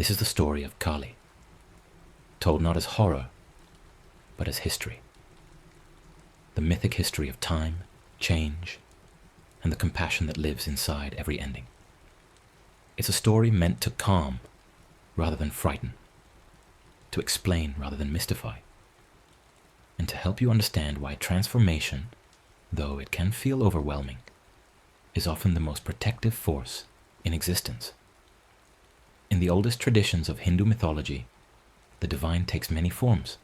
This is the story of Kali, told not as horror, but as history. The mythic history of time, change, and the compassion that lives inside every ending. It's a story meant to calm rather than frighten, to explain rather than mystify, and to help you understand why transformation, though it can feel overwhelming, is often the most protective force in existence. In the oldest traditions of Hindu mythology, the divine takes many forms,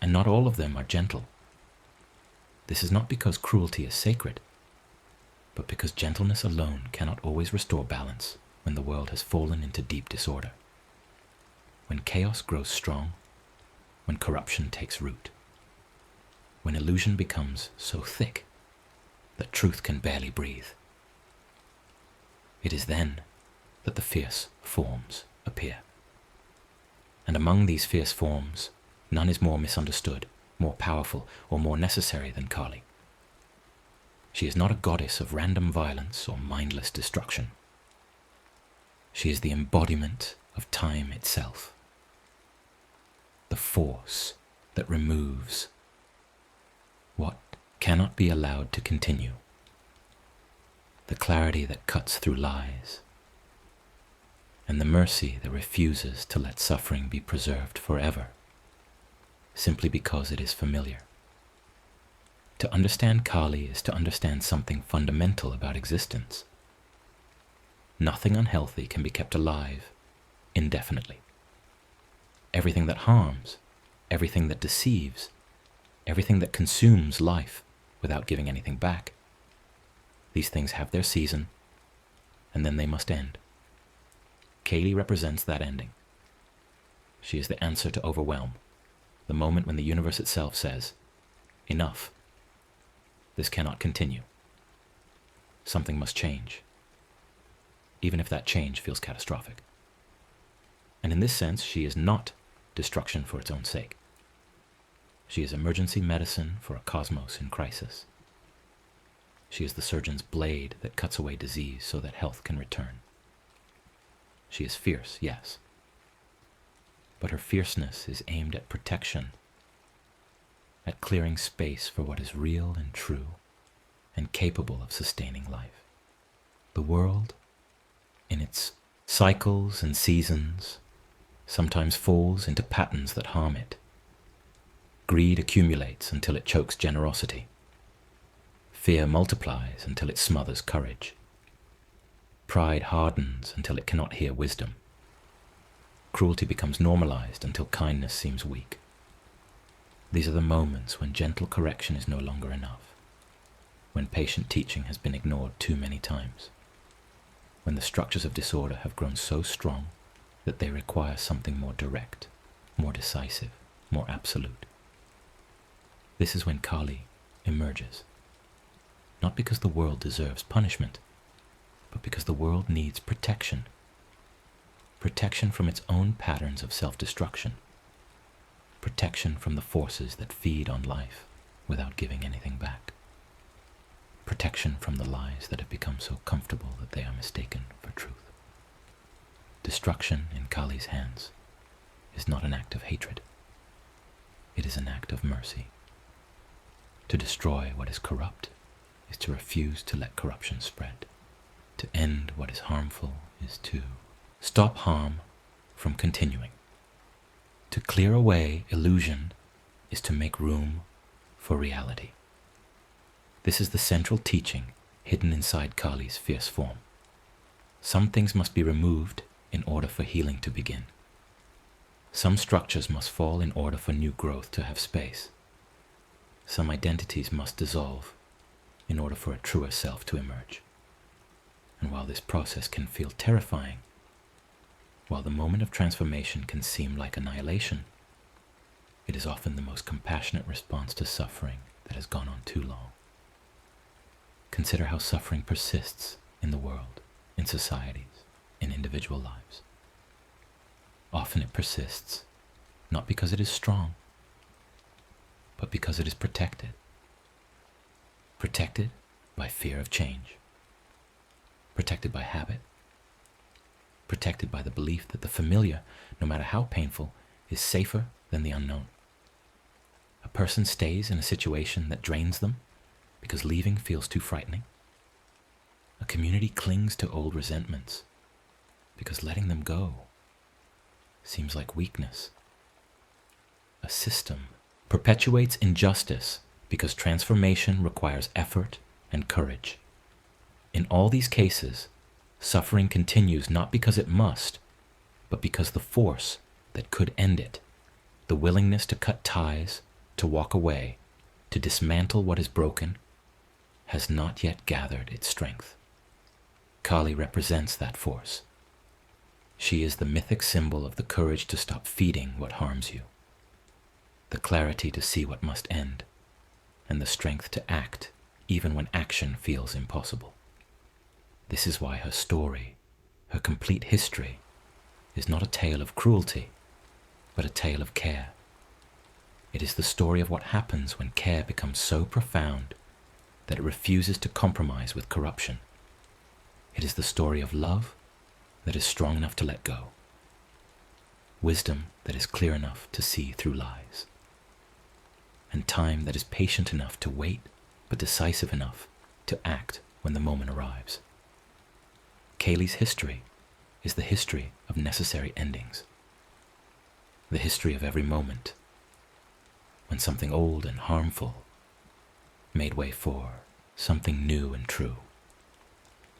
and not all of them are gentle. This is not because cruelty is sacred, but because gentleness alone cannot always restore balance when the world has fallen into deep disorder, when chaos grows strong, when corruption takes root, when illusion becomes so thick that truth can barely breathe. It is then that the fierce forms appear. And among these fierce forms, none is more misunderstood, more powerful, or more necessary than Kali. She is not a goddess of random violence or mindless destruction. She is the embodiment of time itself, the force that removes what cannot be allowed to continue, the clarity that cuts through lies, and the mercy that refuses to let suffering be preserved forever, simply because it is familiar. To understand Kali is to understand something fundamental about existence. Nothing unhealthy can be kept alive indefinitely. Everything that harms, everything that deceives, everything that consumes life without giving anything back, these things have their season, and then they must end. Kali represents that ending. She is the answer to overwhelm, the moment when the universe itself says, enough. This cannot continue. Something must change, even if that change feels catastrophic. And in this sense, she is not destruction for its own sake. She is emergency medicine for a cosmos in crisis. She is the surgeon's blade that cuts away disease so that health can return. She is fierce, yes, but her fierceness is aimed at protection, at clearing space for what is real and true and capable of sustaining life. The world, in its cycles and seasons, sometimes falls into patterns that harm it. Greed accumulates until it chokes generosity. Fear multiplies until it smothers courage. Pride hardens until it cannot hear wisdom. Cruelty becomes normalized until kindness seems weak. These are the moments when gentle correction is no longer enough, when patient teaching has been ignored too many times, when the structures of disorder have grown so strong that they require something more direct, more decisive, more absolute. This is when Kali emerges, not because the world deserves punishment, but because the world needs protection. Protection from its own patterns of self-destruction. Protection from the forces that feed on life without giving anything back. Protection from the lies that have become so comfortable that they are mistaken for truth. Destruction in Kali's hands is not an act of hatred. It is an act of mercy. To destroy what is corrupt is to refuse to let corruption spread. To end what is harmful is to stop harm from continuing. To clear away illusion is to make room for reality. This is the central teaching hidden inside Kali's fierce form. Some things must be removed in order for healing to begin. Some structures must fall in order for new growth to have space. Some identities must dissolve in order for a truer self to emerge. And while this process can feel terrifying, while the moment of transformation can seem like annihilation, it is often the most compassionate response to suffering that has gone on too long. Consider how suffering persists in the world, in societies, in individual lives. Often it persists, not because it is strong, but because it is protected. Protected by fear of change. Protected by habit. protected by the belief that the familiar, no matter how painful, is safer than the unknown. A person stays in a situation that drains them because leaving feels too frightening. A community clings to old resentments because letting them go seems like weakness. A system perpetuates injustice because transformation requires effort and courage. In all these cases, suffering continues not because it must, but because the force that could end it, the willingness to cut ties, to walk away, to dismantle what is broken, has not yet gathered its strength. Kali represents that force. She is the mythic symbol of the courage to stop feeding what harms you, the clarity to see what must end, and the strength to act even when action feels impossible. This is why her story, her complete history, is not a tale of cruelty, but a tale of care. It is the story of what happens when care becomes so profound that it refuses to compromise with corruption. It is the story of love that is strong enough to let go, wisdom that is clear enough to see through lies, and time that is patient enough to wait but decisive enough to act when the moment arrives. Kali's history is the history of necessary endings, the history of every moment when something old and harmful made way for something new and true,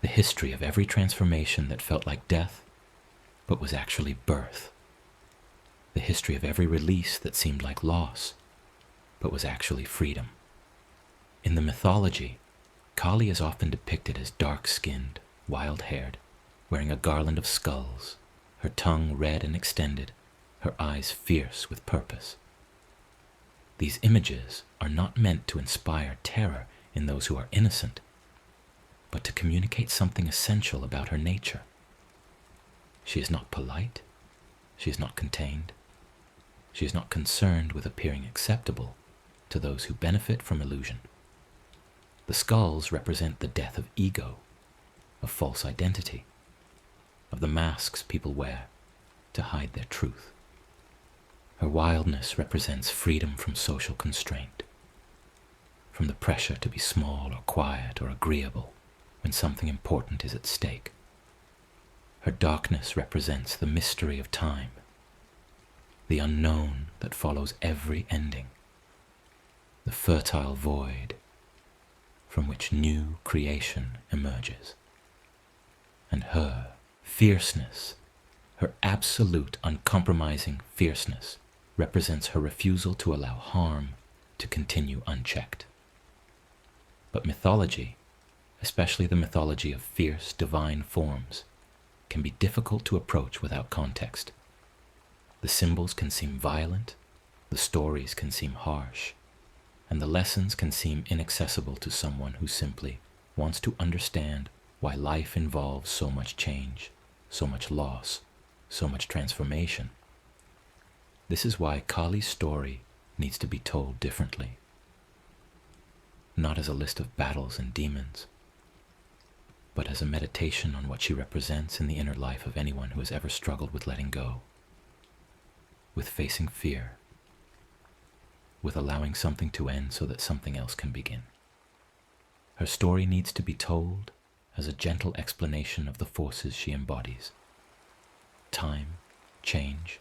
the history of every transformation that felt like death but was actually birth, the history of every release that seemed like loss but was actually freedom. In the mythology, Kali is often depicted as dark-skinned, wild-haired, wearing a garland of skulls, her tongue red and extended, her eyes fierce with purpose. These images are not meant to inspire terror in those who are innocent, but to communicate something essential about her nature. She is not polite, she is not contained, she is not concerned with appearing acceptable to those who benefit from illusion. The skulls represent the death of ego, of false identity, of the masks people wear to hide their truth. Her wildness represents freedom from social constraint, from the pressure to be small or quiet or agreeable when something important is at stake. Her darkness represents the mystery of time, the unknown that follows every ending, the fertile void from which new creation emerges. And her fierceness, her absolute uncompromising fierceness, represents her refusal to allow harm to continue unchecked. But mythology, especially the mythology of fierce divine forms, can be difficult to approach without context. The symbols can seem violent, the stories can seem harsh, and the lessons can seem inaccessible to someone who simply wants to understand why life involves so much change, so much loss, so much transformation. This is why Kali's story needs to be told differently, not as a list of battles and demons, but as a meditation on what she represents in the inner life of anyone who has ever struggled with letting go, with facing fear, with allowing something to end so that something else can begin. Her story needs to be told as a gentle explanation of the forces she embodies: time, change,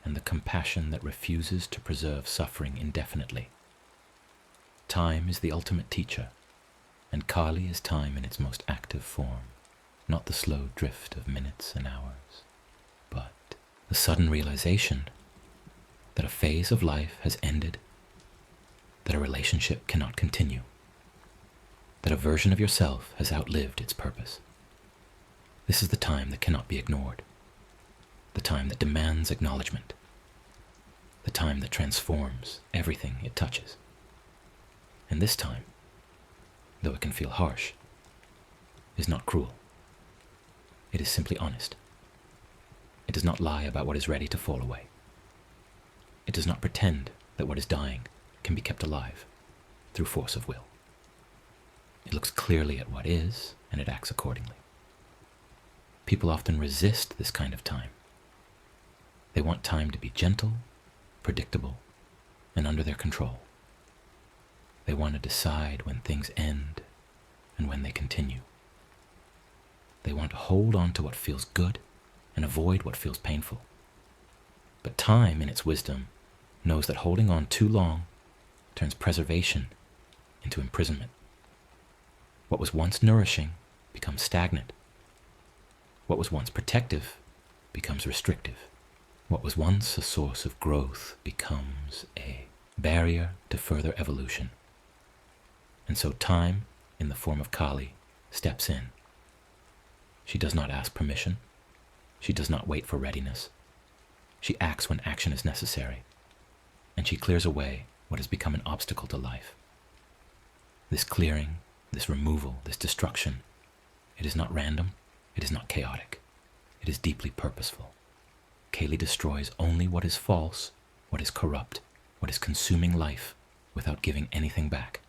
and the compassion that refuses to preserve suffering indefinitely. Time is the ultimate teacher, and Kali is time in its most active form, not the slow drift of minutes and hours, but the sudden realization that a phase of life has ended, that a relationship cannot continue, that a version of yourself has outlived its purpose. This is the time that cannot be ignored, the time that demands acknowledgement, the time that transforms everything it touches. And this time, though it can feel harsh, is not cruel. It is simply honest. It does not lie about what is ready to fall away. It does not pretend that what is dying can be kept alive through force of will. It looks clearly at what is, and it acts accordingly. People often resist this kind of time. They want time to be gentle, predictable, and under their control. They want to decide when things end and when they continue. They want to hold on to what feels good and avoid what feels painful. But time, in its wisdom, knows that holding on too long turns preservation into imprisonment. What was once nourishing becomes stagnant. What was once protective becomes restrictive. What was once a source of growth becomes a barrier to further evolution. And so time, in the form of Kali, steps in. She does not ask permission. She does not wait for readiness. She acts when action is necessary, and she clears away what has become an obstacle to life. This clearing, this removal, this destruction, it is not random, it is not chaotic, it is deeply purposeful. Kali destroys only what is false, what is corrupt, what is consuming life, without giving anything back.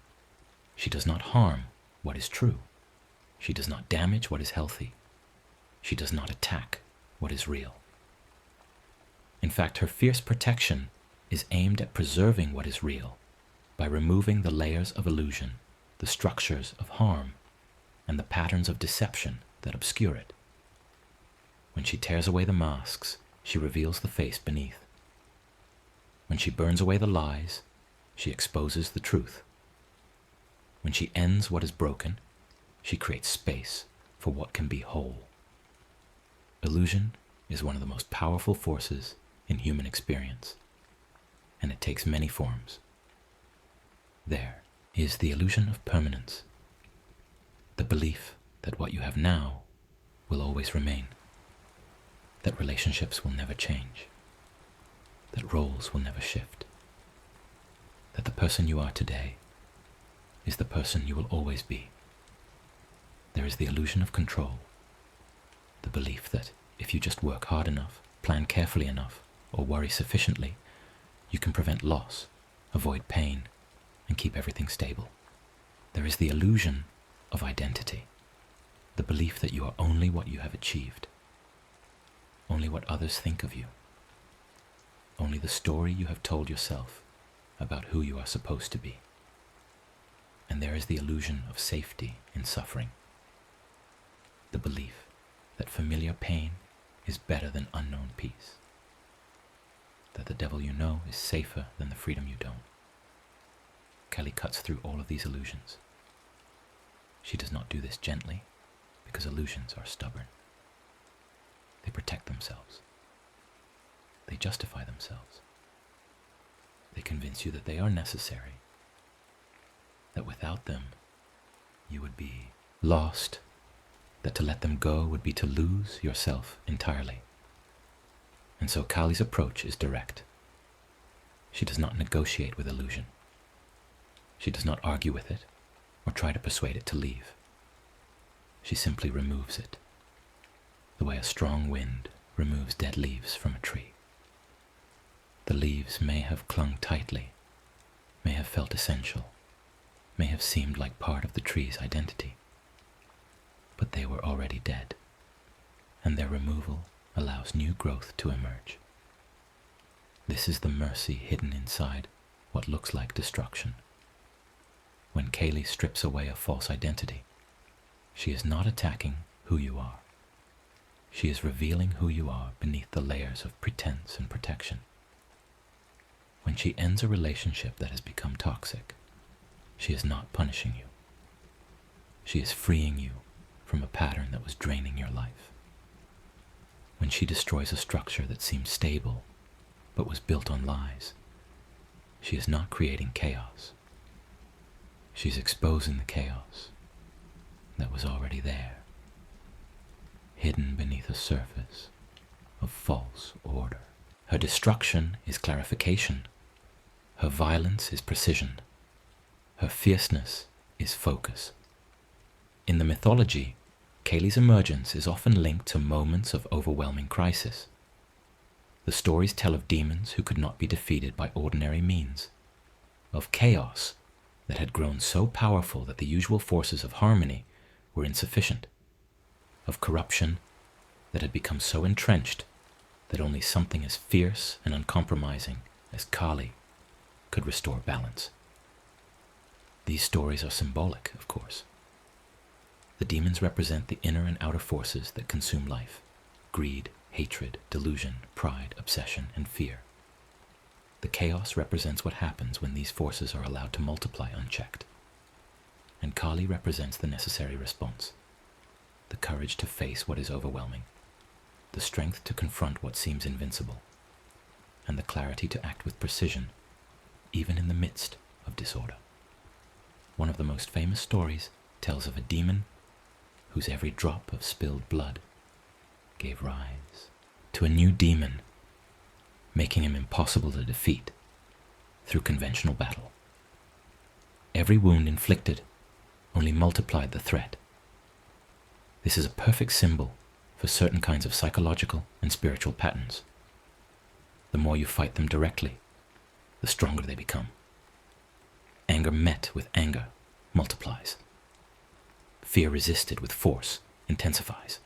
She does not harm what is true. She does not damage what is healthy. She does not attack what is real. In fact, her fierce protection is aimed at preserving what is real by removing the layers of illusion, the structures of harm, and the patterns of deception that obscure it. When she tears away the masks, she reveals the face beneath. When she burns away the lies, she exposes the truth. When she ends what is broken, she creates space for what can be whole. Illusion is one of the most powerful forces in human experience, and it takes many forms. There is the illusion of permanence, the belief that what you have now will always remain, that relationships will never change, that roles will never shift, that the person you are today is the person you will always be. There is the illusion of control, the belief that if you just work hard enough, plan carefully enough, or worry sufficiently, you can prevent loss, avoid pain, and keep everything stable. There is the illusion of identity, the belief that you are only what you have achieved, only what others think of you, only the story you have told yourself about who you are supposed to be. And there is the illusion of safety in suffering, the belief that familiar pain is better than unknown peace, that the devil you know is safer than the freedom you don't. Kali cuts through all of these illusions. She does not do this gently, because illusions are stubborn. They protect themselves. They justify themselves. They convince you that they are necessary, that without them you would be lost, that to let them go would be to lose yourself entirely. And so Kali's approach is direct. She does not negotiate with illusion. She does not argue with it or try to persuade it to leave. She simply removes it, the way a strong wind removes dead leaves from a tree. The leaves may have clung tightly, may have felt essential, may have seemed like part of the tree's identity, but they were already dead, and their removal allows new growth to emerge. This is the mercy hidden inside what looks like destruction. When Kali strips away a false identity, she is not attacking who you are. She is revealing who you are beneath the layers of pretense and protection. When she ends a relationship that has become toxic, she is not punishing you. She is freeing you from a pattern that was draining your life. When she destroys a structure that seemed stable but was built on lies, she is not creating chaos. She's exposing the chaos that was already there, hidden beneath a surface of false order. Her destruction is clarification. Her violence is precision. Her fierceness is focus. In the mythology, Kali's emergence is often linked to moments of overwhelming crisis. The stories tell of demons who could not be defeated by ordinary means, of chaos that had grown so powerful that the usual forces of harmony were insufficient, of corruption that had become so entrenched that only something as fierce and uncompromising as Kali could restore balance. These stories are symbolic, of course. The demons represent the inner and outer forces that consume life: greed, hatred, delusion, pride, obsession, and fear. The chaos represents what happens when these forces are allowed to multiply unchecked. And Kali represents the necessary response: the courage to face what is overwhelming, the strength to confront what seems invincible, and the clarity to act with precision, even in the midst of disorder. One of the most famous stories tells of a demon whose every drop of spilled blood gave rise to a new demon, making him impossible to defeat through conventional battle. Every wound inflicted only multiplied the threat. This is a perfect symbol for certain kinds of psychological and spiritual patterns. The more you fight them directly, the stronger they become. Anger met with anger multiplies. Fear resisted with force intensifies.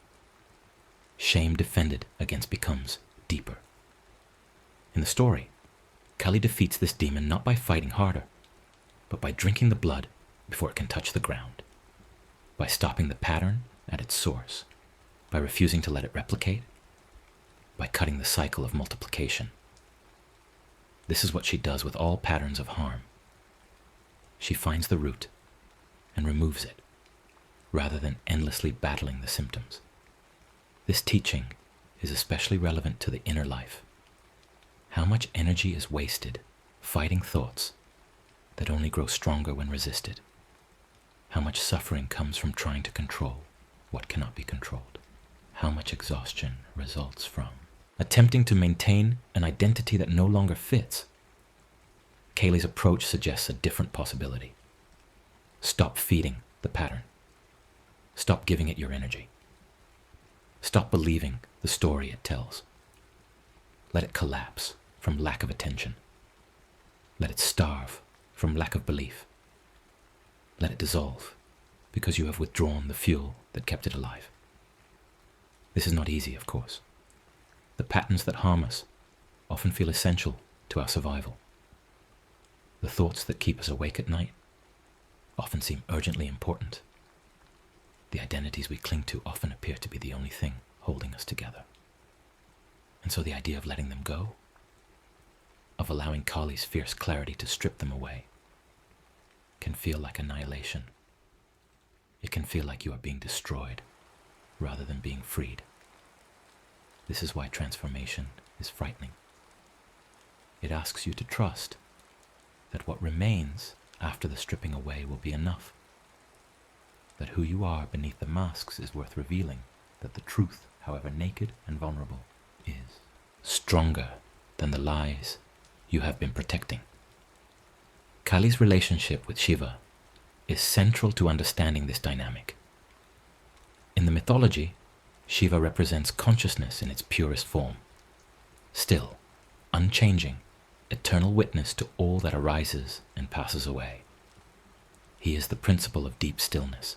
Shame defended against becomes deeper. In the story, Kali defeats this demon not by fighting harder, but by drinking the blood before it can touch the ground, by stopping the pattern at its source, by refusing to let it replicate, by cutting the cycle of multiplication. This is what she does with all patterns of harm. She finds the root and removes it, rather than endlessly battling the symptoms. This teaching is especially relevant to the inner life. How much energy is wasted fighting thoughts that only grow stronger when resisted? How much suffering comes from trying to control what cannot be controlled? How much exhaustion results from attempting to maintain an identity that no longer fits? Kali's approach suggests a different possibility. Stop feeding the pattern. Stop giving it your energy. Stop believing the story it tells. Let it collapse from lack of attention. Let it starve from lack of belief. Let it dissolve because you have withdrawn the fuel that kept it alive. This is not easy, of course. The patterns that harm us often feel essential to our survival. The thoughts that keep us awake at night often seem urgently important. The identities we cling to often appear to be the only thing holding us together. And so the idea of letting them go, of allowing Kali's fierce clarity to strip them away, can feel like annihilation. It can feel like you are being destroyed rather than being freed. This is why transformation is frightening. It asks you to trust that what remains after the stripping away will be enough. That who you are beneath the masks is worth revealing, that the truth, however naked and vulnerable, is stronger than the lies you have been protecting. Kali's relationship with Shiva is central to understanding this dynamic. In the mythology, Shiva represents consciousness in its purest form, still, unchanging, eternal witness to all that arises and passes away. He is the principle of deep stillness,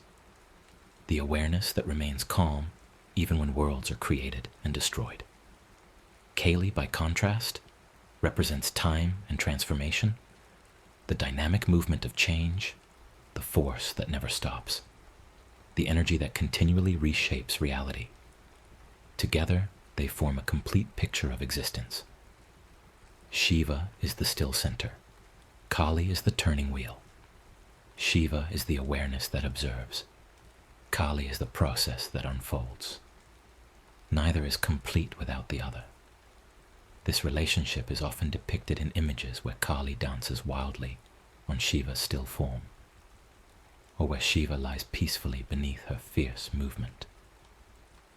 the awareness that remains calm even when worlds are created and destroyed. Kali, by contrast, represents time and transformation, the dynamic movement of change, the force that never stops, the energy that continually reshapes reality. Together, they form a complete picture of existence. Shiva is the still center. Kali is the turning wheel. Shiva is the awareness that observes. Kali is the process that unfolds. Neither is complete without the other. This relationship is often depicted in images where Kali dances wildly on Shiva's still form, or where Shiva lies peacefully beneath her fierce movement.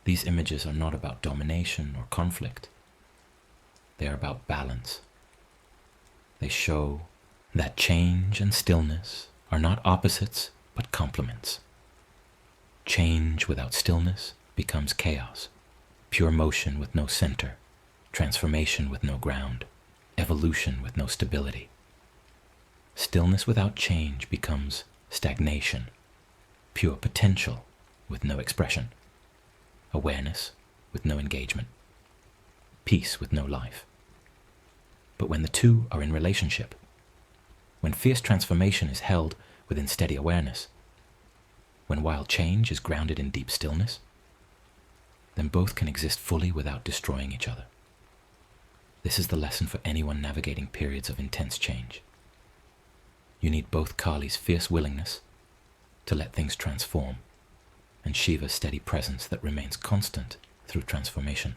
These images are not about domination or conflict. They are about balance. They show that change and stillness are not opposites, but complements. Change without stillness becomes chaos, pure motion with no center, transformation with no ground, evolution with no stability. Stillness without change becomes stagnation, pure potential with no expression. Awareness with no engagement, peace with no life. But when the two are in relationship, when fierce transformation is held within steady awareness, when wild change is grounded in deep stillness, then both can exist fully without destroying each other. This is the lesson for anyone navigating periods of intense change. You need both Kali's fierce willingness to let things transform and Shiva's steady presence that remains constant through transformation.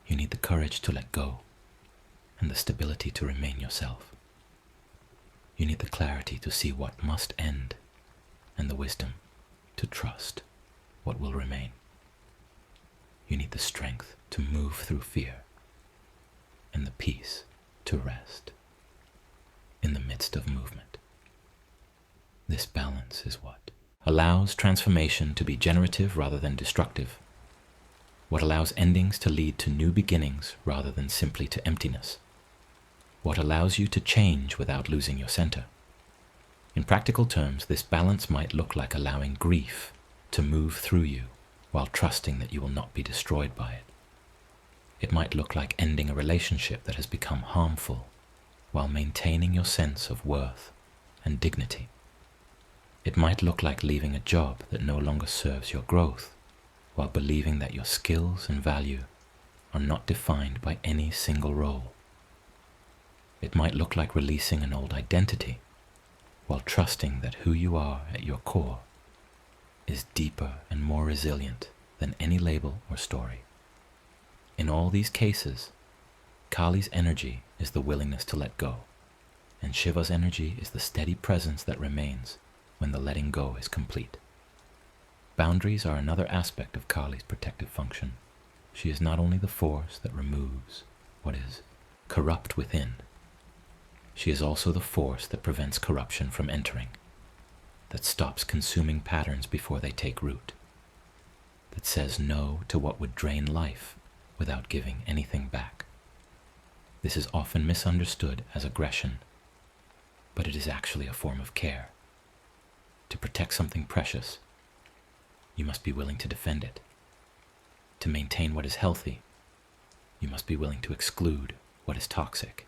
You need the courage to let go and the stability to remain yourself. You need the clarity to see what must end and the wisdom to trust what will remain. You need the strength to move through fear and the peace to rest in the midst of movement. This balance is what allows transformation to be generative rather than destructive, what allows endings to lead to new beginnings rather than simply to emptiness, what allows you to change without losing your center. In practical terms, this balance might look like allowing grief to move through you while trusting that you will not be destroyed by it. It might look like ending a relationship that has become harmful while maintaining your sense of worth and dignity. It might look like leaving a job that no longer serves your growth while believing that your skills and value are not defined by any single role. It might look like releasing an old identity while trusting that who you are at your core is deeper and more resilient than any label or story. In all these cases, Kali's energy is the willingness to let go, and Shiva's energy is the steady presence that remains when the letting go is complete. Boundaries are another aspect of Kali's protective function. She is not only the force that removes what is corrupt within, she is also the force that prevents corruption from entering, that stops consuming patterns before they take root, that says no to what would drain life without giving anything back. This is often misunderstood as aggression, but it is actually a form of care. To protect something precious, you must be willing to defend it. To maintain what is healthy, you must be willing to exclude what is toxic.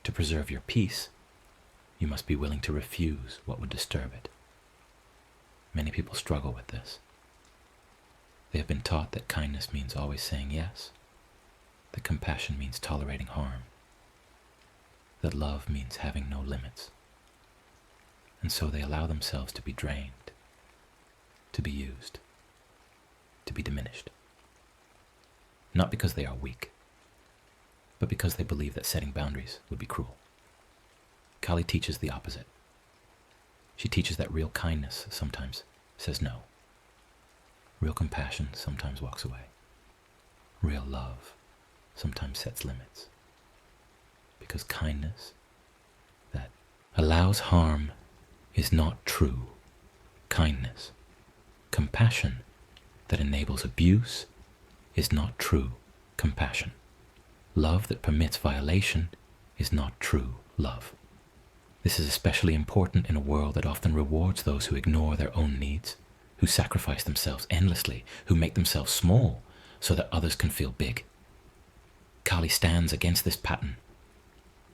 To preserve your peace, you must be willing to refuse what would disturb it. Many people struggle with this. They have been taught that kindness means always saying yes, that compassion means tolerating harm, that love means having no limits. And so they allow themselves to be drained, to be used, to be diminished. Not because they are weak, but because they believe that setting boundaries would be cruel. Kali teaches the opposite. She teaches that real kindness sometimes says no. Real compassion sometimes walks away. Real love sometimes sets limits. Because kindness that allows harm is not true kindness. Compassion that enables abuse is not true compassion. Love that permits violation is not true love. This is especially important in a world that often rewards those who ignore their own needs, who sacrifice themselves endlessly, who make themselves small so that others can feel big. Kali stands against this pattern.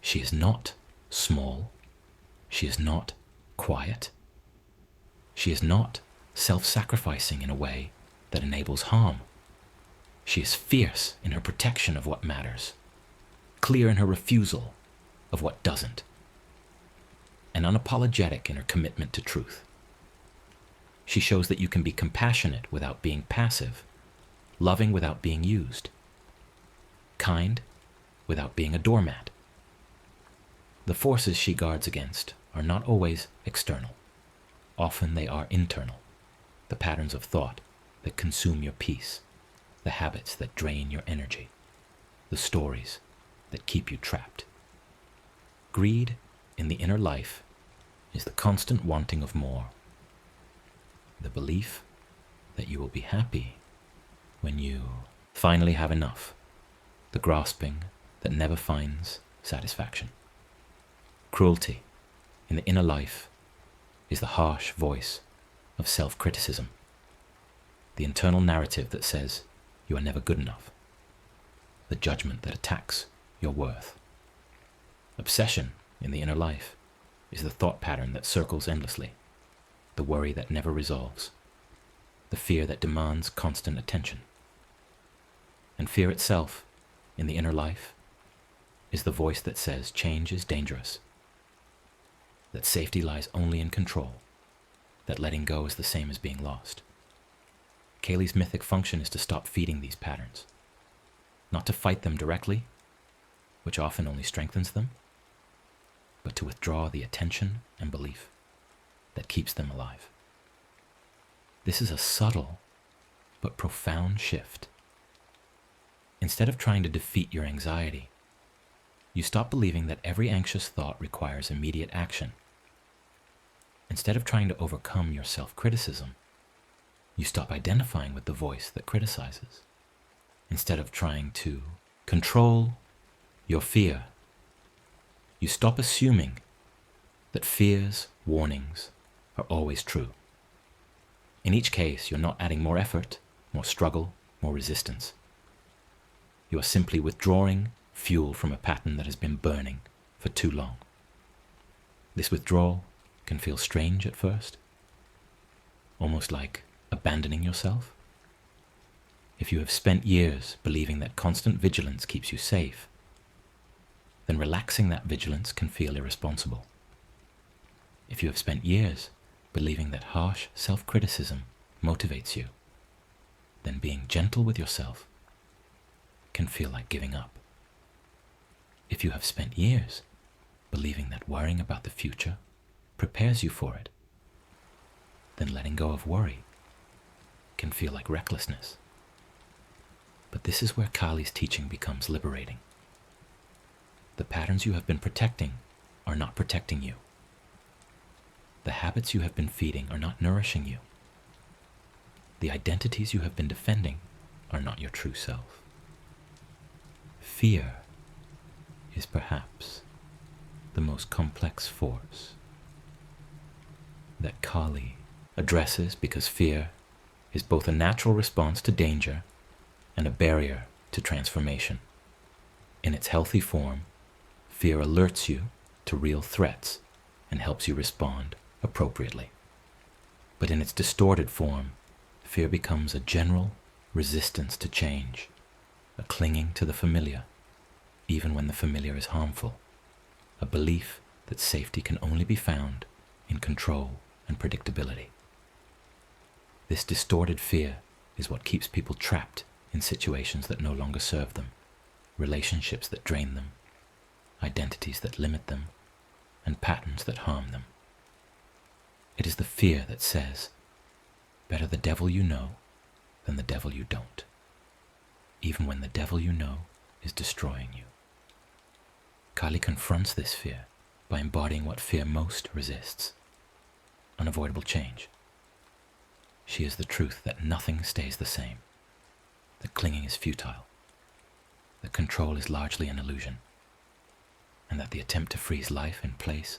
She is not small. She is not quiet. She is not self-sacrificing in a way that enables harm. She is fierce in her protection of what matters, clear in her refusal of what doesn't, and unapologetic in her commitment to truth. She shows that you can be compassionate without being passive, loving without being used, kind without being a doormat. The forces she guards against are not always external. Often they are internal, the patterns of thought that consume your peace, the habits that drain your energy, the stories that keep you trapped. Greed in the inner life is the constant wanting of more, the belief that you will be happy when you finally have enough, the grasping that never finds satisfaction. Cruelty in the inner life is the harsh voice of self-criticism, the internal narrative that says you are never good enough, the judgment that attacks your worth. Obsession in the inner life is the thought pattern that circles endlessly, the worry that never resolves, the fear that demands constant attention. And fear itself, in the inner life, is the voice that says change is dangerous, that safety lies only in control, that letting go is the same as being lost. Kaylee's mythic function is to stop feeding these patterns, not to fight them directly, which often only strengthens them, but to withdraw the attention and belief that keeps them alive. This is a subtle but profound shift. Instead of trying to defeat your anxiety, you stop believing that every anxious thought requires immediate action. Instead of trying to overcome your self-criticism, you stop identifying with the voice that criticizes. Instead of trying to control your fear, you stop assuming that fear's warnings are always true. In each case, you're not adding more effort, more struggle, more resistance. You are simply withdrawing fuel from a pattern that has been burning for too long. This withdrawal can feel strange at first, almost like abandoning yourself. If you have spent years believing that constant vigilance keeps you safe, then relaxing that vigilance can feel irresponsible. If you have spent years believing that harsh self-criticism motivates you, then being gentle with yourself can feel like giving up. If you have spent years believing that worrying about the future prepares you for it, then letting go of worry can feel like recklessness. But this is where Kali's teaching becomes liberating. The patterns you have been protecting are not protecting you. The habits you have been feeding are not nourishing you. The identities you have been defending are not your true self. Fear is perhaps the most complex force that Kali addresses, because fear is both a natural response to danger and a barrier to transformation. In its healthy form, fear alerts you to real threats and helps you respond appropriately. But in its distorted form, fear becomes a general resistance to change, a clinging to the familiar, even when the familiar is harmful, a belief that safety can only be found in control and predictability. This distorted fear is what keeps people trapped in situations that no longer serve them, relationships that drain them, identities that limit them, and patterns that harm them. It is the fear that says, better the devil you know than the devil you don't, even when the devil you know is destroying you. Kali confronts this fear by embodying what fear most resists: unavoidable change. She is the truth that nothing stays the same, that clinging is futile, that control is largely an illusion, and that the attempt to freeze life in place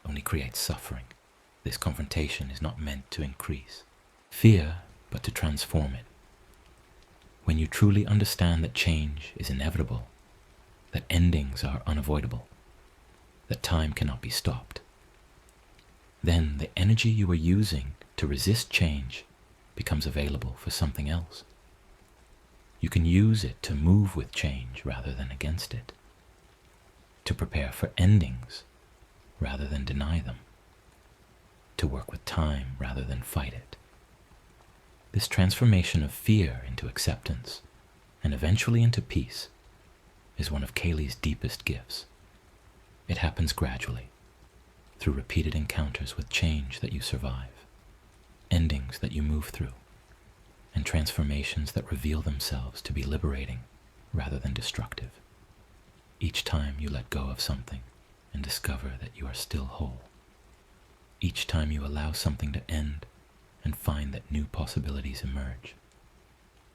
only creates suffering. This confrontation is not meant to increase fear, but to transform it. When you truly understand that change is inevitable, that endings are unavoidable, that time cannot be stopped, then the energy you are using to resist change becomes available for something else. You can use it to move with change rather than against it, to prepare for endings rather than deny them, to work with time rather than fight it. This transformation of fear into acceptance and eventually into peace is one of Kaylee's deepest gifts. It happens gradually, through repeated encounters with change that you survive, endings that you move through, and transformations that reveal themselves to be liberating rather than destructive. Each time you let go of something and discover that you are still whole. Each time you allow something to end and find that new possibilities emerge.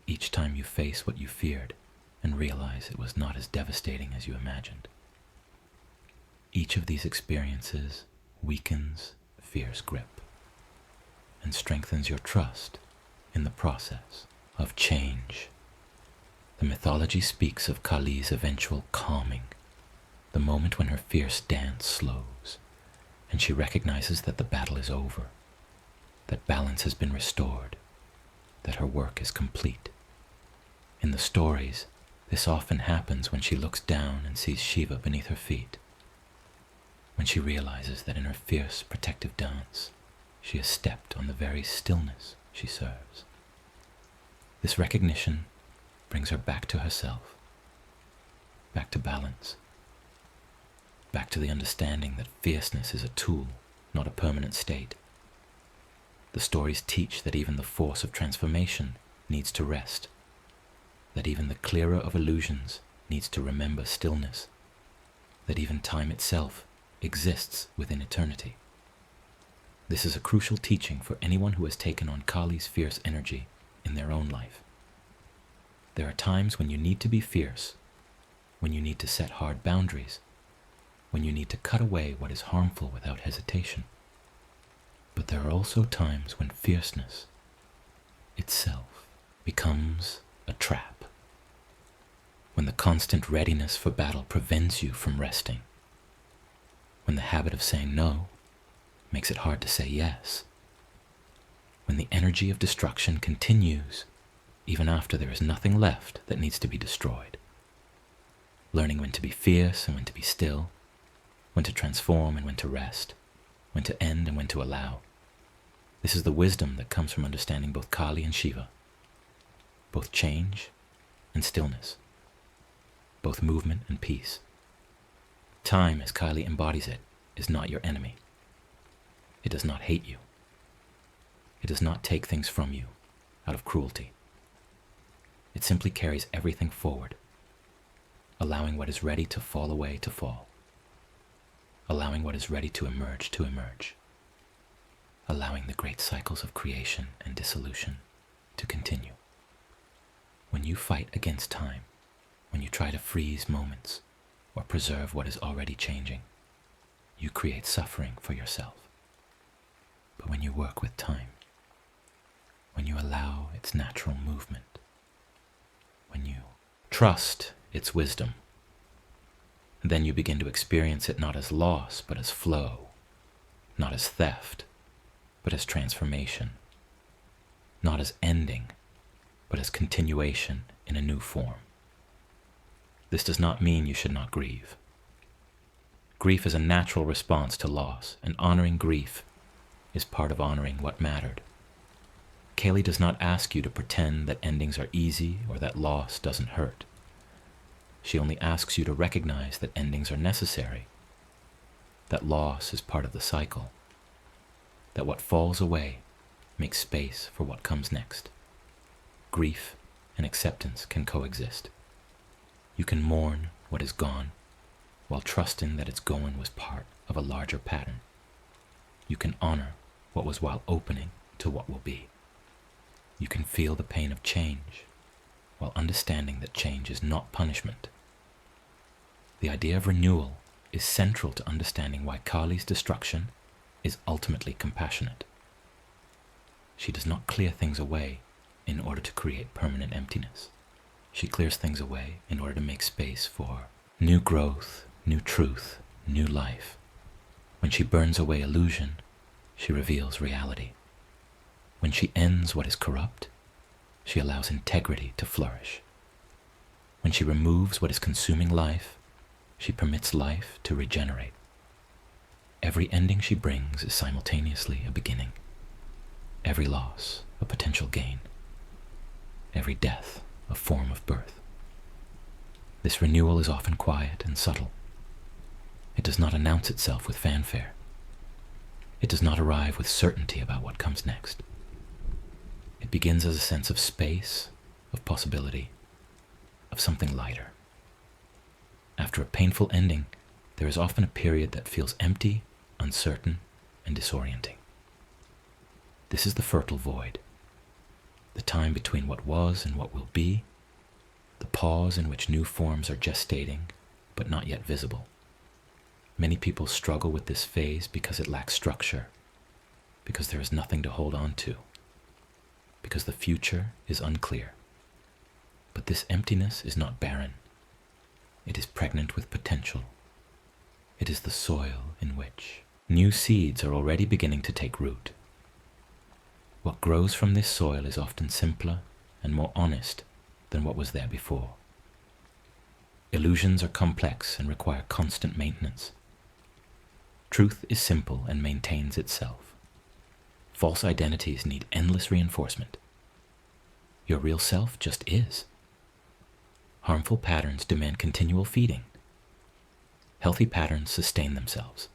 Each time you face what you feared and realize it was not as devastating as you imagined. Each of these experiences weakens fear's grip and strengthens your trust in the process of change. The mythology speaks of Kali's eventual calming, the moment when her fierce dance slows, and she recognizes that the battle is over, that balance has been restored, that her work is complete. In the stories, this often happens when she looks down and sees Shiva beneath her feet, when she realizes that in her fierce protective dance, she has stepped on the very stillness she serves. This recognition brings her back to herself, back to balance, back to the understanding that fierceness is a tool, not a permanent state. The stories teach that even the force of transformation needs to rest, that even the clearer of illusions needs to remember stillness, that even time itself exists within eternity. This is a crucial teaching for anyone who has taken on Kali's fierce energy in their own life. There are times when you need to be fierce, when you need to set hard boundaries, when you need to cut away what is harmful without hesitation. But there are also times when fierceness itself becomes a trap, when the constant readiness for battle prevents you from resting, when the habit of saying no makes it hard to say yes, when the energy of destruction continues even after there is nothing left that needs to be destroyed. Learning when to be fierce and when to be still, when to transform and when to rest, when to end and when to allow. This is the wisdom that comes from understanding both Kali and Shiva, both change and stillness, both movement and peace. Time, as Kali embodies it, is not your enemy. It does not hate you. It does not take things from you out of cruelty. It simply carries everything forward, allowing what is ready to fall away to fall, allowing what is ready to emerge, allowing the great cycles of creation and dissolution to continue. When you fight against time, when you try to freeze moments or preserve what is already changing, you create suffering for yourself. But when you work with time, when you allow its natural movement, when you trust its wisdom, then you begin to experience it not as loss, but as flow, not as theft, but as transformation, not as ending, but as continuation in a new form. This does not mean you should not grieve. Grief is a natural response to loss, and honoring grief is part of honoring what mattered. Kali does not ask you to pretend that endings are easy or that loss doesn't hurt. She only asks you to recognize that endings are necessary, that loss is part of the cycle, that what falls away makes space for what comes next. Grief and acceptance can coexist. You can mourn what is gone while trusting that its going was part of a larger pattern. You can honor what was while opening to what will be. You can feel the pain of change while understanding that change is not punishment. The idea of renewal is central to understanding why Kali's destruction is ultimately compassionate. She does not clear things away in order to create permanent emptiness. She clears things away in order to make space for new growth, new truth, new life. When she burns away illusion, she reveals reality. When she ends what is corrupt, she allows integrity to flourish. When she removes what is consuming life, she permits life to regenerate. Every ending she brings is simultaneously a beginning. Every loss, a potential gain. Every death, a form of birth. This renewal is often quiet and subtle. It does not announce itself with fanfare. It does not arrive with certainty about what comes next. It begins as a sense of space, of possibility, of something lighter. After a painful ending, there is often a period that feels empty, uncertain, and disorienting. This is the fertile void, the time between what was and what will be, the pause in which new forms are gestating, but not yet visible. Many people struggle with this phase because it lacks structure, because there is nothing to hold on to, because the future is unclear. But this emptiness is not barren. It is pregnant with potential. It is the soil in which new seeds are already beginning to take root. What grows from this soil is often simpler and more honest than what was there before. Illusions are complex and require constant maintenance. Truth is simple and maintains itself. False identities need endless reinforcement. Your real self just is. Harmful patterns demand continual feeding. Healthy patterns sustain themselves.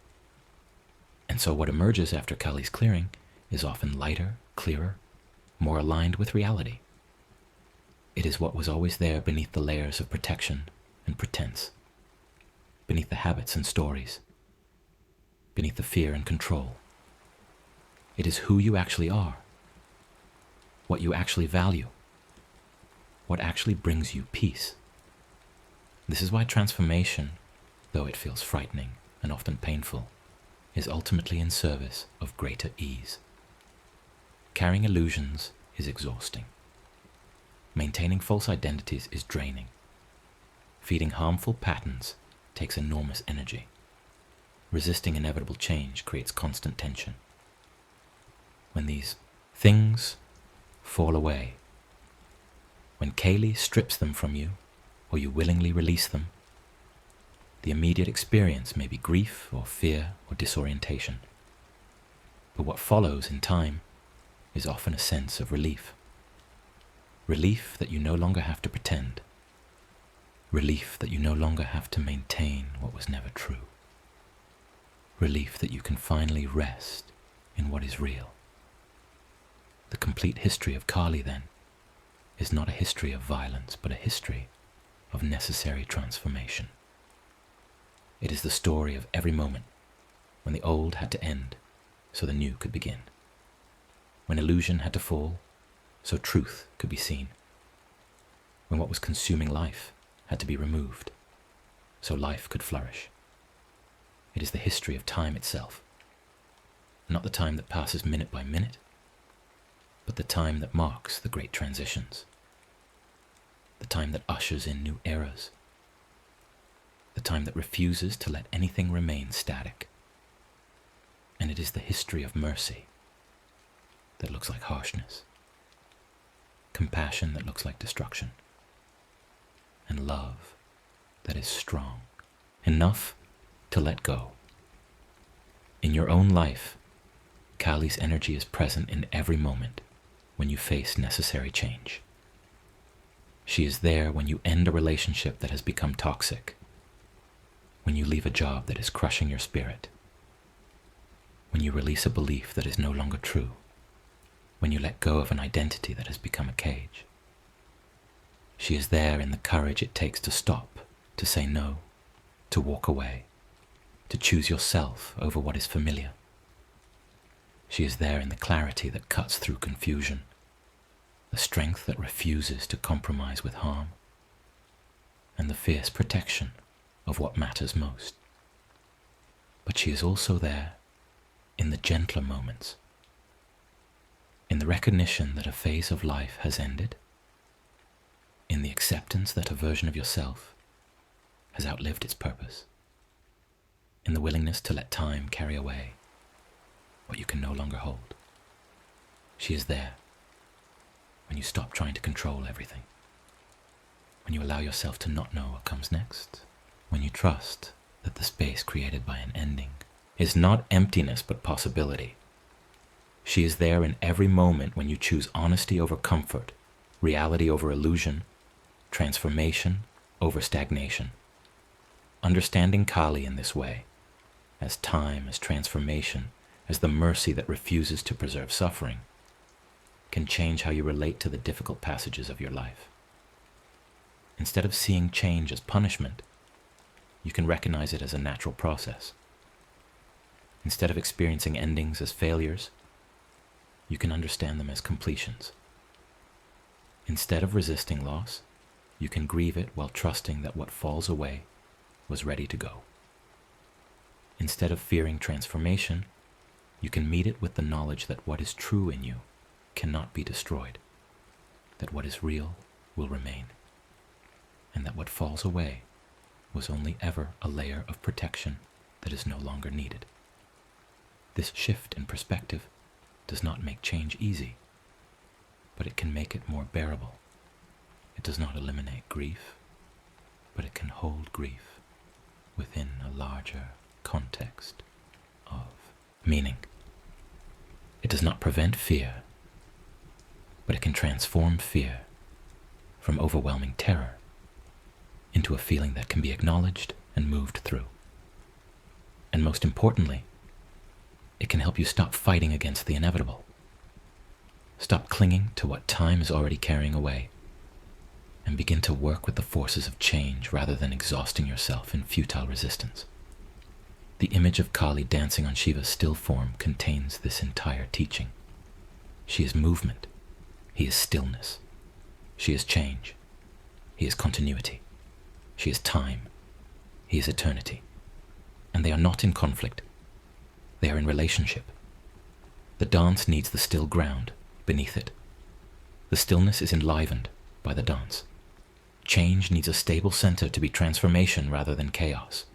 And so what emerges after Kali's clearing is often lighter, clearer, more aligned with reality. It is what was always there beneath the layers of protection and pretense, beneath the habits and stories, beneath the fear and control. It is who you actually are, what you actually value, what actually brings you peace. This is why transformation, though it feels frightening and often painful, is ultimately in service of greater ease. Carrying illusions is exhausting. Maintaining false identities is draining. Feeding harmful patterns takes enormous energy. Resisting inevitable change creates constant tension. When these things fall away, when Kali strips them from you, or you willingly release them, the immediate experience may be grief or fear or disorientation. But what follows in time is often a sense of relief. Relief that you no longer have to pretend. Relief that you no longer have to maintain what was never true. Relief that you can finally rest in what is real. The complete history of Kali, then, is not a history of violence, but a history of necessary transformation. It is the story of every moment when the old had to end so the new could begin. When illusion had to fall so truth could be seen. When what was consuming life had to be removed so life could flourish. It is the history of time itself, not the time that passes minute by minute, but the time that marks the great transitions, the time that ushers in new eras, the time that refuses to let anything remain static. And it is the history of mercy that looks like harshness, compassion that looks like destruction, and love that is strong enough to let go. In your own life, Kali's energy is present in every moment when you face necessary change. She is there when you end a relationship that has become toxic, when you leave a job that is crushing your spirit, when you release a belief that is no longer true, when you let go of an identity that has become a cage. She is there in the courage it takes to stop, to say no, to walk away, to choose yourself over what is familiar. She is there in the clarity that cuts through confusion, the strength that refuses to compromise with harm, and the fierce protection of what matters most. But she is also there in the gentler moments, in the recognition that a phase of life has ended, in the acceptance that a version of yourself has outlived its purpose, in the willingness to let time carry away what you can no longer hold. She is there when you stop trying to control everything, when you allow yourself to not know what comes next, when you trust that the space created by an ending is not emptiness but possibility. She is there in every moment when you choose honesty over comfort, reality over illusion, transformation over stagnation. Understanding Kali in this way, as time, as transformation, as the mercy that refuses to preserve suffering, can change how you relate to the difficult passages of your life. Instead of seeing change as punishment, you can recognize it as a natural process. Instead of experiencing endings as failures, you can understand them as completions. Instead of resisting loss, you can grieve it while trusting that what falls away was ready to go. Instead of fearing transformation, you can meet it with the knowledge that what is true in you cannot be destroyed, that what is real will remain, and that what falls away was only ever a layer of protection that is no longer needed. This shift in perspective does not make change easy, but it can make it more bearable. It does not eliminate grief, but it can hold grief within a larger context of meaning. It does not prevent fear, but it can transform fear from overwhelming terror into a feeling that can be acknowledged and moved through. And most importantly, it can help you stop fighting against the inevitable. Stop clinging to what time is already carrying away, and begin to work with the forces of change rather than exhausting yourself in futile resistance. The image of Kali dancing on Shiva's still form contains this entire teaching. She is movement. He is stillness. She is change. He is continuity. She is time. He is eternity. And they are not in conflict. They are in relationship. The dance needs the still ground beneath it. The stillness is enlivened by the dance. Change needs a stable center to be transformation rather than chaos.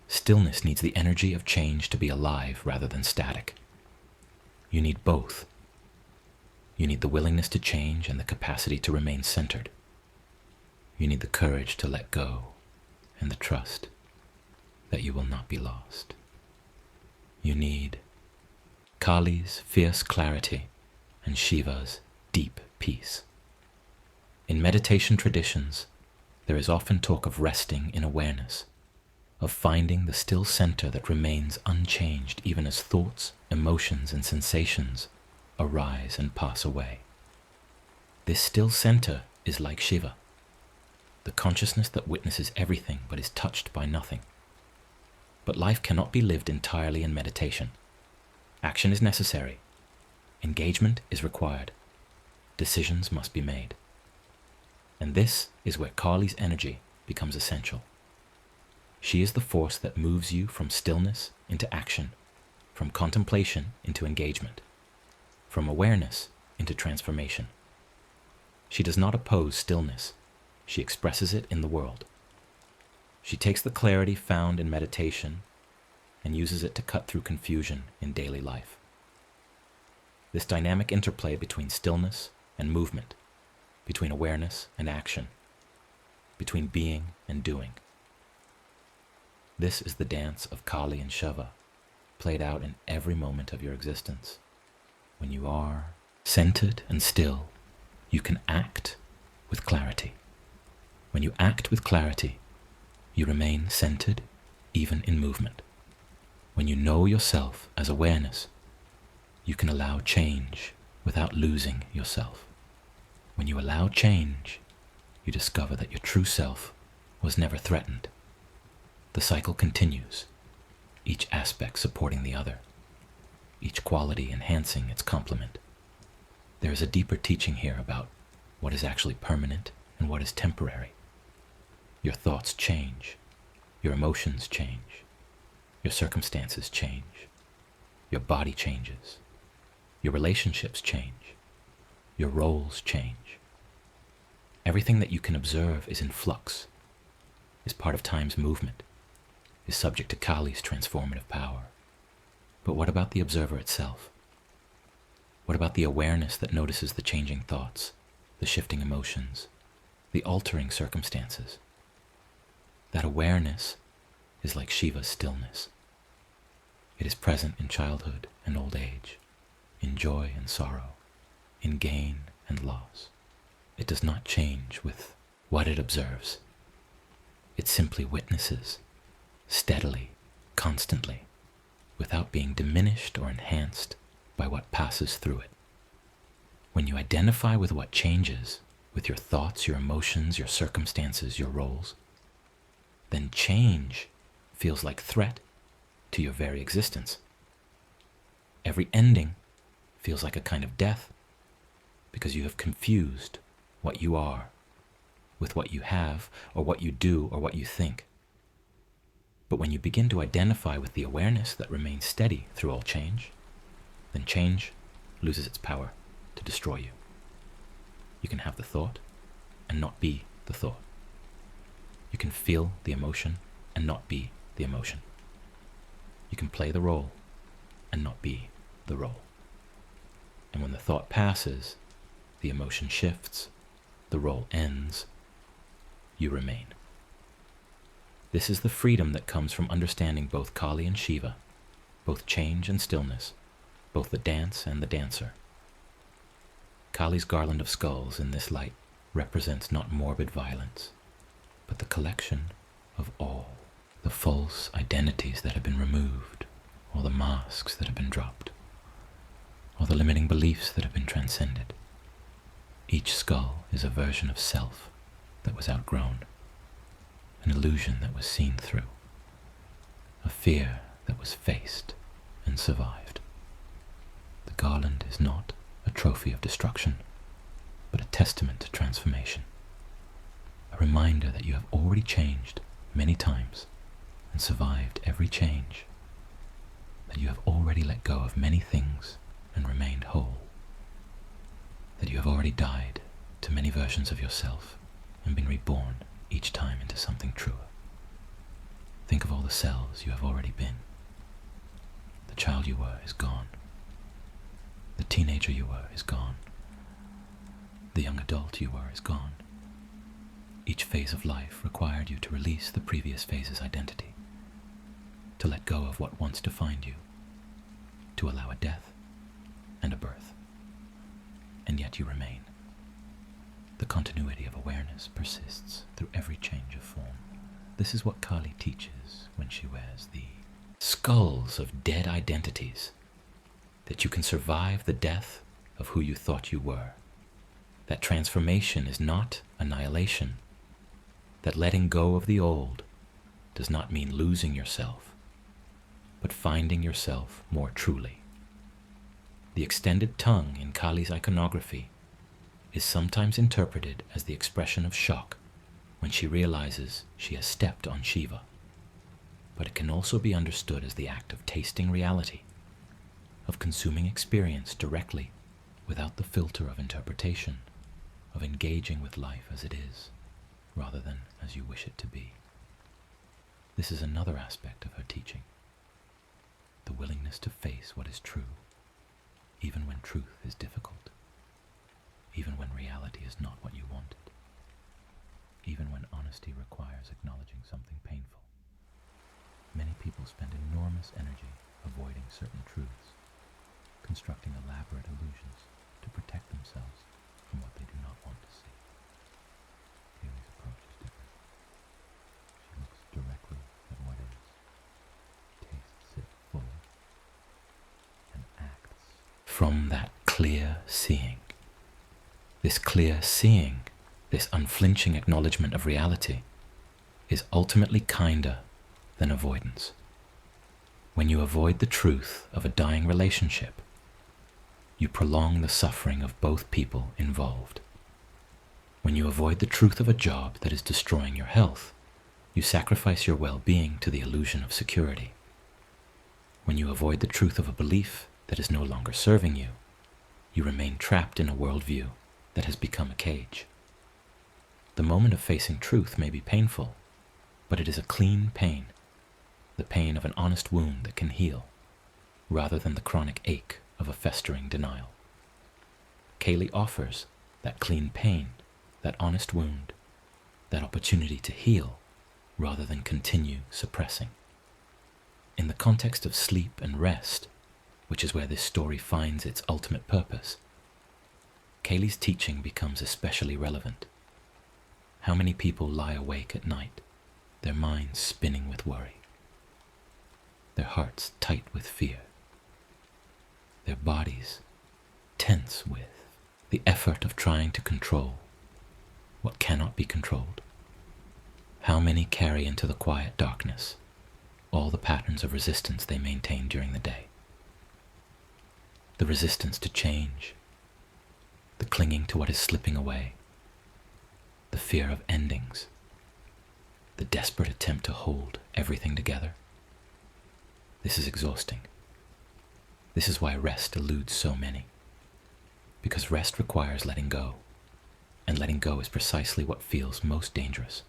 Stillness needs the energy of change to be alive rather than static. You need both. You need the willingness to change and the capacity to remain centered. You need the courage to let go and the trust that you will not be lost. You need Kali's fierce clarity and Shiva's deep peace. In meditation traditions, there is often talk of resting in awareness, of finding the still center that remains unchanged even as thoughts, emotions, and sensations arise and pass away. This still center is like Shiva, the consciousness that witnesses everything but is touched by nothing. But life cannot be lived entirely in meditation. Action is necessary. Engagement is required. Decisions must be made. And this is where Kali's energy becomes essential. She is the force that moves you from stillness into action, from contemplation into engagement, from awareness into transformation. She does not oppose stillness. She expresses it in the world. She takes the clarity found in meditation and uses it to cut through confusion in daily life. This dynamic interplay between stillness and movement, between awareness and action, between being and doing. This is the dance of Kali and Shiva, played out in every moment of your existence. When you are centered and still, you can act with clarity. When you act with clarity, you remain centered even in movement. When you know yourself as awareness, you can allow change without losing yourself. When you allow change, you discover that your true self was never threatened. The cycle continues, each aspect supporting the other, each quality enhancing its complement. There is a deeper teaching here about what is actually permanent and what is temporary. Your thoughts change, your emotions change, your circumstances change, your body changes, your relationships change, your roles change. Everything that you can observe is in flux, is part of time's movement, is subject to Kali's transformative power. But what about the observer itself? What about the awareness that notices the changing thoughts, the shifting emotions, the altering circumstances? That awareness is like Shiva's stillness. It is present in childhood and old age, in joy and sorrow, in gain and loss. It does not change with what it observes. It simply witnesses, steadily, constantly, without being diminished or enhanced by what passes through it. When you identify with what changes, with your thoughts, your emotions, your circumstances, your roles, then change feels like threat to your very existence. Every ending feels like a kind of death because you have confused what you are with what you have or what you do or what you think. But when you begin to identify with the awareness that remains steady through all change, then change loses its power to destroy you. You can have the thought and not be the thought. You can feel the emotion and not be the emotion. You can play the role and not be the role. And when the thought passes, the emotion shifts, the role ends, you remain. This is the freedom that comes from understanding both Kali and Shiva, both change and stillness, both the dance and the dancer. Kali's garland of skulls in this light represents not morbid violence, but the collection of all the false identities that have been removed, or the masks that have been dropped, or the limiting beliefs that have been transcended. Each skull is a version of self that was outgrown, an illusion that was seen through, a fear that was faced and survived. The garland is not a trophy of destruction, but a testament to transformation, a reminder that you have already changed many times and survived every change, that you have already let go of many things and remained whole, that you have already died to many versions of yourself and been reborn each time into something truer. Think of all the selves you have already been. The child you were is gone. The teenager you were is gone. The young adult you were is gone. Each phase of life required you to release the previous phase's identity, to let go of what once defined you, to allow a death and a birth. And yet you remain. The continuity of awareness persists through every change of form. This is what Kali teaches when she wears the skulls of dead identities, that you can survive the death of who you thought you were, that transformation is not annihilation, that letting go of the old does not mean losing yourself, but finding yourself more truly. The extended tongue in Kali's iconography is sometimes interpreted as the expression of shock when she realizes she has stepped on Shiva, but it can also be understood as the act of tasting reality, of consuming experience directly without the filter of interpretation, of engaging with life as it is, rather than as you wish it to be. This is another aspect of her teaching, the willingness to face what is true, even when truth is difficult, even when reality is not what you wanted, even when honesty requires acknowledging something painful. Many people spend enormous energy avoiding certain truths, constructing elaborate illusions to protect themselves from what they do not want to see. Kaylee's approach is different. She looks directly at what is, tastes it fully, and acts from that clear seeing. This clear seeing, this unflinching acknowledgement of reality, is ultimately kinder than avoidance. When you avoid the truth of a dying relationship, you prolong the suffering of both people involved. When you avoid the truth of a job that is destroying your health, you sacrifice your well-being to the illusion of security. When you avoid the truth of a belief that is no longer serving you, you remain trapped in a worldview that has become a cage. The moment of facing truth may be painful, but it is a clean pain, the pain of an honest wound that can heal, rather than the chronic ache of a festering denial. Kaylee offers that clean pain, that honest wound, that opportunity to heal, rather than continue suppressing. In the context of sleep and rest, which is where this story finds its ultimate purpose, Kaylee's teaching becomes especially relevant. How many people lie awake at night, their minds spinning with worry, their hearts tight with fear, their bodies tense with the effort of trying to control what cannot be controlled? How many carry into the quiet darkness all the patterns of resistance they maintain during the day? The resistance to change, the clinging to what is slipping away, the fear of endings, the desperate attempt to hold everything together. This is exhausting. This is why rest eludes so many. Because rest requires letting go, and letting go is precisely what feels most dangerous.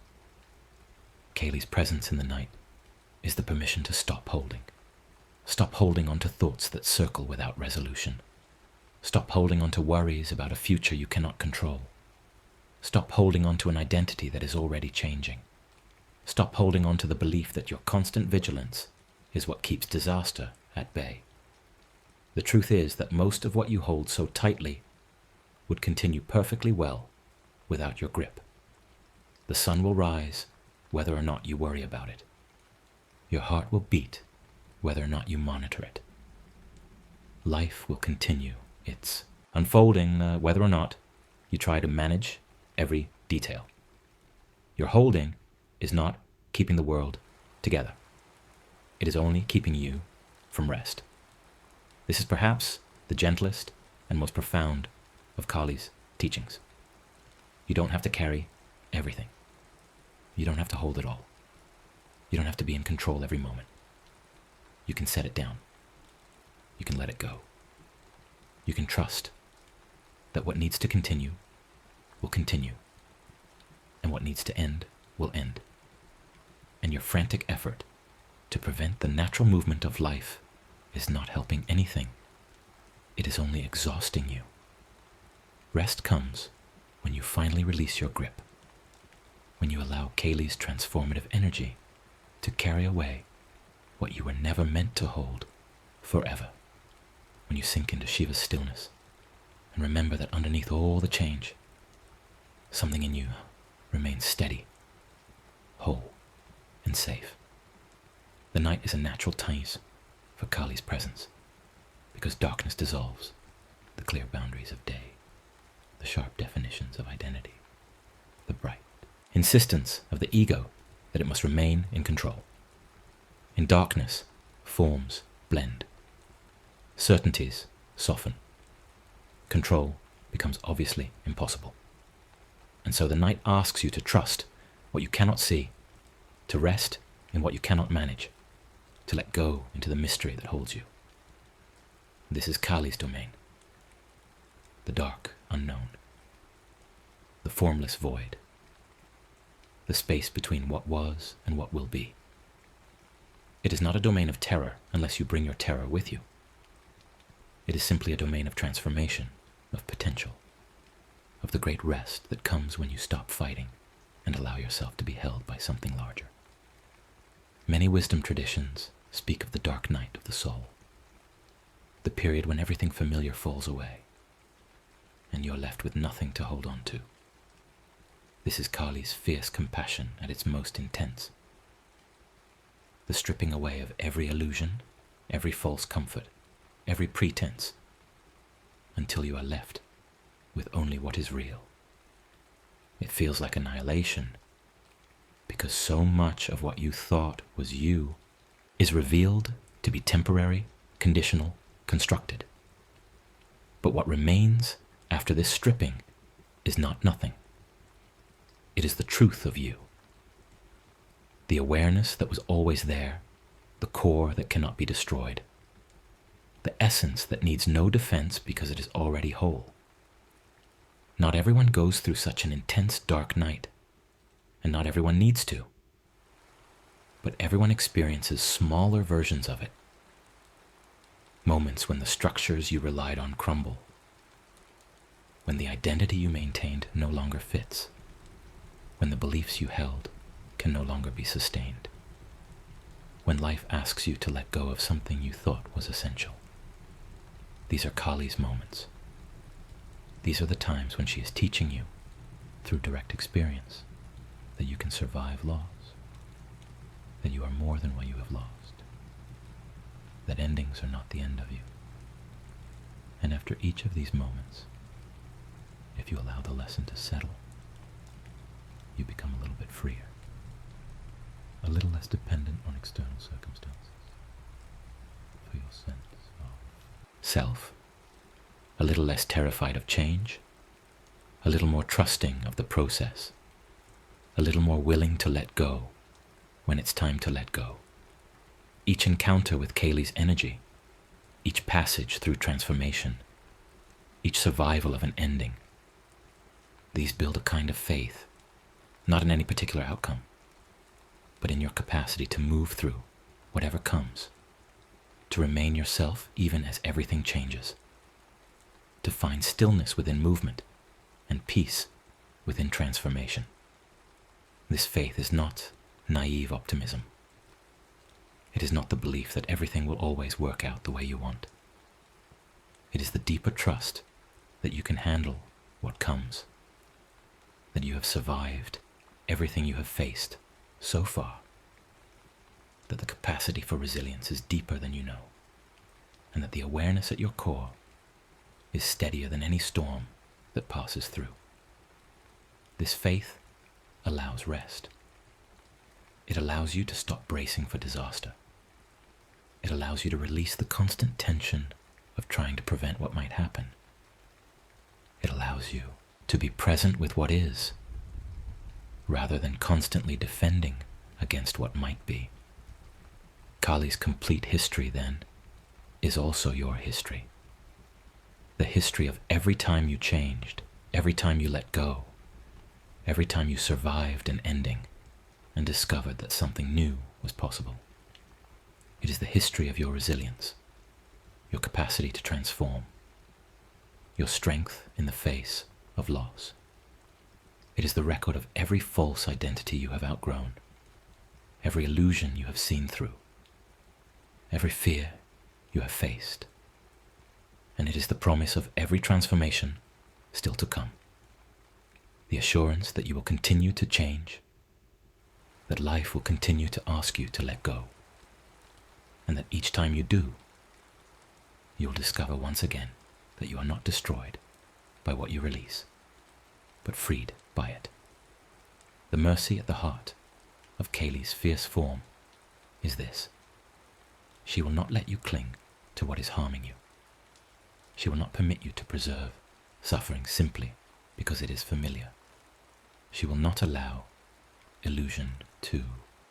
Kali's presence in the night is the permission to stop holding. Stop holding on to thoughts that circle without resolution. Stop holding on to worries about a future you cannot control. Stop holding on to an identity that is already changing. Stop holding on to the belief that your constant vigilance is what keeps disaster at bay. The truth is that most of what you hold so tightly would continue perfectly well without your grip. The sun will rise whether or not you worry about it. Your heart will beat whether or not you monitor it. Life will continue its unfolding whether or not you try to manage every detail. Your holding is not keeping the world together. It is only keeping you from rest. This is perhaps the gentlest and most profound of Kali's teachings. You don't have to carry everything. You don't have to hold it all. You don't have to be in control every moment. You can set it down. You can let it go. You can trust that what needs to continue will continue, and what needs to end will end. And your frantic effort to prevent the natural movement of life is not helping anything. It is only exhausting you. Rest comes when you finally release your grip, when you allow Kali's transformative energy to carry away what you were never meant to hold forever, when you sink into Shiva's stillness and remember that underneath all the change, something in you remains steady, whole, and safe. The night is a natural tease for Kali's presence, because darkness dissolves the clear boundaries of day, the sharp definitions of identity, the bright insistence of the ego that it must remain in control. In darkness, forms blend. Certainties soften. Control becomes obviously impossible. And so the night asks you to trust what you cannot see, to rest in what you cannot manage, to let go into the mystery that holds you. This is Kali's domain, the dark unknown, the formless void, the space between what was and what will be. It is not a domain of terror unless you bring your terror with you. It is simply a domain of transformation, of potential, of the great rest that comes when you stop fighting and allow yourself to be held by something larger. Many wisdom traditions speak of the dark night of the soul, the period when everything familiar falls away and you're left with nothing to hold on to. This is Kali's fierce compassion at its most intense. The stripping away of every illusion, every false comfort, every pretense, until you are left with only what is real. It feels like annihilation, because so much of what you thought was you is revealed to be temporary, conditional, constructed. But what remains after this stripping is not nothing. It is the truth of you. The awareness that was always there, the core that cannot be destroyed, the essence that needs no defense because it is already whole. Not everyone goes through such an intense dark night, and not everyone needs to. But everyone experiences smaller versions of it. Moments when the structures you relied on crumble, when the identity you maintained no longer fits, when the beliefs you held can no longer be sustained, when life asks you to let go of something you thought was essential. These are Kali's moments. These are the times when she is teaching you, through direct experience, that you can survive loss, that you are more than what you have lost, that endings are not the end of you. And after each of these moments, if you allow the lesson to settle, you become a little bit freer, a little less dependent on external circumstances for your sense of self, a little less terrified of change, a little more trusting of the process, a little more willing to let go when it's time to let go. Each encounter with Kali's energy, each passage through transformation, each survival of an ending. These build a kind of faith, not in any particular outcome, but in your capacity to move through whatever comes, to remain yourself even as everything changes, to find stillness within movement and peace within transformation. This faith is not naive optimism. It is not the belief that everything will always work out the way you want. It is the deeper trust that you can handle what comes, that you have survived everything you have faced so far, that the capacity for resilience is deeper than you know, and that the awareness at your core is steadier than any storm that passes through. This faith allows rest. It allows you to stop bracing for disaster. It allows you to release the constant tension of trying to prevent what might happen. It allows you to be present with what is, rather than constantly defending against what might be. Kali's complete history, then, is also your history. The history of every time you changed, every time you let go, every time you survived an ending and discovered that something new was possible. It is the history of your resilience, your capacity to transform, your strength in the face of loss. It is the record of every false identity you have outgrown, every illusion you have seen through, every fear you have faced. And it is the promise of every transformation still to come. The assurance that you will continue to change, that life will continue to ask you to let go, and that each time you do, you will discover once again that you are not destroyed by what you release, but freed by it. The mercy at the heart of Kali's fierce form is this: she will not let you cling to what is harming you. She will not permit you to preserve suffering simply because it is familiar. She will not allow illusion to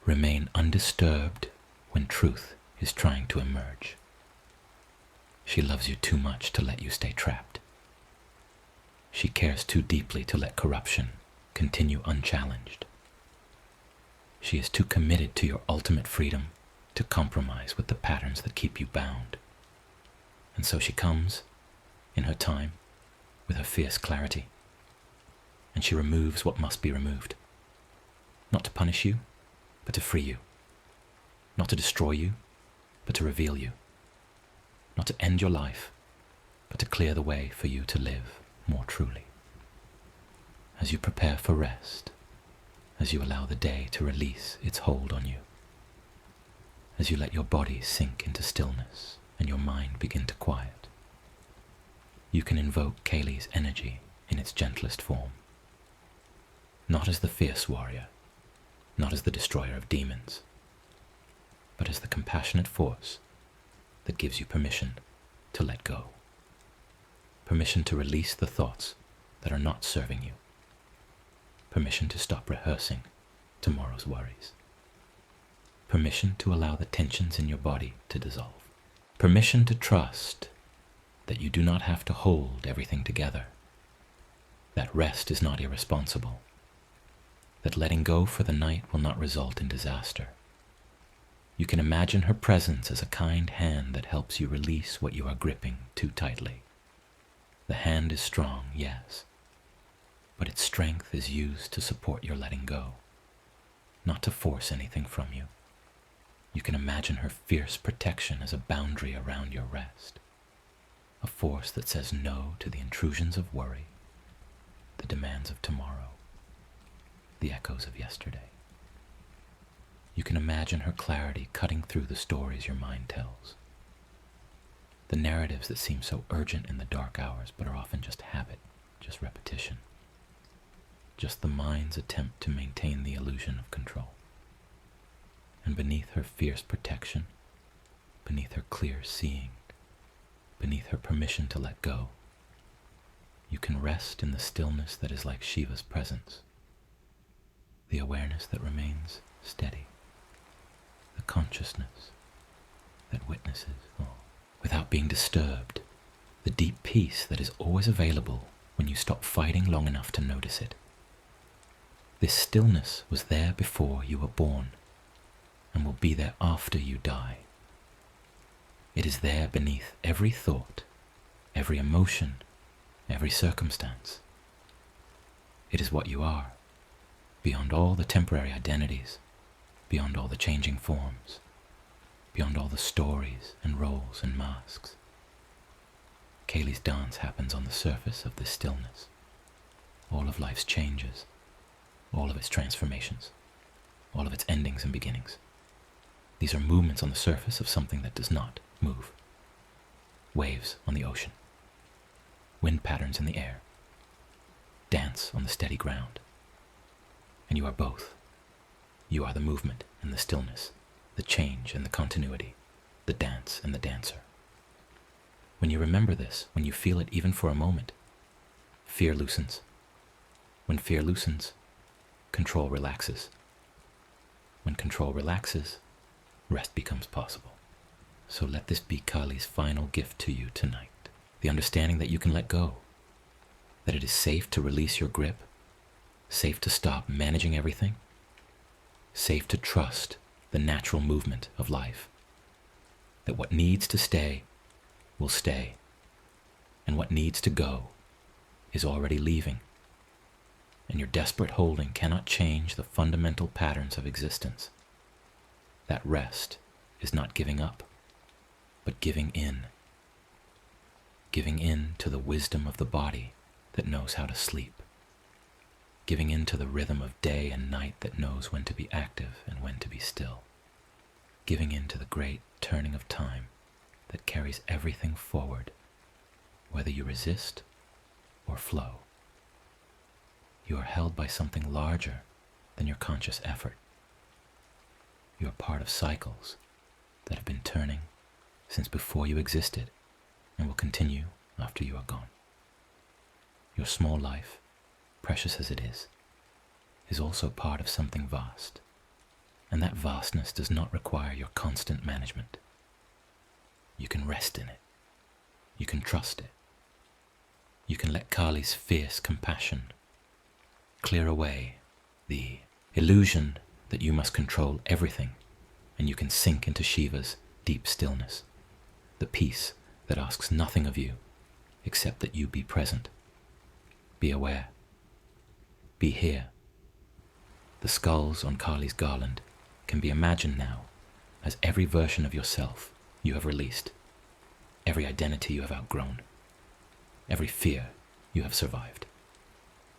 remain undisturbed when truth is trying to emerge. She loves you too much to let you stay trapped. She cares too deeply to let corruption continue unchallenged. She is too committed to your ultimate freedom to compromise with the patterns that keep you bound. And so she comes, in her time, with her fierce clarity, and she removes what must be removed. Not to punish you, but to free you. Not to destroy you, but to reveal you. Not to end your life, but to clear the way for you to live more truly. As you prepare for rest, as you allow the day to release its hold on you, as you let your body sink into stillness and your mind begin to quiet, you can invoke Kali's energy in its gentlest form. Not as the fierce warrior, not as the destroyer of demons, but as the compassionate force that gives you permission to let go. Permission to release the thoughts that are not serving you. Permission to stop rehearsing tomorrow's worries. Permission to allow the tensions in your body to dissolve. Permission to trust that you do not have to hold everything together. That rest is not irresponsible. That letting go for the night will not result in disaster. You can imagine her presence as a kind hand that helps you release what you are gripping too tightly. The hand is strong, yes, but its strength is used to support your letting go, not to force anything from you. You can imagine her fierce protection as a boundary around your rest, a force that says no to the intrusions of worry, the demands of tomorrow, the echoes of yesterday. You can imagine her clarity cutting through the stories your mind tells, the narratives that seem so urgent in the dark hours but are often just habit, just repetition, just the mind's attempt to maintain the illusion of control. And beneath her fierce protection, beneath her clear seeing, beneath her permission to let go, you can rest in the stillness that is like Shiva's presence, the awareness that remains steady, the consciousness that witnesses all, without being disturbed the deep peace that is always available when you stop fighting long enough to notice it. This stillness was there before you were born and will be there after you die. It is there beneath every thought, every emotion, every circumstance. It is what you are, beyond all the temporary identities, beyond all the changing forms, beyond all the stories and roles and masks. Kaylee's dance happens on the surface of this stillness. All of life's changes, all of its transformations, all of its endings and beginnings. These are movements on the surface of something that does not move. Waves on the ocean, wind patterns in the air, dance on the steady ground. And you are both. You are the movement and the stillness, the change and the continuity, the dance and the dancer. When you remember this, when you feel it even for a moment, fear loosens. When fear loosens, control relaxes. When control relaxes, rest becomes possible. So let this be Kali's final gift to you tonight. The understanding that you can let go, that it is safe to release your grip, safe to stop managing everything, safe to trust the natural movement of life, that what needs to stay will stay, and what needs to go is already leaving, and your desperate holding cannot change the fundamental patterns of existence. That rest is not giving up, but giving in to the wisdom of the body that knows how to sleep, giving in to the rhythm of day and night that knows when to be active and when to be still, giving in to the great turning of time that carries everything forward, whether you resist or flow. You are held by something larger than your conscious effort. You are part of cycles that have been turning since before you existed and will continue after you are gone. Your small life, precious as it is also part of something vast, and that vastness does not require your constant management. You can rest in it. You can trust it. You can let Kali's fierce compassion clear away the illusion that you must control everything, and you can sink into Shiva's deep stillness, the peace that asks nothing of you except that you be present, be aware, be here. The skulls on Kali's garland can be imagined now as every version of yourself you have released, every identity you have outgrown, every fear you have survived.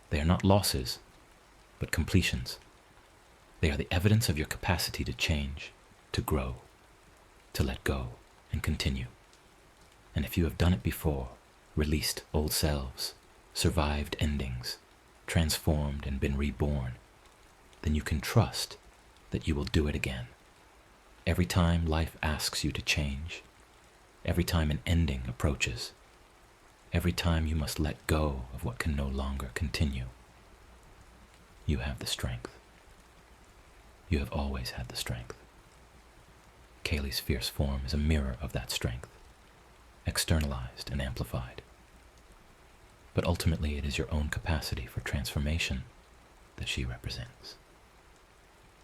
They are not losses, but completions. They are the evidence of your capacity to change, to grow, to let go and continue. And if you have done it before, released old selves, survived endings, transformed and been reborn, then you can trust that you will do it again. Every time life asks you to change, every time an ending approaches, every time you must let go of what can no longer continue, you have the strength. You have always had the strength. Kaylee's fierce form is a mirror of that strength, externalized and amplified. But ultimately it is your own capacity for transformation that she represents.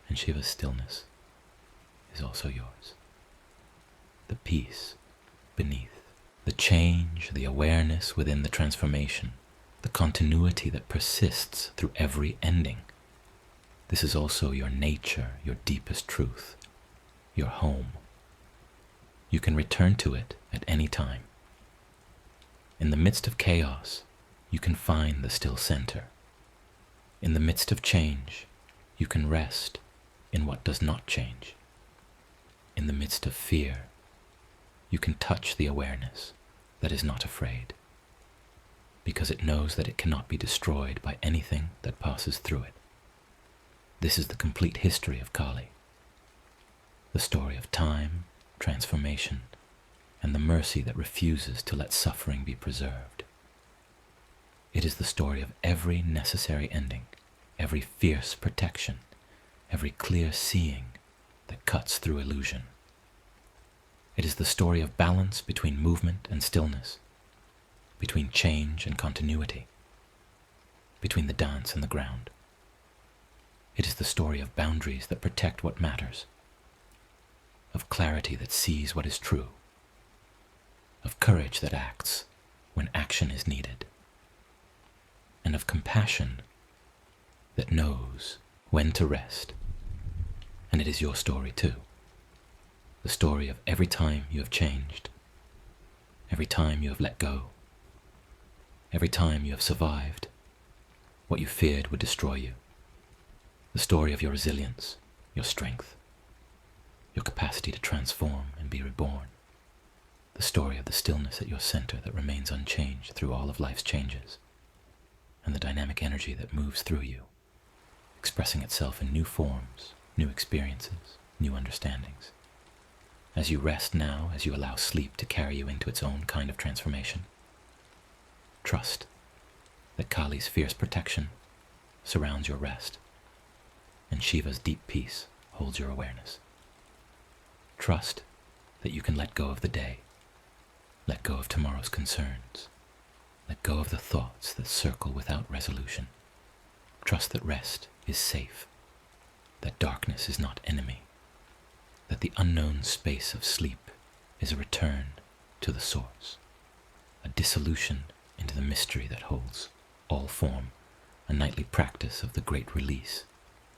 And Shiva's stillness is also yours. The peace beneath, the change, the awareness within the transformation, the continuity that persists through every ending. This is also your nature, your deepest truth, your home. You can return to it at any time. In the midst of chaos, you can find the still center. In the midst of change, you can rest in what does not change. In the midst of fear, you can touch the awareness that is not afraid, because it knows that it cannot be destroyed by anything that passes through it. This is the complete history of Kali, the story of time, transformation, and the mercy that refuses to let suffering be preserved. It is the story of every necessary ending, every fierce protection, every clear seeing that cuts through illusion. It is the story of balance between movement and stillness, between change and continuity, between the dance and the ground. It is the story of boundaries that protect what matters, of clarity that sees what is true, of courage that acts when action is needed, and of compassion that knows when to rest. And it is your story too. The story of every time you have changed, every time you have let go, every time you have survived what you feared would destroy you. The story of your resilience, your strength, your capacity to transform and be reborn. The story of the stillness at your center that remains unchanged through all of life's changes, and the dynamic energy that moves through you, expressing itself in new forms, new experiences, new understandings. As you rest now, as you allow sleep to carry you into its own kind of transformation, trust that Kali's fierce protection surrounds your rest, and Shiva's deep peace holds your awareness. Trust that you can let go of the day, let go of tomorrow's concerns, let go of the thoughts that circle without resolution. Trust that rest is safe, that darkness is not enemy, that the unknown space of sleep is a return to the source, a dissolution into the mystery that holds all form, a nightly practice of the great release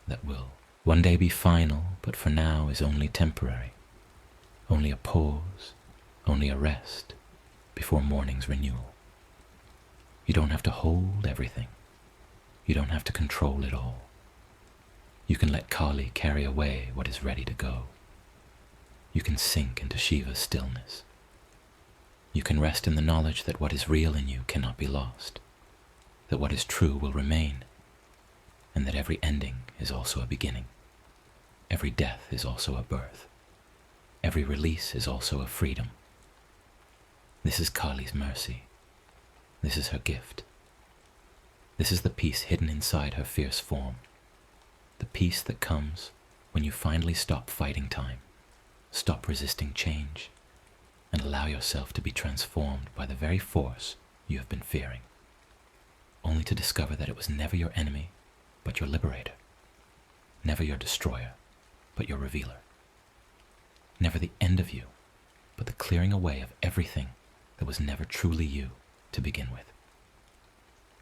that will one day be final, but for now is only temporary, only a pause, only a rest before morning's renewal. You don't have to hold everything. You don't have to control it all. You can let Kali carry away what is ready to go. You can sink into Shiva's stillness. You can rest in the knowledge that what is real in you cannot be lost, that what is true will remain, and that every ending is also a beginning. Every death is also a birth. Every release is also a freedom. This is Kali's mercy. This is her gift. This is the peace hidden inside her fierce form, the peace that comes when you finally stop fighting time, stop resisting change, and allow yourself to be transformed by the very force you have been fearing, only to discover that it was never your enemy, but your liberator, never your destroyer, but your revealer, never the end of you, but the clearing away of everything that was never truly you to begin with.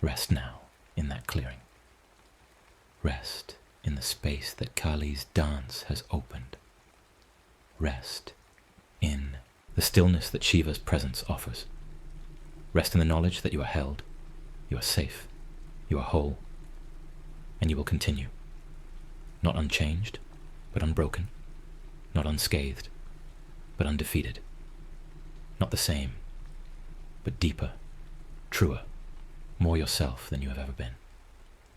Rest now in that clearing. Rest in the space that Kali's dance has opened. Rest in the stillness that Shiva's presence offers. Rest in the knowledge that you are held, you are safe, you are whole, and you will continue. Not unchanged, but unbroken. Not unscathed, but undefeated. Not the same, but deeper, truer, more yourself than you have ever been.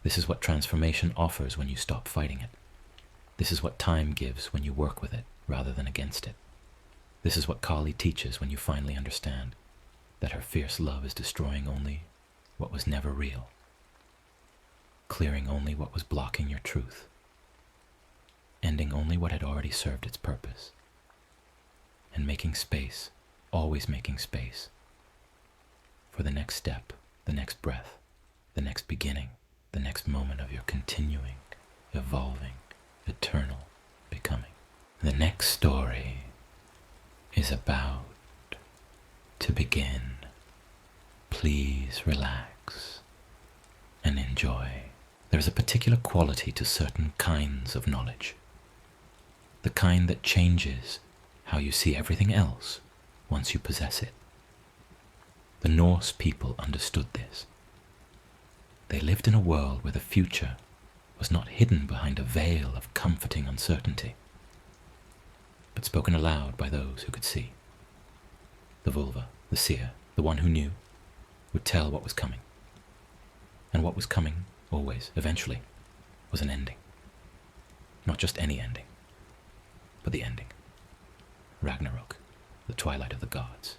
This is what transformation offers when you stop fighting it. This is what time gives when you work with it rather than against it. This is what Kali teaches when you finally understand that her fierce love is destroying only what was never real, clearing only what was blocking your truth, ending only what had already served its purpose, and making space, always making space, for the next step, the next breath, the next beginning, the next moment of your continuing, evolving, eternal becoming. The next story is about to begin. Please relax and enjoy. There is a particular quality to certain kinds of knowledge, the kind that changes how you see everything else once you possess it. The Norse people understood this. They lived in a world where the future was not hidden behind a veil of comforting uncertainty, but spoken aloud by those who could see. The vulva, the seer, the one who knew, would tell what was coming. And what was coming, always, eventually, was an ending. Not just any ending, but the ending. Ragnarok, the twilight of the gods,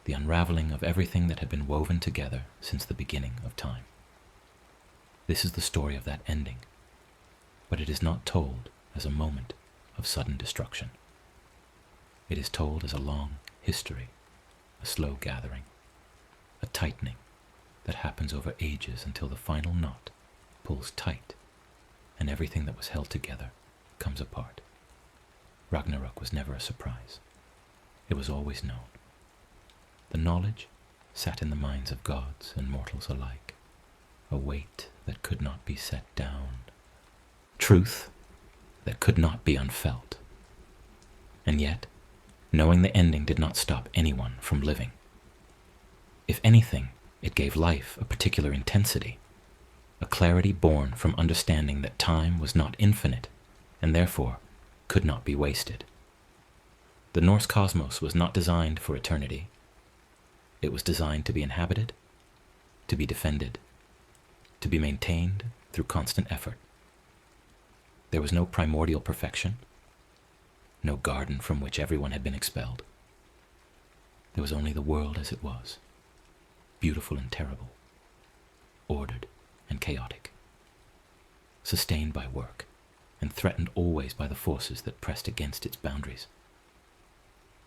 the unraveling of everything that had been woven together since the beginning of time. This is the story of that ending, but it is not told as a moment of sudden destruction. It is told as a long history, a slow gathering, a tightening that happens over ages until the final knot pulls tight and everything that was held together comes apart. Ragnarok was never a surprise. It was always known. The knowledge sat in the minds of gods and mortals alike, a weight that could not be set down, truth that could not be unfelt. And yet, knowing the ending did not stop anyone from living. If anything, it gave life a particular intensity, a clarity born from understanding that time was not infinite and therefore could not be wasted. The Norse cosmos was not designed for eternity. It was designed to be inhabited, to be defended, to be maintained through constant effort. There was no primordial perfection, no garden from which everyone had been expelled. There was only the world as it was, beautiful and terrible, ordered and chaotic, sustained by work and threatened always by the forces that pressed against its boundaries.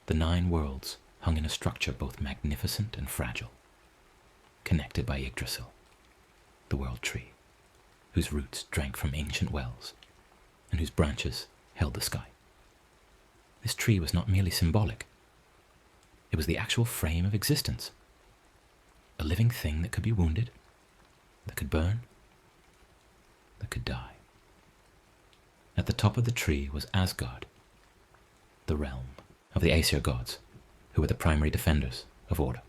The 9 worlds hung in a structure both magnificent and fragile, connected by Yggdrasil, the world tree, whose roots drank from ancient wells and whose branches held the sky. This tree was not merely symbolic. It was the actual frame of existence, a living thing that could be wounded, that could burn, that could die. At the top of the tree was Asgard, the realm of the Aesir gods, who were the primary defenders of order.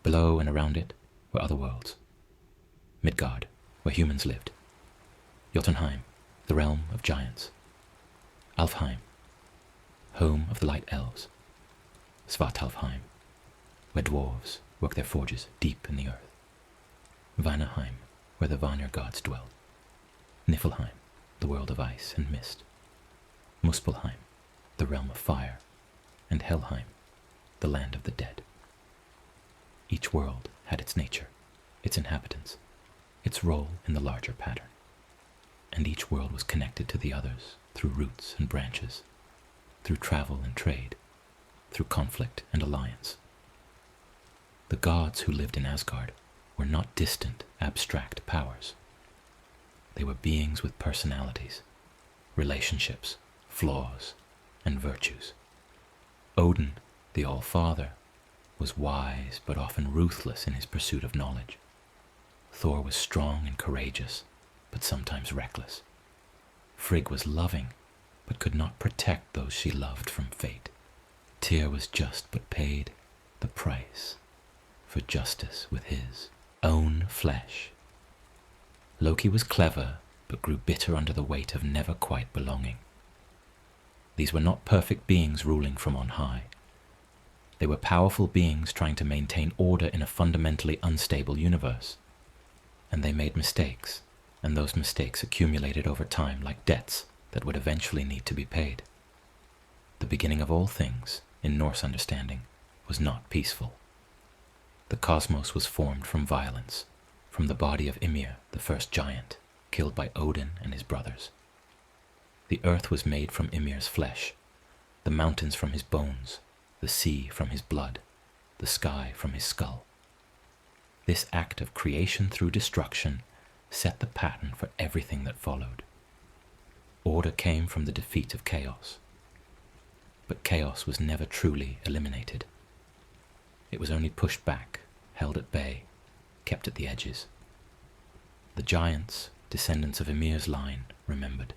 Below and around it were other worlds. Midgard, where humans lived. Jotunheim, the realm of giants. Alfheim, home of the light elves. Svartalfheim, where dwarves work their forges deep in the earth. Vanaheim, where the Vanir gods dwelled. Niflheim, the world of ice and mist. Muspelheim, the realm of fire. And Helheim, the land of the dead. Each world had its nature, its inhabitants, its role in the larger pattern. And each world was connected to the others through roots and branches, through travel and trade, through conflict and alliance. The gods who lived in Asgard were not distant, abstract powers. They were beings with personalities, relationships, flaws, and virtues. Odin, the All-Father, was wise but often ruthless in his pursuit of knowledge. Thor was strong and courageous, but sometimes reckless. Frigg was loving, but could not protect those she loved from fate. Tyr was just but paid the price for justice with his own flesh. Loki was clever, but grew bitter under the weight of never quite belonging. These were not perfect beings ruling from on high. They were powerful beings trying to maintain order in a fundamentally unstable universe. And they made mistakes, and those mistakes accumulated over time like debts that would eventually need to be paid. The beginning of all things, in Norse understanding, was not peaceful. The cosmos was formed from violence, from the body of Ymir, the first giant, killed by Odin and his brothers. The earth was made from Ymir's flesh, the mountains from his bones, the sea from his blood, the sky from his skull. This act of creation through destruction set the pattern for everything that followed. Order came from the defeat of chaos, but chaos was never truly eliminated. It was only pushed back, held at bay, kept at the edges. The giants, descendants of Ymir's line, remembered.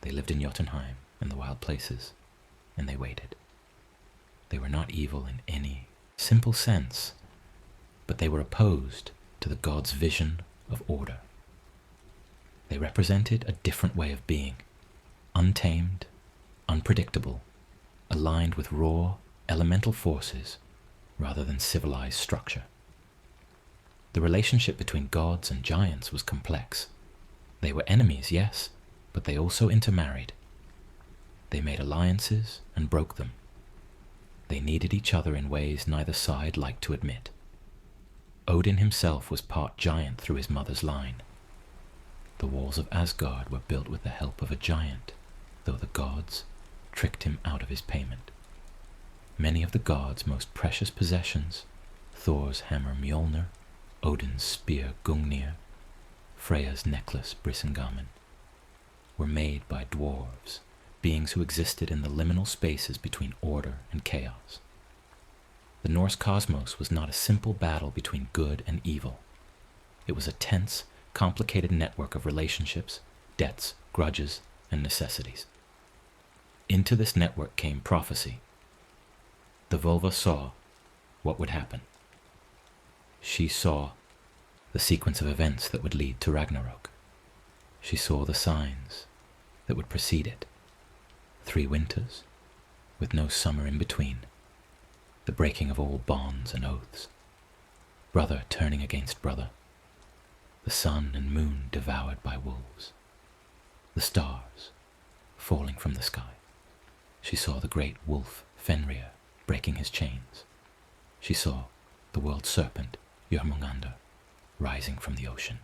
They lived in Jotunheim and the wild places, and they waited. They were not evil in any simple sense, but they were opposed to the gods' vision of order. They represented a different way of being, untamed, unpredictable, aligned with raw, elemental forces rather than civilized structure. The relationship between gods and giants was complex. They were enemies, yes, but they also intermarried. They made alliances and broke them. They needed each other in ways neither side liked to admit. Odin himself was part giant through his mother's line. The walls of Asgard were built with the help of a giant, though the gods tricked him out of his payment. Many of the gods' most precious possessions, Thor's hammer Mjolnir, Odin's spear Gungnir, Freya's necklace Brisingamen, were made by dwarves, beings who existed in the liminal spaces between order and chaos. The Norse cosmos was not a simple battle between good and evil. It was a tense, complicated network of relationships, debts, grudges, and necessities. Into this network came prophecy. The Volva saw what would happen. She saw the sequence of events that would lead to Ragnarok. She saw the signs that would precede it. 3 winters, with no summer in between. The breaking of all bonds and oaths. Brother turning against brother. The sun and moon devoured by wolves. The stars falling from the sky. She saw the great wolf Fenrir breaking his chains. She saw the world serpent Jörmungandr rising from the ocean.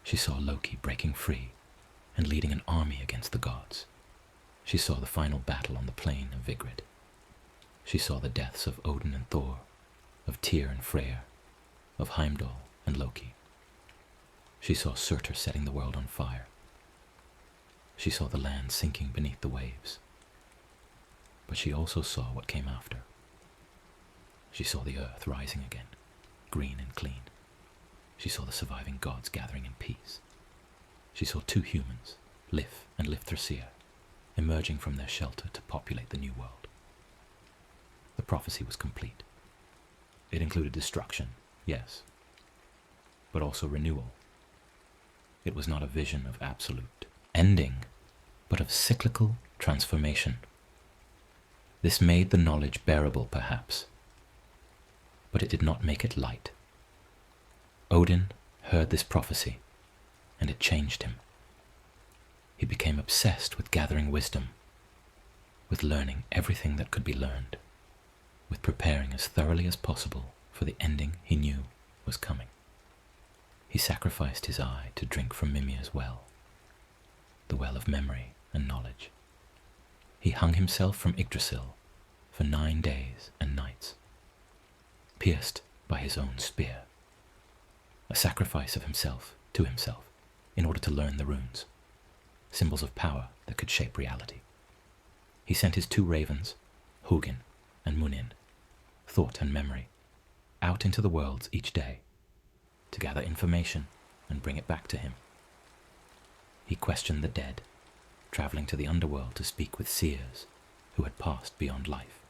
She saw Loki breaking free and leading an army against the gods. She saw the final battle on the plain of Vigrid. She saw the deaths of Odin and Thor, of Tyr and Freyr, of Heimdall and Loki. She saw Surtur setting the world on fire. She saw the land sinking beneath the waves. But she also saw what came after. She saw the earth rising again, green and clean. She saw the surviving gods gathering in peace. She saw 2 humans, Lif and Lifthrasir, emerging from their shelter to populate the new world. The prophecy was complete. It included destruction, yes, but also renewal. It was not a vision of absolute ending, but of cyclical transformation. This made the knowledge bearable, perhaps, but it did not make it light. Odin heard this prophecy, and it changed him. He became obsessed with gathering wisdom, with learning everything that could be learned, with preparing as thoroughly as possible for the ending he knew was coming. He sacrificed his eye to drink from Mimir's well, the well of memory and knowledge. He hung himself from Yggdrasil for 9 days and nights, pierced by his own spear, a sacrifice of himself to himself in order to learn the runes, symbols of power that could shape reality. He sent his 2 ravens, Hugin and Munin, thought and memory, out into the worlds each day to gather information and bring it back to him. He questioned the dead, traveling to the underworld to speak with seers who had passed beyond life.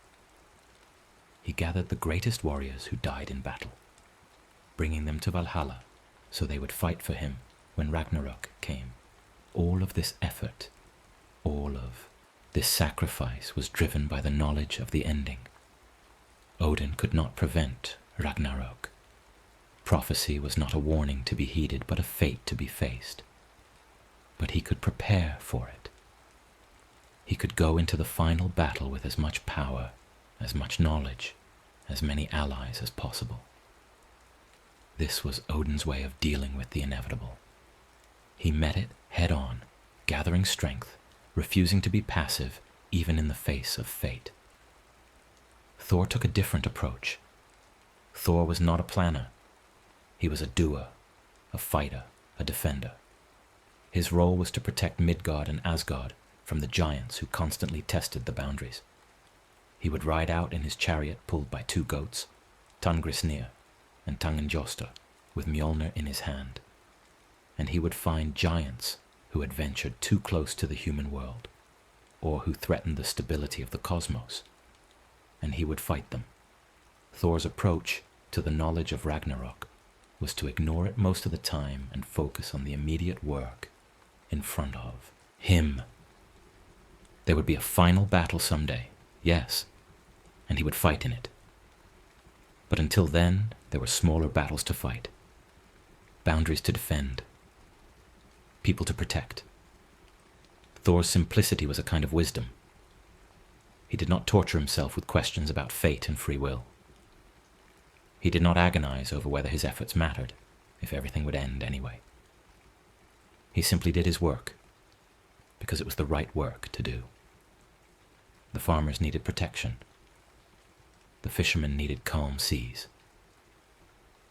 He gathered the greatest warriors who died in battle, bringing them to Valhalla so they would fight for him when Ragnarok came. All of this effort, all of this sacrifice was driven by the knowledge of the ending. Odin could not prevent Ragnarok. Prophecy was not a warning to be heeded, but a fate to be faced. But he could prepare for it. He could go into the final battle with as much power, as much knowledge, as many allies as possible. This was Odin's way of dealing with the inevitable. He met it head on, gathering strength, refusing to be passive even in the face of fate. Thor took a different approach. Thor was not a planner. He was a doer, a fighter, a defender. His role was to protect Midgard and Asgard from the giants who constantly tested the boundaries. He would ride out in his chariot pulled by 2 goats, Tangrisnir and Tangenjoster, with Mjolnir in his hand. And he would find giants who had ventured too close to the human world, or who threatened the stability of the cosmos, and he would fight them. Thor's approach to the knowledge of Ragnarok was to ignore it most of the time and focus on the immediate work in front of him. There would be a final battle someday, yes, and he would fight in it. But until then, there were smaller battles to fight, boundaries to defend, people to protect. Thor's simplicity was a kind of wisdom. He did not torture himself with questions about fate and free will. He did not agonize over whether his efforts mattered, if everything would end anyway. He simply did his work, because it was the right work to do. The farmers needed protection. The fishermen needed calm seas.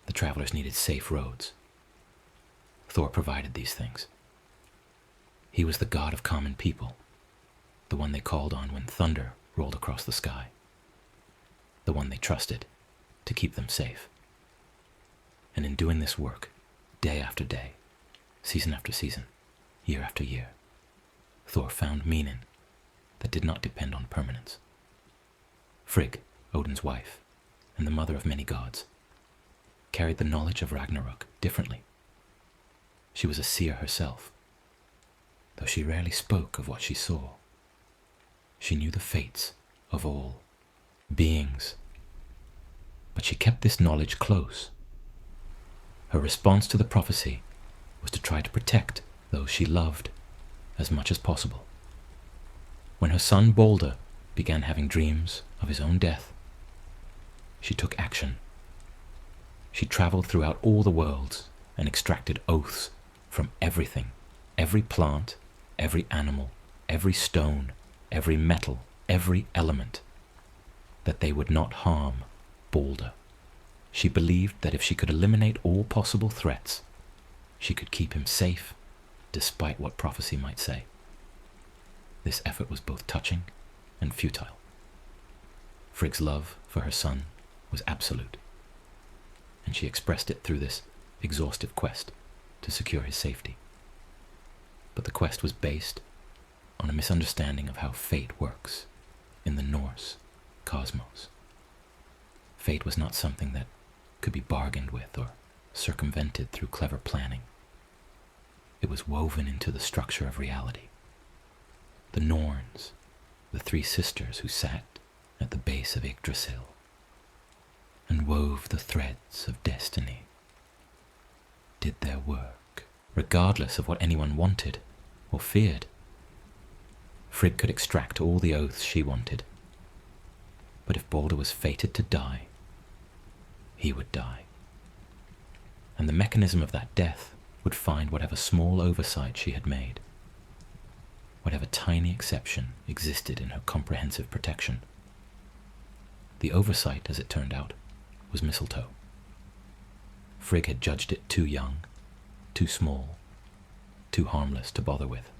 The travelers needed safe roads. Thor provided these things. He was the god of common people, the one they called on when thunder rolled across the sky, the one they trusted to keep them safe. And in doing this work, day after day, season after season, year after year, Thor found meaning that did not depend on permanence. Frigg, Odin's wife, and the mother of many gods, carried the knowledge of Ragnarok differently. She was a seer herself, though she rarely spoke of what she saw. She knew the fates of all beings, but she kept this knowledge close. Her response to the prophecy was to try to protect those she loved as much as possible. When her son Balder began having dreams of his own death, she took action. She traveled throughout all the worlds and extracted oaths from everything, every plant, every animal, every stone, every metal, every element, that they would not harm Balder. She believed that if she could eliminate all possible threats, she could keep him safe despite what prophecy might say. This effort was both touching and futile. Frigg's love for her son was absolute, and she expressed it through this exhaustive quest to secure his safety. But the quest was based on a misunderstanding of how fate works in the Norse cosmos. Fate was not something that could be bargained with or circumvented through clever planning. It was woven into the structure of reality. The Norns, the three sisters who sat at the base of Yggdrasil and wove the threads of destiny, did their work, regardless of what anyone wanted or feared. Frigg could extract all the oaths she wanted, but if Balder was fated to die, he would die. And the mechanism of that death would find whatever small oversight she had made, whatever tiny exception existed in her comprehensive protection. The oversight, as it turned out, was mistletoe. Frigg had judged it too young, too small, too harmless to bother with.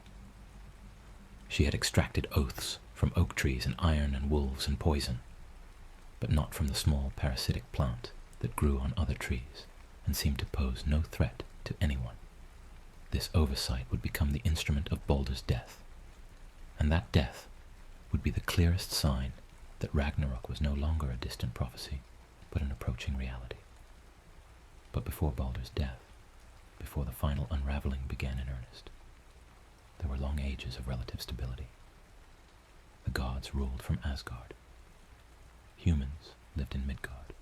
She had extracted oaths from oak trees and iron and wolves and poison, but not from the small parasitic plant that grew on other trees and seemed to pose no threat to anyone. This oversight would become the instrument of Balder's death, and that death would be the clearest sign that Ragnarok was no longer a distant prophecy, but an approaching reality. But before Balder's death, before the final unraveling began in earnest, there were long ages of relative stability. The gods ruled from Asgard. Humans lived in Midgard.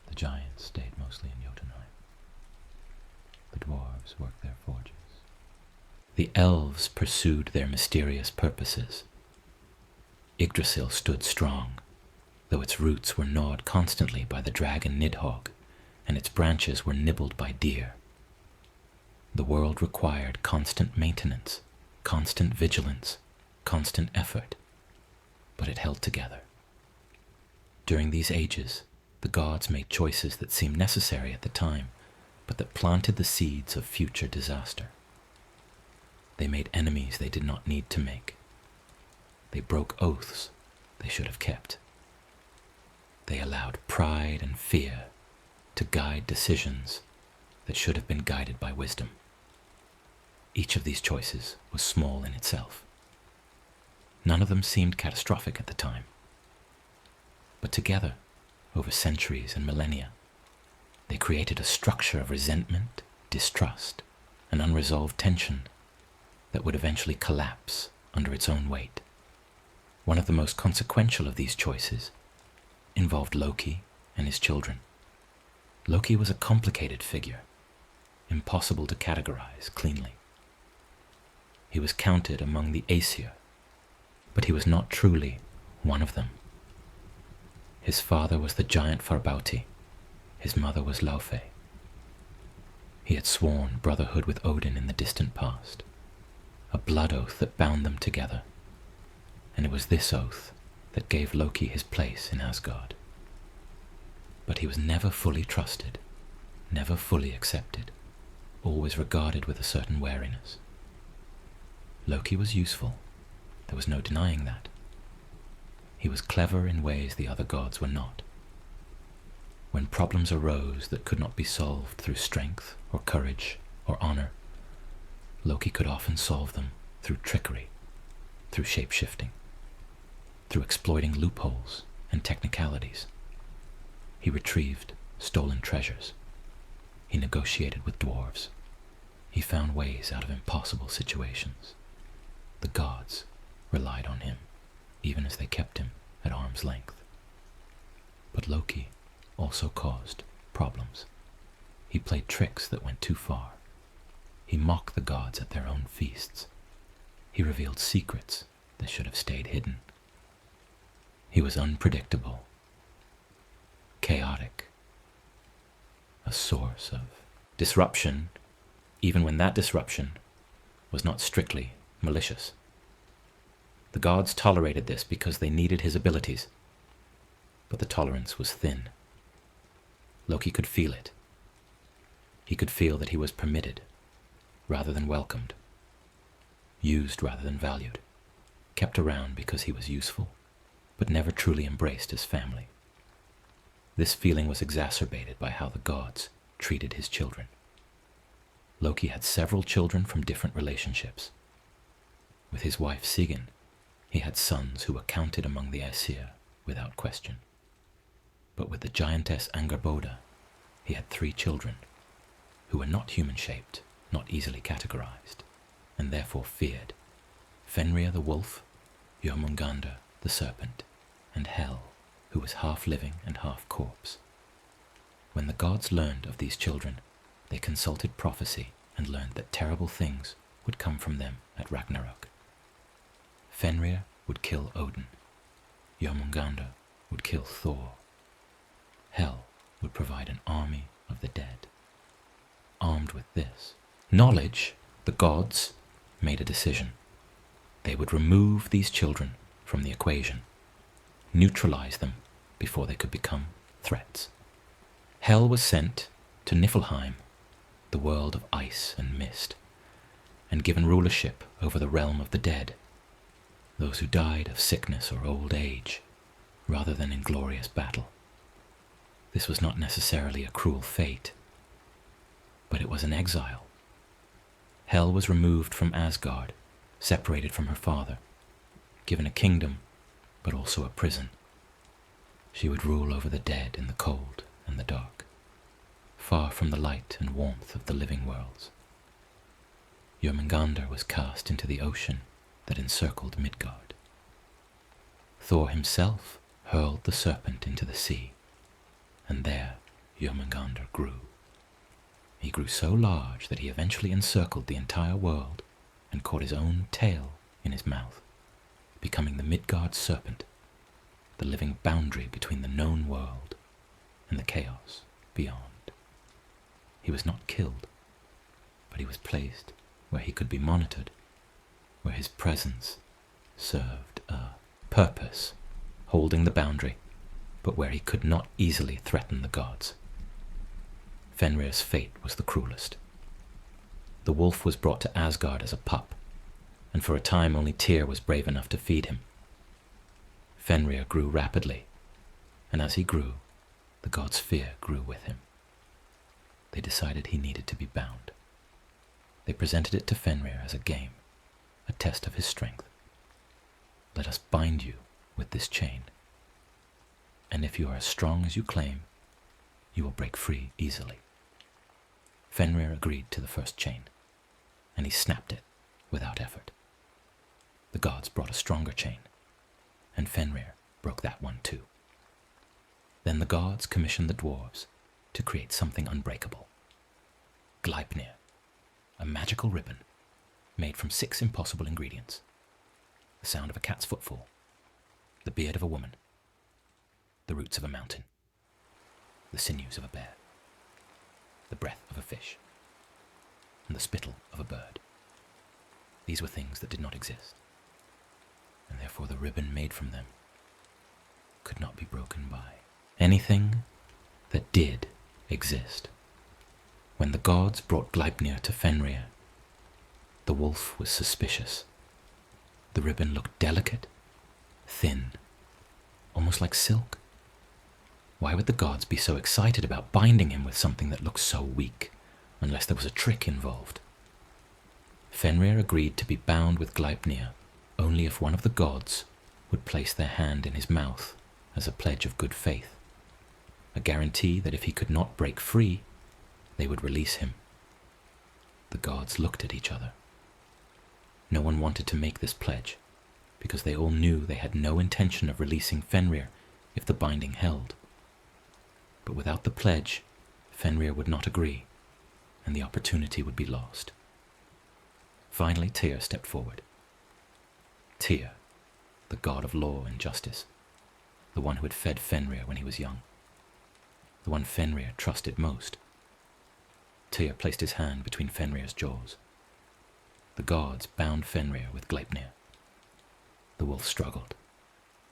The giants stayed mostly in Jotunheim. The dwarves worked their forges. The elves pursued their mysterious purposes. Yggdrasil stood strong, though its roots were gnawed constantly by the dragon Nidhogg, and its branches were nibbled by deer. The world required constant maintenance, constant vigilance, constant effort, but it held together. During these ages, the gods made choices that seemed necessary at the time, but that planted the seeds of future disaster. They made enemies they did not need to make. They broke oaths they should have kept. They allowed pride and fear to guide decisions that should have been guided by wisdom. Each of these choices was small in itself. None of them seemed catastrophic at the time. But together, over centuries and millennia, they created a structure of resentment, distrust, and unresolved tension that would eventually collapse under its own weight. One of the most consequential of these choices involved Loki and his children. Loki was a complicated figure, impossible to categorize cleanly. He was counted among the Aesir, but he was not truly one of them. His father was the giant Farbauti, his mother was Laufey. He had sworn brotherhood with Odin in the distant past, a blood oath that bound them together, and it was this oath that gave Loki his place in Asgard. But he was never fully trusted never fully accepted, always regarded with a certain wariness. Loki was useful, there was no denying that. He was clever in ways the other gods were not. When problems arose that could not be solved through strength or courage or honor, Loki could often solve them through trickery, through shape-shifting, through exploiting loopholes and technicalities. He retrieved stolen treasures. He negotiated with dwarves. He found ways out of impossible situations. The gods relied on him, even as they kept him at arm's length. But Loki also caused problems. He played tricks that went too far. He mocked the gods at their own feasts. He revealed secrets that should have stayed hidden. He was unpredictable, chaotic, a source of disruption, even when that disruption was not strictly malicious. The gods tolerated this because they needed his abilities, but the tolerance was thin. Loki could feel it. He could feel that he was permitted rather than welcomed, used rather than valued, kept around because he was useful, but never truly embraced as family. This feeling was exacerbated by how the gods treated his children. Loki had several children from different relationships. With his wife Sigyn, he had sons who were counted among the Aesir without question. But with the giantess Angerboda, he had 3 children, who were not human-shaped, not easily categorized, and therefore feared: Fenrir the wolf, Jormungandr the serpent, and Hel, who was half living and half corpse. When the gods learned of these children, they consulted prophecy and learned that terrible things would come from them at Ragnarok. Fenrir would kill Odin. Jormungandr would kill Thor. Hel would provide an army of the dead. Armed with this knowledge, the gods made a decision. They would remove these children from the equation, neutralize them before they could become threats. Hel was sent to Niflheim, the world of ice and mist, and given rulership over the realm of the dead, those who died of sickness or old age, rather than in glorious battle. This was not necessarily a cruel fate, but it was an exile. Hel was removed from Asgard, separated from her father, given a kingdom, but also a prison. She would rule over the dead in the cold and the dark, far from the light and warmth of the living worlds. Jormungandr was cast into the ocean that encircled Midgard. Thor himself hurled the serpent into the sea, and there Jormungandr grew. He grew so large that he eventually encircled the entire world and caught his own tail in his mouth, becoming the Midgard serpent, the living boundary between the known world and the chaos beyond. He was not killed, but he was placed where he could be monitored, where his presence served a purpose, holding the boundary, but where he could not easily threaten the gods. Fenrir's fate was the cruelest. The wolf was brought to Asgard as a pup, and for a time only Tyr was brave enough to feed him. Fenrir grew rapidly, and as he grew, the gods' fear grew with him. They decided he needed to be bound. They presented it to Fenrir as a game, a test of his strength. Let us bind you with this chain, and if you are as strong as you claim, you will break free easily. Fenrir agreed to the first chain, and he snapped it without effort. The gods brought a stronger chain, and Fenrir broke that one too. Then the gods commissioned the dwarves to create something unbreakable. Gleipnir, a magical ribbon made from 6 impossible ingredients: the sound of a cat's footfall, the beard of a woman, the roots of a mountain, the sinews of a bear, the breath of a fish, and the spittle of a bird. These were things that did not exist, and therefore the ribbon made from them could not be broken by anything that did exist. When the gods brought Gleipnir to Fenrir, the wolf was suspicious. The ribbon looked delicate, thin, almost like silk. Why would the gods be so excited about binding him with something that looked so weak, unless there was a trick involved? Fenrir agreed to be bound with Gleipnir only if one of the gods would place their hand in his mouth as a pledge of good faith, a guarantee that if he could not break free, they would release him. The gods looked at each other. No one wanted to make this pledge, because they all knew they had no intention of releasing Fenrir if the binding held. But without the pledge, Fenrir would not agree, and the opportunity would be lost. Finally, Tyr stepped forward. Tyr, the god of law and justice, the one who had fed Fenrir when he was young, the one Fenrir trusted most. Tyr placed his hand between Fenrir's jaws. The gods bound Fenrir with Gleipnir. The wolf struggled,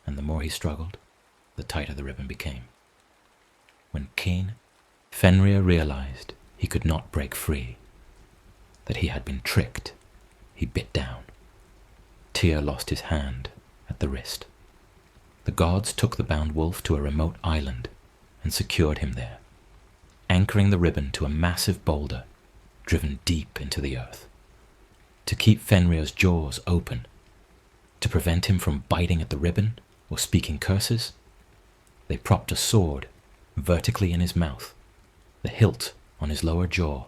and the more he struggled, the tighter the ribbon became. When Fenrir realized he could not break free, that he had been tricked, he bit down. Tyr lost his hand at the wrist. The gods took the bound wolf to a remote island and secured him there, anchoring the ribbon to a massive boulder driven deep into the earth. To keep Fenrir's jaws open, to prevent him from biting at the ribbon or speaking curses, they propped a sword vertically in his mouth, the hilt on his lower jaw,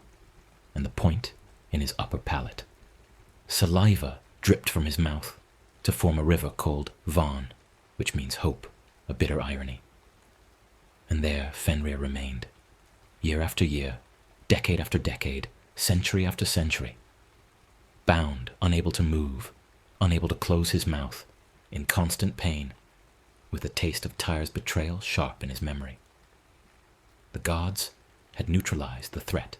and the point in his upper palate. Saliva dripped from his mouth to form a river called Van, which means hope, a bitter irony. And there Fenrir remained, year after year, decade after decade, century after century, bound, unable to move, unable to close his mouth, in constant pain, with the taste of Tyr's betrayal sharp in his memory. The gods had neutralized the threat.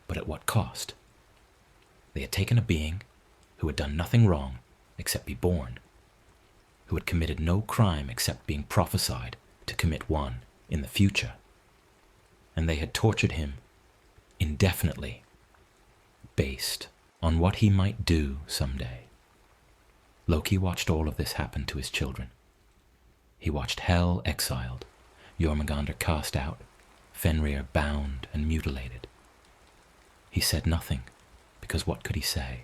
But at what cost? They had taken a being who had done nothing wrong except be born, who had committed no crime except being prophesied to commit one in the future, and they had tortured him indefinitely, based on what he might do someday. Loki watched all of this happen to his children. He watched Hel exiled, Jormungandr cast out, Fenrir bound and mutilated. He said nothing, because what could he say?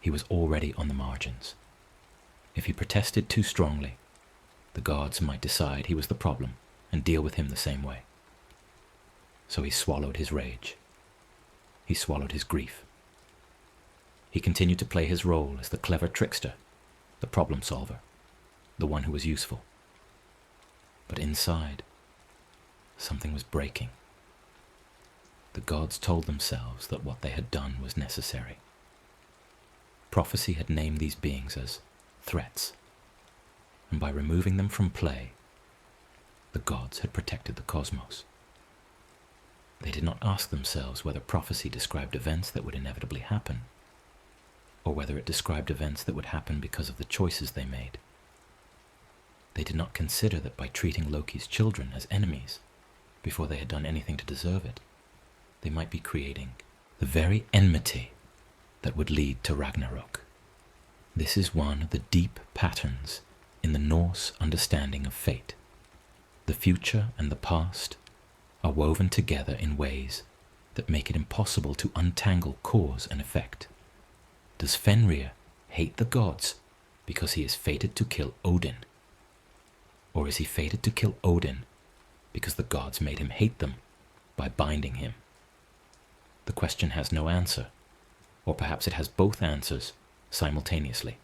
He was already on the margins. If he protested too strongly, the gods might decide he was the problem and deal with him the same way. So he swallowed his rage. He swallowed his grief. He continued to play his role as the clever trickster, the problem solver, the one who was useful. But inside, something was breaking. The gods told themselves that what they had done was necessary. Prophecy had named these beings as threats, and by removing them from play, the gods had protected the cosmos. They did not ask themselves whether prophecy described events that would inevitably happen, or whether it described events that would happen because of the choices they made. They did not consider that by treating Loki's children as enemies, before they had done anything to deserve it, they might be creating the very enmity that would lead to Ragnarok. This is one of the deep patterns in the Norse understanding of fate. The future and the past are woven together in ways that make it impossible to untangle cause and effect. Does Fenrir hate the gods because he is fated to kill Odin? Or is he fated to kill Odin because the gods made him hate them by binding him? The question has no answer, or perhaps it has both answers simultaneously.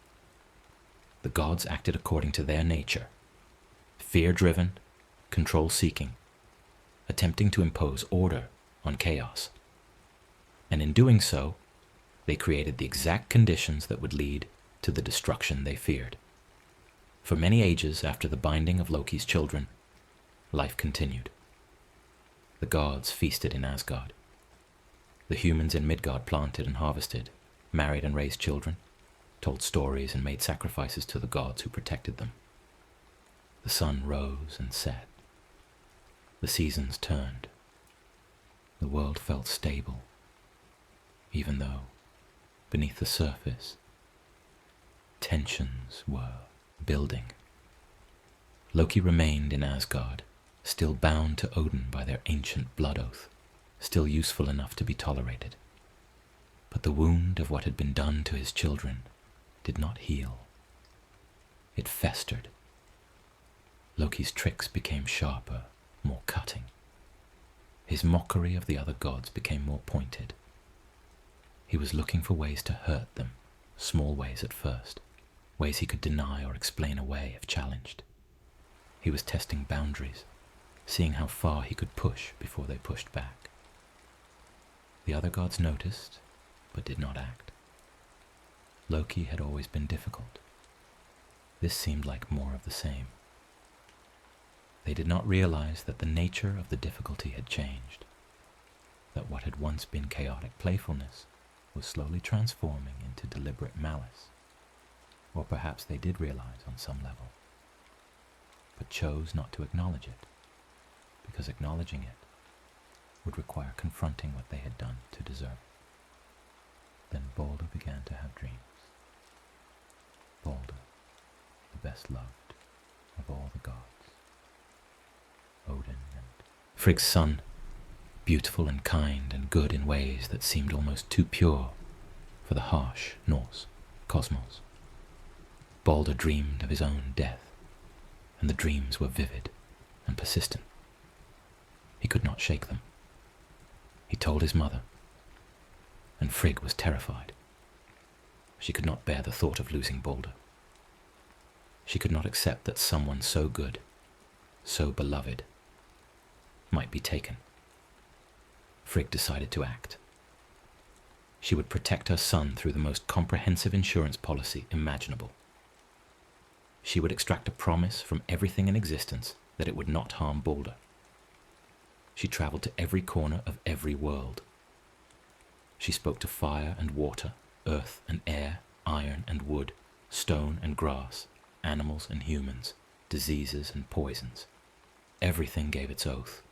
The gods acted according to their nature, fear-driven, control-seeking, attempting to impose order on chaos. And in doing so, they created the exact conditions that would lead to the destruction they feared. For many ages after the binding of Loki's children, life continued. The gods feasted in Asgard. The humans in Midgard planted and harvested, married and raised children, told stories and made sacrifices to the gods who protected them. The sun rose and set. The seasons turned. The world felt stable, even though, beneath the surface, tensions were building. Loki remained in Asgard, still bound to Odin by their ancient blood oath, still useful enough to be tolerated. But the wound of what had been done to his children did not heal. It festered. Loki's tricks became sharper, more cutting. His mockery of the other gods became more pointed. He was looking for ways to hurt them, small ways at first, ways he could deny or explain away if challenged. He was testing boundaries, seeing how far he could push before they pushed back. The other gods noticed, but did not act. Loki had always been difficult. This seemed like more of the same. They did not realize that the nature of the difficulty had changed, that what had once been chaotic playfulness was slowly transforming into deliberate malice. Or perhaps they did realize on some level, but chose not to acknowledge it, because acknowledging it would require confronting what they had done to deserve it. Then Balder began to have dreams. Balder, the best loved of all the gods. Odin and Frigg's son, beautiful and kind and good in ways that seemed almost too pure for the harsh Norse cosmos. Balder dreamed of his own death, and the dreams were vivid and persistent. He could not shake them. He told his mother, and Frigg was terrified. She could not bear the thought of losing Balder. She could not accept that someone so good, so beloved, might be taken. Frigg decided to act. She would protect her son through the most comprehensive insurance policy imaginable. She would extract a promise from everything in existence that it would not harm Balder. She traveled to every corner of every world. She spoke to fire and water, earth and air, iron and wood, stone and grass, animals and humans, diseases and poisons. Everything gave its oath.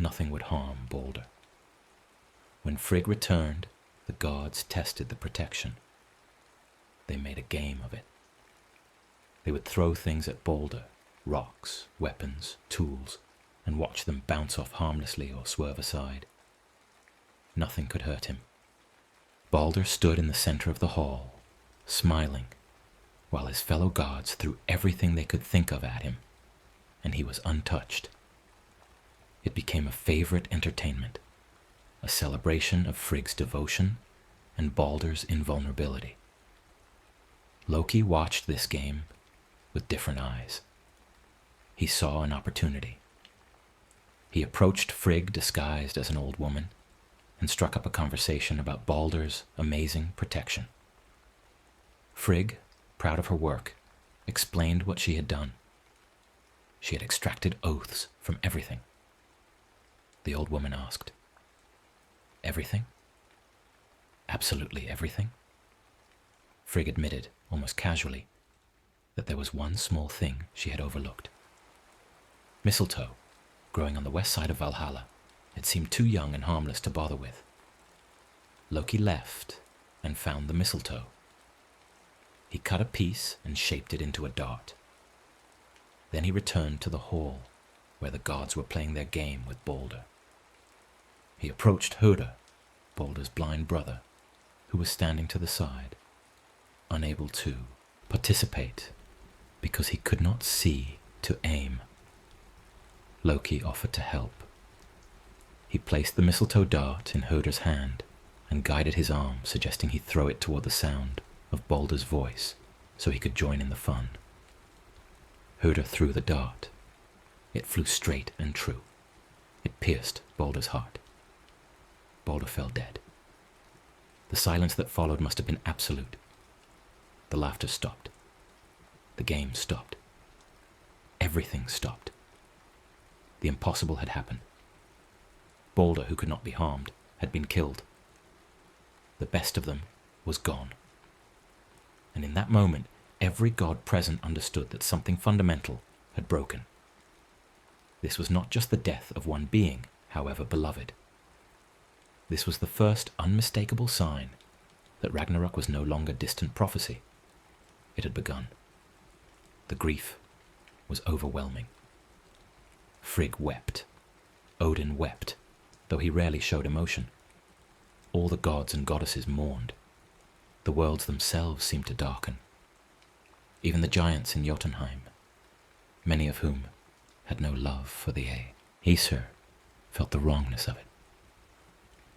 Nothing would harm Balder. When Frigg returned, the gods tested the protection. They made a game of it. They would throw things at Balder, rocks, weapons, tools, and watch them bounce off harmlessly or swerve aside. Nothing could hurt him. Balder stood in the center of the hall, smiling, while his fellow gods threw everything they could think of at him, and he was untouched. It became a favorite entertainment, a celebration of Frigg's devotion and Balder's invulnerability. Loki watched this game with different eyes. He saw an opportunity. He approached Frigg disguised as an old woman and struck up a conversation about Balder's amazing protection. Frigg, proud of her work, explained what she had done. She had extracted oaths from everything. The old woman asked, "Everything? Absolutely everything?" Frigg admitted, almost casually, that there was one small thing she had overlooked. Mistletoe, growing on the west side of Valhalla, it seemed too young and harmless to bother with. Loki left and found the mistletoe. He cut a piece and shaped it into a dart. Then he returned to the hall where the gods were playing their game with Balder. He approached Hoder, Balder's blind brother, who was standing to the side, unable to participate because he could not see to aim. Loki offered to help. He placed the mistletoe dart in Hoder's hand and guided his arm, suggesting he throw it toward the sound of Balder's voice so he could join in the fun. Hoder threw the dart. It flew straight and true. It pierced Balder's heart. Balder fell dead. The silence that followed must have been absolute. The laughter stopped. The game stopped. Everything stopped. The impossible had happened. Balder, who could not be harmed, had been killed. The best of them was gone. And in that moment, every god present understood that something fundamental had broken. This was not just the death of one being, however beloved. This was the first unmistakable sign that Ragnarok was no longer distant prophecy. It had begun. The grief was overwhelming. Frigg wept. Odin wept, though he rarely showed emotion. All the gods and goddesses mourned. The worlds themselves seemed to darken. Even the giants in Jotunheim, many of whom had no love for the Aesir, felt the wrongness of it.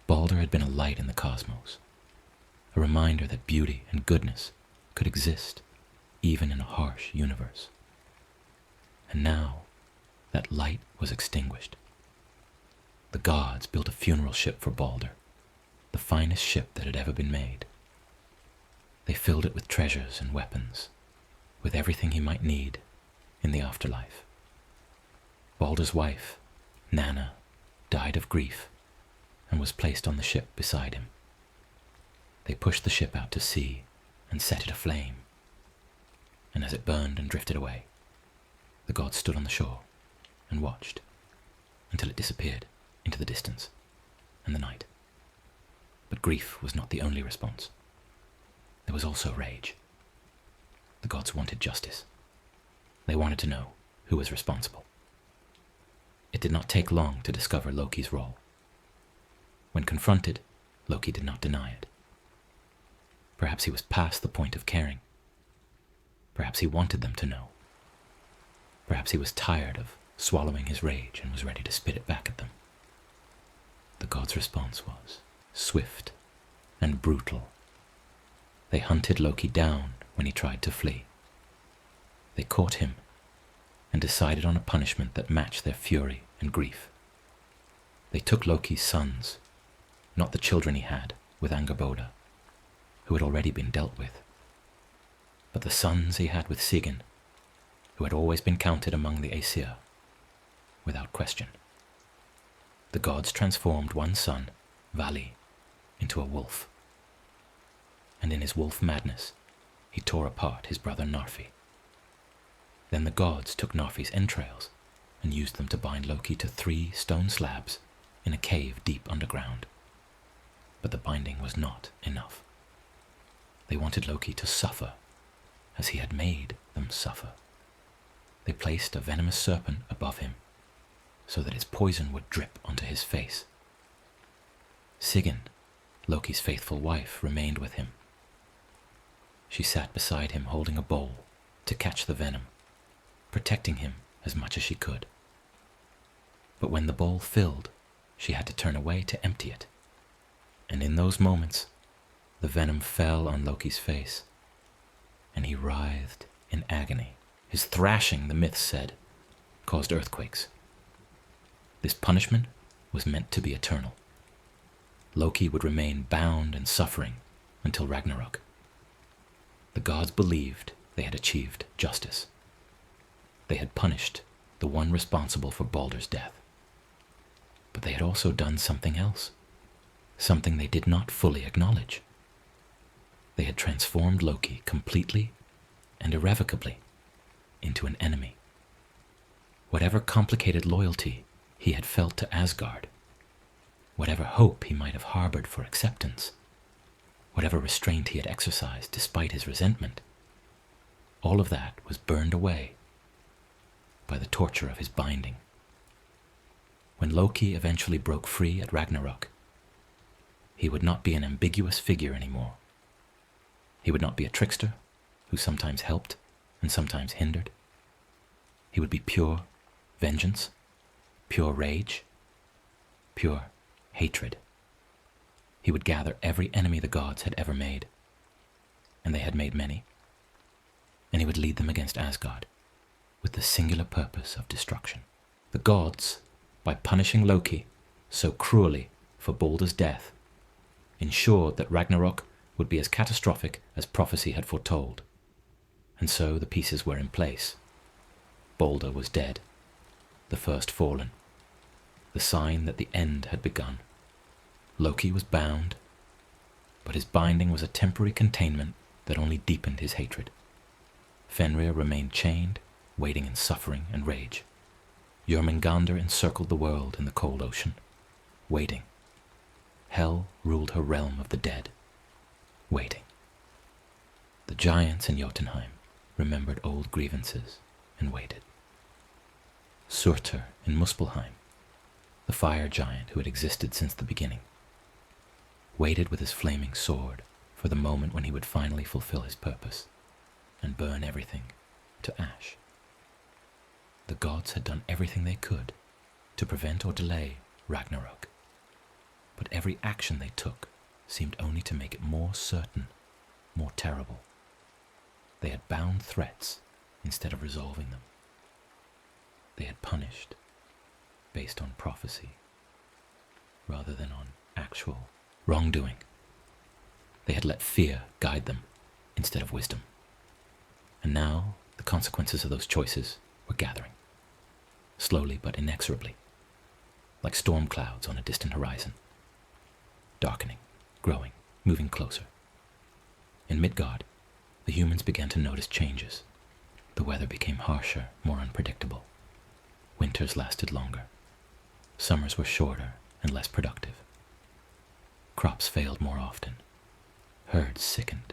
Balder had been a light in the cosmos, a reminder that beauty and goodness could exist even in a harsh universe. And now that light was extinguished. The gods built a funeral ship for Balder, the finest ship that had ever been made. They filled it with treasures and weapons, with everything he might need in the afterlife. Balder's wife, Nanna, died of grief and was placed on the ship beside him. They pushed the ship out to sea and set it aflame, and as it burned and drifted away, the gods stood on the shore and watched until it disappeared into the distance and the night. But grief was not the only response. There was also rage. The gods wanted justice. They wanted to know who was responsible. It did not take long to discover Loki's role. When confronted, Loki did not deny it. Perhaps he was past the point of caring. Perhaps he wanted them to know. Perhaps he was tired of swallowing his rage and was ready to spit it back at them. The gods' response was swift and brutal. They hunted Loki down when he tried to flee. They caught him and decided on a punishment that matched their fury and grief. They took Loki's sons, not the children he had with Angerboda, who had already been dealt with, but the sons he had with Sigyn, who had always been counted among the Aesir, without question. The gods transformed one son, Vali, into a wolf, and in his wolf madness, he tore apart his brother Narfi. Then the gods took Narfi's entrails and used them to bind Loki to 3 stone slabs in a cave deep underground. But the binding was not enough. They wanted Loki to suffer as he had made them suffer. They placed a venomous serpent above him so that its poison would drip onto his face. Sigyn, Loki's faithful wife, remained with him. She sat beside him holding a bowl to catch the venom, protecting him as much as she could. But when the bowl filled, she had to turn away to empty it. And in those moments, the venom fell on Loki's face, and he writhed in agony. His thrashing, the myths said, caused earthquakes. This punishment was meant to be eternal. Loki would remain bound and suffering until Ragnarok. The gods believed they had achieved justice. They had punished the one responsible for Balder's death. But they had also done something else, something they did not fully acknowledge. They had transformed Loki completely and irrevocably into an enemy. Whatever complicated loyalty he had felt to Asgard, whatever hope he might have harbored for acceptance, whatever restraint he had exercised despite his resentment, all of that was burned away by the torture of his binding. When Loki eventually broke free at Ragnarok, he would not be an ambiguous figure anymore. He would not be a trickster who sometimes helped and sometimes hindered. He would be pure vengeance, pure rage, pure hatred. He would gather every enemy the gods had ever made, and they had made many, and he would lead them against Asgard with the singular purpose of destruction. The gods, by punishing Loki so cruelly for Balder's death, ensured that Ragnarok would be as catastrophic as prophecy had foretold. And so the pieces were in place. Balder was dead, the first fallen, the sign that the end had begun. Loki was bound, but his binding was a temporary containment that only deepened his hatred. Fenrir remained chained, waiting in suffering and rage. Jormungandr encircled the world in the cold ocean, waiting, Hell ruled her realm of the dead, waiting. The giants in Jotunheim remembered old grievances and waited. Surtur in Muspelheim, the fire giant who had existed since the beginning, waited with his flaming sword for the moment when he would finally fulfill his purpose and burn everything to ash. The gods had done everything they could to prevent or delay Ragnarok, but every action they took seemed only to make it more certain, more terrible. They had bound threats instead of resolving them. They had punished based on prophecy rather than on actual wrongdoing. They had let fear guide them instead of wisdom. And now the consequences of those choices were gathering, slowly but inexorably, like storm clouds on a distant horizon, darkening, growing, moving closer. In Midgard, the humans began to notice changes. The weather became harsher, more unpredictable. Winters lasted longer. Summers were shorter and less productive. Crops failed more often. Herds sickened.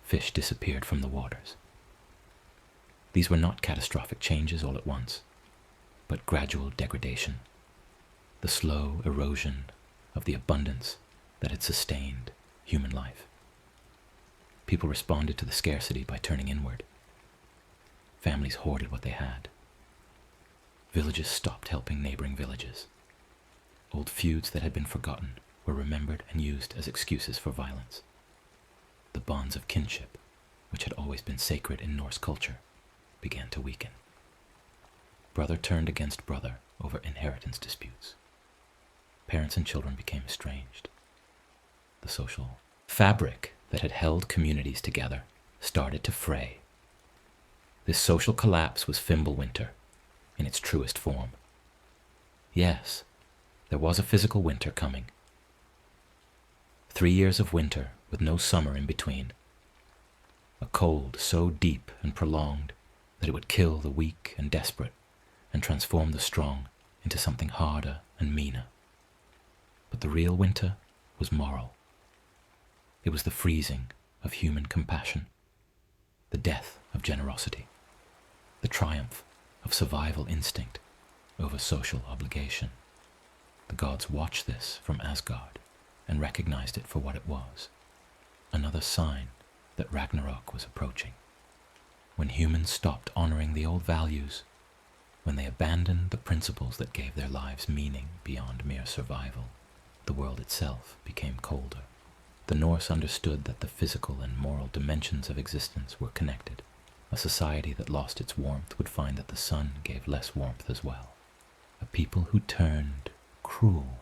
Fish disappeared from the waters. These were not catastrophic changes all at once, but gradual degradation, the slow erosion of the abundance that had sustained human life. People responded to the scarcity by turning inward. Families hoarded what they had. Villages stopped helping neighboring villages. Old feuds that had been forgotten were remembered and used as excuses for violence. The bonds of kinship, which had always been sacred in Norse culture, began to weaken. Brother turned against brother over inheritance disputes. Parents and children became estranged. The social fabric that had held communities together started to fray. This social collapse was Fimbulwinter in its truest form. Yes, there was a physical winter coming. 3 years of winter with no summer in between. A cold so deep and prolonged that it would kill the weak and desperate and transform the strong into something harder and meaner. But the real winter was moral. It was the freezing of human compassion, the death of generosity, the triumph of survival instinct over social obligation. The gods watched this from Asgard and recognized it for what it was, another sign that Ragnarok was approaching. When humans stopped honoring the old values, when they abandoned the principles that gave their lives meaning beyond mere survival, the world itself became colder. The Norse understood that the physical and moral dimensions of existence were connected. A society that lost its warmth would find that the sun gave less warmth as well. A people who turned cruel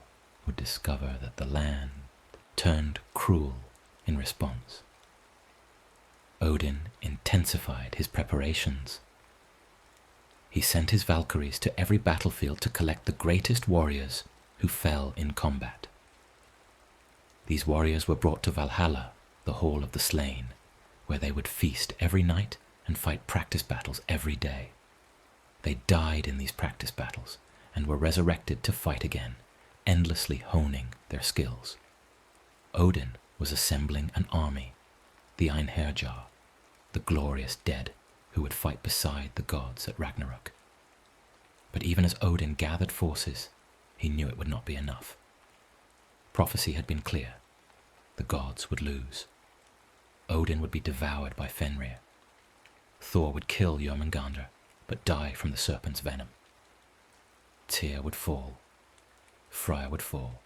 would discover that the land turned cruel in response. Odin intensified his preparations. He sent his Valkyries to every battlefield to collect the greatest warriors who fell in combat. These warriors were brought to Valhalla, the Hall of the Slain, where they would feast every night and fight practice battles every day. They died in these practice battles and were resurrected to fight again, endlessly honing their skills. Odin was assembling an army, the Einherjar, the glorious dead who would fight beside the gods at Ragnarok. But even as Odin gathered forces, he knew it would not be enough. Prophecy had been clear. The gods would lose. Odin would be devoured by Fenrir. Thor would kill Jormungandr, but die from the serpent's venom. Tyr would fall. Freyr would fall.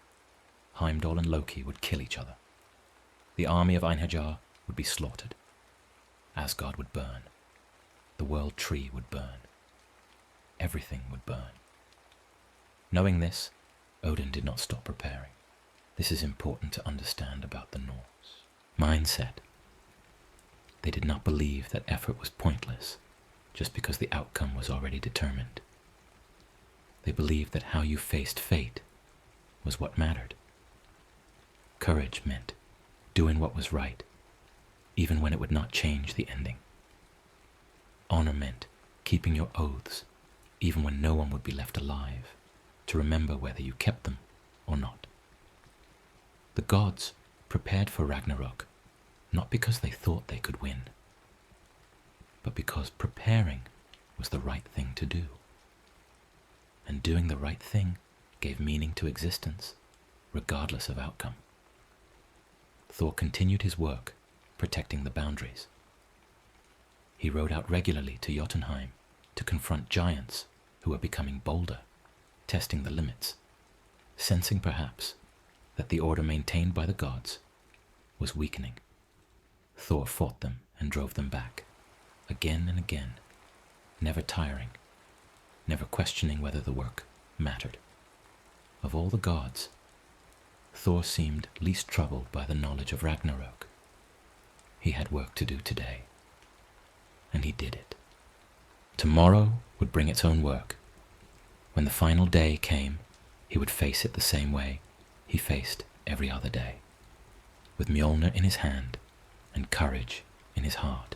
Heimdall and Loki would kill each other. The army of Einherjar would be slaughtered. Asgard would burn. The world tree would burn. Everything would burn. Knowing this, Odin did not stop preparing. This is important to understand about the Norse mindset. They did not believe that effort was pointless just because the outcome was already determined. They believed that how you faced fate was what mattered. Courage meant doing what was right, even when it would not change the ending. Honor meant keeping your oaths, even when no one would be left alive to remember whether you kept them or not. The gods prepared for Ragnarok not because they thought they could win, but because preparing was the right thing to do. And doing the right thing gave meaning to existence, regardless of outcome. Thor continued his work, protecting the boundaries. He rode out regularly to Jotunheim to confront giants who were becoming bolder, testing the limits, sensing perhaps that the order maintained by the gods was weakening. Thor fought them and drove them back, again and again, never tiring, never questioning whether the work mattered. Of all the gods, Thor seemed least troubled by the knowledge of Ragnarok. He had work to do today, and he did it. Tomorrow would bring its own work. When the final day came, he would face it the same way he faced every other day, with Mjolnir in his hand and courage in his heart.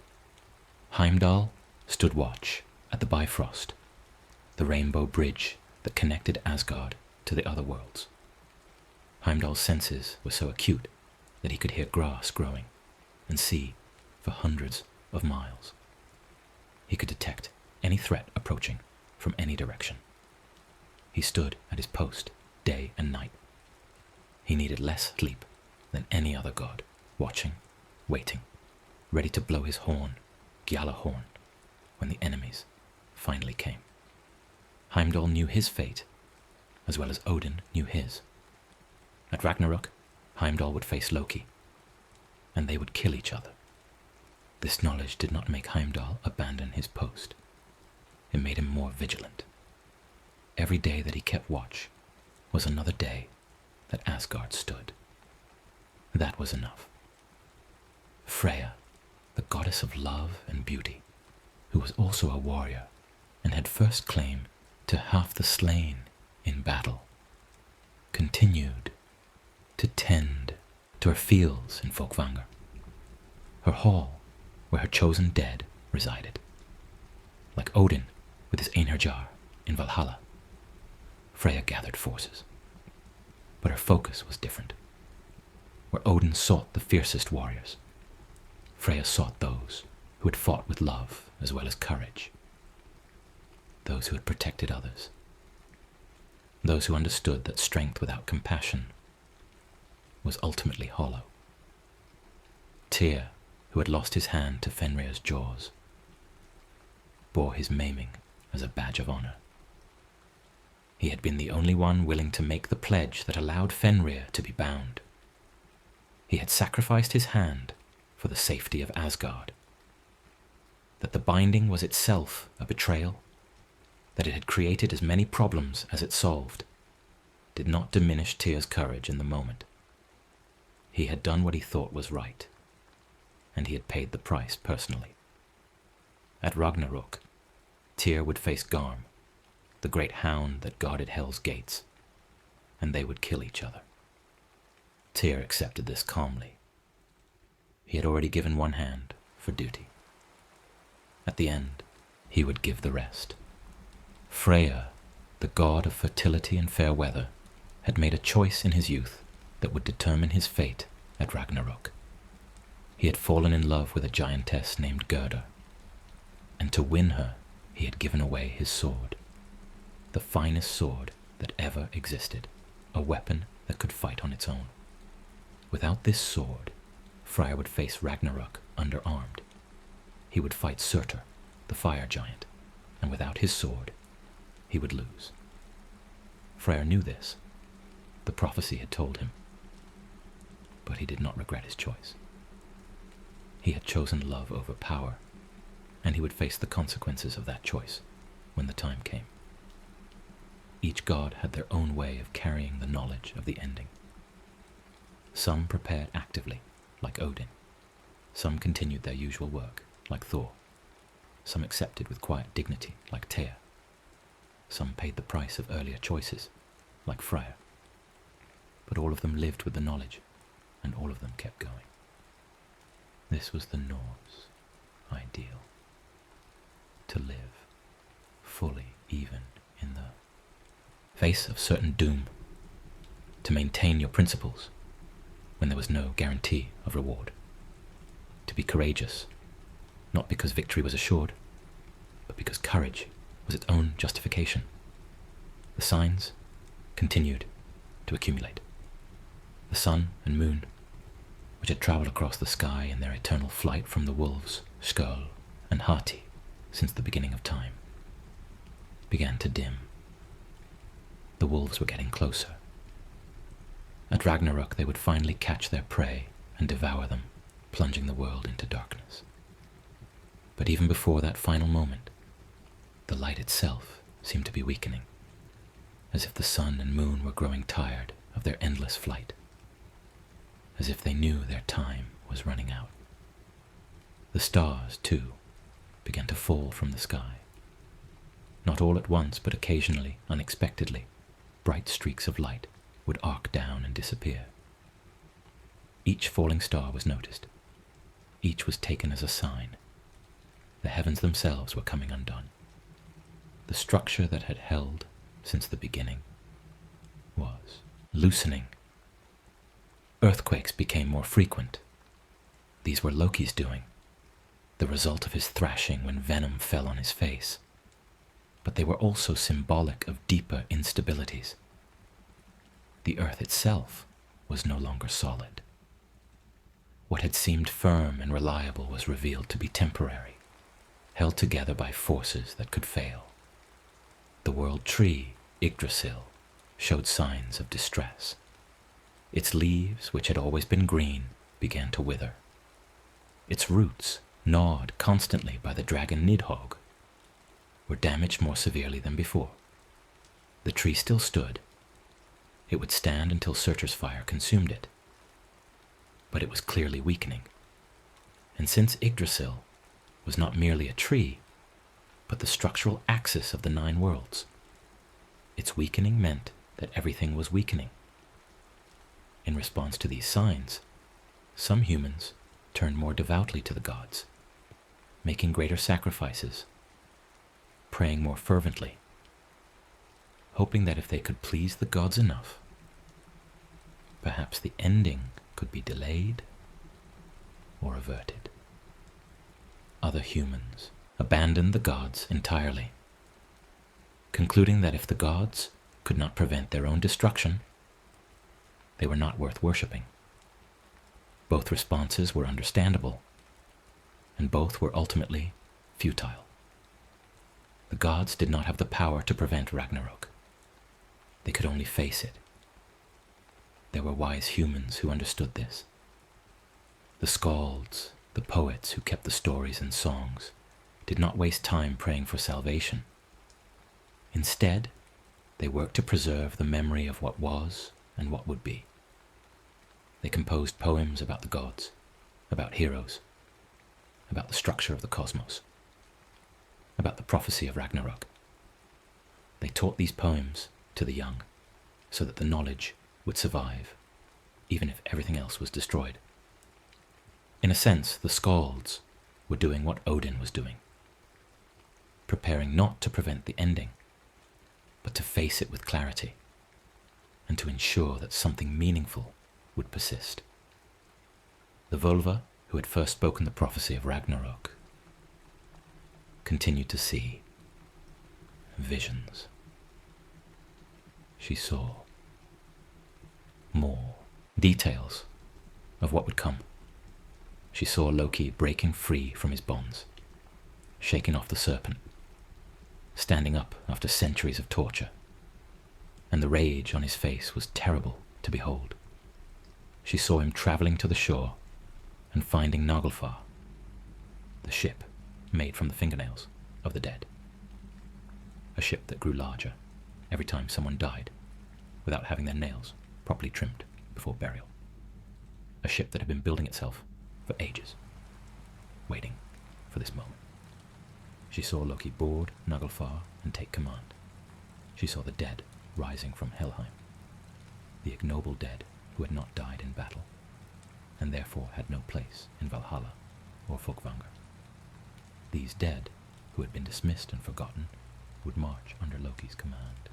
Heimdall stood watch at the Bifrost, the rainbow bridge that connected Asgard to the other worlds. Heimdall's senses were so acute that he could hear grass growing and see for hundreds of miles. He could detect any threat approaching from any direction. He stood at his post day and night. He needed less sleep than any other god, watching, waiting, ready to blow his horn, Gjallarhorn, when the enemies finally came. Heimdall knew his fate, as well as Odin knew his. At Ragnarok, Heimdall would face Loki, and they would kill each other. This knowledge did not make Heimdall abandon his post. It made him more vigilant. Every day that he kept watch was another day that Asgard stood. That was enough. Freya, the goddess of love and beauty, who was also a warrior and had first claim to half the slain in battle, continued to tend to her fields in Folkvanger, her hall where her chosen dead resided. Like Odin with his Einherjar in Valhalla, Freya gathered forces. But her focus was different. Where Odin sought the fiercest warriors, Freya sought those who had fought with love as well as courage, those who had protected others, those who understood that strength without compassion was ultimately hollow. Tyr, who had lost his hand to Fenrir's jaws, bore his maiming as a badge of honor. He had been the only one willing to make the pledge that allowed Fenrir to be bound. He had sacrificed his hand for the safety of Asgard. That the binding was itself a betrayal, that it had created as many problems as it solved, did not diminish Tyr's courage in the moment. He had done what he thought was right, and he had paid the price personally. At Ragnarok, Tyr would face Garm, the great hound that guarded Hell's gates, and they would kill each other. Tyr accepted this calmly. He had already given one hand for duty. At the end, he would give the rest. Freya, the god of fertility and fair weather, had made a choice in his youth that would determine his fate at Ragnarok. He had fallen in love with a giantess named Gerda, and to win her, he had given away his sword, the finest sword that ever existed, a weapon that could fight on its own. Without this sword, Freya would face Ragnarok underarmed. He would fight Surtur, the fire giant, and without his sword, he would lose. Freyr knew this. The prophecy had told him. But he did not regret his choice. He had chosen love over power, and he would face the consequences of that choice when the time came. Each god had their own way of carrying the knowledge of the ending. Some prepared actively, like Odin. Some continued their usual work, like Thor. Some accepted with quiet dignity, like Tyr. Some paid the price of earlier choices, like Freya. But all of them lived with the knowledge, and all of them kept going. This was the Norse ideal. To live fully even in the face of certain doom. To maintain your principles, when there was no guarantee of reward. To be courageous, not because victory was assured, but because courage was its own justification. The signs continued to accumulate. The sun and moon, which had travelled across the sky in their eternal flight from the wolves, Skuld and Hati since the beginning of time, began to dim. The wolves were getting closer. At Ragnarok they would finally catch their prey and devour them, plunging the world into darkness. But even before that final moment, the light itself seemed to be weakening, as if the sun and moon were growing tired of their endless flight, as if they knew their time was running out. The stars, too, began to fall from the sky. Not all at once, but occasionally, unexpectedly, bright streaks of light would arc down and disappear. Each falling star was noticed. Each was taken as a sign. The heavens themselves were coming undone. The structure that had held since the beginning was loosening. Earthquakes became more frequent. These were Loki's doing, the result of his thrashing when venom fell on his face. But they were also symbolic of deeper instabilities. The earth itself was no longer solid. What had seemed firm and reliable was revealed to be temporary, held together by forces that could fail. The world tree, Yggdrasil, showed signs of distress. Its leaves, which had always been green, began to wither. Its roots, gnawed constantly by the dragon Nidhogg, were damaged more severely than before. The tree still stood. It would stand until Surtur's fire consumed it. But it was clearly weakening. And since Yggdrasil was not merely a tree, but the structural axis of the 9 worlds, its weakening meant that everything was weakening. In response to these signs, some humans turned more devoutly to the gods, making greater sacrifices, praying more fervently, hoping that if they could please the gods enough, perhaps the ending could be delayed or averted. Other humans abandoned the gods entirely, concluding that if the gods could not prevent their own destruction, they were not worth worshipping. Both responses were understandable, and both were ultimately futile. The gods did not have the power to prevent Ragnarok. They could only face it. There were wise humans who understood this. The skalds, the poets who kept the stories and songs, did not waste time praying for salvation. Instead, they worked to preserve the memory of what was and what would be. They composed poems about the gods, about heroes, about the structure of the cosmos, about the prophecy of Ragnarok. They taught these poems to the young so that the knowledge would survive, even if everything else was destroyed. In a sense, the skalds were doing what Odin was doing, preparing not to prevent the ending, but to face it with clarity, and to ensure that something meaningful would persist. The Volva, who had first spoken the prophecy of Ragnarok, continued to see visions. She saw more details of what would come. She saw Loki breaking free from his bonds, shaking off the serpent, standing up after centuries of torture, and the rage on his face was terrible to behold. She saw him travelling to the shore and finding Naglfar, the ship made from the fingernails of the dead. A ship that grew larger every time someone died without having their nails properly trimmed before burial. A ship that had been building itself for ages, waiting for this moment. She saw Loki board Naglfar and take command. She saw the dead rising from Helheim, the ignoble dead who had not died in battle, and therefore had no place in Valhalla or Folkvanger. These dead, who had been dismissed and forgotten, would march under Loki's command.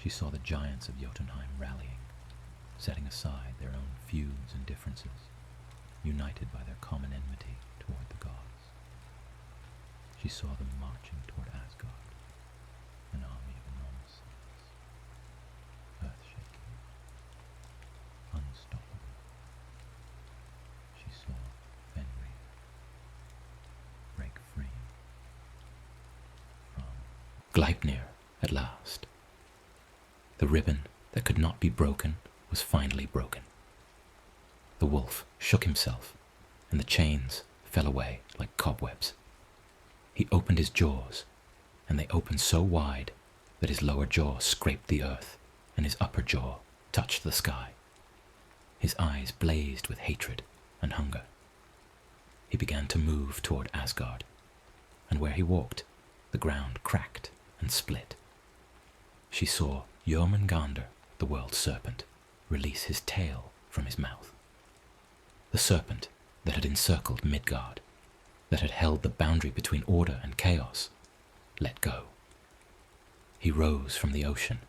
She saw the giants of Jotunheim rallying, setting aside their own feuds and differences, united by their common enmity toward the gods. She saw them marching toward Asgard, an army of enormous size, earth-shaking, unstoppable. She saw Fenrir break free from Gleipnir at last. The ribbon that could not be broken was finally broken. The wolf shook himself, and the chains fell away like cobwebs. He opened his jaws, and they opened so wide that his lower jaw scraped the earth, and his upper jaw touched the sky. His eyes blazed with hatred and hunger. He began to move toward Asgard, and where he walked, the ground cracked and split. She saw Jormungandr, the world serpent, release his tail from his mouth. The serpent that had encircled Midgard, that had held the boundary between order and chaos, let go. He rose from the ocean,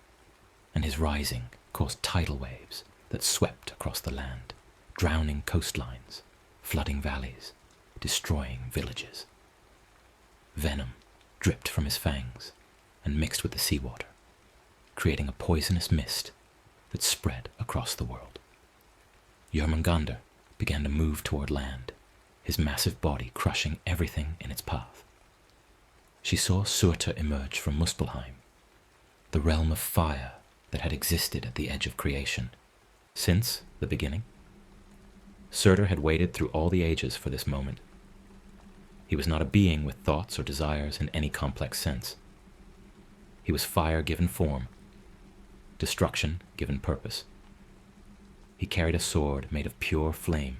and his rising caused tidal waves that swept across the land, drowning coastlines, flooding valleys, destroying villages. Venom dripped from his fangs and mixed with the seawater, creating a poisonous mist that spread across the world. Jormungandr began to move toward land, his massive body crushing everything in its path. She saw Surtur emerge from Muspelheim, the realm of fire that had existed at the edge of creation since the beginning. Surtur had waited through all the ages for this moment. He was not a being with thoughts or desires in any complex sense. He was fire given form, destruction given purpose. He carried a sword made of pure flame,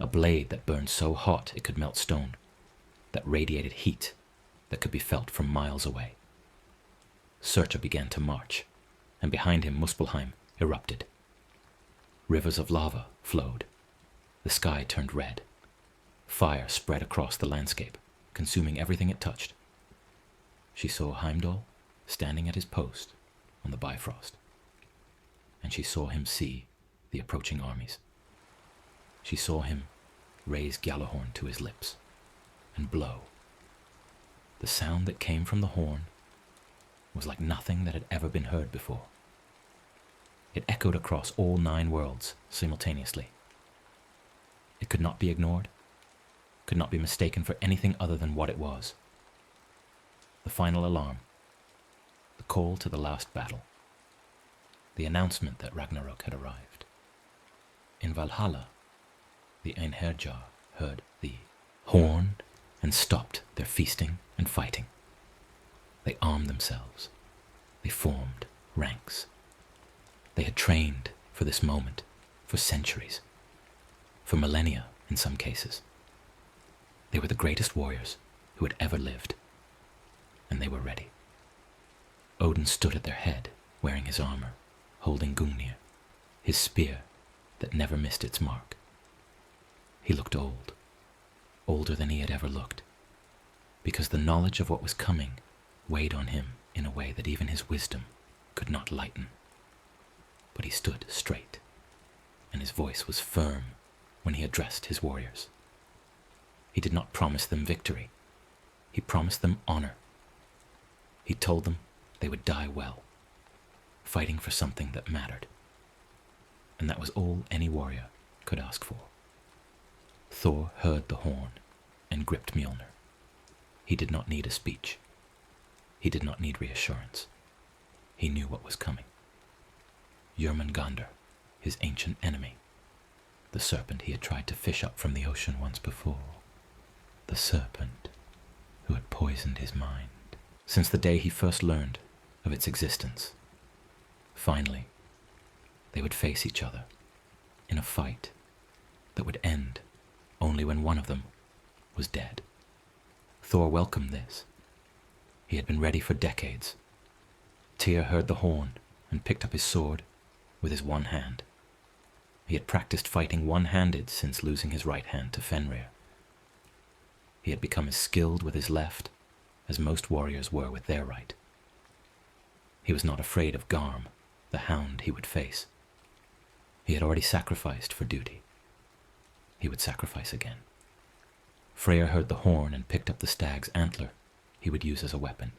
a blade that burned so hot it could melt stone, that radiated heat that could be felt from miles away. Surtur began to march, and behind him Muspelheim erupted. Rivers of lava flowed. The sky turned red. Fire spread across the landscape, consuming everything it touched. She saw Heimdall standing at his post on the Bifrost, and she saw him see the approaching armies. She saw him raise Gjallarhorn to his lips and blow. The sound that came from the horn was like nothing that had ever been heard before. It echoed across all 9 worlds simultaneously. It could not be ignored, could not be mistaken for anything other than what it was. The final alarm, the call to the last battle, the announcement that Ragnarok had arrived. In Valhalla, the Einherjar heard the horn and stopped their feasting and fighting. They armed themselves. They formed ranks. They had trained for this moment for centuries, for millennia in some cases. They were the greatest warriors who had ever lived, and they were ready. Odin stood at their head, wearing his armor, holding Gungnir, his spear that never missed its mark. He looked old, older than he had ever looked, because the knowledge of what was coming weighed on him in a way that even his wisdom could not lighten. But he stood straight, and his voice was firm when he addressed his warriors. He did not promise them victory. He promised them honor. He told them they would die well, fighting for something that mattered. And that was all any warrior could ask for. Thor heard the horn and gripped Mjolnir. He did not need a speech. He did not need reassurance. He knew what was coming. Jormungandr, his ancient enemy, the serpent he had tried to fish up from the ocean once before, the serpent who had poisoned his mind since the day he first learned of its existence. Finally, they would face each other in a fight that would end only when one of them was dead. Thor welcomed this. He had been ready for decades. Tyr heard the horn and picked up his sword with his one hand. He had practiced fighting one-handed since losing his right hand to Fenrir. He had become as skilled with his left as most warriors were with their right. He was not afraid of Garm, the hound he would face. He had already sacrificed for duty. He would sacrifice again. Freyr heard the horn and picked up the stag's antler he would use as a weapon,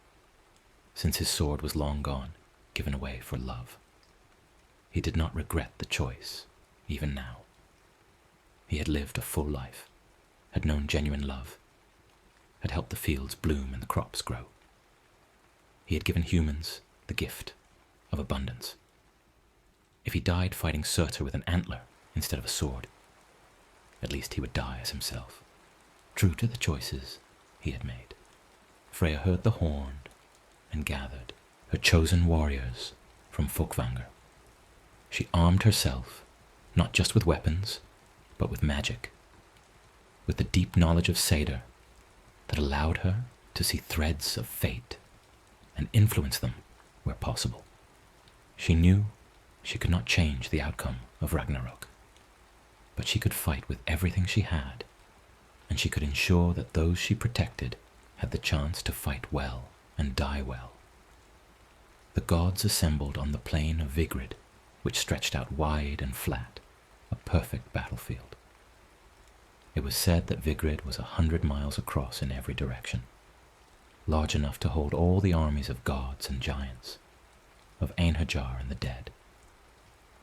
since his sword was long gone, given away for love. He did not regret the choice, even now. He had lived a full life, had known genuine love, had helped the fields bloom and the crops grow. He had given humans the gift of abundance. If he died fighting Surtur with an antler instead of a sword, at least he would die as himself, true to the choices he had made. Freya heard the horn and gathered her chosen warriors from Folkvanger. She armed herself, not just with weapons, but with magic, with the deep knowledge of Seder that allowed her to see threads of fate and influence them where possible. She knew she could not change the outcome of Ragnarok, but she could fight with everything she had, and she could ensure that those she protected had the chance to fight well and die well. The gods assembled on the plain of Vigrid, which stretched out wide and flat, a perfect battlefield. It was said that Vigrid was 100 miles across in every direction, large enough to hold all the armies of gods and giants, of Einherjar and the dead,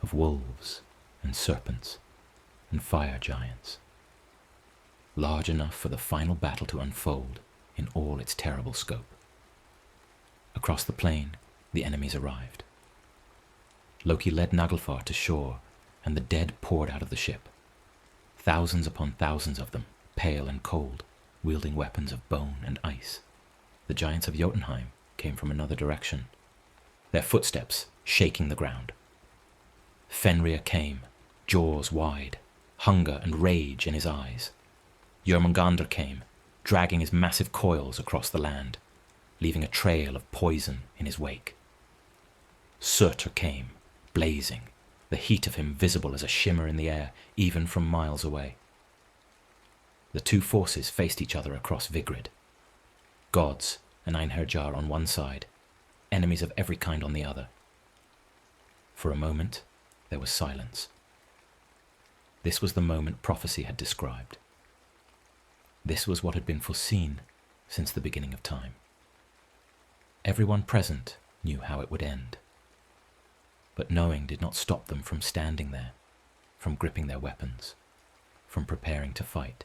of wolves and serpents and fire giants, large enough for the final battle to unfold in all its terrible scope. Across the plain, the enemies arrived. Loki led Naglfar to shore, and the dead poured out of the ship. Thousands upon thousands of them, pale and cold, wielding weapons of bone and ice. The giants of Jotunheim came from another direction, their footsteps shaking the ground. Fenrir came, jaws wide, hunger and rage in his eyes. Jörmungandr came, dragging his massive coils across the land, leaving a trail of poison in his wake. Surtur came, blazing, the heat of him visible as a shimmer in the air, even from miles away. The two forces faced each other across Vigrid. Gods and Einherjar on one side, enemies of every kind on the other. For a moment, there was silence. This was the moment prophecy had described. This was what had been foreseen since the beginning of time. Everyone present knew how it would end. But knowing did not stop them from standing there, from gripping their weapons, from preparing to fight.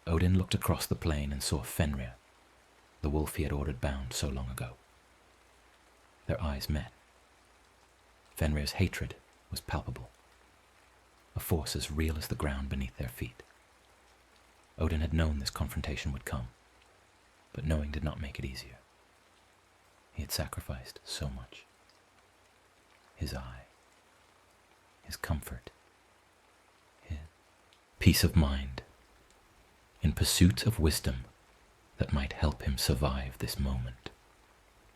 Odin looked across the plain and saw Fenrir, the wolf he had ordered bound so long ago. Their eyes met. Fenrir's hatred was palpable, a force as real as the ground beneath their feet. Odin had known this confrontation would come, but knowing did not make it easier. He had sacrificed so much. His eye, his comfort, his peace of mind, in pursuit of wisdom that might help him survive this moment.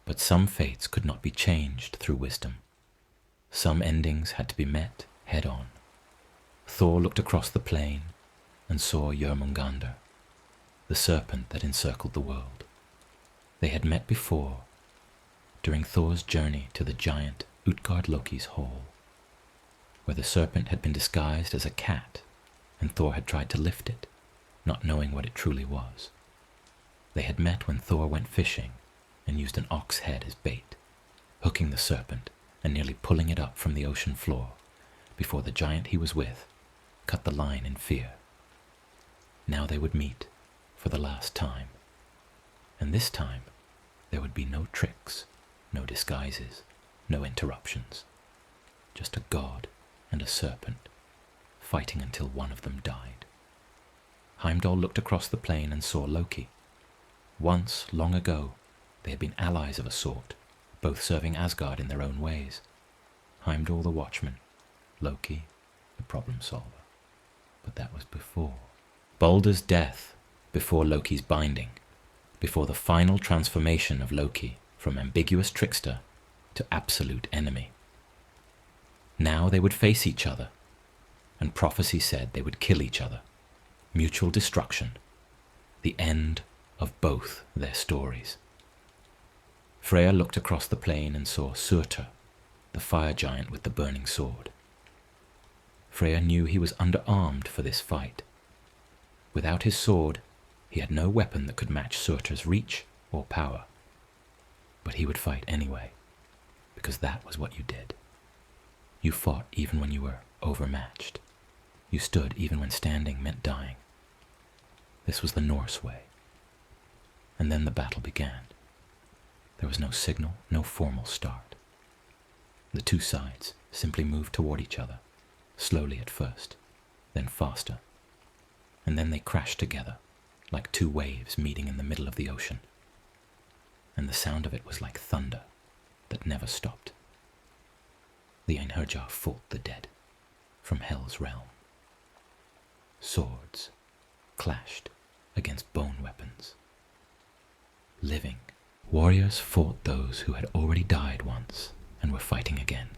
But some fates could not be changed through wisdom. Some endings had to be met head on. Thor looked across the plain and saw Jörmungandr, the serpent that encircled the world. They had met before, during Thor's journey to the giant Utgard Loki's hall, where the serpent had been disguised as a cat and Thor had tried to lift it, not knowing what it truly was. They had met when Thor went fishing and used an ox head as bait, hooking the serpent and nearly pulling it up from the ocean floor before the giant he was with cut the line in fear. Now they would meet for the last time, and this time there would be no tricks, no disguises, no interruptions, just a god and a serpent fighting until one of them died. Heimdall looked across the plain and saw Loki. Once, long ago, they had been allies of a sort, both serving Asgard in their own ways. Heimdall the watchman, Loki the problem solver. But that was before. Baldur's death, before Loki's binding, before the final transformation of Loki from ambiguous trickster to absolute enemy. Now they would face each other, and prophecy said they would kill each other. Mutual destruction, the end of both their stories. Freya looked across the plain and saw Surtur, the fire giant with the burning sword. Freyr knew he was underarmed for this fight. Without his sword, he had no weapon that could match Surtur's reach or power. But he would fight anyway, because that was what you did. You fought even when you were overmatched. You stood even when standing meant dying. This was the Norse way. And then the battle began. There was no signal, no formal start. The two sides simply moved toward each other, slowly at first, then faster. And then they crashed together, like two waves meeting in the middle of the ocean. And the sound of it was like thunder that never stopped. The Einherjar fought the dead from Hell's realm. Swords clashed against bone weapons. Living warriors fought those who had already died once and were fighting again.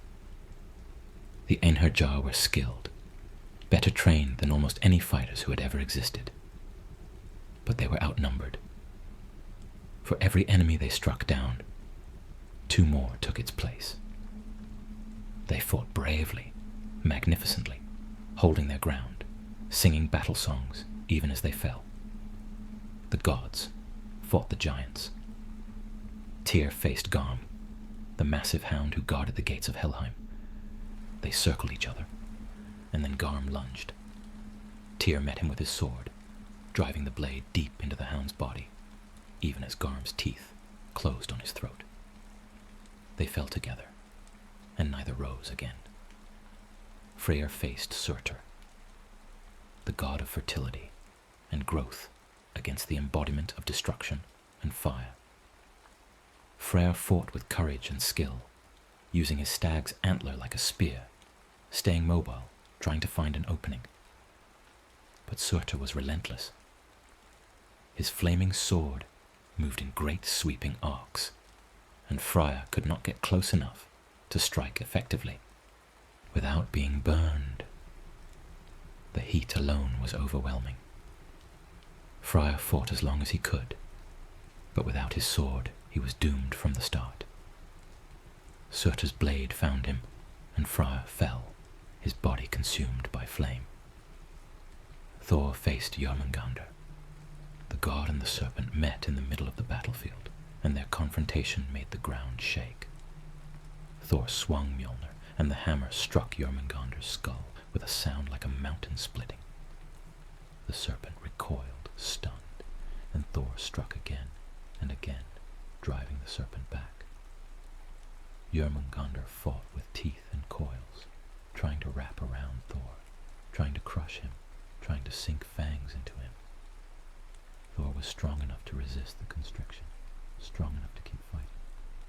The Einherjar were skilled, better trained than almost any fighters who had ever existed. But they were outnumbered. For every enemy they struck down, two more took its place. They fought bravely, magnificently, holding their ground, singing battle songs even as they fell. The gods fought the giants. Tyr faced Garm, the massive hound who guarded the gates of Helheim. They circled each other, and then Garm lunged. Tyr met him with his sword, driving the blade deep into the hound's body, even as Garm's teeth closed on his throat. They fell together, and neither rose again. Freyr faced Surtur, the god of fertility and growth, against the embodiment of destruction and fire. Freyr fought with courage and skill, using his stag's antler like a spear, staying mobile, trying to find an opening. But Surtur was relentless. His flaming sword moved in great sweeping arcs, and Freyr could not get close enough to strike effectively without being burned. The heat alone was overwhelming. Freyr fought as long as he could, but without his sword he was doomed from the start. Surtur's blade found him, and Freyr fell, his body consumed by flame. Thor faced Jormungandr. The god and the serpent met in the middle of the battlefield, and their confrontation made the ground shake. Thor swung Mjolnir, and the hammer struck Jormungandr's skull with a sound like a mountain splitting. The serpent recoiled, stunned, and Thor struck again and again, driving the serpent back. Jormungandr fought with teeth and coils, trying to wrap around Thor, trying to crush him, trying to sink fangs into him. Thor was strong enough to resist the constriction, strong enough to keep fighting,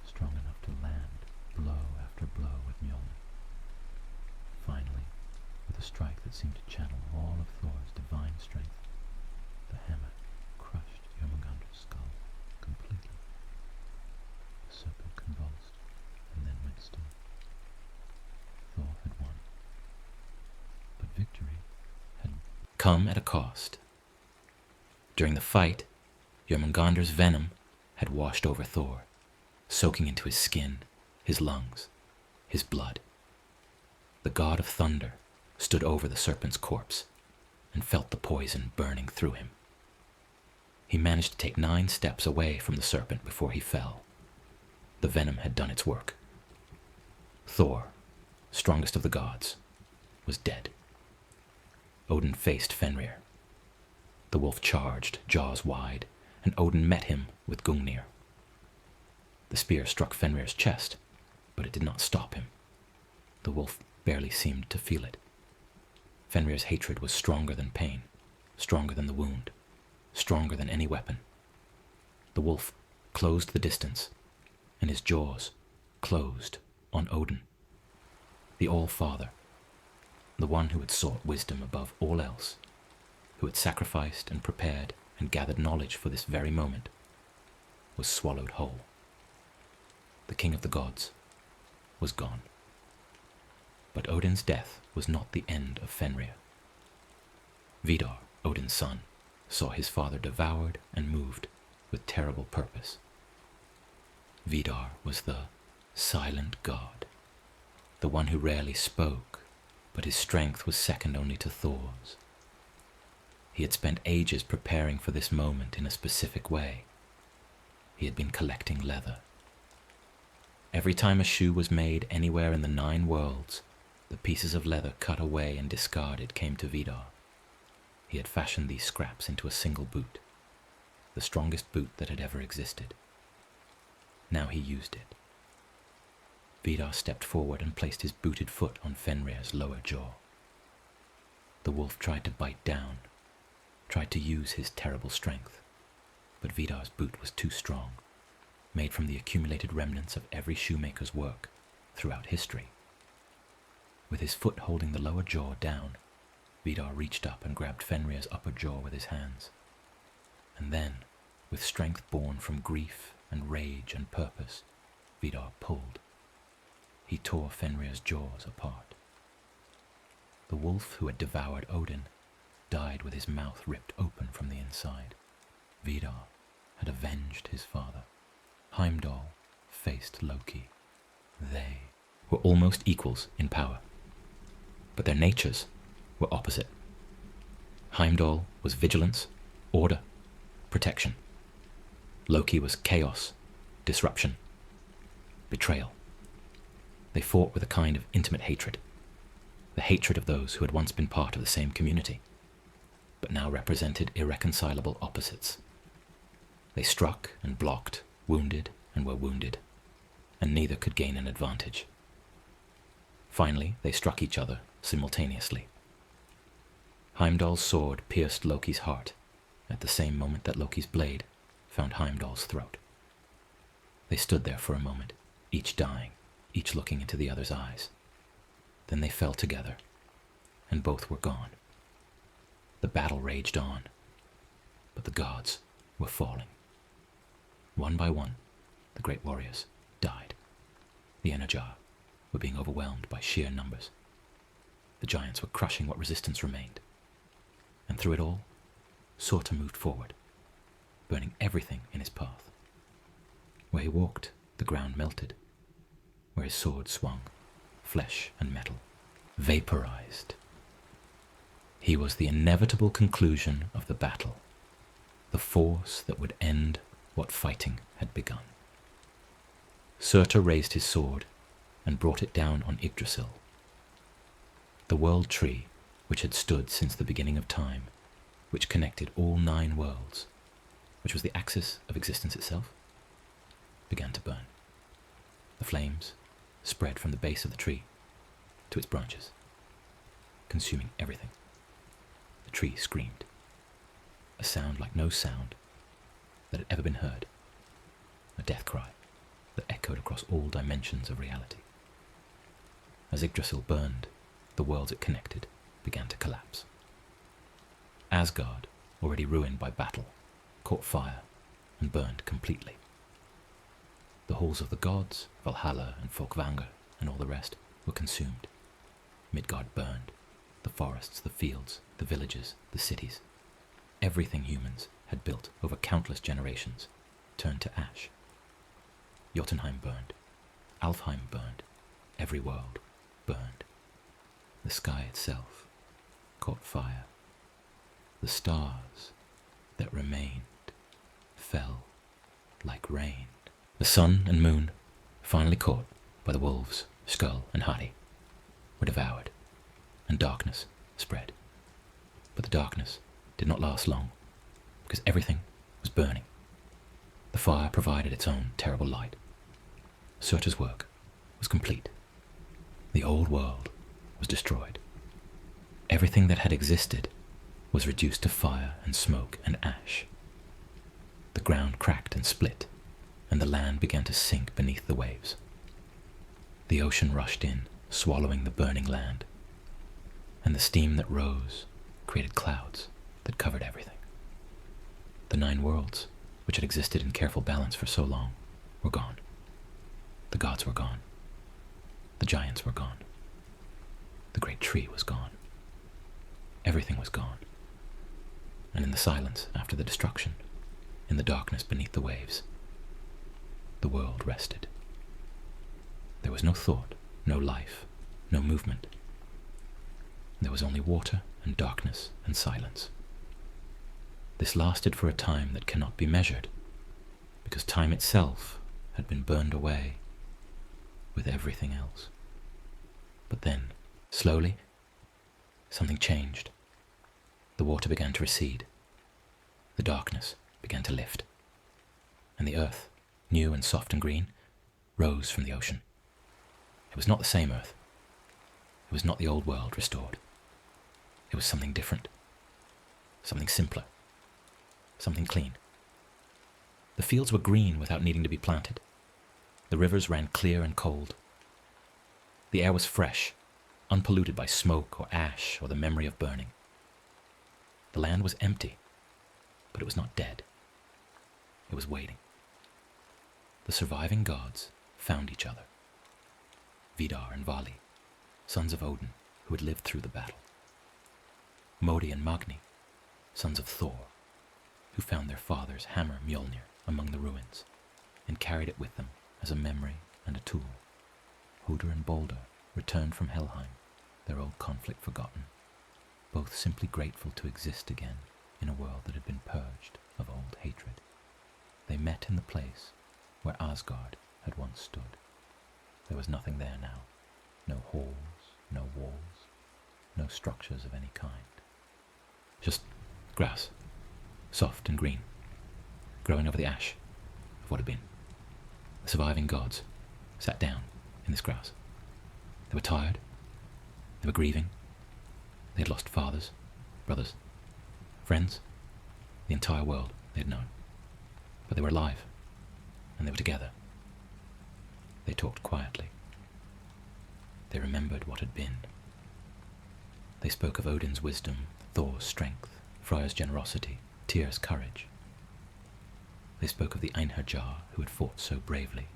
strong enough to land blow after blow with Mjolnir. Finally, with a strike that seemed to channel all of Thor's divine strength, the hammer crushed Jormungandr's skull completely. The serpent convulsed and then went still. Thor had won. But victory had come at a cost. During the fight, Jormungandr's venom had washed over Thor, soaking into his skin, his lungs, his blood. The god of thunder stood over the serpent's corpse and felt the poison burning through him. He managed to take 9 steps away from the serpent before he fell. The venom had done its work. Thor, strongest of the gods, was dead. Odin faced Fenrir. The wolf charged, jaws wide, and Odin met him with Gungnir. The spear struck Fenrir's chest, but it did not stop him. The wolf barely seemed to feel it. Fenrir's hatred was stronger than pain, stronger than the wound, stronger than any weapon. The wolf closed the distance, and his jaws closed on Odin, the All-Father, the one who had sought wisdom above all else, who had sacrificed and prepared and gathered knowledge for this very moment, was swallowed whole. The king of the gods was gone. But Odin's death was not the end of Fenrir. Vidar, Odin's son, saw his father devoured and moved with terrible purpose. Vidar was the silent god, the one who rarely spoke but his strength was second only to Thor's. He had spent ages preparing for this moment in a specific way. He had been collecting leather. Every time a shoe was made anywhere in the 9 worlds, the pieces of leather cut away and discarded came to Vidar. He had fashioned these scraps into a single boot, the strongest boot that had ever existed. Now he used it. Vidar stepped forward and placed his booted foot on Fenrir's lower jaw. The wolf tried to bite down, tried to use his terrible strength, but Vidar's boot was too strong, made from the accumulated remnants of every shoemaker's work throughout history. With his foot holding the lower jaw down, Vidar reached up and grabbed Fenrir's upper jaw with his hands. And then, with strength born from grief and rage and purpose, Vidar pulled. He tore Fenrir's jaws apart. The wolf who had devoured Odin died with his mouth ripped open from the inside. Vidar had avenged his father. Heimdall faced Loki. They were almost equals in power, but their natures were opposite. Heimdall was vigilance, order, protection. Loki was chaos, disruption, betrayal. They fought with a kind of intimate hatred, the hatred of those who had once been part of the same community, but now represented irreconcilable opposites. They struck and blocked, wounded and were wounded, and neither could gain an advantage. Finally, they struck each other simultaneously. Heimdall's sword pierced Loki's heart at the same moment that Loki's blade found Heimdall's throat. They stood there for a moment, each dying, each looking into the other's eyes. Then they fell together, and both were gone. The battle raged on, but the gods were falling. One by one, the great warriors died. The Enerjar were being overwhelmed by sheer numbers. The giants were crushing what resistance remained. And through it all, Surtur moved forward, burning everything in his path. Where he walked, the ground melted. Where his sword swung, flesh and metal vaporized. He was the inevitable conclusion of the battle, the force that would end what fighting had begun. Surtur raised his sword and brought it down on Yggdrasil. The world tree, which had stood since the beginning of time, which connected all 9 worlds, which was the axis of existence itself, began to burn. The flames spread from the base of the tree to its branches, consuming everything. The tree screamed, a sound like no sound that had ever been heard, a death cry that echoed across all dimensions of reality. As Yggdrasil burned, the worlds it connected began to collapse. Asgard, already ruined by battle, caught fire and burned completely. The halls of the gods, Valhalla and Folkvangr and all the rest, were consumed. Midgard burned, the forests, the fields, the villages, the cities. Everything humans had built over countless generations turned to ash. Jotunheim burned, Alfheim burned, every world burned. The sky itself caught fire. The stars that remained fell like rain. The sun and moon, finally caught by the wolves, Skull and Hati, were devoured, and darkness spread. But the darkness did not last long, because everything was burning. The fire provided its own terrible light. Surtur's work was complete. The old world was destroyed. Everything that had existed was reduced to fire and smoke and ash. The ground cracked and split, and the land began to sink beneath the waves. The ocean rushed in, swallowing the burning land, and the steam that rose created clouds that covered everything. The 9 worlds, which had existed in careful balance for so long, were gone. The gods were gone. The giants were gone. The great tree was gone. Everything was gone. And in the silence after the destruction, in the darkness beneath the waves, the world rested. There was no thought, no life, no movement. There was only water and darkness and silence. This lasted for a time that cannot be measured, because time itself had been burned away with everything else. But then, slowly, something changed. The water began to recede. The darkness began to lift. And the earth, new and soft and green, rose from the ocean. It was not the same earth. It was not the old world restored. It was something different, something simpler, something clean. The fields were green without needing to be planted. The rivers ran clear and cold. The air was fresh, unpolluted by smoke or ash or the memory of burning. The land was empty, but it was not dead. It was waiting. The surviving gods found each other. Vidar and Vali, sons of Odin, who had lived through the battle. Modi and Magni, sons of Thor, who found their father's hammer Mjolnir among the ruins and carried it with them as a memory and a tool. Hoder and Balder returned from Helheim, their old conflict forgotten, both simply grateful to exist again in a world that had been purged of old hatred. They met in the place where Asgard had once stood. There was nothing there now. No halls, no walls, no structures of any kind. Just grass, soft and green, growing over the ash of what had been. The surviving gods sat down in this grass. They were tired. They were grieving. They had lost fathers, brothers, friends, the entire world they had known. But they were alive, and they were together. They talked quietly. They remembered what had been. They spoke of Odin's wisdom, Thor's strength, Freya's generosity, Tyr's courage. They spoke of the Einherjar who had fought so bravely.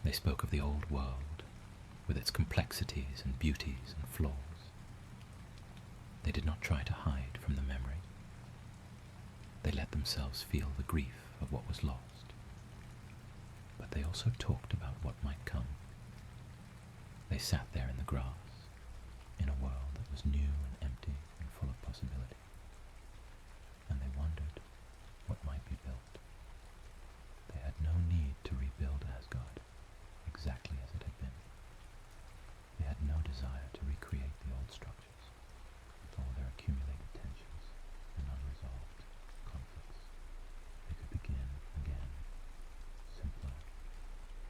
They spoke of the old world, with its complexities and beauties and flaws. They did not try to hide from the memory. They let themselves feel the grief of what was lost. But they also talked about what might come. They sat there in the grass, in a world that was new and empty and full of possibility. And they wondered what might be built. They had no need to rebuild Asgard exactly as it had been. They had no desire to recreate the old structures with all their accumulated tensions and unresolved conflicts. They could begin again, simpler.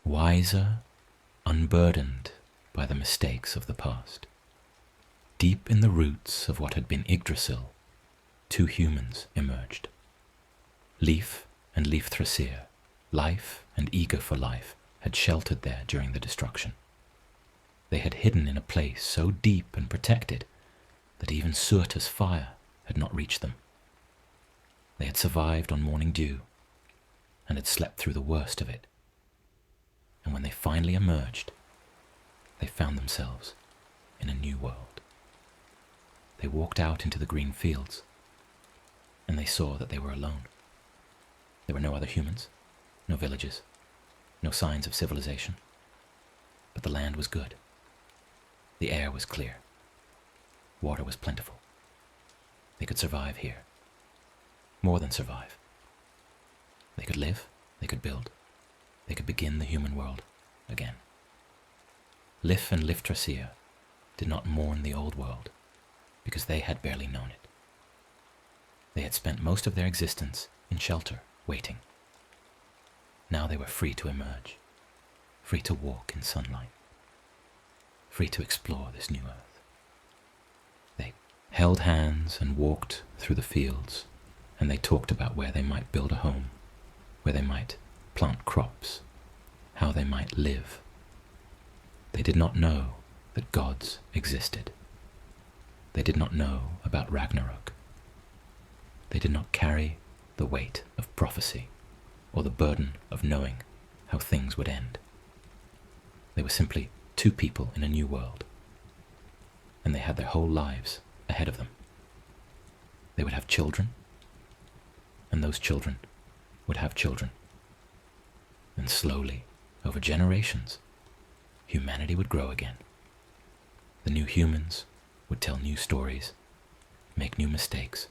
Wiser, unburdened by the mistakes of the past. Deep in the roots of what had been Yggdrasil, two humans emerged. Leaf and Leif-Thrasir, life and eager for life, had sheltered there during the destruction. They had hidden in a place so deep and protected that even Surtur's fire had not reached them. They had survived on morning dew and had slept through the worst of it. And when they finally emerged, they found themselves in a new world. They walked out into the green fields, and they saw that they were alone. There were no other humans, no villages, no signs of civilization. But the land was good. The air was clear. Water was plentiful. They could survive here. More than survive. They could live, they could build, they could begin the human world again. Lif and Leif-Thrasir did not mourn the old world because they had barely known it. They had spent most of their existence in shelter, waiting. Now they were free to emerge, free to walk in sunlight, free to explore this new earth. They held hands and walked through the fields, and they talked about where they might build a home, where they might plant crops, how they might live. They did not know that gods existed. They did not know about Ragnarok. They did not carry the weight of prophecy or the burden of knowing how things would end. They were simply two people in a new world, and they had their whole lives ahead of them. They would have children, and those children would have children. And slowly, over generations, humanity would grow again. The new humans would tell new stories, make new mistakes,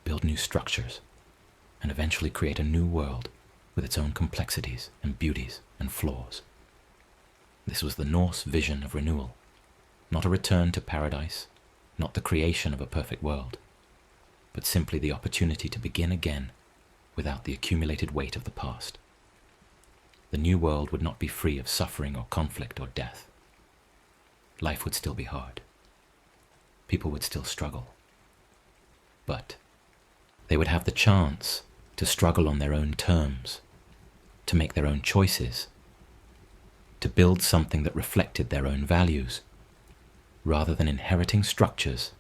build new structures, and eventually create a new world with its own complexities and beauties and flaws. This was the Norse vision of renewal, not a return to paradise, not the creation of a perfect world, but simply the opportunity to begin again without the accumulated weight of the past. The new world would not be free of suffering or conflict or death. Life would still be hard. People would still struggle. But they would have the chance to struggle on their own terms, to make their own choices, to build something that reflected their own values, rather than inheriting structures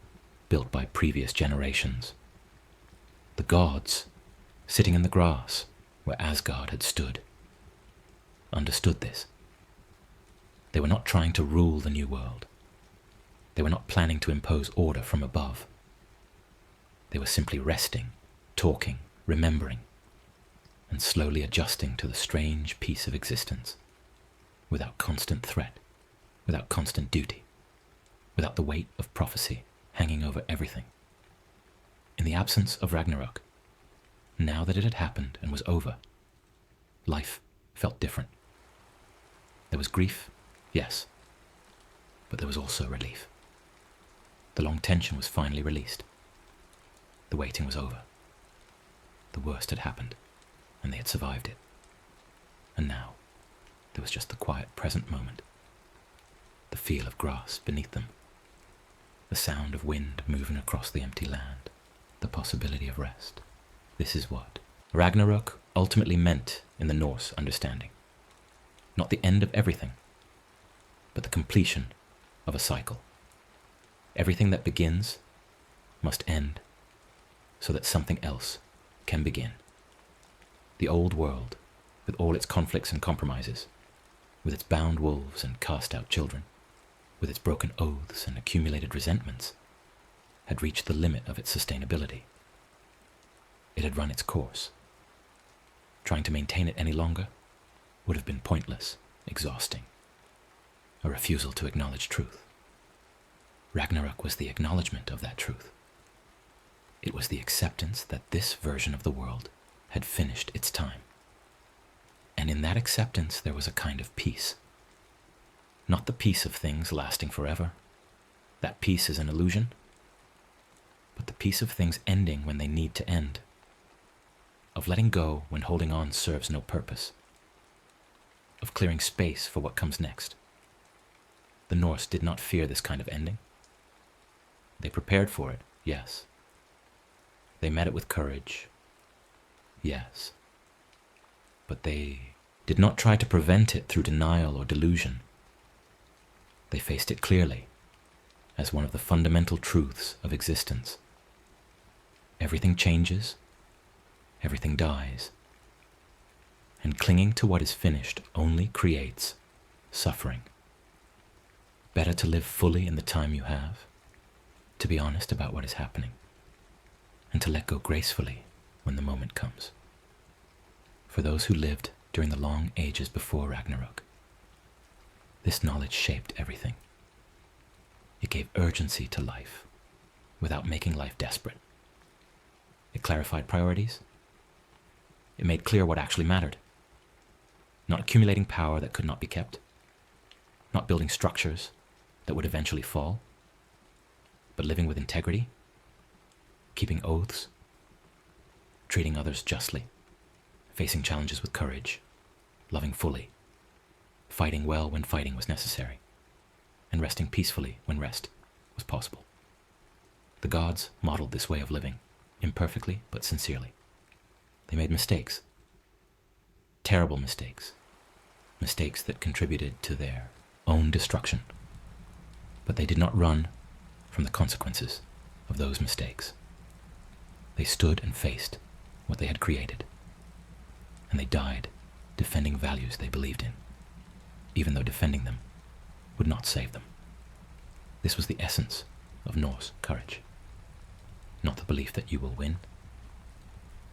built by previous generations. The gods, sitting in the grass where Asgard had stood, understood this. They were not trying to rule the new world. They were not planning to impose order from above. They were simply resting, talking, remembering, and slowly adjusting to the strange peace of existence, without constant threat, without constant duty, without the weight of prophecy hanging over everything. In the absence of Ragnarok, now that it had happened and was over, life felt different. There was grief, yes, but there was also relief. The long tension was finally released. The waiting was over. The worst had happened, and they had survived it. And now, there was just the quiet present moment, the feel of grass beneath them, the sound of wind moving across the empty land, the possibility of rest. This is what Ragnarok ultimately meant in the Norse understanding. Not the end of everything, but the completion of a cycle. Everything that begins must end so that something else can begin. The old world, with all its conflicts and compromises, with its bound wolves and cast-out children, with its broken oaths and accumulated resentments, had reached the limit of its sustainability. It had run its course. Trying to maintain it any longer would have been pointless, exhausting, a refusal to acknowledge truth. Ragnarok was the acknowledgement of that truth. It was the acceptance that this version of the world had finished its time. And in that acceptance there was a kind of peace. Not the peace of things lasting forever. That peace is an illusion. But the peace of things ending when they need to end. Of letting go when holding on serves no purpose. Of clearing space for what comes next. The Norse did not fear this kind of ending. They prepared for it, yes. They met it with courage, yes. But they did not try to prevent it through denial or delusion. They faced it clearly, as one of the fundamental truths of existence. Everything changes, everything dies, and clinging to what is finished only creates suffering. Better to live fully in the time you have, to be honest about what is happening, and to let go gracefully when the moment comes. For those who lived during the long ages before Ragnarok, this knowledge shaped everything. It gave urgency to life without making life desperate. It clarified priorities. It made clear what actually mattered. Not accumulating power that could not be kept. Not building structures that would eventually fall. But living with integrity. Keeping oaths. Treating others justly. Facing challenges with courage. Loving fully. Fighting well when fighting was necessary. And resting peacefully when rest was possible. The gods modeled this way of living, imperfectly but sincerely. They made mistakes. Terrible mistakes. Mistakes that contributed to their own destruction. But they did not run from the consequences of those mistakes. They stood and faced what they had created. And they died defending values they believed in, even though defending them would not save them. This was the essence of Norse courage. Not the belief that you will win,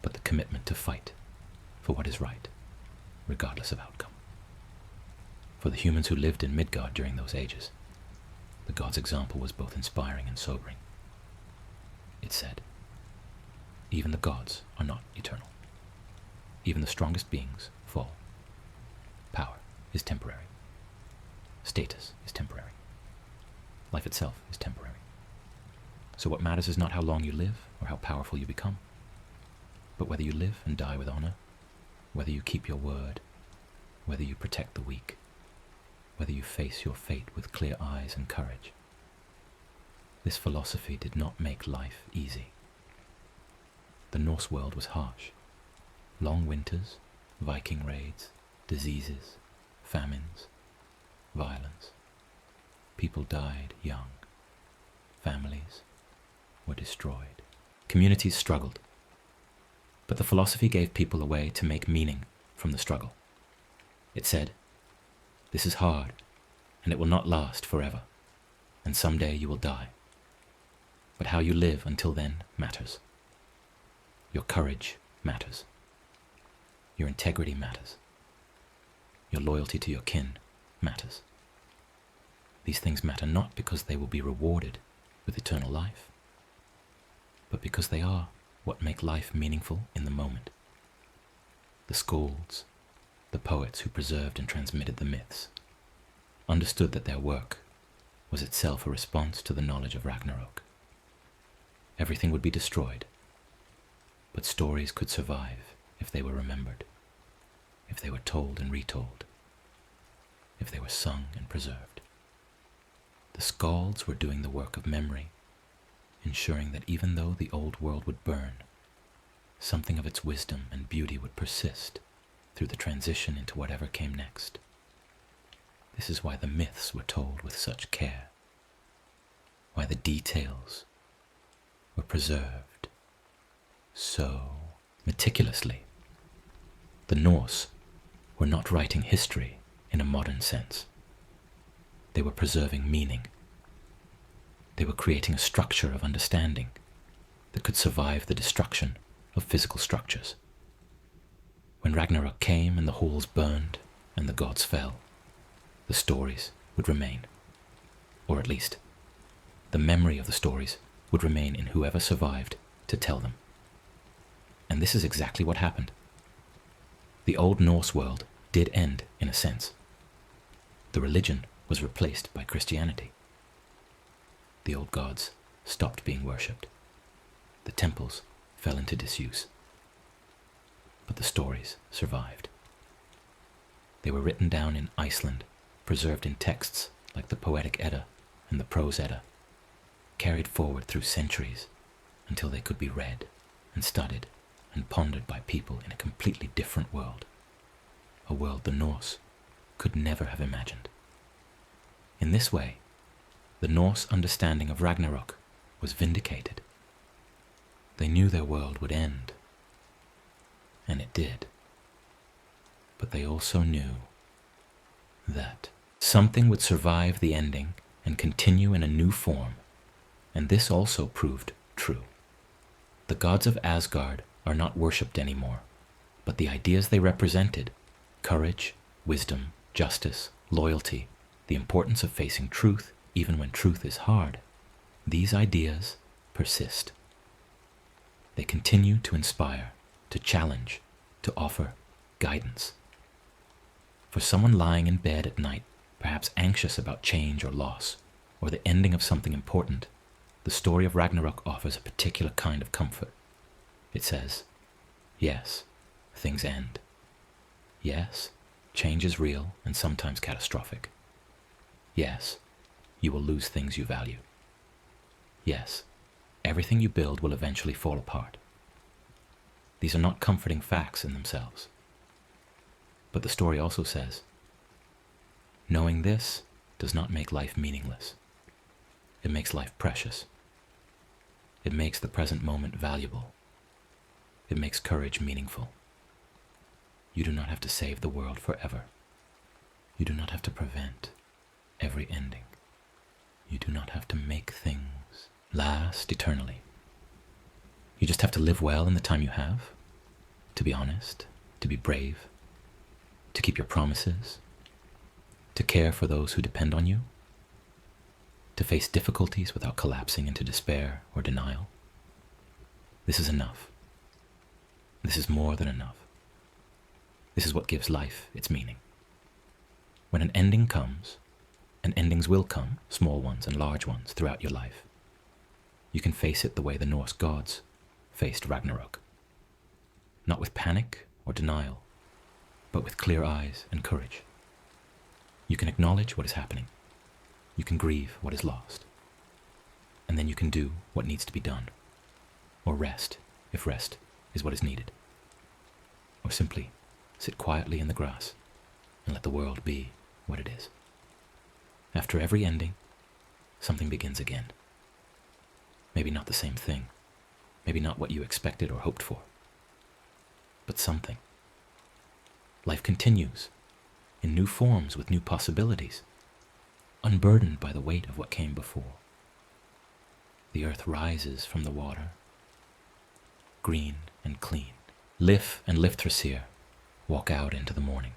but the commitment to fight for what is right, regardless of outcome. For the humans who lived in Midgard during those ages, The god's example was both inspiring and sobering. It said, even the gods are not eternal. Even the strongest beings fall. Power is temporary. Status is temporary. Life itself is temporary. So what matters is not how long you live or how powerful you become, but whether you live and die with honor, whether you keep your word, whether you protect the weak, whether you face your fate with clear eyes and courage. This philosophy did not make life easy. The Norse world was harsh. Long winters, Viking raids, diseases, famines, violence. People died young. Families were destroyed. Communities struggled. But the philosophy gave people a way to make meaning from the struggle. It said, this is hard, and it will not last forever, and someday you will die. But how you live until then matters. Your courage matters. Your integrity matters. Your loyalty to your kin matters. These things matter not because they will be rewarded with eternal life, but because they are what make life meaningful in the moment. The skalds, the poets who preserved and transmitted the myths, understood that their work was itself a response to the knowledge of Ragnarok. Everything would be destroyed, but stories could survive if they were remembered, if they were told and retold, if they were sung and preserved. The skalds were doing the work of memory, ensuring that even though the old world would burn, something of its wisdom and beauty would persist through the transition into whatever came next. This is why the myths were told with such care, why the details were preserved so meticulously. The Norse were not writing history in a modern sense. They were preserving meaning. They were creating a structure of understanding that could survive the destruction of physical structures. When Ragnarok came and the halls burned and the gods fell, the stories would remain. Or at least, the memory of the stories would remain in whoever survived to tell them. And this is exactly what happened. The old Norse world did end in a sense. The religion was replaced by Christianity. The old gods stopped being worshipped. The temples fell into disuse. But the stories survived. They were written down in Iceland, preserved in texts like the Poetic Edda and the Prose Edda, carried forward through centuries until they could be read and studied and pondered by people in a completely different world, a world the Norse could never have imagined. In this way, the Norse understanding of Ragnarok was vindicated. They knew their world would end, and it did. But they also knew that something would survive the ending and continue in a new form, and this also proved true. The gods of Asgard are not worshipped anymore, but the ideas they represented, courage, wisdom, justice, loyalty, the importance of facing truth even when truth is hard, these ideas persist. They continue to inspire, to challenge, to offer guidance. For someone lying in bed at night, perhaps anxious about change or loss, or the ending of something important, the story of Ragnarok offers a particular kind of comfort. It says, yes, things end. Yes, change is real and sometimes catastrophic. Yes, you will lose things you value. Yes, everything you build will eventually fall apart. These are not comforting facts in themselves. But the story also says, knowing this does not make life meaningless. It makes life precious. It makes the present moment valuable. It makes courage meaningful. You do not have to save the world forever. You do not have to prevent every ending. You do not have to make things last eternally. You just have to live well in the time you have, to be honest, to be brave, to keep your promises, to care for those who depend on you. to face difficulties without collapsing into despair or denial. This is enough. This is more than enough. This is what gives life its meaning. When an ending comes, and endings will come, small ones and large ones, throughout your life, you can face it the way the Norse gods faced Ragnarok. Not with panic or denial, but with clear eyes and courage. You can acknowledge what is happening. You can grieve what is lost. And then you can do what needs to be done. Or rest, if rest is what is needed. Or simply sit quietly in the grass and let the world be what it is. After every ending, something begins again. Maybe not the same thing. Maybe not what you expected or hoped for. But something. Life continues in new forms with new possibilities, unburdened by the weight of what came before. The earth rises from the water, green and clean. Lif and Lifthrasir walk out into the morning.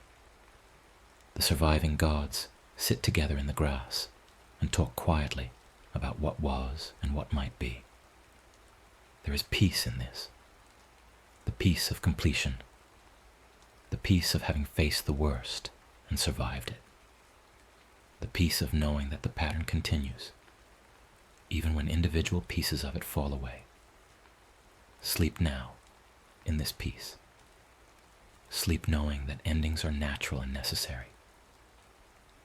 The surviving gods sit together in the grass and talk quietly about what was and what might be. There is peace in this. The peace of completion. The peace of having faced the worst and survived it. The peace of knowing that the pattern continues, even when individual pieces of it fall away. Sleep now in this peace. Sleep knowing that endings are natural and necessary.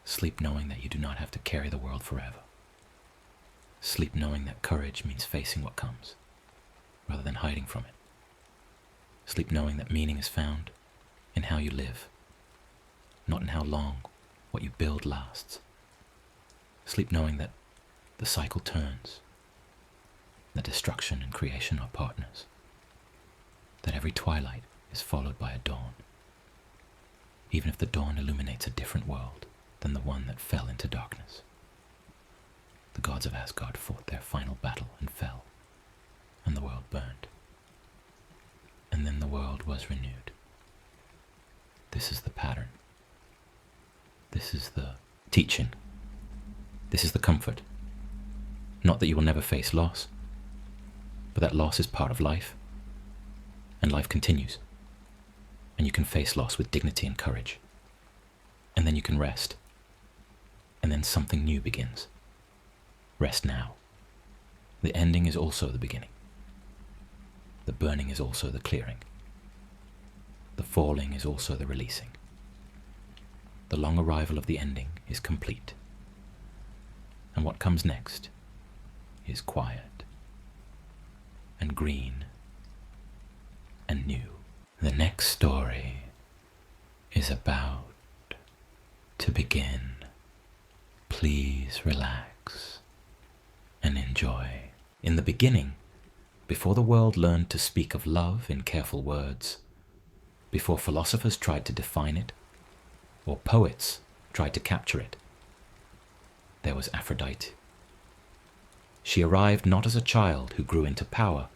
Sleep knowing that you do not have to carry the world forever. Sleep knowing that courage means facing what comes, rather than hiding from it. Sleep knowing that meaning is found in how you live, not in how long what you build lasts. Sleep knowing that the cycle turns, that destruction and creation are partners, that every twilight is followed by a dawn, even if the dawn illuminates a different world than the one that fell into darkness. The gods of Asgard fought their final battle and fell, and the world burned. And then the world was renewed. This is the pattern. This is the teaching. This is the comfort. Not that you will never face loss, but that loss is part of life, and life continues. And you can face loss with dignity and courage. And then you can rest. And then something new begins. Rest now. The ending is also the beginning. The burning is also the clearing. The falling is also the releasing. The long arrival of the ending is complete. And what comes next is quiet and green and new. The next story is about to begin. Please relax and enjoy. In the beginning, before the world learned to speak of love in careful words, before philosophers tried to define it, or poets tried to capture it, there was Aphrodite. She arrived not as a child who grew into power,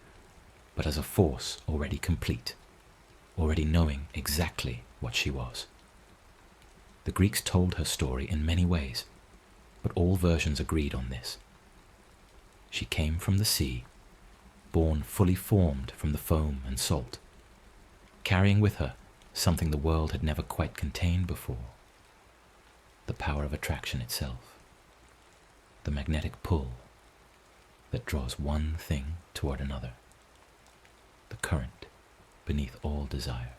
but as a force already complete, already knowing exactly what she was. The Greeks told her story in many ways, but all versions agreed on this. She came from the sea, born fully formed from the foam and salt, carrying with her something the world had never quite contained before: the power of attraction itself, the magnetic pull that draws one thing toward another, the current beneath all desire.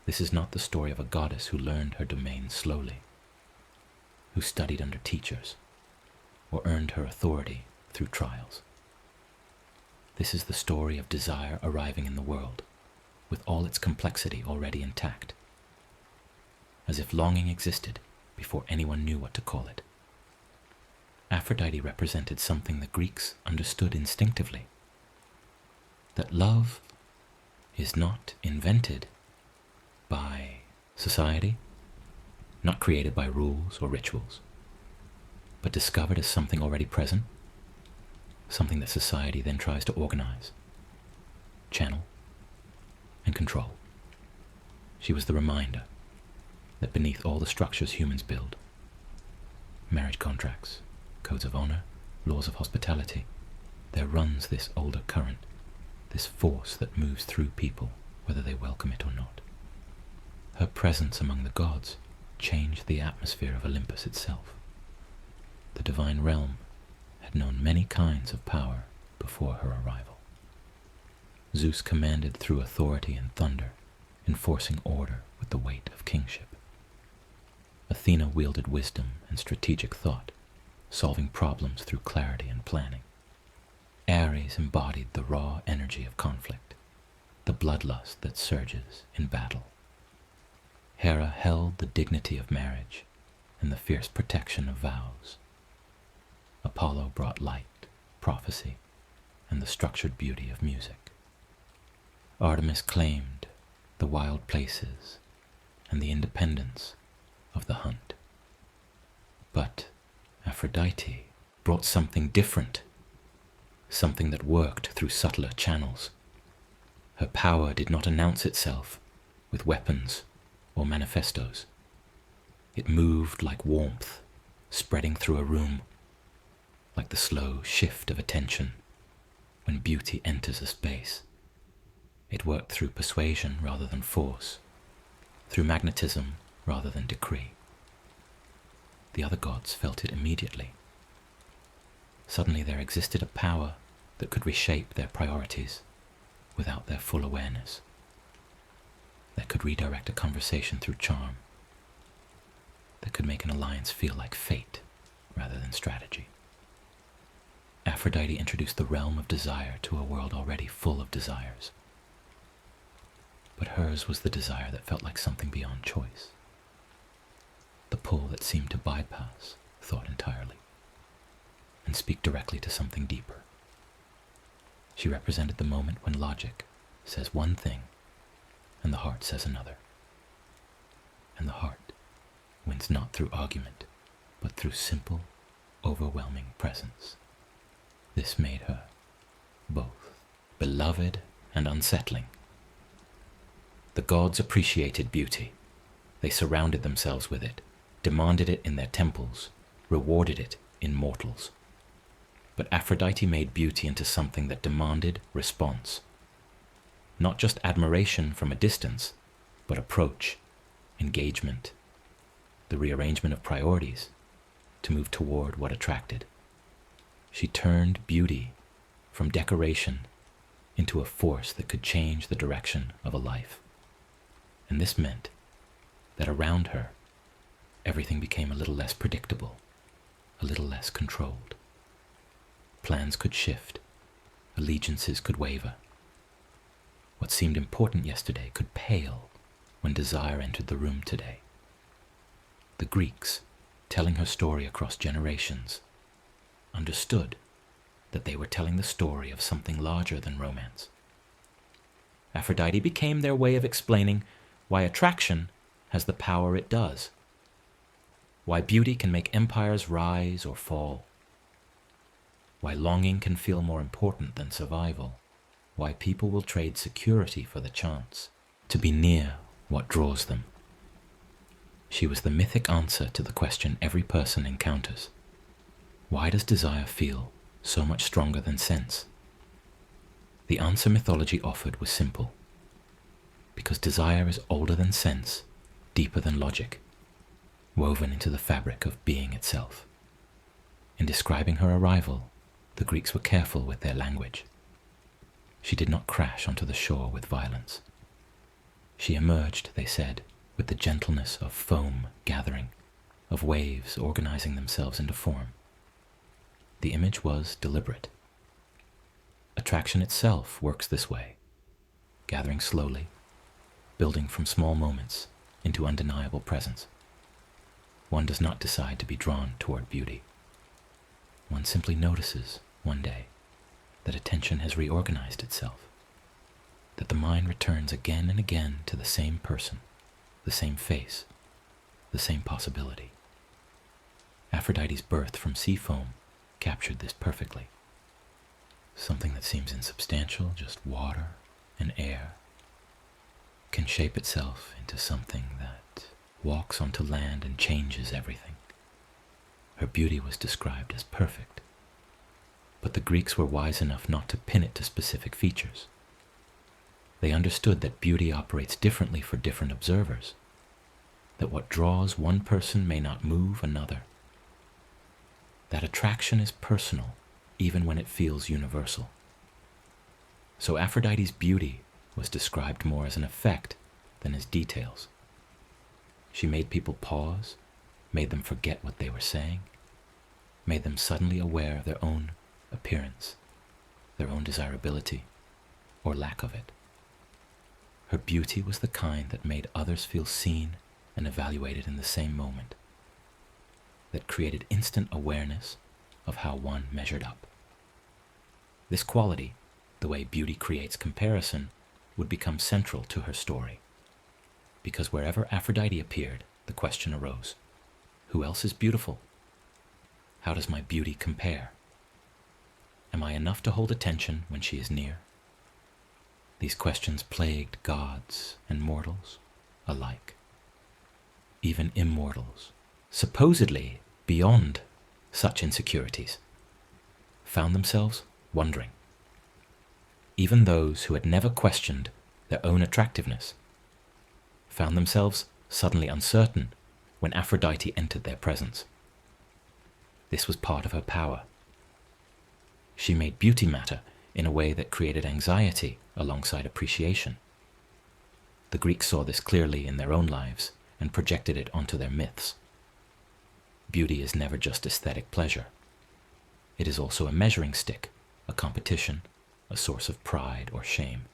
This is not the story of a goddess who learned her domain slowly, who studied under teachers, or earned her authority through trials. This is the story of desire arriving in the world, with all its complexity already intact, as if longing existed before anyone knew what to call it. Aphrodite represented something the Greeks understood instinctively, that love is not invented by society, not created by rules or rituals, but discovered as something already present, something that society then tries to organize, channel, and control. She was the reminder that beneath all the structures humans build, marriage contracts, codes of honor, laws of hospitality, there runs this older current, this force that moves through people, whether they welcome it or not. Her presence among the gods changed the atmosphere of Olympus itself. The divine realm had known many kinds of power before her arrival. Zeus commanded through authority and thunder, enforcing order with the weight of kingship. Athena wielded wisdom and strategic thought, solving problems through clarity and planning. Ares embodied the raw energy of conflict, the bloodlust that surges in battle. Hera held the dignity of marriage and the fierce protection of vows. Apollo brought light, prophecy, and the structured beauty of music. Artemis claimed the wild places and the independence of the hunt. But Aphrodite brought something different, something that worked through subtler channels. Her power did not announce itself with weapons or manifestos. It moved like warmth, spreading through a room, like the slow shift of attention when beauty enters a space. It worked through persuasion rather than force, through magnetism rather than decree. The other gods felt it immediately. Suddenly there existed a power that could reshape their priorities without their full awareness, that could redirect a conversation through charm, that could make an alliance feel like fate rather than strategy. Aphrodite introduced the realm of desire to a world already full of desires. But hers was the desire that felt like something beyond choice, the pull that seemed to bypass thought entirely and speak directly to something deeper. She represented the moment when logic says one thing and the heart says another. And the heart wins not through argument, but through simple, overwhelming presence. This made her both beloved and unsettling. The gods appreciated beauty. They surrounded themselves with it, demanded it in their temples, rewarded it in mortals. But Aphrodite made beauty into something that demanded response. Not just admiration from a distance, but approach, engagement, the rearrangement of priorities to move toward what attracted. She turned beauty from decoration into a force that could change the direction of a life. And this meant that around her, everything became a little less predictable, a little less controlled. Plans could shift, allegiances could waver. What seemed important yesterday could pale when desire entered the room today. The Greeks, telling her story across generations, understood that they were telling the story of something larger than romance. Aphrodite became their way of explaining why attraction has the power it does, why beauty can make empires rise or fall, why longing can feel more important than survival, why people will trade security for the chance to be near what draws them. She was the mythic answer to the question every person encounters. Why does desire feel so much stronger than sense? The answer mythology offered was simple. Because desire is older than sense, deeper than logic, woven into the fabric of being itself. In describing her arrival, the Greeks were careful with their language. She did not crash onto the shore with violence. She emerged, they said, with the gentleness of foam gathering, of waves organizing themselves into form. The image was deliberate. Attraction itself works this way, gathering slowly, building from small moments into undeniable presence. One does not decide to be drawn toward beauty. One simply notices one day that attention has reorganized itself, that the mind returns again and again to the same person, the same face, the same possibility. Aphrodite's birth from sea foam captured this perfectly. Something that seems insubstantial, just water and air, can shape itself into something that walks onto land and changes everything. Her beauty was described as perfect, but the Greeks were wise enough not to pin it to specific features. They understood that beauty operates differently for different observers, that what draws one person may not move another, that attraction is personal even when it feels universal. So Aphrodite's beauty was described more as an effect than as details. She made people pause, made them forget what they were saying, made them suddenly aware of their own appearance, their own desirability, or lack of it. Her beauty was the kind that made others feel seen and evaluated in the same moment, that created instant awareness of how one measured up. This quality, the way beauty creates comparison, would become central to her story, because wherever Aphrodite appeared, the question arose, who else is beautiful? How does my beauty compare? Am I enough to hold attention when she is near? These questions plagued gods and mortals alike. Even immortals, supposedly beyond such insecurities, found themselves wondering. Even those who had never questioned their own attractiveness found themselves suddenly uncertain when Aphrodite entered their presence. This was part of her power. She made beauty matter in a way that created anxiety alongside appreciation. The Greeks saw this clearly in their own lives and projected it onto their myths. Beauty is never just aesthetic pleasure. It is also a measuring stick, a competition, a source of pride or shame.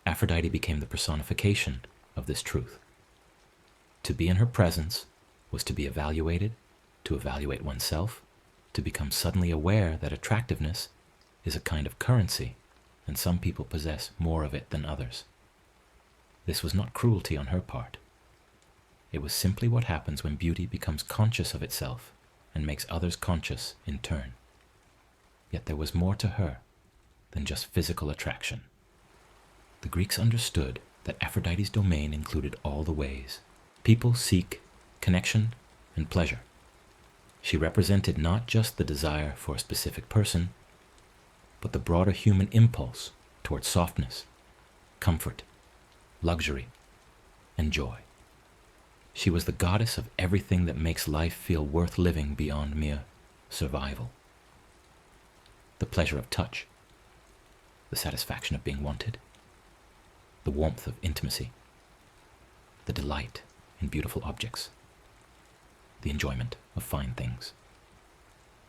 Aphrodite became the personification of this truth. To be in her presence was to be evaluated, to evaluate oneself, to become suddenly aware that attractiveness is a kind of currency, and some people possess more of it than others. This was not cruelty on her part. It was simply what happens when beauty becomes conscious of itself and makes others conscious in turn. Yet there was more to her than just physical attraction. The Greeks understood that Aphrodite's domain included all the ways people seek connection and pleasure. She represented not just the desire for a specific person, but the broader human impulse towards softness, comfort, luxury, and joy. She was the goddess of everything that makes life feel worth living beyond mere survival. The pleasure of touch, the satisfaction of being wanted, the warmth of intimacy, the delight in beautiful objects, the enjoyment of fine things.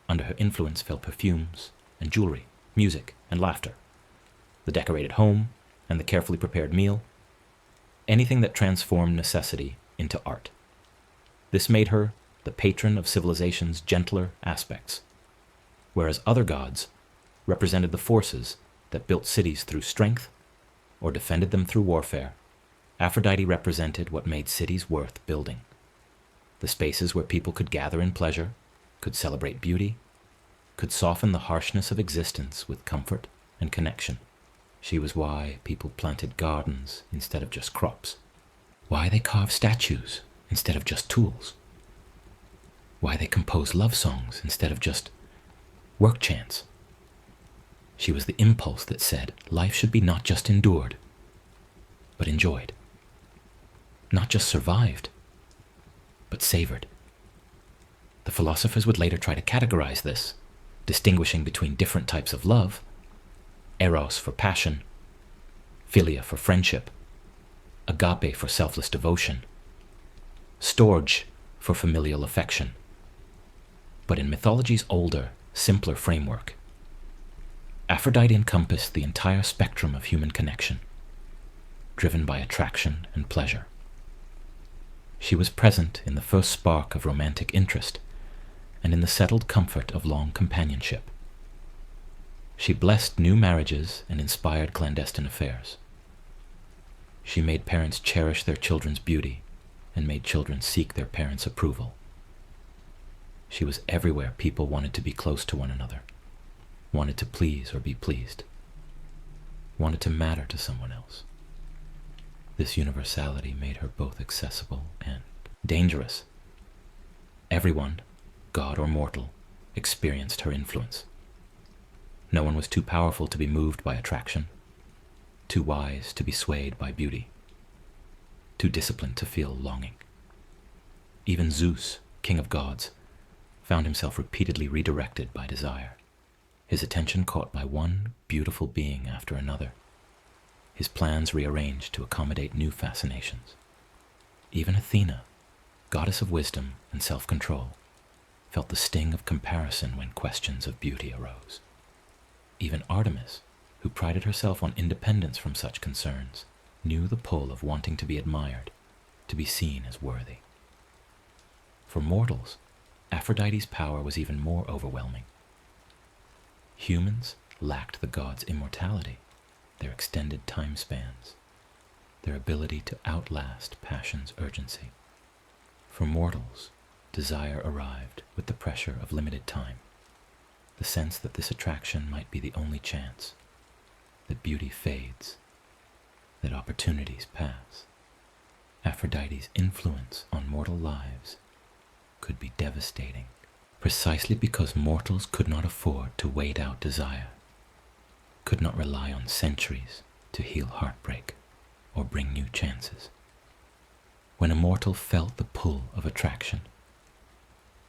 Under her influence fell perfumes and jewelry, music and laughter, the decorated home and the carefully prepared meal, anything that transformed necessity into art. This made her the patron of civilization's gentler aspects, whereas other gods represented the forces that built cities through strength or defended them through warfare. Aphrodite represented what made cities worth building, the spaces where people could gather in pleasure, could celebrate beauty, could soften the harshness of existence with comfort and connection. She was why people planted gardens instead of just crops, why they carved statues instead of just tools, why they composed love songs instead of just work chants. She was the impulse that said life should be not just endured, but enjoyed. Not just survived, but savored. The philosophers would later try to categorize this, distinguishing between different types of love: eros for passion, philia for friendship, agape for selfless devotion, storge for familial affection. But in mythology's older, simpler framework, Aphrodite encompassed the entire spectrum of human connection, driven by attraction and pleasure. She was present in the first spark of romantic interest and in the settled comfort of long companionship. She blessed new marriages and inspired clandestine affairs. She made parents cherish their children's beauty and made children seek their parents' approval. She was everywhere people wanted to be close to one another, wanted to please or be pleased, wanted to matter to someone else. This universality made her both accessible and dangerous. Everyone, god or mortal, experienced her influence. No one was too powerful to be moved by attraction, too wise to be swayed by beauty, too disciplined to feel longing. Even Zeus, king of gods, found himself repeatedly redirected by desire, his attention caught by one beautiful being after another, his plans rearranged to accommodate new fascinations. Even Athena, goddess of wisdom and self-control, felt the sting of comparison when questions of beauty arose. Even Artemis, who prided herself on independence from such concerns, knew the pull of wanting to be admired, to be seen as worthy. For mortals, Aphrodite's power was even more overwhelming. Humans lacked the gods' immortality, their extended time spans, their ability to outlast passion's urgency. For mortals, desire arrived with the pressure of limited time, the sense that this attraction might be the only chance, that beauty fades, that opportunities pass. Aphrodite's influence on mortal lives could be devastating, precisely because mortals could not afford to wait out desire, could not rely on centuries to heal heartbreak or bring new chances. When a mortal felt the pull of attraction,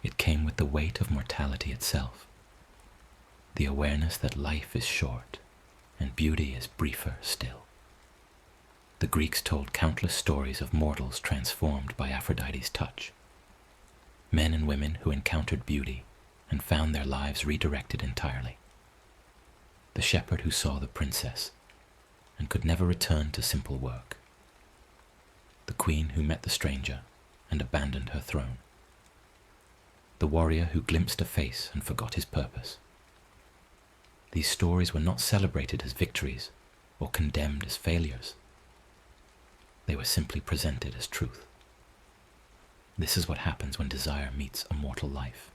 it came with the weight of mortality itself, the awareness that life is short and beauty is briefer still. The Greeks told countless stories of mortals transformed by Aphrodite's touch, men and women who encountered beauty and found their lives redirected entirely. The shepherd who saw the princess and could never return to simple work. The queen who met the stranger and abandoned her throne. The warrior who glimpsed a face and forgot his purpose. These stories were not celebrated as victories or condemned as failures. They were simply presented as truth. This is what happens when desire meets a mortal life.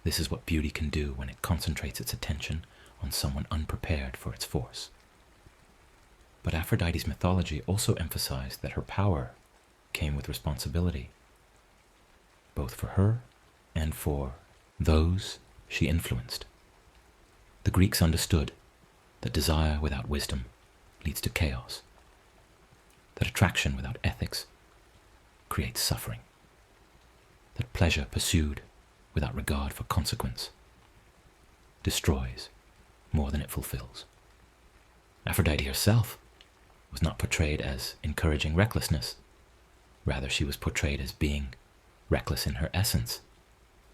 This is what beauty can do when it concentrates its attention on someone unprepared for its force. But Aphrodite's mythology also emphasized that her power came with responsibility, both for her and for those she influenced. The Greeks understood that desire without wisdom leads to chaos, that attraction without ethics creates suffering, that pleasure pursued without regard for consequence destroys more than it fulfills. Aphrodite herself was not portrayed as encouraging recklessness. Rather, she was portrayed as being reckless in her essence,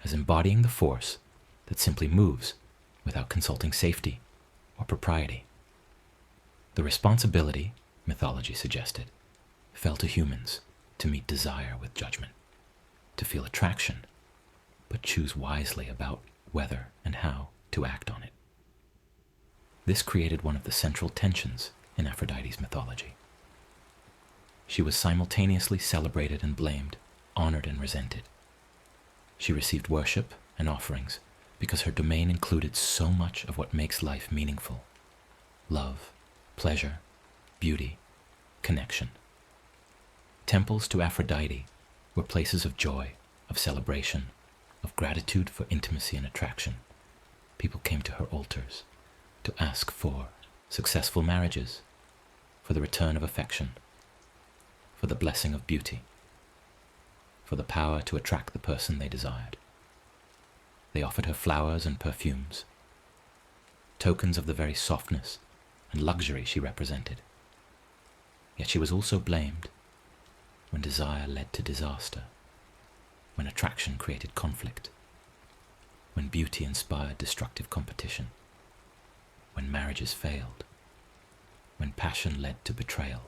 as embodying the force that simply moves without consulting safety or propriety. The responsibility, mythology suggested, fell to humans to meet desire with judgment, to feel attraction, but choose wisely about whether and how to act on it. This created one of the central tensions in Aphrodite's mythology. She was simultaneously celebrated and blamed, honored and resented. She received worship and offerings because her domain included so much of what makes life meaningful: love, pleasure, beauty, connection. Temples to Aphrodite were places of joy, of celebration, of gratitude for intimacy and attraction. People came to her altars to ask for successful marriages, for the return of affection, for the blessing of beauty, for the power to attract the person they desired. They offered her flowers and perfumes, tokens of the very softness and luxury she represented. Yet she was also blamed when desire led to disaster, when attraction created conflict, when beauty inspired destructive competition, when marriages failed, when passion led to betrayal,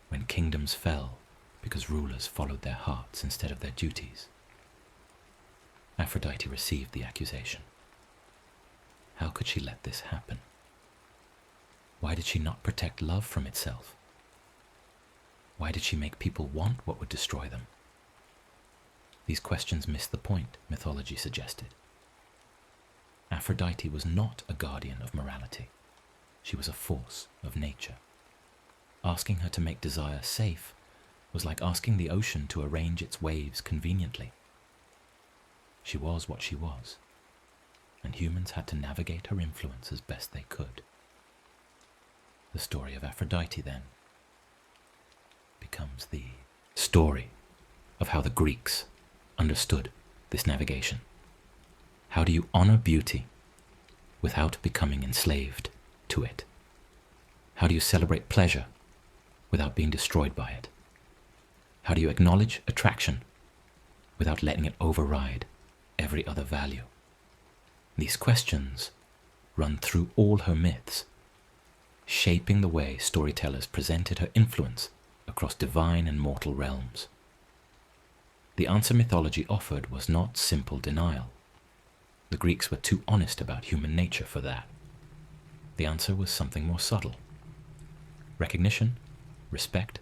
when kingdoms fell because rulers followed their hearts instead of their duties. Aphrodite received the accusation. How could she let this happen? Why did she not protect love from itself? Why did she make people want what would destroy them? These questions miss the point, mythology suggested. Aphrodite was not a guardian of morality. She was a force of nature. Asking her to make desire safe was like asking the ocean to arrange its waves conveniently. She was what she was, and humans had to navigate her influence as best they could. The story of Aphrodite, then, becomes the story of how the Greeks understood this navigation. How do you honor beauty without becoming enslaved to it? How do you celebrate pleasure without being destroyed by it? How do you acknowledge attraction without letting it override every other value? These questions run through all her myths, shaping the way storytellers presented her influence across divine and mortal realms. The answer mythology offered was not simple denial. The Greeks were too honest about human nature for that. The answer was something more subtle. Recognition, respect,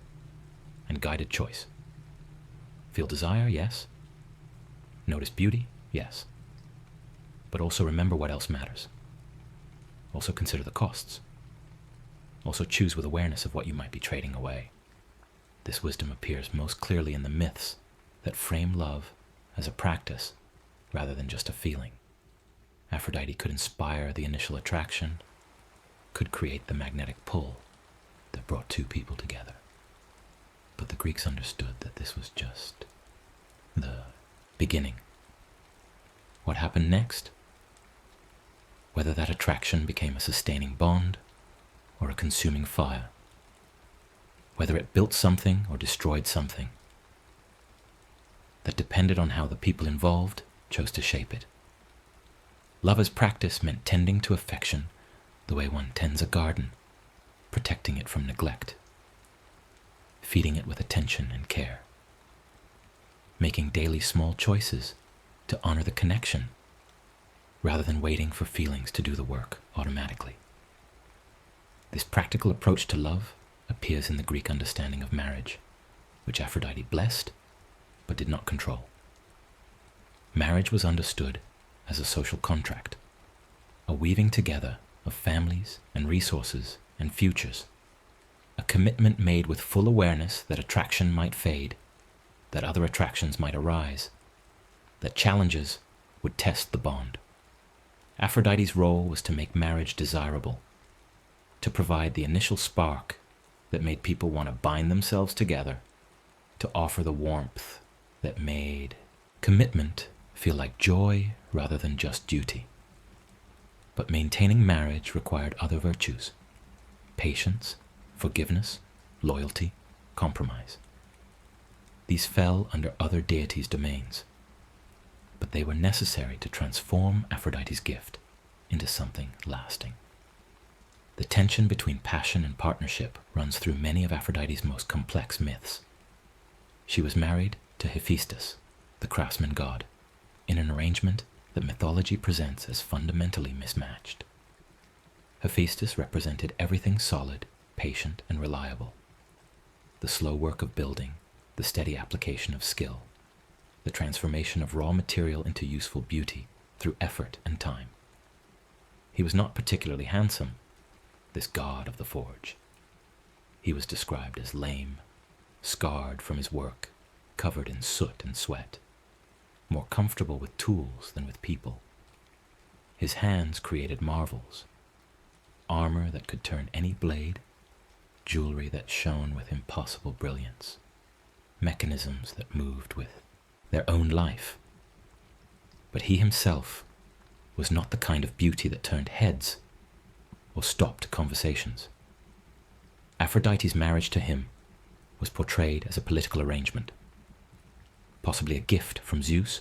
and guided choice. Feel desire, yes. Notice beauty, yes. But also remember what else matters. Also consider the costs. Also choose with awareness of what you might be trading away. This wisdom appears most clearly in the myths that frame love as a practice rather than just a feeling. Aphrodite could inspire the initial attraction, could create the magnetic pull that brought two people together. But the Greeks understood that this was just the beginning. What happened next? Whether that attraction became a sustaining bond or a consuming fire, whether it built something or destroyed something, that depended on how the people involved chose to shape it. Love as practice meant tending to affection the way one tends a garden, protecting it from neglect, feeding it with attention and care, making daily small choices to honor the connection rather than waiting for feelings to do the work automatically. This practical approach to love appears in the Greek understanding of marriage, which Aphrodite blessed but did not control. Marriage was understood as a social contract, a weaving together of families and resources and futures, a commitment made with full awareness that attraction might fade, that other attractions might arise, that challenges would test the bond. Aphrodite's role was to make marriage desirable, to provide the initial spark that made people want to bind themselves together, to offer the warmth that made commitment feel like joy rather than just duty. But maintaining marriage required other virtues: patience, forgiveness, loyalty, compromise. These fell under other deities' domains, but they were necessary to transform Aphrodite's gift into something lasting. The tension between passion and partnership runs through many of Aphrodite's most complex myths. She was married to Hephaestus, the craftsman god, in an arrangement that mythology presents as fundamentally mismatched. Hephaestus represented everything solid, patient, and reliable: the slow work of building, the steady application of skill, the transformation of raw material into useful beauty through effort and time. He was not particularly handsome, this god of the forge. He was described as lame, scarred from his work, covered in soot and sweat, more comfortable with tools than with people. His hands created marvels: armor that could turn any blade, jewelry that shone with impossible brilliance, mechanisms that moved with their own life. But he himself was not the kind of beauty that turned heads or stopped conversations. Aphrodite's marriage to him was portrayed as a political arrangement, possibly a gift from Zeus,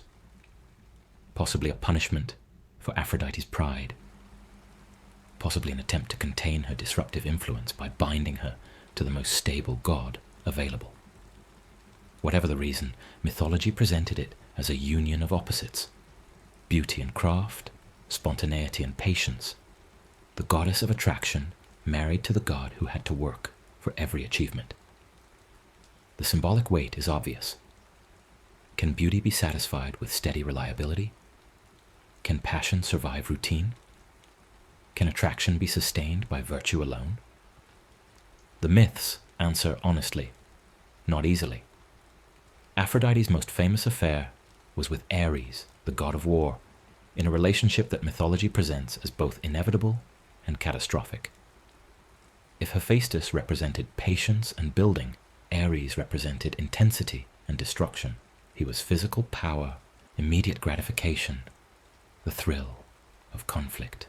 possibly a punishment for Aphrodite's pride, possibly an attempt to contain her disruptive influence by binding her to the most stable god available. Whatever the reason, mythology presented it as a union of opposites: beauty and craft, spontaneity and patience, the goddess of attraction married to the god who had to work for every achievement. The symbolic weight is obvious. Can beauty be satisfied with steady reliability? Can passion survive routine? Can attraction be sustained by virtue alone? The myths answer honestly, not easily. Aphrodite's most famous affair was with Ares, the god of war, in a relationship that mythology presents as both inevitable and catastrophic. If Hephaestus represented patience and building, Ares represented intensity and destruction. He was physical power, immediate gratification, the thrill of conflict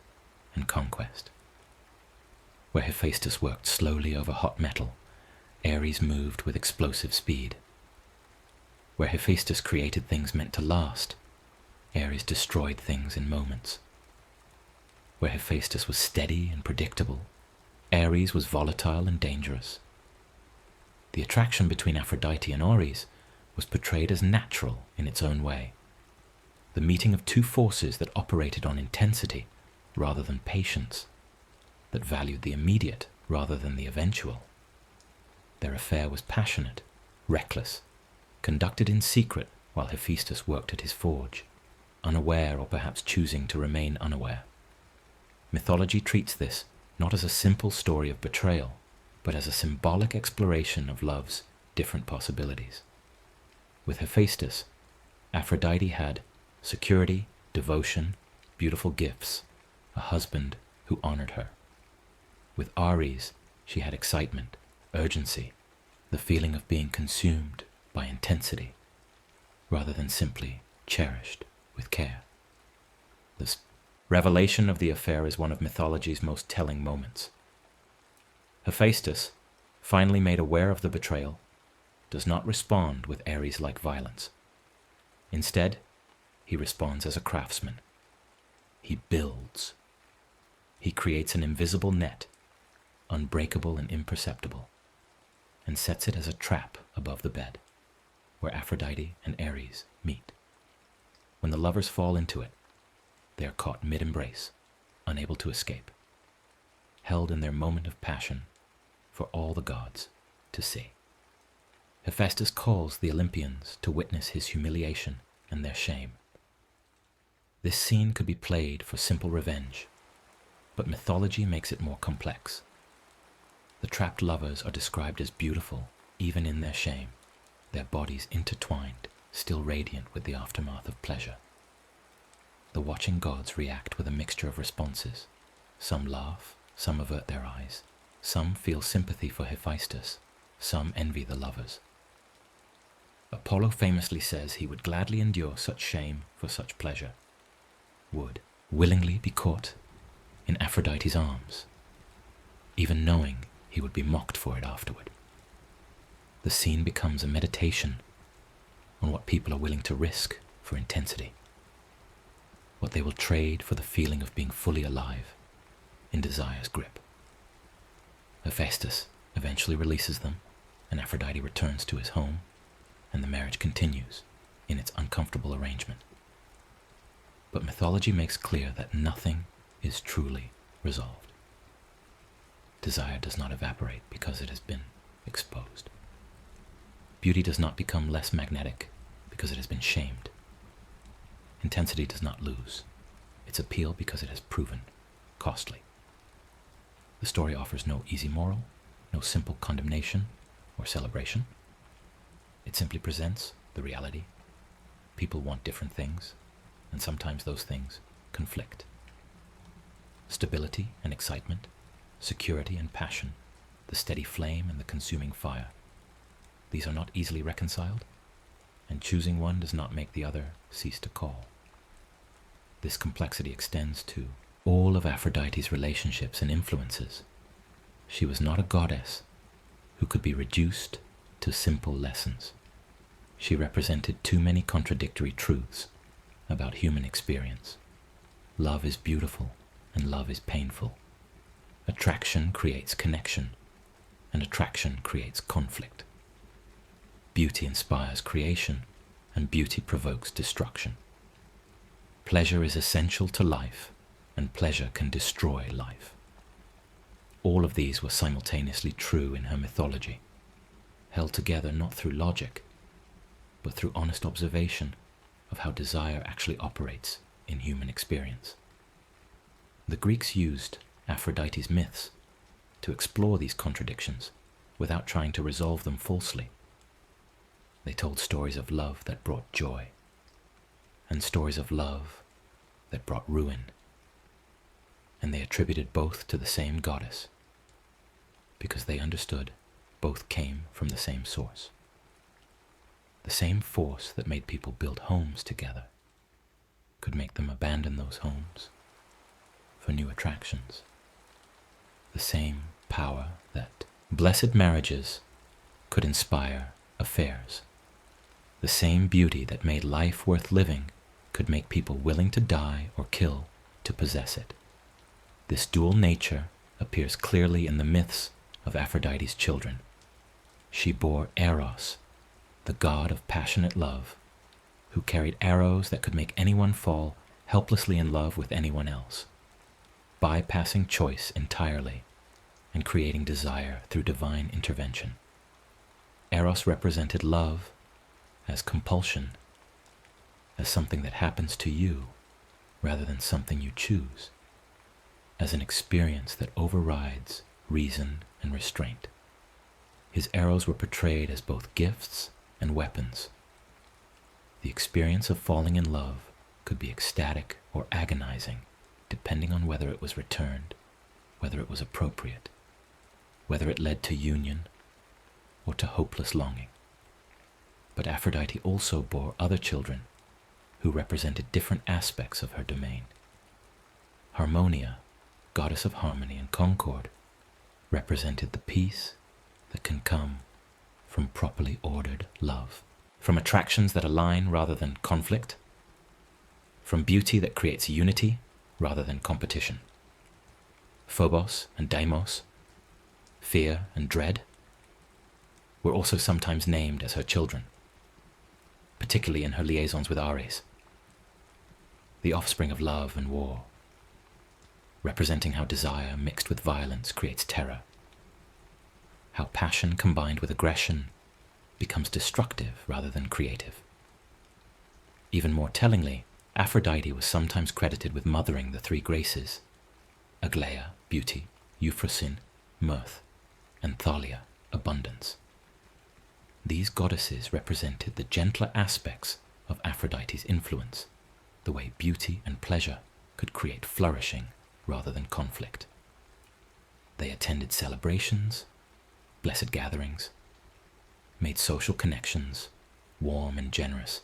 and conquest. Where Hephaestus worked slowly over hot metal, Ares moved with explosive speed. Where Hephaestus created things meant to last, Ares destroyed things in moments. Where Hephaestus was steady and predictable, Ares was volatile and dangerous. The attraction between Aphrodite and Ares was portrayed as natural in its own way, the meeting of two forces that operated on intensity rather than patience, that valued the immediate rather than the eventual. Their affair was passionate, reckless, conducted in secret while Hephaestus worked at his forge, unaware or perhaps choosing to remain unaware. Mythology treats this not as a simple story of betrayal, but as a symbolic exploration of love's different possibilities. With Hephaestus, Aphrodite had security, devotion, beautiful gifts, a husband who honored her. With Ares, she had excitement, urgency, the feeling of being consumed by intensity, rather than simply cherished with care. This revelation of the affair is one of mythology's most telling moments. Hephaestus, finally made aware of the betrayal, does not respond with Ares-like violence. Instead, he responds as a craftsman. He builds. He creates an invisible net, unbreakable and imperceptible, and sets it as a trap above the bed, where Aphrodite and Ares meet. When the lovers fall into it, they are caught mid-embrace, unable to escape, held in their moment of passion for all the gods to see. Hephaestus calls the Olympians to witness his humiliation and their shame. This scene could be played for simple revenge, but mythology makes it more complex. The trapped lovers are described as beautiful even in their shame, their bodies intertwined, still radiant with the aftermath of pleasure. The watching gods react with a mixture of responses. Some laugh, some avert their eyes, some feel sympathy for Hephaestus, some envy the lovers. Apollo famously says he would gladly endure such shame for such pleasure, would willingly be caught in Aphrodite's arms, even knowing he would be mocked for it afterward. The scene becomes a meditation on what people are willing to risk for intensity, what they will trade for the feeling of being fully alive in desire's grip. Hephaestus eventually releases them, and Aphrodite returns to his home, and the marriage continues in its uncomfortable arrangement. But mythology makes clear that nothing is truly resolved. Desire does not evaporate because it has been exposed. Beauty does not become less magnetic because it has been shamed. Intensity does not lose its appeal because it has proven costly. The story offers no easy moral, no simple condemnation or celebration. It simply presents the reality. People want different things, and sometimes those things conflict. Stability and excitement, security and passion, the steady flame and the consuming fire. These are not easily reconciled, and choosing one does not make the other cease to call. This complexity extends to all of Aphrodite's relationships and influences. She was not a goddess who could be reduced to simple lessons. She represented too many contradictory truths about human experience. Love is beautiful and love is painful. Attraction creates connection, and attraction creates conflict. Beauty inspires creation, and beauty provokes destruction. Pleasure is essential to life, and pleasure can destroy life. All of these were simultaneously true in her mythology, held together not through logic, but through honest observation of how desire actually operates in human experience. The Greeks used Aphrodite's myths to explore these contradictions without trying to resolve them falsely. They told stories of love that brought joy, and stories of love that brought ruin, and they attributed both to the same goddess because they understood both came from the same source. The same force that made people build homes together could make them abandon those homes for new attractions. The same power that blessed marriages could inspire affairs. The same beauty that made life worth living could make people willing to die or kill to possess it. This dual nature appears clearly in the myths of Aphrodite's children. She bore Eros, the god of passionate love, who carried arrows that could make anyone fall helplessly in love with anyone else, bypassing choice entirely and creating desire through divine intervention. Eros represented love as compulsion, as something that happens to you rather than something you choose, as an experience that overrides reason and restraint. His arrows were portrayed as both gifts and weapons. The experience of falling in love could be ecstatic or agonizing, depending on whether it was returned, whether it was appropriate, whether it led to union or to hopeless longing. But Aphrodite also bore other children who represented different aspects of her domain. Harmonia, goddess of harmony and concord, represented the peace that can come from properly ordered love, from attractions that align rather than conflict, from beauty that creates unity rather than competition. Phobos and Deimos, fear and dread, were also sometimes named as her children, particularly in her liaisons with Ares, the offspring of love and war, representing how desire mixed with violence creates terror, how passion combined with aggression becomes destructive rather than creative. Even more tellingly, Aphrodite was sometimes credited with mothering the three graces, Aglaia, beauty, Euphrosyne, mirth, and Thalia, abundance. These goddesses represented the gentler aspects of Aphrodite's influence, the way beauty and pleasure could create flourishing rather than conflict. They attended celebrations, blessed gatherings, made social connections warm and generous.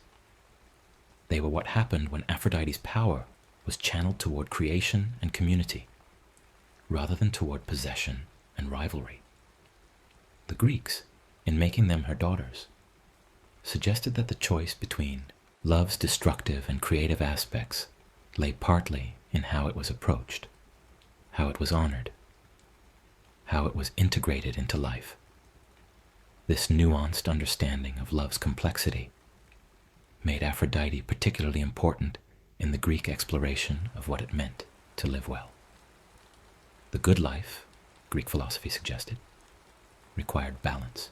They were what happened when Aphrodite's power was channeled toward creation and community, rather than toward possession and rivalry. The Greeks, in making them her daughters, suggested that the choice between love's destructive and creative aspects lay partly in how it was approached, how it was honored, how it was integrated into life. This nuanced understanding of love's complexity made Aphrodite particularly important in the Greek exploration of what it meant to live well. The good life, Greek philosophy suggested, required balance,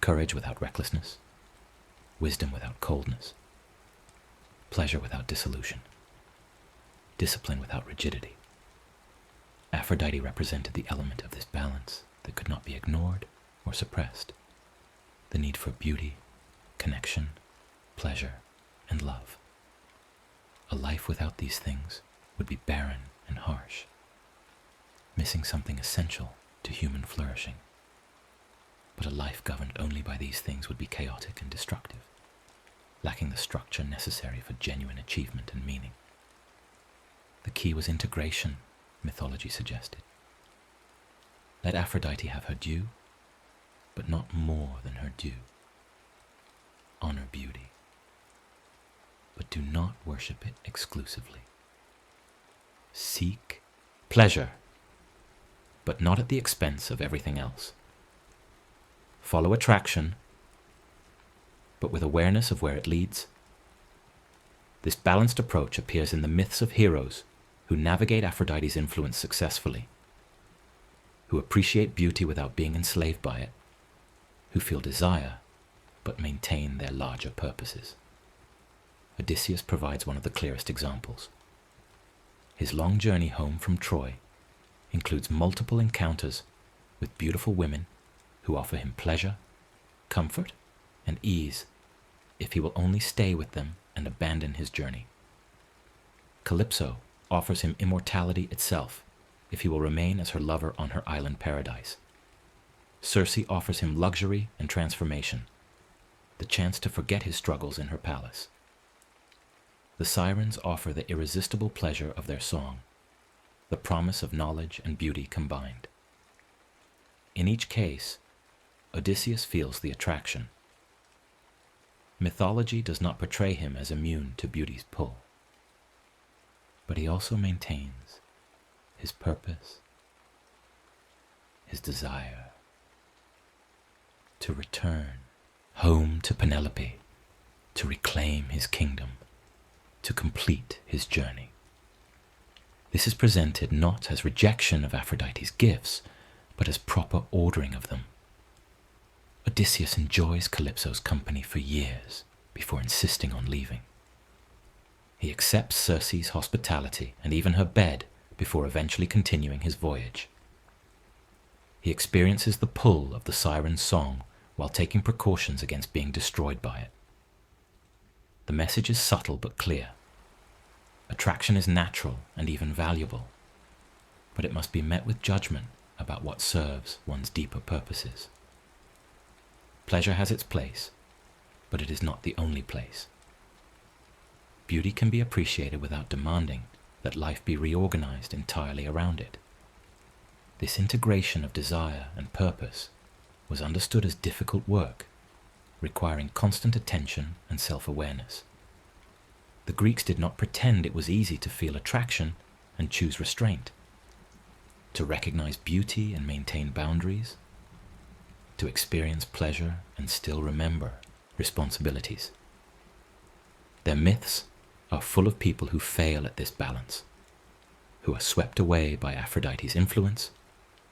courage without recklessness, wisdom without coldness, pleasure without dissolution, discipline without rigidity. Aphrodite represented the element of this balance that could not be ignored or suppressed, the need for beauty, connection, pleasure, and love. A life without these things would be barren and harsh, missing something essential to human flourishing. But a life governed only by these things would be chaotic and destructive, lacking the structure necessary for genuine achievement and meaning. The key was integration, mythology suggested. Let Aphrodite have her due, but not more than her due. Honor beauty, but do not worship it exclusively. Seek pleasure, but not at the expense of everything else. Follow attraction, but with awareness of where it leads. This balanced approach appears in the myths of heroes who navigate Aphrodite's influence successfully, who appreciate beauty without being enslaved by it, who feel desire but maintain their larger purposes. Odysseus provides one of the clearest examples. His long journey home from Troy includes multiple encounters with beautiful women who offer him pleasure, comfort, and ease if he will only stay with them and abandon his journey. Calypso offers him immortality itself if he will remain as her lover on her island paradise. Circe offers him luxury and transformation, the chance to forget his struggles in her palace. The sirens offer the irresistible pleasure of their song, the promise of knowledge and beauty combined. In each case, Odysseus feels the attraction. Mythology does not portray him as immune to beauty's pull, but he also maintains his purpose, his desire to return home to Penelope, to reclaim his kingdom, to complete his journey. This is presented not as rejection of Aphrodite's gifts, but as proper ordering of them. Odysseus enjoys Calypso's company for years before insisting on leaving. He accepts Circe's hospitality and even her bed before eventually continuing his voyage. He experiences the pull of the siren's song while taking precautions against being destroyed by it. The message is subtle but clear. Attraction is natural and even valuable, but it must be met with judgment about what serves one's deeper purposes. Pleasure has its place, but it is not the only place. Beauty can be appreciated without demanding that life be reorganized entirely around it. This integration of desire and purpose was understood as difficult work, requiring constant attention and self-awareness. The Greeks did not pretend it was easy to feel attraction and choose restraint, to recognize beauty and maintain boundaries, to experience pleasure and still remember responsibilities. Their myths are full of people who fail at this balance, who are swept away by Aphrodite's influence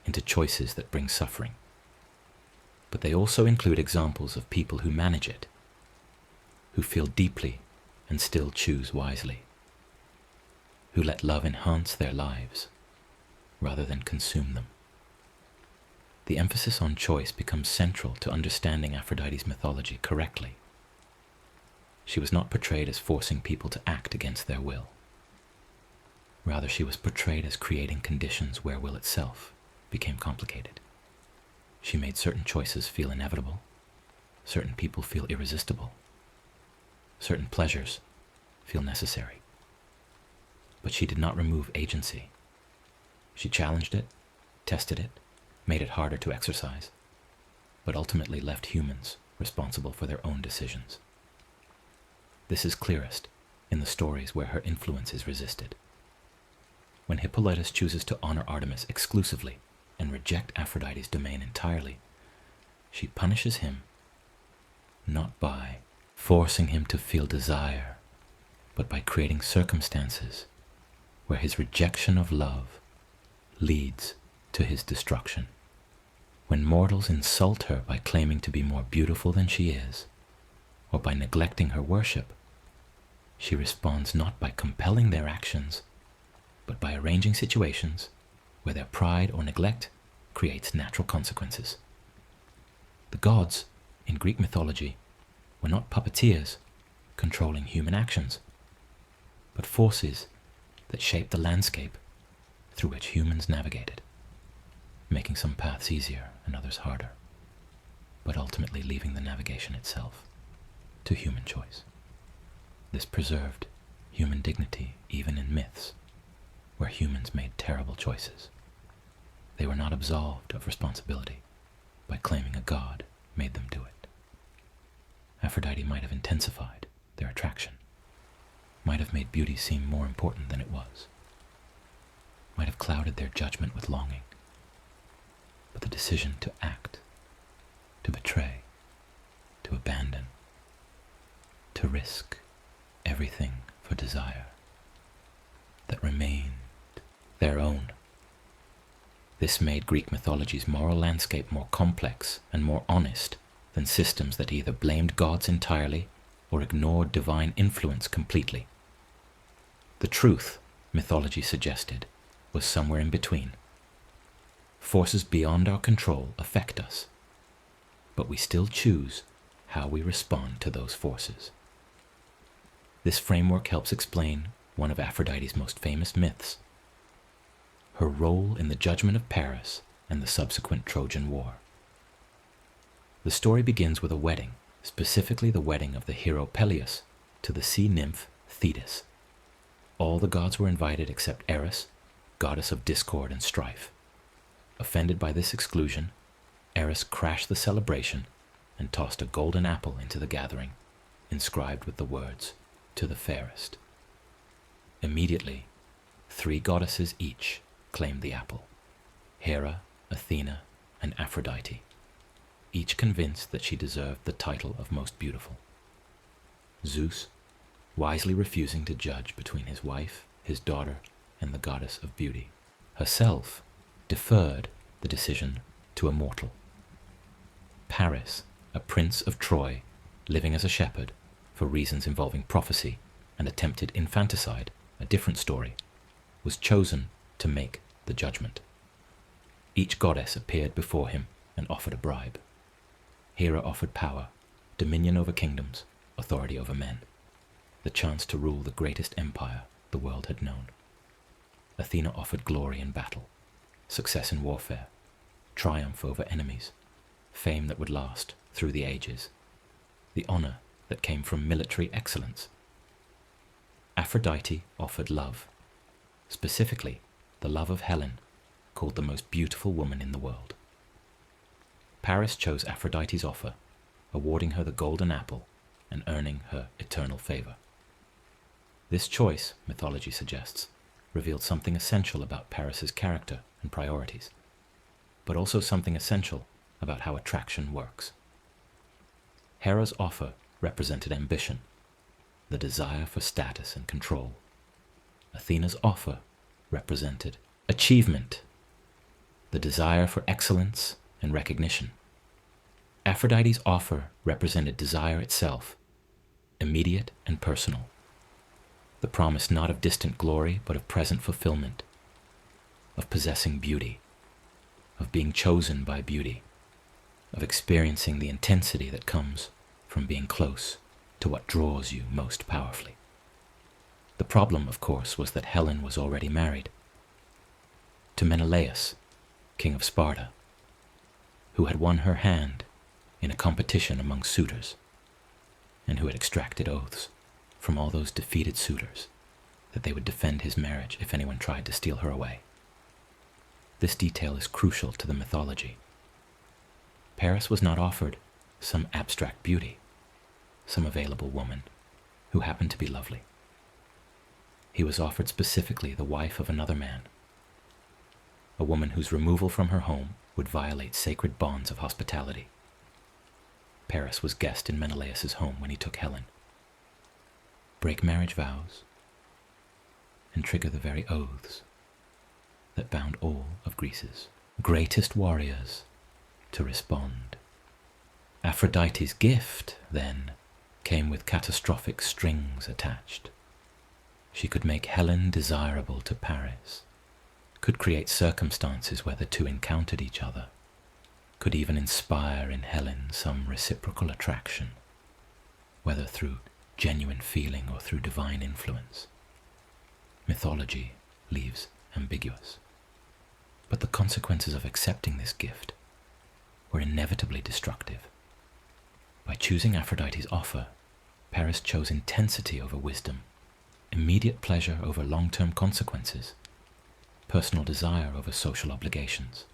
into choices that bring suffering. But they also include examples of people who manage it, who feel deeply and still choose wisely, who let love enhance their lives rather than consume them. The emphasis on choice becomes central to understanding Aphrodite's mythology correctly. She was not portrayed as forcing people to act against their will. Rather, she was portrayed as creating conditions where will itself became complicated. She made certain choices feel inevitable, certain people feel irresistible, certain pleasures feel necessary. But she did not remove agency. She challenged it, tested it, made it harder to exercise, but ultimately left humans responsible for their own decisions. This is clearest in the stories where her influence is resisted. When Hippolytus chooses to honor Artemis exclusively and reject Aphrodite's domain entirely, she punishes him not by forcing him to feel desire, but by creating circumstances where his rejection of love leads to his destruction. When mortals insult her by claiming to be more beautiful than she is, or by neglecting her worship, she responds not by compelling their actions, but by arranging situations where their pride or neglect creates natural consequences. The gods, in Greek mythology, were not puppeteers controlling human actions, but forces that shaped the landscape through which humans navigated, making some paths easier and others harder, but ultimately leaving the navigation itself to human choice. This preserved human dignity even in myths, where humans made terrible choices. They were not absolved of responsibility by claiming a god made them do it. Aphrodite might have intensified their attraction, might have made beauty seem more important than it was, might have clouded their judgment with longing, but the decision to act, to betray, to abandon, to risk everything for desire that remained their own. This made Greek mythology's moral landscape more complex and more honest than systems that either blamed gods entirely or ignored divine influence completely. The truth, mythology suggested, was somewhere in between. Forces beyond our control affect us, but we still choose how we respond to those forces. This framework helps explain one of Aphrodite's most famous myths, her role in the judgment of Paris and the subsequent Trojan War. The story begins with a wedding, specifically the wedding of the hero Peleus to the sea nymph Thetis. All the gods were invited except Eris, goddess of discord and strife. Offended by this exclusion, Eris crashed the celebration and tossed a golden apple into the gathering, inscribed with the words, "To the fairest." Immediately, 3 goddesses each claimed the apple: Hera, Athena, and Aphrodite, each convinced that she deserved the title of most beautiful. Zeus, wisely refusing to judge between his wife, his daughter, and the goddess of beauty, herself deferred the decision to a mortal. Paris, a prince of Troy, living as a shepherd for reasons involving prophecy and attempted infanticide, a different story, was chosen to make the judgment. Each goddess appeared before him and offered a bribe. Hera offered power, dominion over kingdoms, authority over men, the chance to rule the greatest empire the world had known. Athena offered glory in battle, success in warfare, triumph over enemies, fame that would last through the ages, the honor that came from military excellence. Aphrodite offered love, specifically the love of Helen, called the most beautiful woman in the world. Paris chose Aphrodite's offer, awarding her the golden apple and earning her eternal favor. This choice, mythology suggests, revealed something essential about Paris's character and priorities, but also something essential about how attraction works. Hera's offer represented ambition, the desire for status and control. Athena's offer represented achievement, the desire for excellence and recognition. Aphrodite's offer represented desire itself, immediate and personal, the promise not of distant glory but of present fulfillment, of possessing beauty, of being chosen by beauty, of experiencing the intensity that comes from being close to what draws you most powerfully. The problem, of course, was that Helen was already married to Menelaus, king of Sparta, who had won her hand in a competition among suitors, and who had extracted oaths from all those defeated suitors that they would defend his marriage if anyone tried to steal her away. This detail is crucial to the mythology. Paris was not offered some abstract beauty, some available woman who happened to be lovely. He was offered specifically the wife of another man, a woman whose removal from her home would violate sacred bonds of hospitality. Paris was guest in Menelaus' home when he took Helen. Break marriage vows and trigger the very oaths that bound all of Greece's greatest warriors to respond. Aphrodite's gift, then, came with catastrophic strings attached. She could make Helen desirable to Paris, could create circumstances where the two encountered each other, could even inspire in Helen some reciprocal attraction, whether through genuine feeling or through divine influence. Mythology leaves ambiguous. But the consequences of accepting this gift were inevitably destructive. By choosing Aphrodite's offer, Paris chose intensity over wisdom, immediate pleasure over long-term consequences, personal desire over social obligations.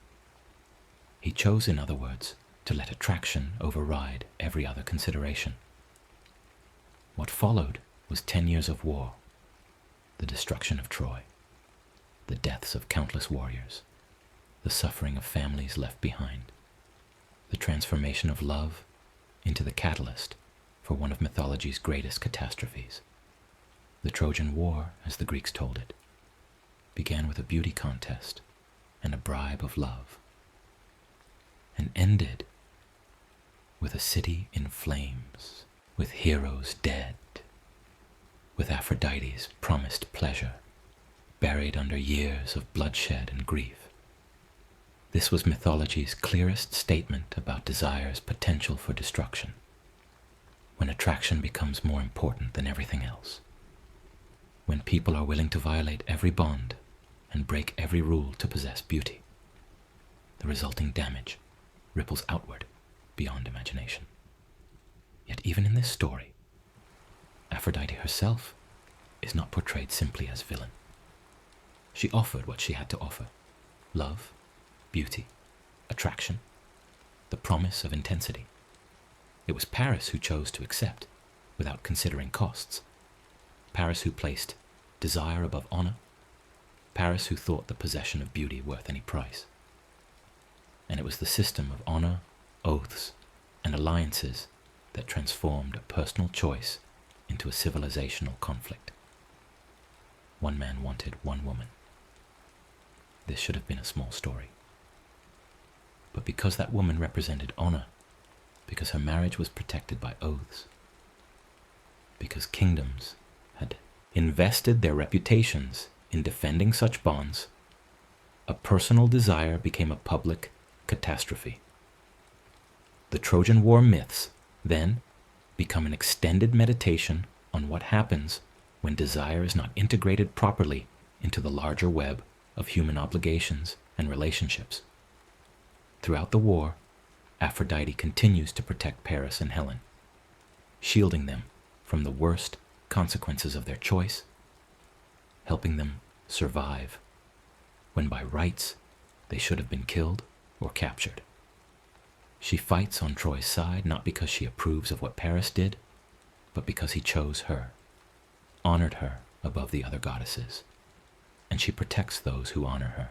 He chose, in other words, to let attraction override every other consideration. What followed was 10 years of war, the destruction of Troy, the deaths of countless warriors, the suffering of families left behind, the transformation of love into the catalyst for one of mythology's greatest catastrophes. The Trojan War, as the Greeks told it, began with a beauty contest and a bribe of love, and ended with a city in flames, with heroes dead, with Aphrodite's promised pleasure buried under years of bloodshed and grief. This was mythology's clearest statement about desire's potential for destruction. when attraction becomes more important than everything else, when people are willing to violate every bond and break every rule to possess beauty, the resulting damage ripples outward beyond imagination. Yet even in this story, Aphrodite herself is not portrayed simply as villain. She offered what she had to offer: love, beauty, attraction, the promise of intensity. It was Paris who chose to accept, without considering costs. Paris who placed desire above honor. Paris who thought the possession of beauty worth any price. And it was the system of honor, oaths, and alliances that transformed a personal choice into a civilizational conflict. One man wanted one woman. This should have been a small story. But because that woman represented honor, because her marriage was protected by oaths, because kingdoms had invested their reputations in defending such bonds, a personal desire became a public catastrophe. The Trojan War myths then become an extended meditation on what happens when desire is not integrated properly into the larger web of human obligations and relationships. Throughout the war, Aphrodite continues to protect Paris and Helen, shielding them from the worst consequences of their choice, helping them survive when by rights they should have been killed or captured. She fights on Troy's side not because she approves of what Paris did, but because he chose her, honored her above the other goddesses, and she protects those who honor her.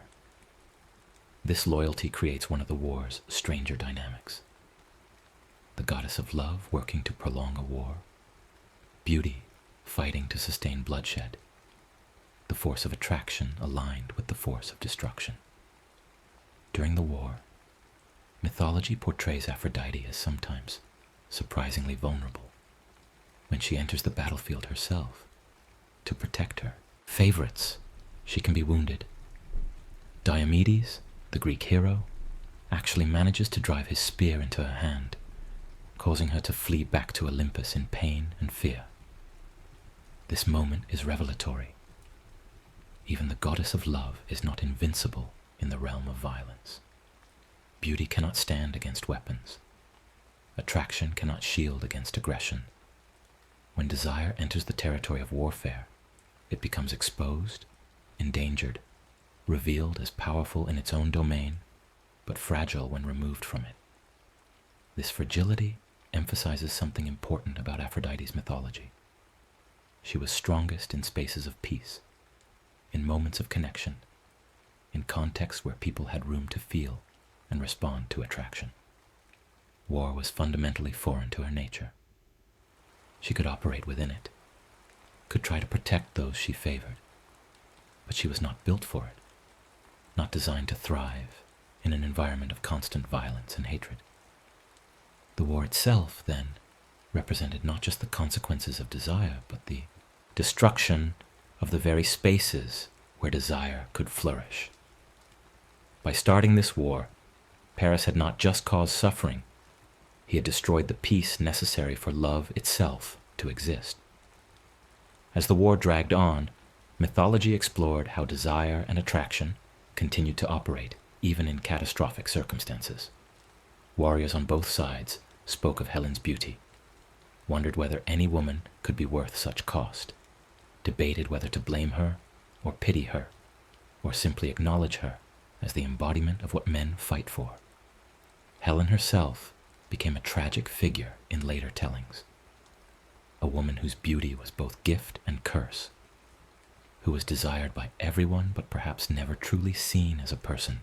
This loyalty creates one of the war's stranger dynamics. The goddess of love working to prolong a war, beauty fighting to sustain bloodshed, the force of attraction aligned with the force of destruction. During the war, mythology portrays Aphrodite as sometimes surprisingly vulnerable. When she enters the battlefield herself, to protect her favorites, she can be wounded. Diomedes, the Greek hero, actually manages to drive his spear into her hand, causing her to flee back to Olympus in pain and fear. This moment is revelatory. Even the goddess of love is not invincible in the realm of violence. Beauty cannot stand against weapons. Attraction cannot shield against aggression. When desire enters the territory of warfare, it becomes exposed, endangered, revealed as powerful in its own domain, but fragile when removed from it. This fragility emphasizes something important about Aphrodite's mythology. She was strongest in spaces of peace, in moments of connection, in contexts where people had room to feel and respond to attraction. War was fundamentally foreign to her nature. She could operate within it, could try to protect those she favored, but she was not built for it, not designed to thrive in an environment of constant violence and hatred. The war itself, then, represented not just the consequences of desire, but the destruction of the very spaces where desire could flourish. By starting this war, Paris had not just caused suffering, he had destroyed the peace necessary for love itself to exist. As the war dragged on, mythology explored how desire and attraction continued to operate even in catastrophic circumstances. Warriors on both sides spoke of Helen's beauty, wondered whether any woman could be worth such cost, debated whether to blame her or pity her, or simply acknowledge her as the embodiment of what men fight for. Helen herself became a tragic figure in later tellings, a woman whose beauty was both gift and curse, who was desired by everyone but perhaps never truly seen as a person,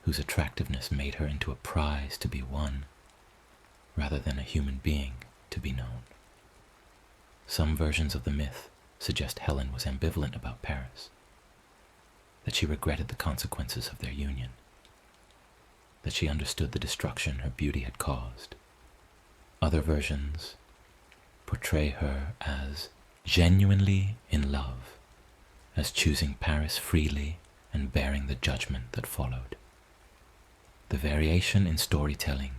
whose attractiveness made her into a prize to be won, rather than a human being to be known. Some versions of the myth suggest Helen was ambivalent about Paris, that she regretted the consequences of their union, that she understood the destruction her beauty had caused. Other versions portray her as genuinely in love, as choosing Paris freely and bearing the judgment that followed. The variation in storytelling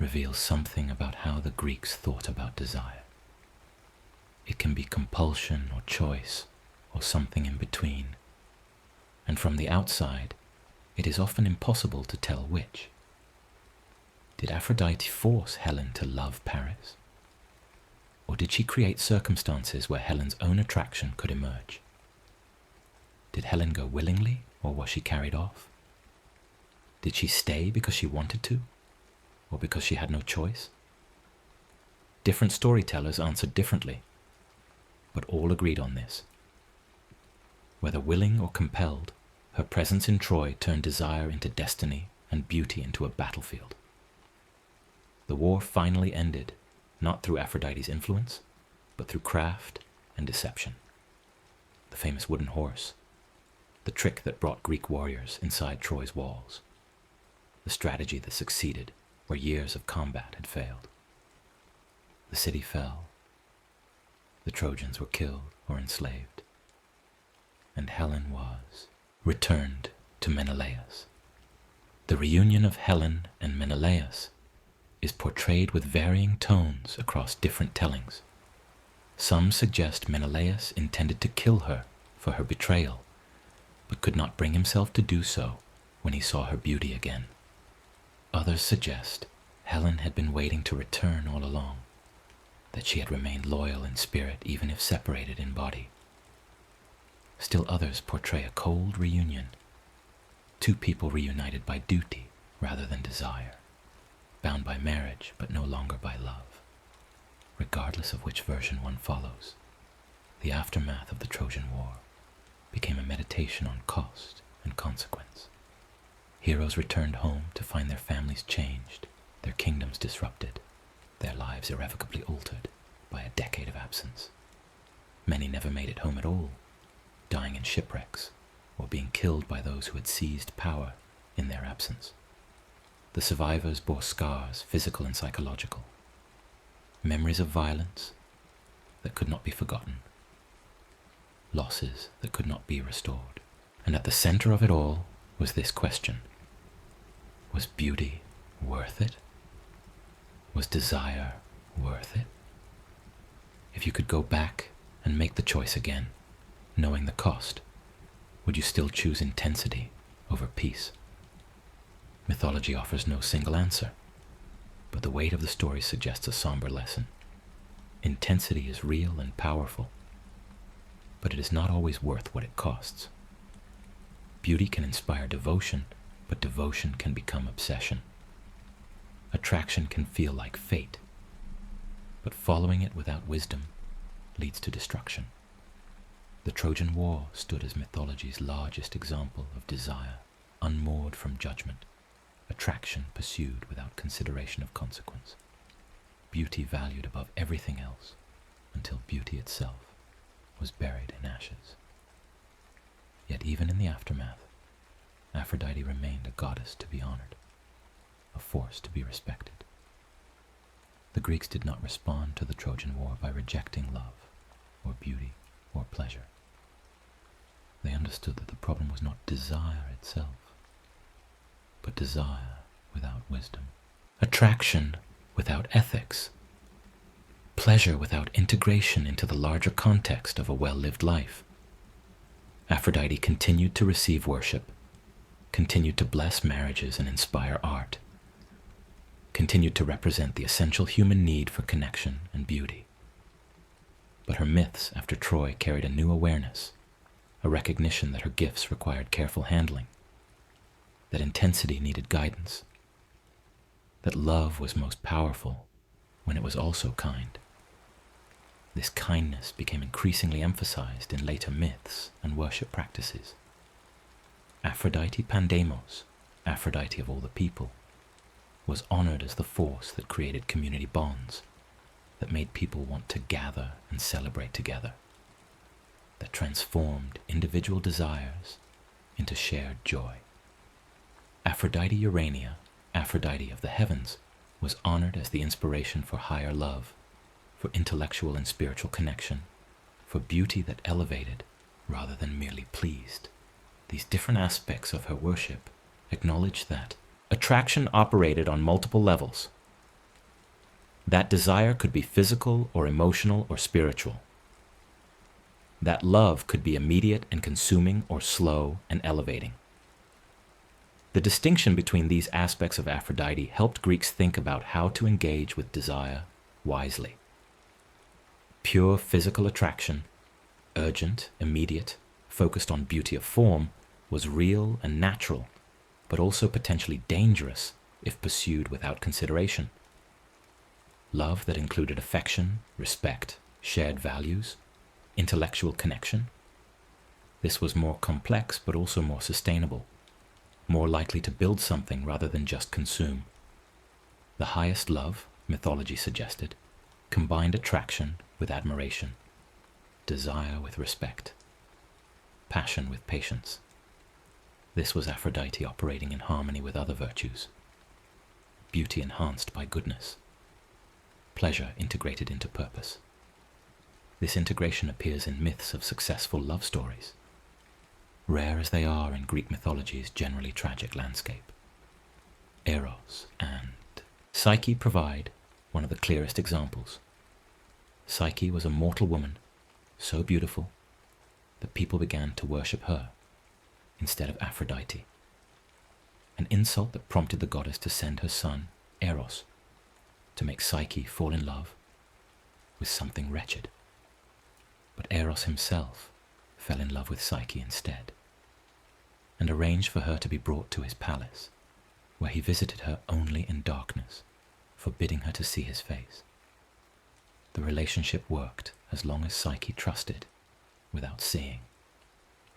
reveals something about how the Greeks thought about desire. It can be compulsion or choice or something in between, and from the outside, it is often impossible to tell which. Did Aphrodite force Helen to love Paris? Or did she create circumstances where Helen's own attraction could emerge? Did Helen go willingly, or was she carried off? Did she stay because she wanted to, or because she had no choice? Different storytellers answered differently, but all agreed on this. Whether willing or compelled, her presence in Troy turned desire into destiny and beauty into a battlefield. The war finally ended, not through Aphrodite's influence, but through craft and deception. The famous wooden horse, the trick that brought Greek warriors inside Troy's walls, the strategy that succeeded where years of combat had failed. The city fell, the Trojans were killed or enslaved, and Helen was returned to Menelaus. The reunion of Helen and Menelaus is portrayed with varying tones across different tellings. Some suggest Menelaus intended to kill her for her betrayal, but could not bring himself to do so when he saw her beauty again. Others suggest Helen had been waiting to return all along, that she had remained loyal in spirit even if separated in body. Still others portray a cold reunion, two people reunited by duty rather than desire, bound by marriage but no longer by love. Regardless of which version one follows, the aftermath of the Trojan War became a meditation on cost and consequence. Heroes returned home to find their families changed, their kingdoms disrupted, their lives irrevocably altered by a decade of absence. Many never made it home at all, dying in shipwrecks or being killed by those who had seized power in their absence. The survivors bore scars, physical and psychological, memories of violence that could not be forgotten, losses that could not be restored. And at the center of it all was this question: was beauty worth it? Was desire worth it? If you could go back and make the choice again, knowing the cost, would you still choose intensity over peace? Mythology offers no single answer, but the weight of the story suggests a somber lesson. Intensity is real and powerful, but it is not always worth what it costs. Beauty can inspire devotion, but devotion can become obsession. Attraction can feel like fate, but following it without wisdom leads to destruction. The Trojan War stood as mythology's largest example of desire unmoored from judgment, attraction pursued without consideration of consequence, beauty valued above everything else until beauty itself was buried in ashes. Yet even in the aftermath, Aphrodite remained a goddess to be honored, a force to be respected. The Greeks did not respond to the Trojan War by rejecting love, or beauty, or pleasure. They understood that the problem was not desire itself, but desire without wisdom, attraction without ethics, pleasure without integration into the larger context of a well-lived life. Aphrodite continued to receive worship, continued to bless marriages and inspire art, continued to represent the essential human need for connection and beauty. But her myths after Troy carried a new awareness, a recognition that her gifts required careful handling, that intensity needed guidance, that love was most powerful when it was also kind. This kindness became increasingly emphasized in later myths and worship practices. Aphrodite Pandemos, Aphrodite of all the people, was honored as the force that created community bonds, that made people want to gather and celebrate together, that transformed individual desires into shared joy. Aphrodite Urania, Aphrodite of the heavens, was honored as the inspiration for higher love, for intellectual and spiritual connection, for beauty that elevated rather than merely pleased. These different aspects of her worship acknowledge that attraction operated on multiple levels, That desire could be physical or emotional or spiritual. That love could be immediate and consuming or slow and elevating. The distinction between these aspects of Aphrodite helped Greeks think about how to engage with desire wisely. Pure physical attraction, urgent, immediate, focused on beauty of form, was real and natural, but also potentially dangerous if pursued without consideration. Love that included affection, respect, shared values, intellectual connection. This was more complex but also more sustainable, more likely to build something rather than just consume. The highest love, mythology suggested, combined attraction with admiration, desire with respect, passion with patience. This was Aphrodite operating in harmony with other virtues, beauty enhanced by goodness, pleasure integrated into purpose. This integration appears in myths of successful love stories, rare as they are in Greek mythology's generally tragic landscape. Eros and Psyche provide one of the clearest examples. Psyche was a mortal woman, so beautiful that people began to worship her instead of Aphrodite, an insult that prompted the goddess to send her son, Eros, to make Psyche fall in love with something wretched. But Eros himself fell in love with Psyche instead, and arranged for her to be brought to his palace, where he visited her only in darkness, forbidding her to see his face. The relationship worked as long as Psyche trusted without seeing,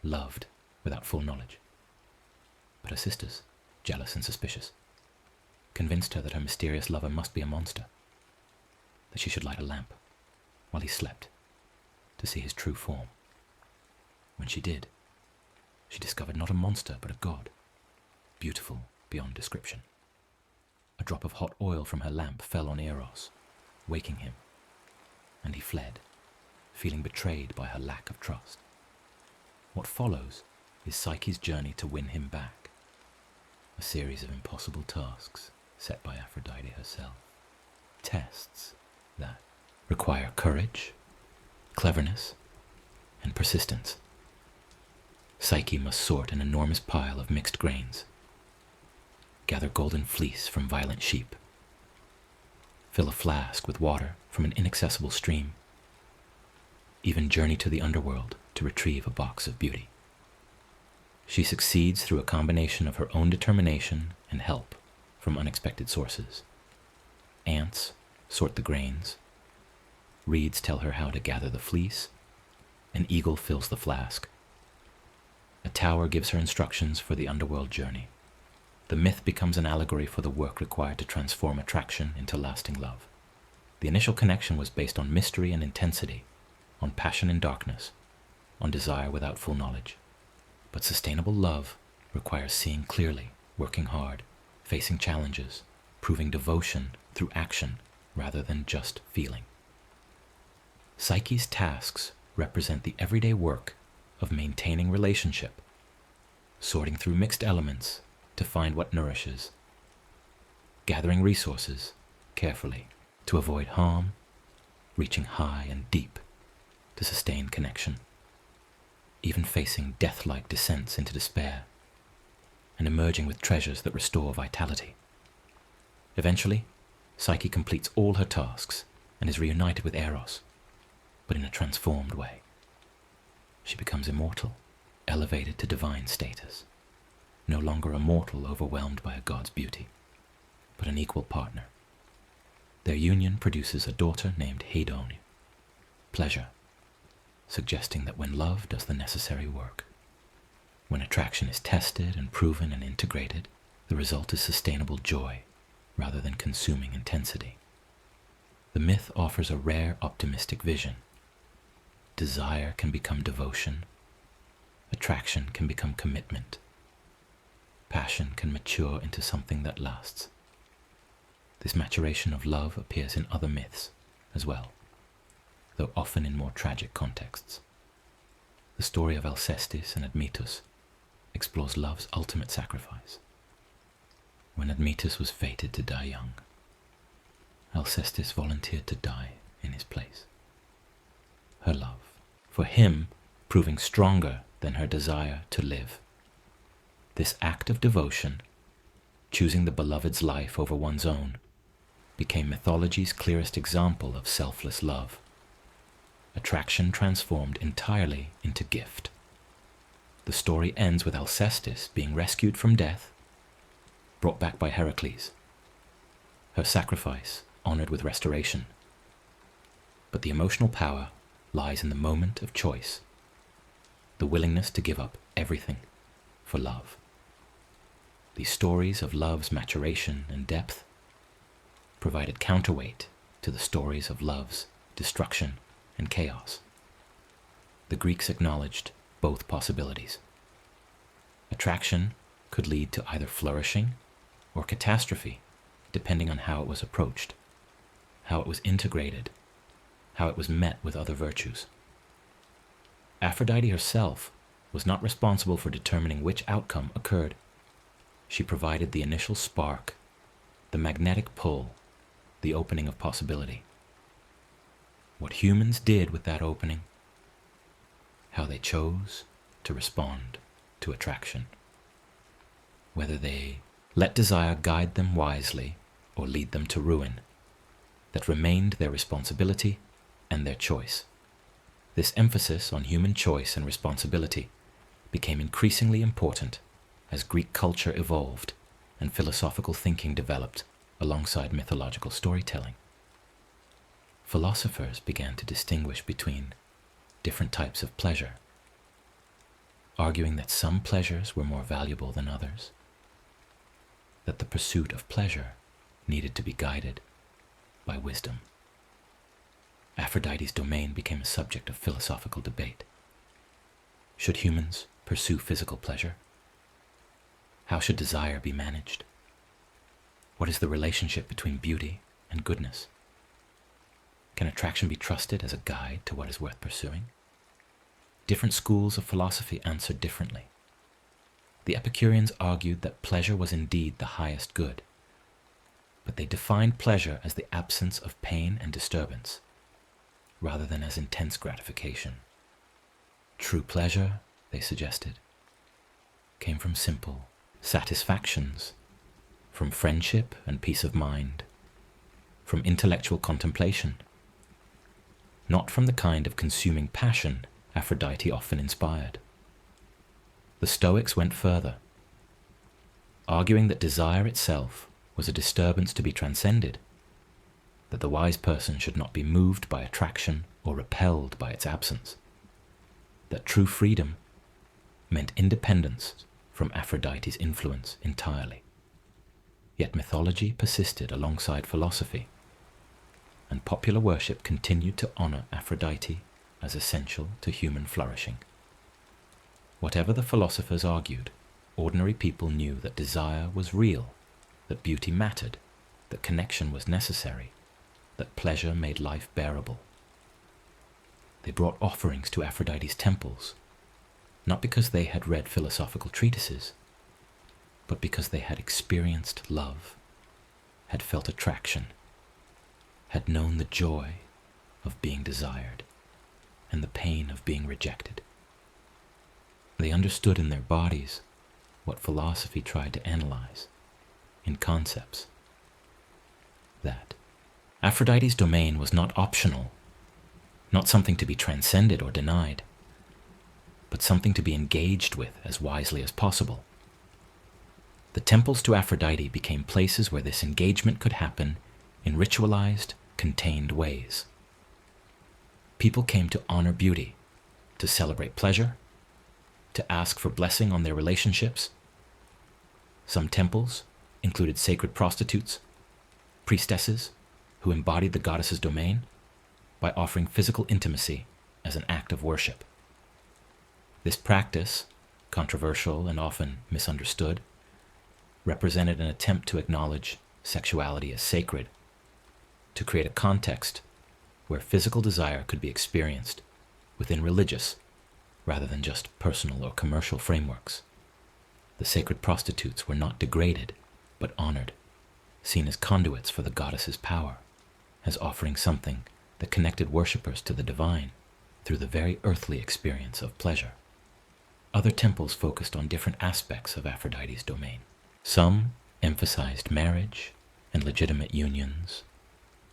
loved without full knowledge. But her sisters, jealous and suspicious, convinced her that her mysterious lover must be a monster, that she should light a lamp while he slept to see his true form. When she did, she discovered not a monster but a god, beautiful beyond description. A drop of hot oil from her lamp fell on Eros, waking him, and he fled, feeling betrayed by her lack of trust. What follows is Psyche's journey to win him back, a series of impossible tasks set by Aphrodite herself, tests that require courage, cleverness, and persistence. Psyche must sort an enormous pile of mixed grains, gather golden fleece from violent sheep, fill a flask with water from an inaccessible stream, even journey to the underworld to retrieve a box of beauty. She succeeds through a combination of her own determination and help from unexpected sources. Ants sort the grains, reeds tell her how to gather the fleece, an eagle fills the flask. A tower gives her instructions for the underworld journey. The myth becomes an allegory for the work required to transform attraction into lasting love. The initial connection was based on mystery and intensity, on passion in darkness, on desire without full knowledge. But sustainable love requires seeing clearly, working hard, facing challenges, proving devotion through action rather than just feeling. Psyche's tasks represent the everyday work of maintaining relationship, sorting through mixed elements to find what nourishes, gathering resources carefully to avoid harm, reaching high and deep to sustain connection, even facing death-like descents into despair, and emerging with treasures that restore vitality. Eventually, Psyche completes all her tasks and is reunited with Eros, but in a transformed way. She becomes immortal, elevated to divine status, no longer a mortal overwhelmed by a god's beauty, but an equal partner. Their union produces a daughter named Hedone, pleasure, suggesting that when love does the necessary work, when attraction is tested and proven and integrated, the result is sustainable joy rather than consuming intensity. The myth offers a rare optimistic vision. Desire can become devotion, attraction can become commitment, passion can mature into something that lasts. This maturation of love appears in other myths as well, though often in more tragic contexts. The story of Alcestis and Admetus explores love's ultimate sacrifice. When Admetus was fated to die young, Alcestis volunteered to die in his place. Her love, for him, proving stronger than her desire to live. This act of devotion, choosing the beloved's life over one's own, became mythology's clearest example of selfless love. Attraction transformed entirely into gift. The story ends with Alcestis being rescued from death, brought back by Heracles, her sacrifice honored with restoration. But the emotional power lies in the moment of choice, the willingness to give up everything for love. These stories of love's maturation and depth provided counterweight to the stories of love's destruction and chaos. The Greeks acknowledged both possibilities. Attraction could lead to either flourishing or catastrophe, depending on how it was approached, how it was integrated, how it was met with other virtues. Aphrodite herself was not responsible for determining which outcome occurred. She provided the initial spark, the magnetic pull, the opening of possibility. What humans did with that opening, how they chose to respond to attraction. Whether they let desire guide them wisely or lead them to ruin, that remained their responsibility and their choice. This emphasis on human choice and responsibility became increasingly important as Greek culture evolved and philosophical thinking developed alongside mythological storytelling. Philosophers began to distinguish between different types of pleasure, arguing that some pleasures were more valuable than others, that the pursuit of pleasure needed to be guided by wisdom. Aphrodite's domain became a subject of philosophical debate. Should humans pursue physical pleasure? How should desire be managed? What is the relationship between beauty and goodness? Can attraction be trusted as a guide to what is worth pursuing? Different schools of philosophy answered differently. The Epicureans argued that pleasure was indeed the highest good, but they defined pleasure as the absence of pain and disturbance, rather than as intense gratification. True pleasure, they suggested, came from simple satisfactions, from friendship and peace of mind, from intellectual contemplation, not from the kind of consuming passion Aphrodite often inspired. The Stoics went further, arguing that desire itself was a disturbance to be transcended, that the wise person should not be moved by attraction or repelled by its absence, that true freedom meant independence from Aphrodite's influence entirely. Yet mythology persisted alongside philosophy, and popular worship continued to honor Aphrodite as essential to human flourishing. Whatever the philosophers argued, ordinary people knew that desire was real, that beauty mattered, that connection was necessary, that pleasure made life bearable. They brought offerings to Aphrodite's temples, not because they had read philosophical treatises, but because they had experienced love, had felt attraction, had known the joy of being desired and the pain of being rejected. They understood in their bodies what philosophy tried to analyze in concepts. That Aphrodite's domain was not optional, not something to be transcended or denied, but something to be engaged with as wisely as possible. The temples to Aphrodite became places where this engagement could happen in ritualized, contained ways. People came to honor beauty, to celebrate pleasure, to ask for blessing on their relationships. Some temples included sacred prostitutes, priestesses who embodied the goddess's domain by offering physical intimacy as an act of worship. This practice, controversial and often misunderstood, represented an attempt to acknowledge sexuality as sacred, to create a context where physical desire could be experienced within religious rather than just personal or commercial frameworks. The sacred prostitutes were not degraded, but honored, seen as conduits for the goddess's power. as offering something that connected worshippers to the divine through the very earthly experience of pleasure. Other temples focused on different aspects of Aphrodite's domain. Some emphasized marriage and legitimate unions,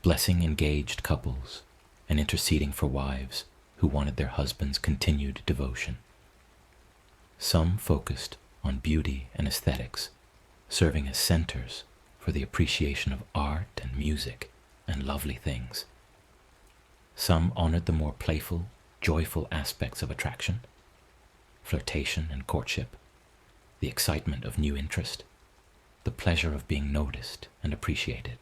blessing engaged couples and interceding for wives who wanted their husbands' continued devotion. Some focused on beauty and aesthetics, serving as centers for the appreciation of art and music and lovely things. Some honored the more playful, joyful aspects of attraction, flirtation and courtship, the excitement of new interest, the pleasure of being noticed and appreciated.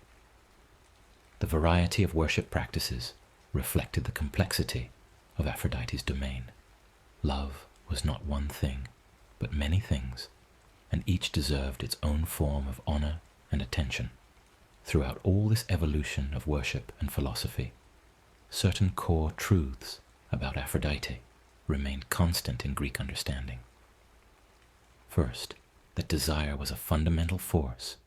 The variety of worship practices reflected the complexity of Aphrodite's domain. Love was not one thing, but many things, and each deserved its own form of honor and attention. Throughout all this evolution of worship and philosophy, certain core truths about Aphrodite remained constant in Greek understanding. First, that desire was a fundamental force,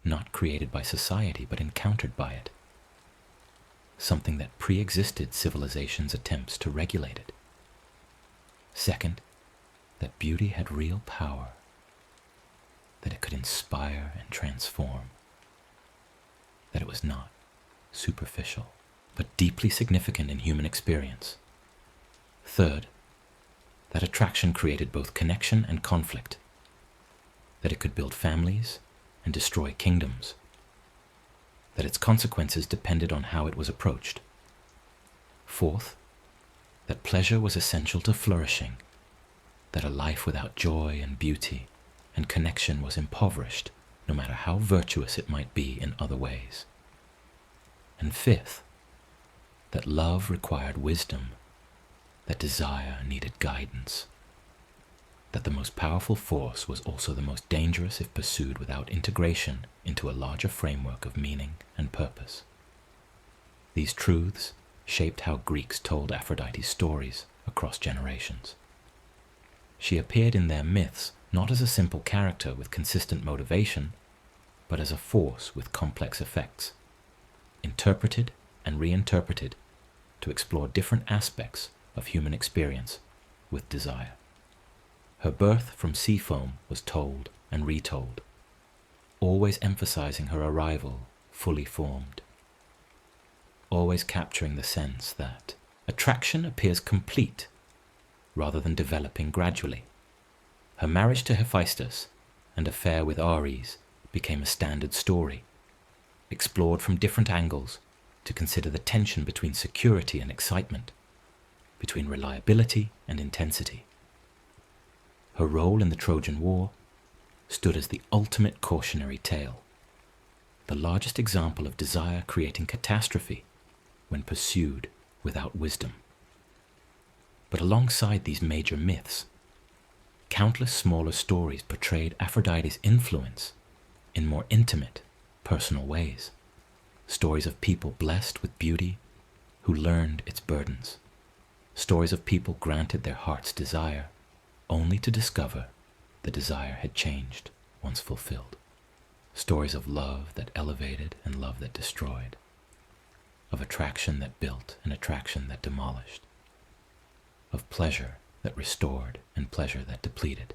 not created by society but encountered by it, something that pre-existed civilization's attempts to regulate it. Second, that beauty had real power, that it could inspire and transform, that it was not superficial, but deeply significant in human experience. Third, that attraction created both connection and conflict, that it could build families and destroy kingdoms, that its consequences depended on how it was approached. Fourth, that pleasure was essential to flourishing, that a life without joy and beauty and connection was impoverished, no matter how virtuous it might be in other ways. And fifth, that love required wisdom, that desire needed guidance, that the most powerful force was also the most dangerous if pursued without integration into a larger framework of meaning and purpose. These truths shaped how Greeks told Aphrodite's stories across generations. She appeared in their myths not as a simple character with consistent motivation, but as a force with complex effects, interpreted and reinterpreted to explore different aspects of human experience with desire. Her birth from sea foam was told and retold, always emphasizing her arrival fully formed, always capturing the sense that attraction appears complete rather than developing gradually. Her marriage to Hephaestus and affair with Ares became a standard story, explored from different angles to consider the tension between security and excitement, between reliability and intensity. Her role in the Trojan War stood as the ultimate cautionary tale, the largest example of desire creating catastrophe when pursued without wisdom. But alongside these major myths, countless smaller stories portrayed Aphrodite's influence in more intimate, personal ways. Stories of people blessed with beauty who learned its burdens. Stories of people granted their heart's desire only to discover the desire had changed once fulfilled. Stories of love that elevated and love that destroyed, of attraction that built and attraction that demolished, of pleasure that restored and pleasure that depleted.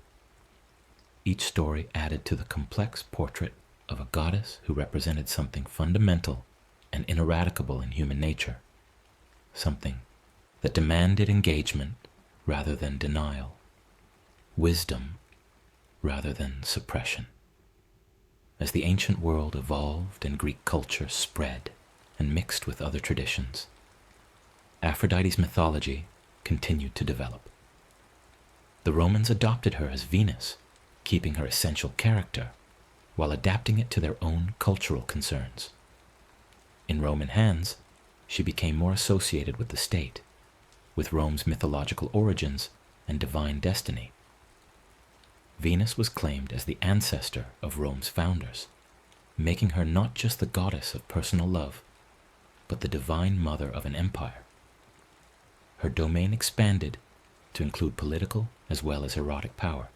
Each story added to the complex portrait of a goddess who represented something fundamental and ineradicable in human nature, something that demanded engagement rather than denial, wisdom rather than suppression. As the ancient world evolved and Greek culture spread and mixed with other traditions, Aphrodite's mythology continued to develop. The Romans adopted her as Venus, keeping her essential character while adapting it to their own cultural concerns. In Roman hands, she became more associated with the state, with Rome's mythological origins and divine destiny. Venus was claimed as the ancestor of Rome's founders, making her not just the goddess of personal love, but the divine mother of an empire. Her domain expanded to include political as well as erotic power.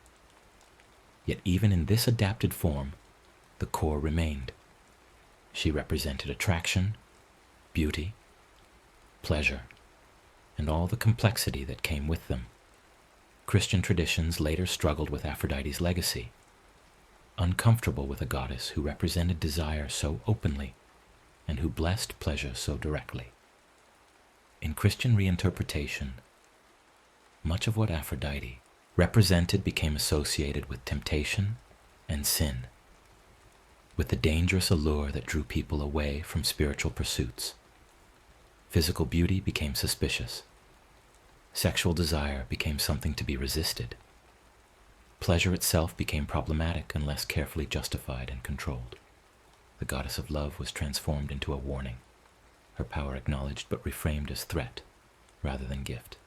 Yet even in this adapted form, the core remained. She represented attraction, beauty, pleasure, and all the complexity that came with them. Christian traditions later struggled with Aphrodite's legacy, uncomfortable with a goddess who represented desire so openly and who blessed pleasure so directly. In Christian reinterpretation, much of what Aphrodite represented became associated with temptation and sin, with the dangerous allure that drew people away from spiritual pursuits. Physical beauty became suspicious. Sexual desire became something to be resisted. Pleasure itself became problematic unless carefully justified and controlled. The goddess of love was transformed into a warning, her power acknowledged but reframed as threat rather than gift.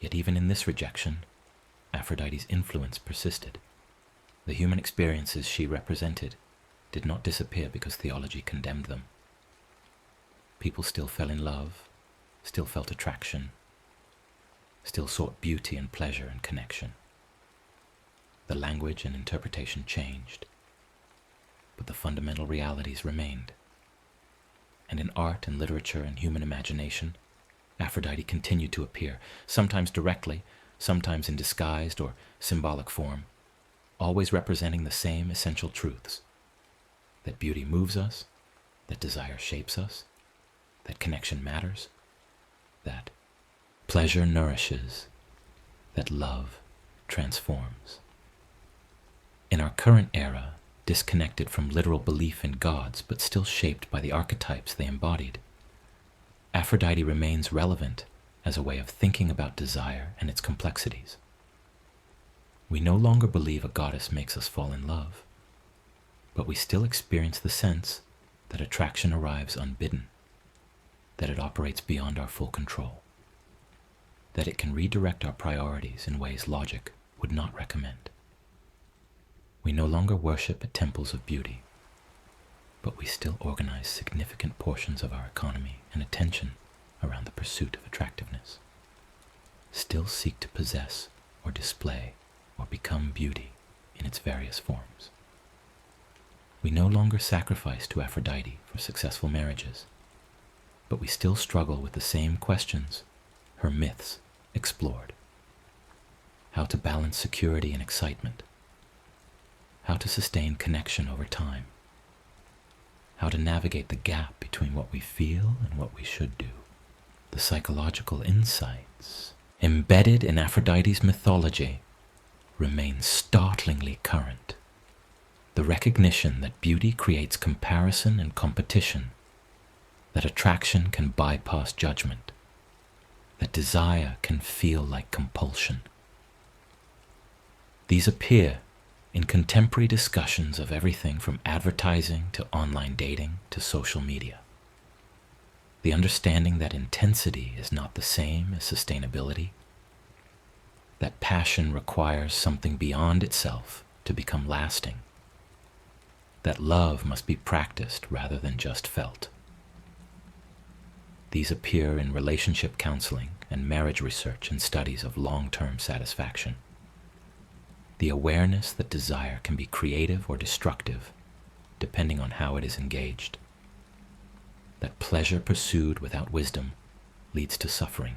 Yet even in this rejection, Aphrodite's influence persisted. The human experiences she represented did not disappear because theology condemned them. People still fell in love, still felt attraction, still sought beauty and pleasure and connection. The language and interpretation changed, but the fundamental realities remained. And in art and literature and human imagination, Aphrodite continued to appear, sometimes directly, sometimes in disguised or symbolic form, always representing the same essential truths: that beauty moves us, that desire shapes us, that connection matters, that pleasure nourishes, that love transforms. In our current era, disconnected from literal belief in gods but still shaped by the archetypes they embodied, Aphrodite remains relevant as a way of thinking about desire and its complexities. We no longer believe a goddess makes us fall in love, but we still experience the sense that attraction arrives unbidden, that it operates beyond our full control, that it can redirect our priorities in ways logic would not recommend. We no longer worship at temples of beauty, but we still organize significant portions of our economy and attention around the pursuit of attractiveness, still seek to possess or display or become beauty in its various forms. We no longer sacrifice to Aphrodite for successful marriages, but we still struggle with the same questions her myths explored: how to balance security and excitement, how to sustain connection over time, how to navigate the gap between what we feel and what we should do. The psychological insights embedded in Aphrodite's mythology remain startlingly current. The recognition that beauty creates comparison and competition, that attraction can bypass judgment, that desire can feel like compulsion. These appear in contemporary discussions of everything from advertising to online dating to social media. The understanding that intensity is not the same as sustainability, that passion requires something beyond itself to become lasting, that love must be practiced rather than just felt. These appear in relationship counseling and marriage research and studies of long-term satisfaction. The awareness that desire can be creative or destructive, depending on how it is engaged. That pleasure pursued without wisdom leads to suffering.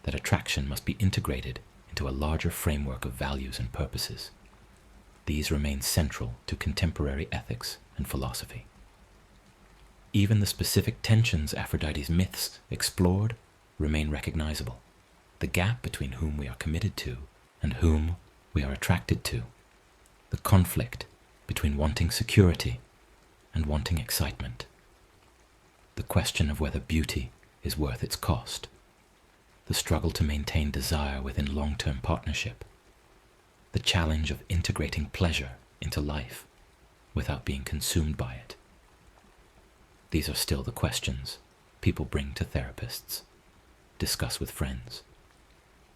That attraction must be integrated into a larger framework of values and purposes. These remain central to contemporary ethics and philosophy. Even the specific tensions Aphrodite's myths explored remain recognizable. The gap between whom we are committed to and whom we are attracted to, the conflict between wanting security and wanting excitement, the question of whether beauty is worth its cost, the struggle to maintain desire within long-term partnership, the challenge of integrating pleasure into life without being consumed by it. These are still the questions people bring to therapists, discuss with friends,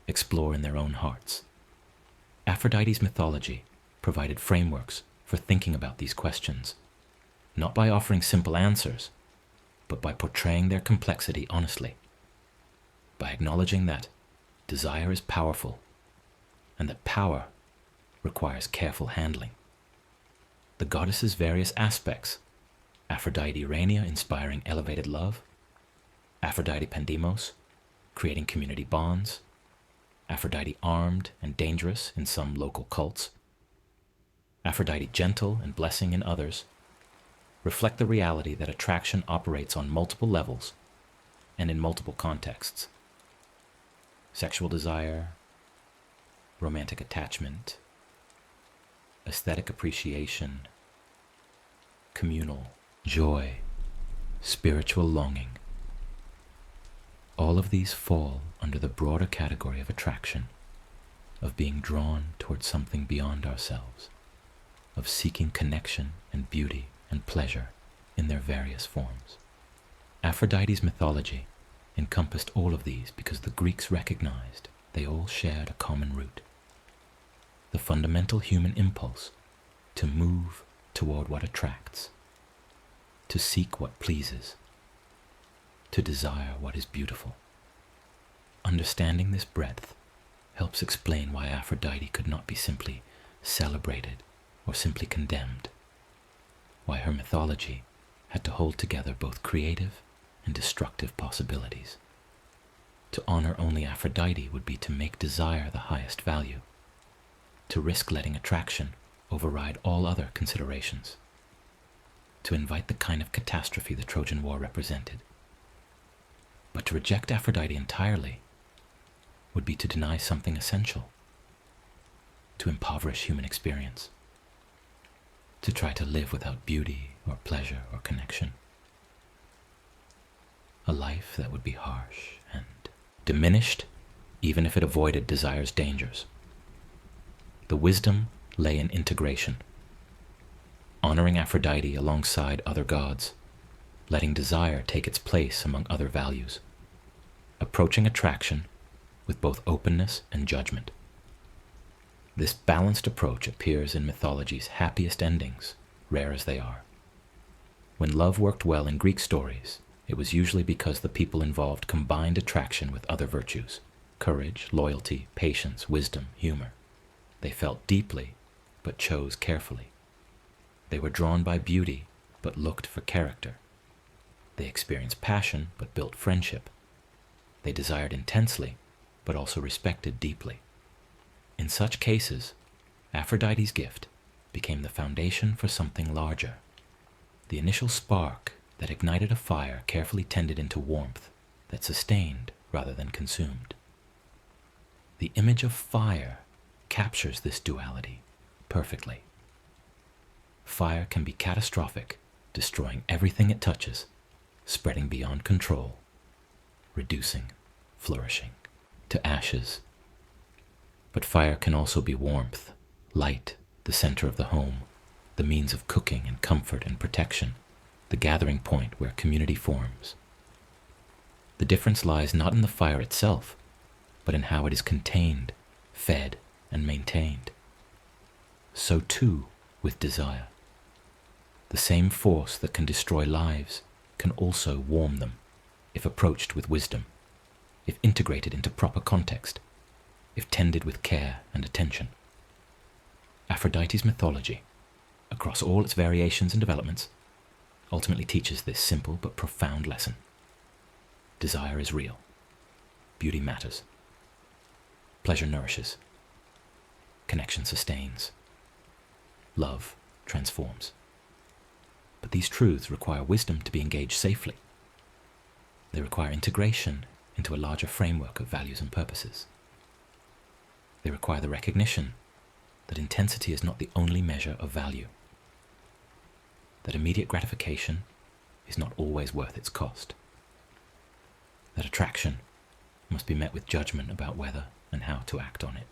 explore in their own hearts. Aphrodite's mythology provided frameworks for thinking about these questions, not by offering simple answers, but by portraying their complexity honestly, by acknowledging that desire is powerful and that power requires careful handling. The goddess's various aspects, Aphrodite Urania inspiring elevated love, Aphrodite Pandemos, creating community bonds. Aphrodite armed and dangerous in some local cults. Aphrodite gentle and blessing in others, reflect the reality that attraction operates on multiple levels and in multiple contexts. Sexual desire, romantic attachment, aesthetic appreciation, communal joy, spiritual longing. All of these fall under the broader category of attraction, of being drawn towards something beyond ourselves, of seeking connection and beauty and pleasure in their various forms. Aphrodite's mythology encompassed all of these because the Greeks recognized they all shared a common root: the fundamental human impulse to move toward what attracts, to seek what pleases, to desire what is beautiful. Understanding this breadth helps explain why Aphrodite could not be simply celebrated or simply condemned, why her mythology had to hold together both creative and destructive possibilities. To honor only Aphrodite would be to make desire the highest value, to risk letting attraction override all other considerations, to invite the kind of catastrophe the Trojan War represented. But to reject Aphrodite entirely would be to deny something essential, to impoverish human experience, to try to live without beauty or pleasure or connection. A life that would be harsh and diminished even if it avoided desire's dangers. The wisdom lay in integration, honoring Aphrodite alongside other gods, letting desire take its place among other values, approaching attraction with both openness and judgment. This balanced approach appears in mythology's happiest endings, rare as they are. When love worked well in Greek stories, it was usually because the people involved combined attraction with other virtues: courage, loyalty, patience, wisdom, humor. They felt deeply, but chose carefully. They were drawn by beauty, but looked for character. They experienced passion, but built friendship. They desired intensely, but also respected deeply. In such cases, Aphrodite's gift became the foundation for something larger, the initial spark that ignited a fire carefully tended into warmth that sustained rather than consumed. The image of fire captures this duality perfectly. Fire can be catastrophic, destroying everything it touches, spreading beyond control, reducing, flourishing, to ashes. But fire can also be warmth, light, the center of the home, the means of cooking and comfort and protection, the gathering point where community forms. The difference lies not in the fire itself, but in how it is contained, fed, and maintained. So too with desire. The same force that can destroy lives can also warm them, if approached with wisdom, if integrated into proper context, if tended with care and attention. Aphrodite's mythology, across all its variations and developments, ultimately teaches this simple but profound lesson. Desire is real. Beauty matters. Pleasure nourishes. Connection sustains. Love transforms. But these truths require wisdom to be engaged safely. They require integration into a larger framework of values and purposes. They require the recognition that intensity is not the only measure of value, that immediate gratification is not always worth its cost, that attraction must be met with judgment about whether and how to act on it.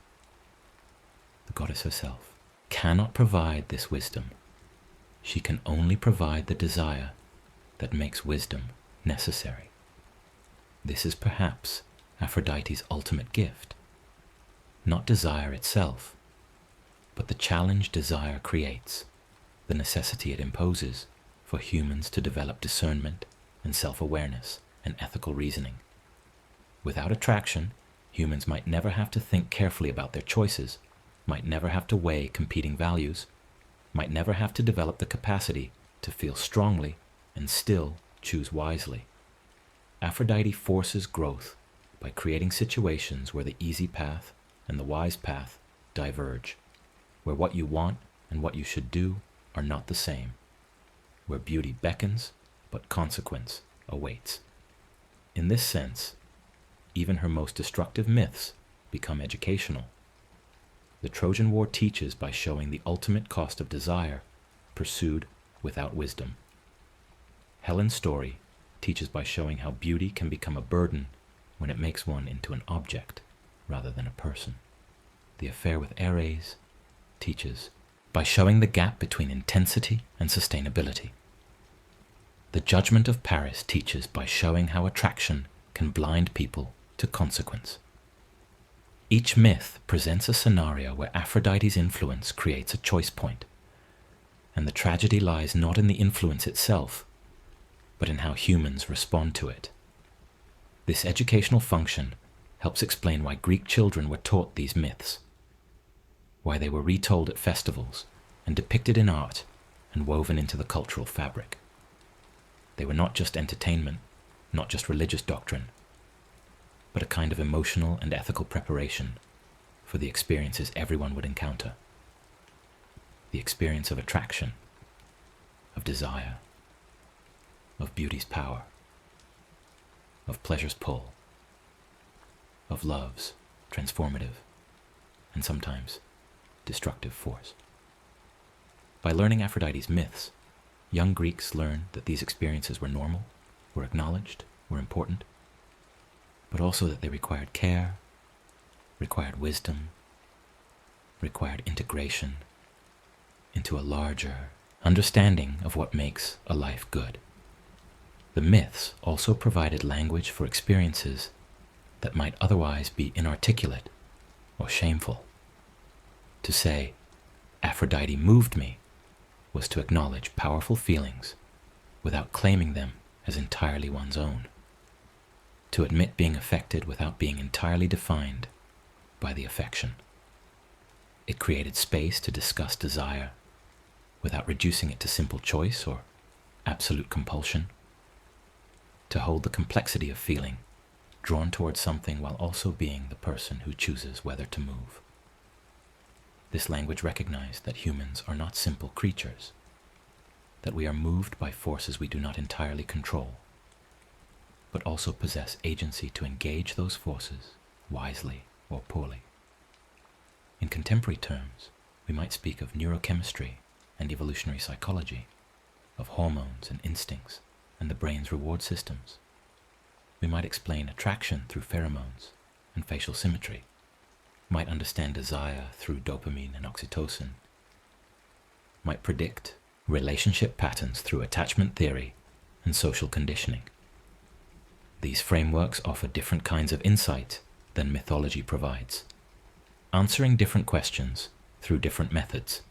The goddess herself cannot provide this wisdom. She can only provide the desire that makes wisdom necessary. This is perhaps Aphrodite's ultimate gift, not desire itself, but the challenge desire creates, the necessity it imposes for humans to develop discernment and self-awareness and ethical reasoning. Without attraction, humans might never have to think carefully about their choices, might never have to weigh competing values, might never have to develop the capacity to feel strongly and still choose wisely. Aphrodite forces growth by creating situations where the easy path and the wise path diverge, where what you want and what you should do are not the same, where beauty beckons but consequence awaits. In this sense, even her most destructive myths become educational. The Trojan War teaches by showing the ultimate cost of desire pursued without wisdom. Helen's story teaches by showing how beauty can become a burden when it makes one into an object rather than a person. The Affair with Ares teaches by showing the gap between intensity and sustainability. The Judgment of Paris teaches by showing how attraction can blind people to consequence. Each myth presents a scenario where Aphrodite's influence creates a choice point, and the tragedy lies not in the influence itself, but in how humans respond to it. This educational function helps explain why Greek children were taught these myths, why they were retold at festivals and depicted in art and woven into the cultural fabric. They were not just entertainment, not just religious doctrine, but a kind of emotional and ethical preparation for the experiences everyone would encounter. The experience of attraction, of desire, of beauty's power, of pleasure's pull, of love's transformative and sometimes destructive force. By learning Aphrodite's myths, young Greeks learned that these experiences were normal, were acknowledged, were important, but also that they required care, required wisdom, required integration into a larger understanding of what makes a life good. The myths also provided language for experiences that might otherwise be inarticulate or shameful. To say, Aphrodite moved me, was to acknowledge powerful feelings without claiming them as entirely one's own. To admit being affected without being entirely defined by the affection. It created space to discuss desire without reducing it to simple choice or absolute compulsion. To hold the complexity of feeling, drawn towards something while also being the person who chooses whether to move. This language recognized that humans are not simple creatures, that we are moved by forces we do not entirely control, but also possess agency to engage those forces wisely or poorly. In contemporary terms, we might speak of neurochemistry and evolutionary psychology, of hormones and instincts and the brain's reward systems. We might explain attraction through pheromones and facial symmetry, might understand desire through dopamine and oxytocin, might predict relationship patterns through attachment theory and social conditioning. These frameworks offer different kinds of insight than mythology provides, answering different questions through different methods.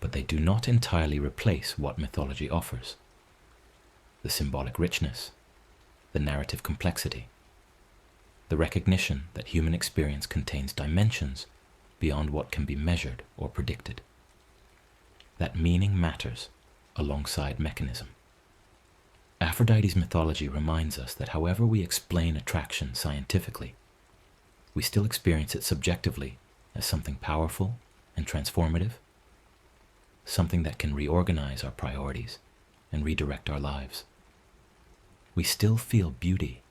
But they do not entirely replace what mythology offers: the symbolic richness, the narrative complexity, the recognition that human experience contains dimensions beyond what can be measured or predicted. That meaning matters alongside mechanism. Aphrodite's mythology reminds us that however we explain attraction scientifically, we still experience it subjectively as something powerful and transformative, something that can reorganize our priorities and redirect our lives. We still feel beauty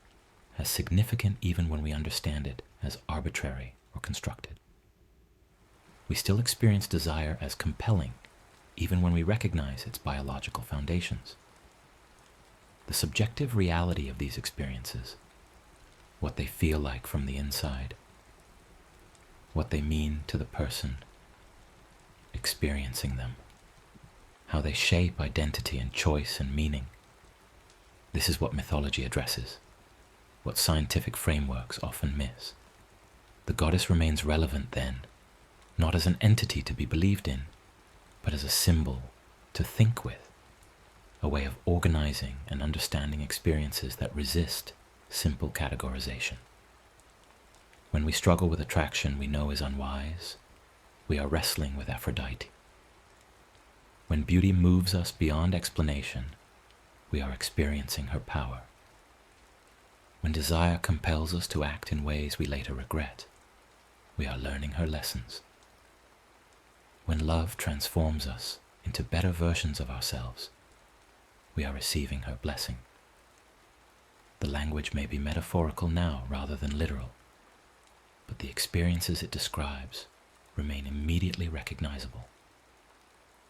as significant even when we understand it as arbitrary or constructed. We still experience desire as compelling even when we recognize its biological foundations. The subjective reality of these experiences, what they feel like from the inside, what they mean to the person experiencing them, how they shape identity and choice and meaning. This is what mythology addresses, what scientific frameworks often miss. The goddess remains relevant then, not as an entity to be believed in, but as a symbol to think with, a way of organizing and understanding experiences that resist simple categorization. When we struggle with attraction we know is unwise, we are wrestling with Aphrodite. When beauty moves us beyond explanation, we are experiencing her power. When desire compels us to act in ways we later regret, we are learning her lessons. When love transforms us into better versions of ourselves, we are receiving her blessing. The language may be metaphorical now rather than literal, but the experiences it describes remain immediately recognizable,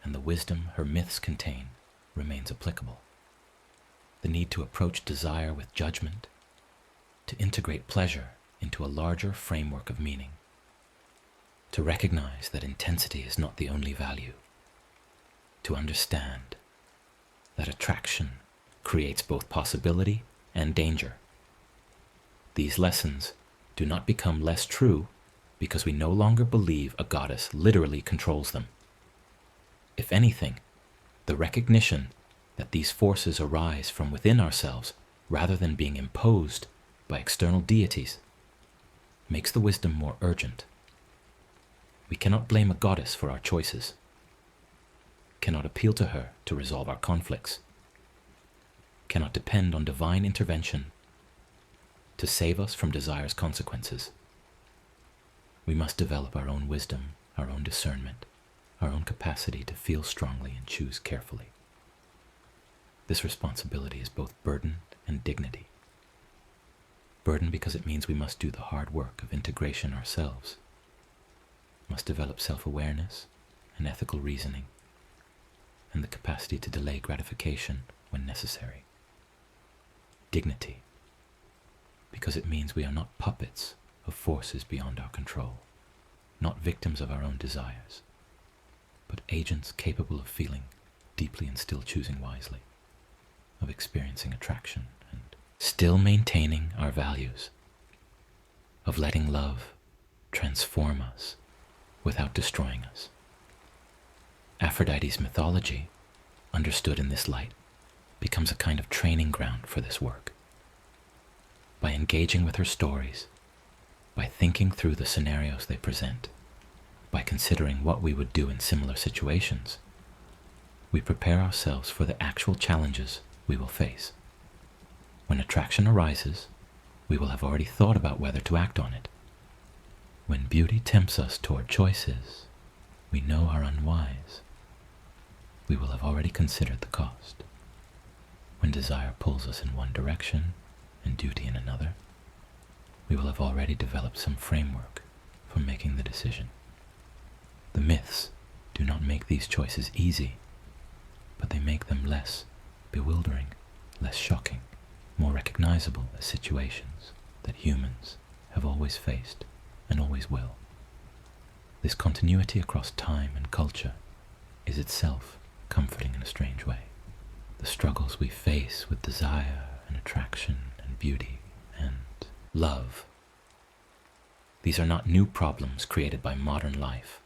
and the wisdom her myths contain remains applicable. The need to approach desire with judgment, to integrate pleasure into a larger framework of meaning, to recognize that intensity is not the only value, to understand that attraction creates both possibility and danger. These lessons do not become less true because we no longer believe a goddess literally controls them. If anything, the recognition that these forces arise from within ourselves rather than being imposed by external deities makes the wisdom more urgent. We cannot blame a goddess for our choices, cannot appeal to her to resolve our conflicts, cannot depend on divine intervention to save us from desire's consequences. We must develop our own wisdom, our own discernment, our own capacity to feel strongly and choose carefully. This responsibility is both burden and dignity. Burden because it means we must do the hard work of integration ourselves, must develop self-awareness and ethical reasoning, and the capacity to delay gratification when necessary. Dignity because it means we are not puppets of forces beyond our control, not victims of our own desires, but agents capable of feeling deeply and still choosing wisely, of experiencing attraction and still maintaining our values, of letting love transform us without destroying us. Aphrodite's mythology, understood in this light, becomes a kind of training ground for this work. By engaging with her stories, by thinking through the scenarios they present, by considering what we would do in similar situations, we prepare ourselves for the actual challenges we will face. When attraction arises, we will have already thought about whether to act on it. When beauty tempts us toward choices we know are unwise, we will have already considered the cost. When desire pulls us in one direction and duty in another, we will have already developed some framework for making the decision. The myths do not make these choices easy, but they make them less bewildering, less shocking, more recognizable as situations that humans have always faced and always will. This continuity across time and culture is itself comforting in a strange way. The struggles we face with desire and attraction and beauty and love, these are not new problems created by modern life,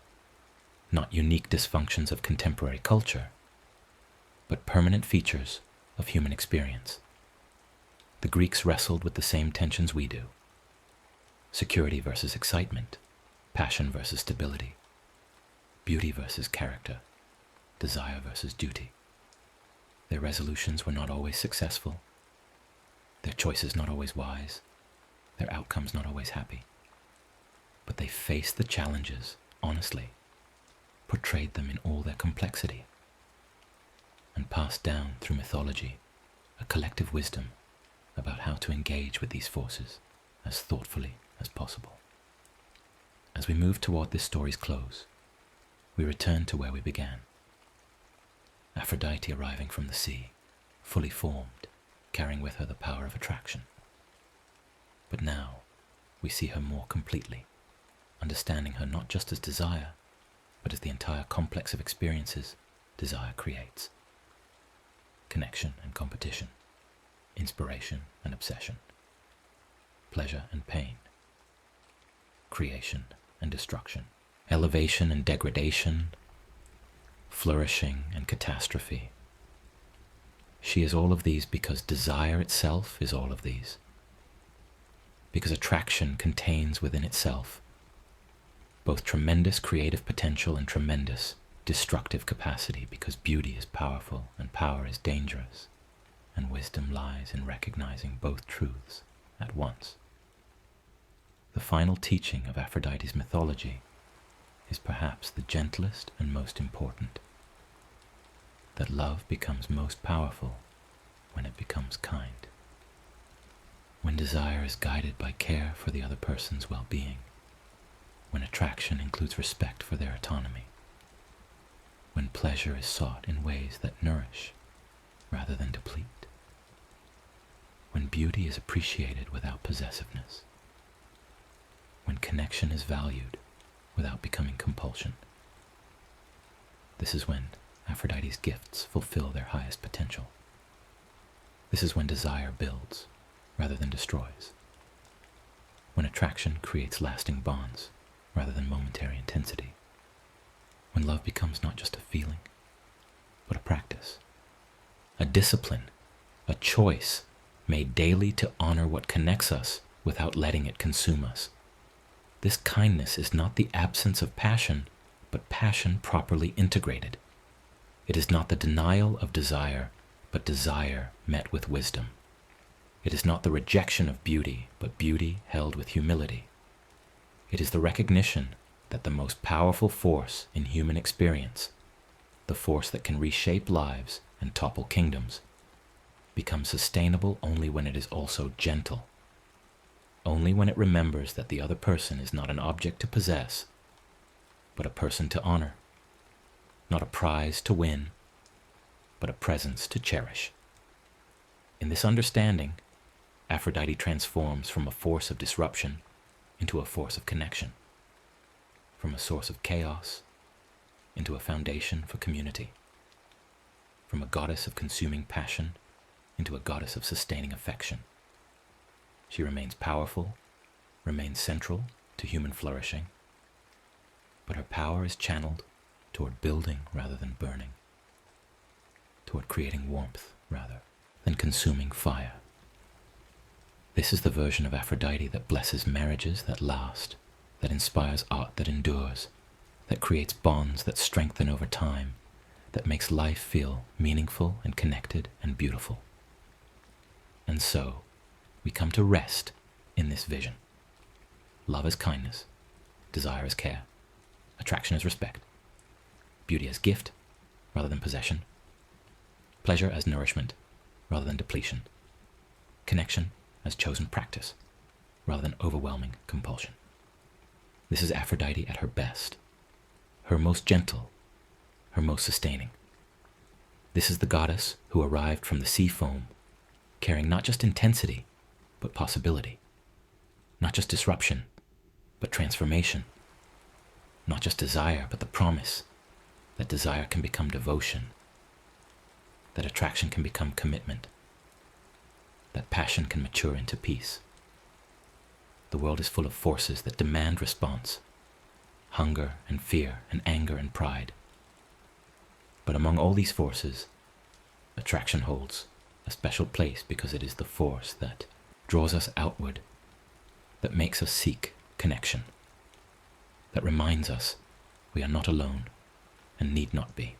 not unique dysfunctions of contemporary culture, but permanent features of human experience. The Greeks wrestled with the same tensions we do: security versus excitement, passion versus stability, beauty versus character, desire versus duty. Their resolutions were not always successful, their choices not always wise, their outcomes not always happy. But they faced the challenges honestly, portrayed them in all their complexity, and passed down through mythology a collective wisdom about how to engage with these forces as thoughtfully as possible. As we move toward this story's close, we return to where we began. Aphrodite arriving from the sea, fully formed, carrying with her the power of attraction. But now we see her more completely, understanding her not just as desire, but as the entire complex of experiences desire creates. Connection and competition, inspiration and obsession, pleasure and pain, creation and destruction, elevation and degradation, flourishing and catastrophe. She is all of these because desire itself is all of these. Because attraction contains within itself both tremendous creative potential and tremendous destructive capacity, because beauty is powerful and power is dangerous, and wisdom lies in recognizing both truths at once. The final teaching of Aphrodite's mythology is perhaps the gentlest and most important, that love becomes most powerful when it becomes kind. When desire is guided by care for the other person's well-being, when attraction includes respect for their autonomy, when pleasure is sought in ways that nourish rather than deplete, when beauty is appreciated without possessiveness, when connection is valued without becoming compulsion. This is when Aphrodite's gifts fulfill their highest potential. This is when desire builds rather than destroys, when attraction creates lasting bonds rather than momentary intensity, when love becomes not just a feeling, but a practice, a discipline, a choice made daily to honor what connects us without letting it consume us. This kindness is not the absence of passion, but passion properly integrated. It is not the denial of desire, but desire met with wisdom. It is not the rejection of beauty, but beauty held with humility. It is the recognition that the most powerful force in human experience, the force that can reshape lives and topple kingdoms, becomes sustainable only when it is also gentle. Only when it remembers that the other person is not an object to possess, but a person to honor, not a prize to win, but a presence to cherish. In this understanding, Aphrodite transforms from a force of disruption into a force of connection, from a source of chaos into a foundation for community, from a goddess of consuming passion into a goddess of sustaining affection. She remains powerful, remains central to human flourishing, but her power is channeled toward building rather than burning, toward creating warmth rather than consuming fire. This is the version of Aphrodite that blesses marriages that last, that inspires art that endures, that creates bonds that strengthen over time, that makes life feel meaningful and connected and beautiful. And so, we come to rest in this vision. Love as kindness, desire as care, attraction as respect, beauty as gift rather than possession, pleasure as nourishment rather than depletion, connection as chosen practice rather than overwhelming compulsion. This is Aphrodite at her best, her most gentle, her most sustaining. This is the goddess who arrived from the sea foam, carrying not just intensity, but possibility, not just disruption, but transformation, not just desire, but the promise that desire can become devotion, that attraction can become commitment, that passion can mature into peace. The world is full of forces that demand response, hunger and fear and anger and pride. But among all these forces, attraction holds a special place because it is the force that draws us outward, that makes us seek connection, that reminds us we are not alone and need not be.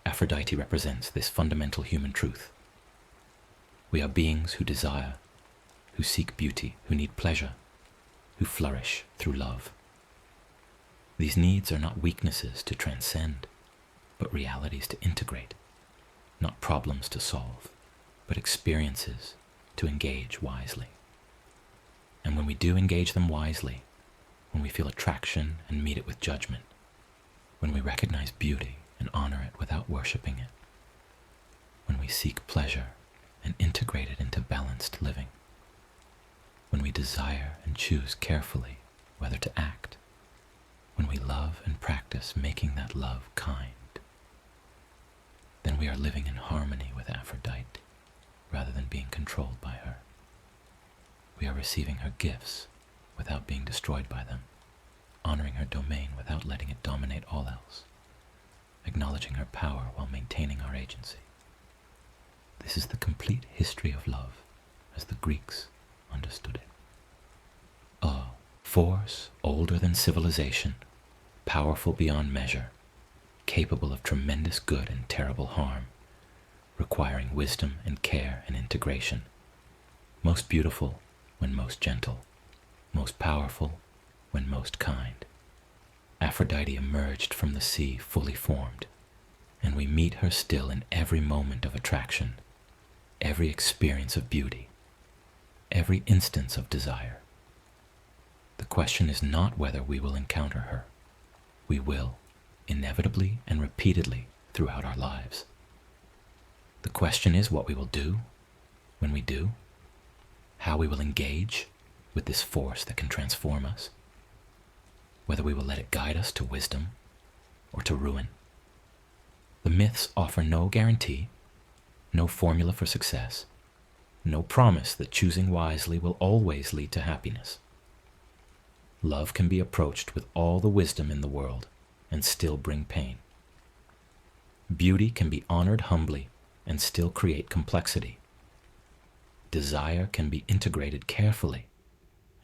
Aphrodite represents this fundamental human truth. We are beings who desire, who seek beauty, who need pleasure, who flourish through love. These needs are not weaknesses to transcend, but realities to integrate, not problems to solve, but experiences to engage wisely. And when we do engage them wisely, when we feel attraction and meet it with judgment, when we recognize beauty and honor it without worshiping it, when we seek pleasure and integrate it into balanced living, when we desire and choose carefully whether to act, when we love and practice making that love kind, then we are living in harmony with Aphrodite rather than being controlled by her. We are receiving her gifts without being destroyed by them, honoring her domain without letting it dominate all else, acknowledging her power while maintaining our agency. This is the complete history of love as the Greeks understood it. A force older than civilization, powerful beyond measure, capable of tremendous good and terrible harm, requiring wisdom and care and integration, most beautiful when most gentle, most powerful when most kind. Aphrodite emerged from the sea fully formed, and we meet her still in every moment of attraction, every experience of beauty, every instance of desire. The question is not whether we will encounter her. We will, inevitably and repeatedly throughout our lives. The question is what we will do when we do, how we will engage with this force that can transform us, whether we will let it guide us to wisdom or to ruin. The myths offer no guarantee, no formula for success, no promise that choosing wisely will always lead to happiness. Love can be approached with all the wisdom in the world and still bring pain. Beauty can be honored humbly and still create complexity. Desire can be integrated carefully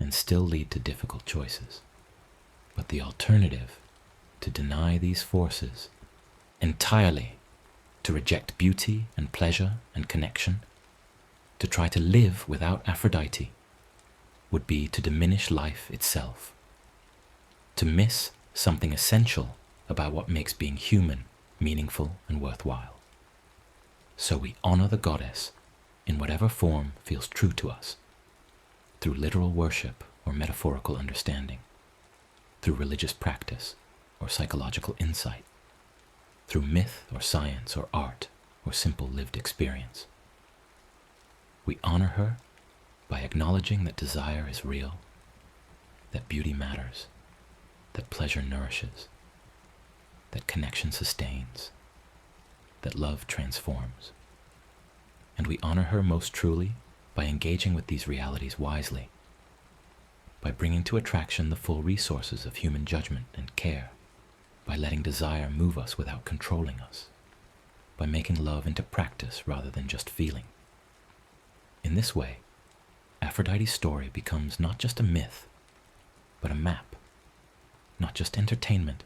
and still lead to difficult choices. But the alternative, to deny these forces entirely, to reject beauty and pleasure and connection, to try to live without Aphrodite, would be to diminish life itself, to miss something essential about what makes being human meaningful and worthwhile. So we honor the goddess in whatever form feels true to us, through literal worship or metaphorical understanding, through religious practice or psychological insight, through myth or science or art or simple lived experience. We honor her by acknowledging that desire is real, that beauty matters, that pleasure nourishes, that connection sustains, that love transforms. And we honor her most truly by engaging with these realities wisely, by bringing to attraction the full resources of human judgment and care, by letting desire move us without controlling us, by making love into practice rather than just feeling. In this way, Aphrodite's story becomes not just a myth, but a map, not just entertainment,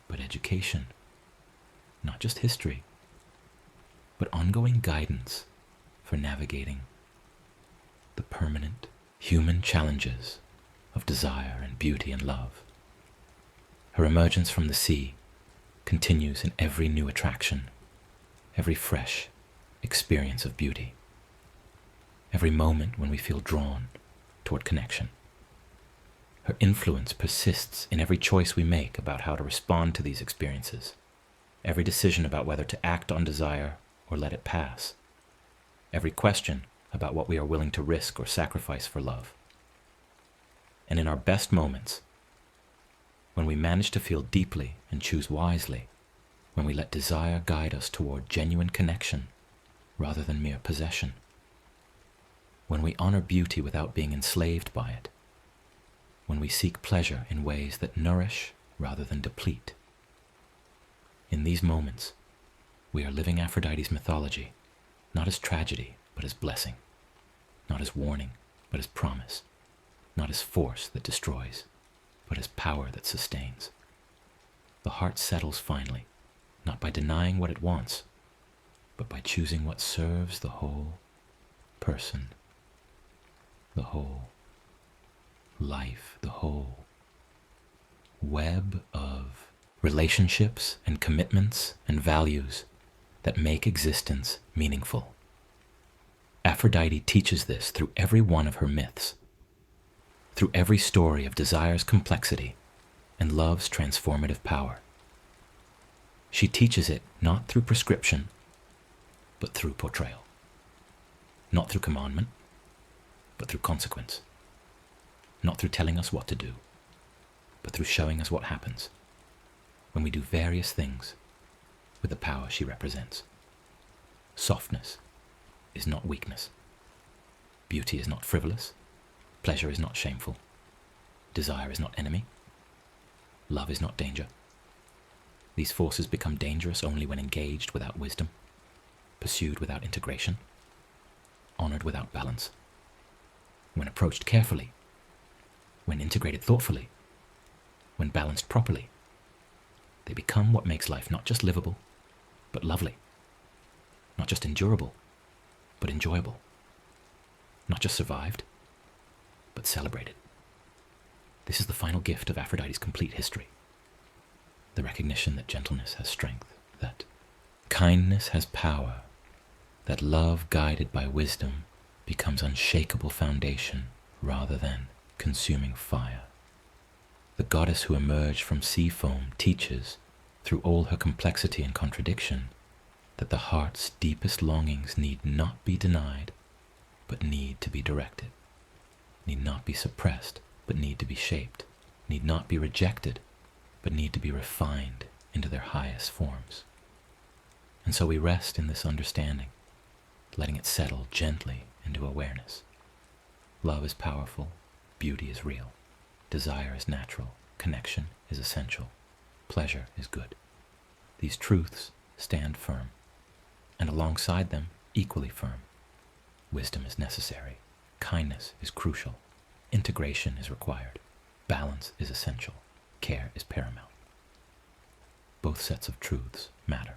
but education, not just history, but ongoing guidance for navigating the permanent human challenges of desire and beauty and love. Her emergence from the sea continues in every new attraction, every fresh experience of beauty, every moment when we feel drawn toward connection. Her influence persists in every choice we make about how to respond to these experiences, every decision about whether to act on desire or let it pass, every question about what we are willing to risk or sacrifice for love. And in our best moments, when we manage to feel deeply and choose wisely, when we let desire guide us toward genuine connection rather than mere possession, when we honor beauty without being enslaved by it, when we seek pleasure in ways that nourish rather than deplete. In these moments, we are living Aphrodite's mythology, not as tragedy, but as blessing, not as warning, but as promise, not as force that destroys, but as power that sustains. The heart settles finally, not by denying what it wants, but by choosing what serves the whole person, the whole life, the whole web of relationships and commitments and values that make existence meaningful. Aphrodite teaches this through every one of her myths, through every story of desire's complexity and love's transformative power. She teaches it not through prescription, but through portrayal. Not through commandment, but through consequence. Not through telling us what to do, but through showing us what happens when we do various things with the power she represents. Softness is not weakness. Beauty is not frivolous. Pleasure is not shameful. Desire is not enemy. Love is not danger. These forces become dangerous only when engaged without wisdom, pursued without integration, honored without balance. When approached carefully, when integrated thoughtfully, when balanced properly, they become what makes life not just livable, but lovely. Not just endurable, but enjoyable. not just survived, but celebrated. This is the final gift of Aphrodite's complete history. The recognition that gentleness has strength, that kindness has power, that love guided by wisdom becomes unshakable foundation rather than consuming fire. The goddess who emerged from sea foam teaches, through all her complexity and contradiction, that the heart's deepest longings need not be denied, but need to be directed, need not be suppressed, but need to be shaped, need not be rejected, but need to be refined into their highest forms. And so we rest in this understanding, letting it settle gently into awareness. Love is powerful, beauty is real, desire is natural, connection is essential, pleasure is good. These truths stand firm, and alongside them, equally firm. Wisdom is necessary, kindness is crucial, integration is required, balance is essential, care is paramount. Both sets of truths matter.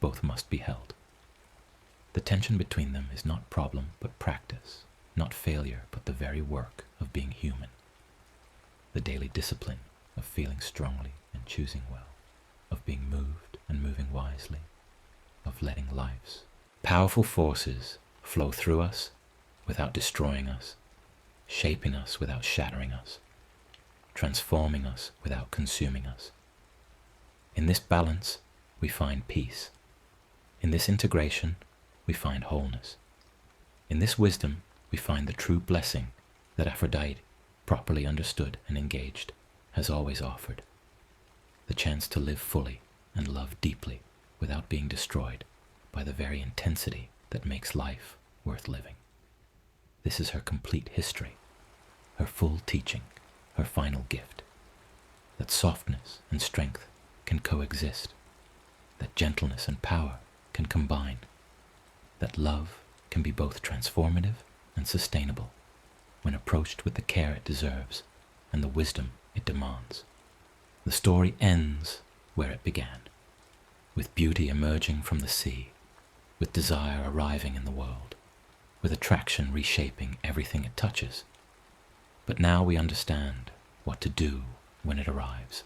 Both must be held. The tension between them is not problem but practice, not failure but the very work of being human. The daily discipline of feeling strongly and choosing well, of being moved and moving wisely, of letting life's powerful forces flow through us without destroying us, shaping us without shattering us, transforming us without consuming us. In this balance, we find peace. In this integration, we find wholeness. In this wisdom, we find the true blessing that Aphrodite, properly understood and engaged, has always offered. The chance to live fully and love deeply without being destroyed by the very intensity that makes life worth living. This is her complete history, her full teaching, her final gift. That softness and strength can coexist, that gentleness and power can combine, that love can be both transformative and sustainable when approached with the care it deserves and the wisdom it demands. The story ends where it began, with beauty emerging from the sea, with desire arriving in the world, with attraction reshaping everything it touches. But now we understand what to do when it arrives,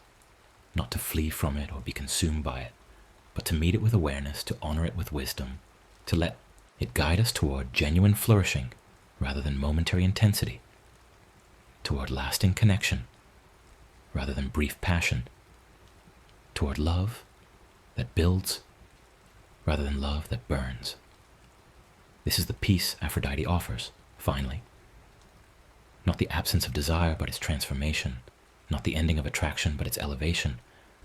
not to flee from it or be consumed by it, but to meet it with awareness, to honor it with wisdom, to let it guide us toward genuine flourishing rather than momentary intensity, toward lasting connection rather than brief passion, toward love that builds rather than love that burns. This is the peace Aphrodite offers, finally. Not the absence of desire, but its transformation. Not the ending of attraction, but its elevation.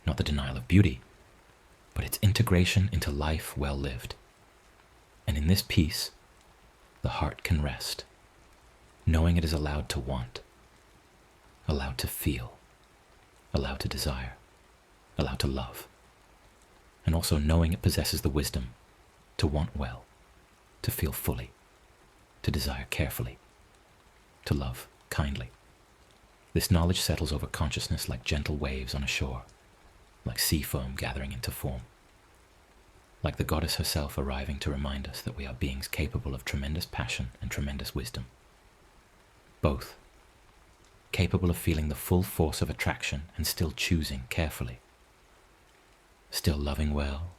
Not the denial of beauty, but its integration into life well lived. And in this peace, the heart can rest, knowing it is allowed to want, allowed to feel, allowed to desire, allowed to love, and also knowing it possesses the wisdom to want well, to feel fully, to desire carefully, to love kindly. This knowledge settles over consciousness like gentle waves on a shore, like sea foam gathering into form, like the goddess herself arriving to remind us that we are beings capable of tremendous passion and tremendous wisdom. Both, capable of feeling the full force of attraction and still choosing carefully, still loving well,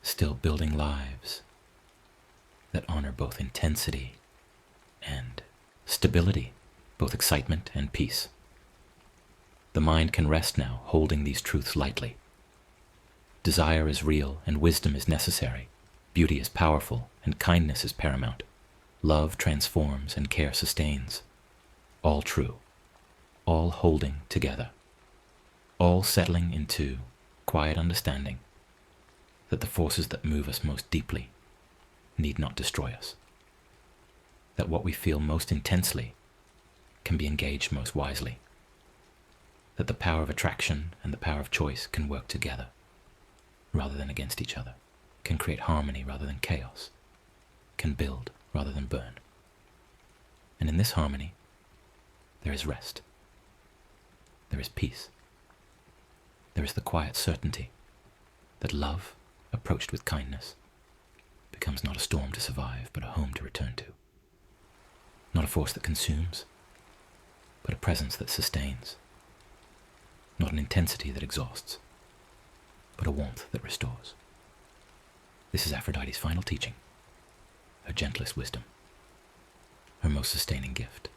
still building lives that honor both intensity and stability, both excitement and peace. The mind can rest now, holding these truths lightly. Desire is real and wisdom is necessary. Beauty is powerful and kindness is paramount. Love transforms and care sustains. All true, all holding together, all settling into quiet understanding that the forces that move us most deeply need not destroy us. That what we feel most intensely can be engaged most wisely. That the power of attraction and the power of choice can work together rather than against each other, can create harmony rather than chaos, can build rather than burn. And in this harmony, there is rest. There is peace. There is the quiet certainty that love, approached with kindness, becomes not a storm to survive, but a home to return to. Not a force that consumes, but a presence that sustains. Not an intensity that exhausts, but a warmth that restores. This is Aphrodite's final teaching, her gentlest wisdom, her most sustaining gift,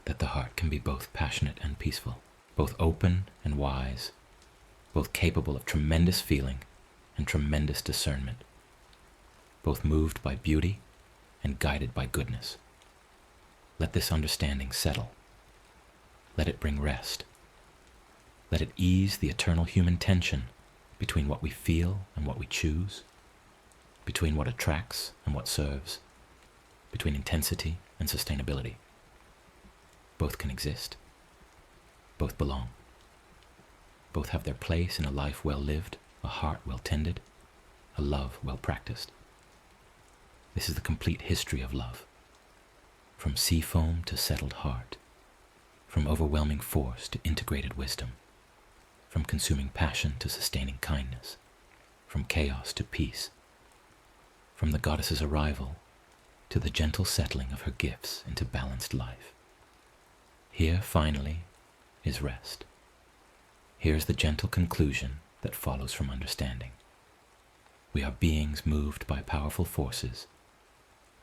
that the heart can be both passionate and peaceful, both open and wise, both capable of tremendous feeling and tremendous discernment, both moved by beauty and guided by goodness. Let this understanding settle. Let it bring rest. Let it ease the eternal human tension between what we feel and what we choose, between what attracts and what serves, between intensity and sustainability. Both can exist. Both belong. Both have their place in a life well lived, a heart well tended, a love well practiced. This is the complete history of love. From sea foam to settled heart, from overwhelming force to integrated wisdom, from consuming passion to sustaining kindness, from chaos to peace, from the goddess's arrival to the gentle settling of her gifts into balanced life. Here, finally, is rest. Here is the gentle conclusion that follows from understanding. We are beings moved by powerful forces,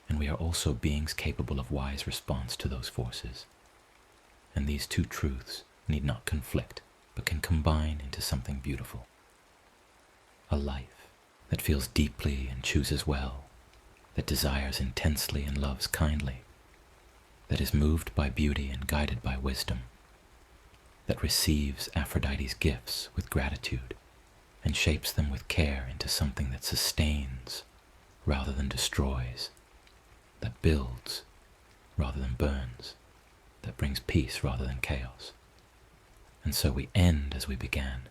and we are also beings capable of wise response to those forces. And these two truths need not conflict, but can combine into something beautiful. A life that feels deeply and chooses well, that desires intensely and loves kindly, that is moved by beauty and guided by wisdom, that receives Aphrodite's gifts with gratitude and shapes them with care into something that sustains rather than destroys, that builds rather than burns, that brings peace rather than chaos. And so we end as we began,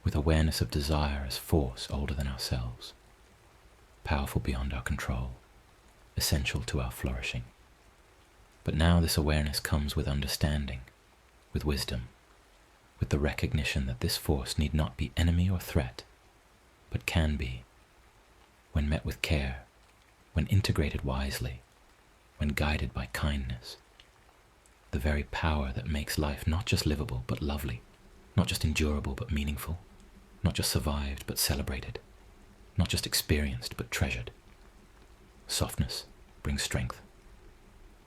with awareness of desire as force older than ourselves, powerful beyond our control, essential to our flourishing. But now this awareness comes with understanding, with wisdom, with the recognition that this force need not be enemy or threat, but can be, when met with care, when integrated wisely, when guided by kindness, the very power that makes life not just livable but lovely, not just endurable but meaningful, not just survived but celebrated, not just experienced but treasured. Softness brings strength.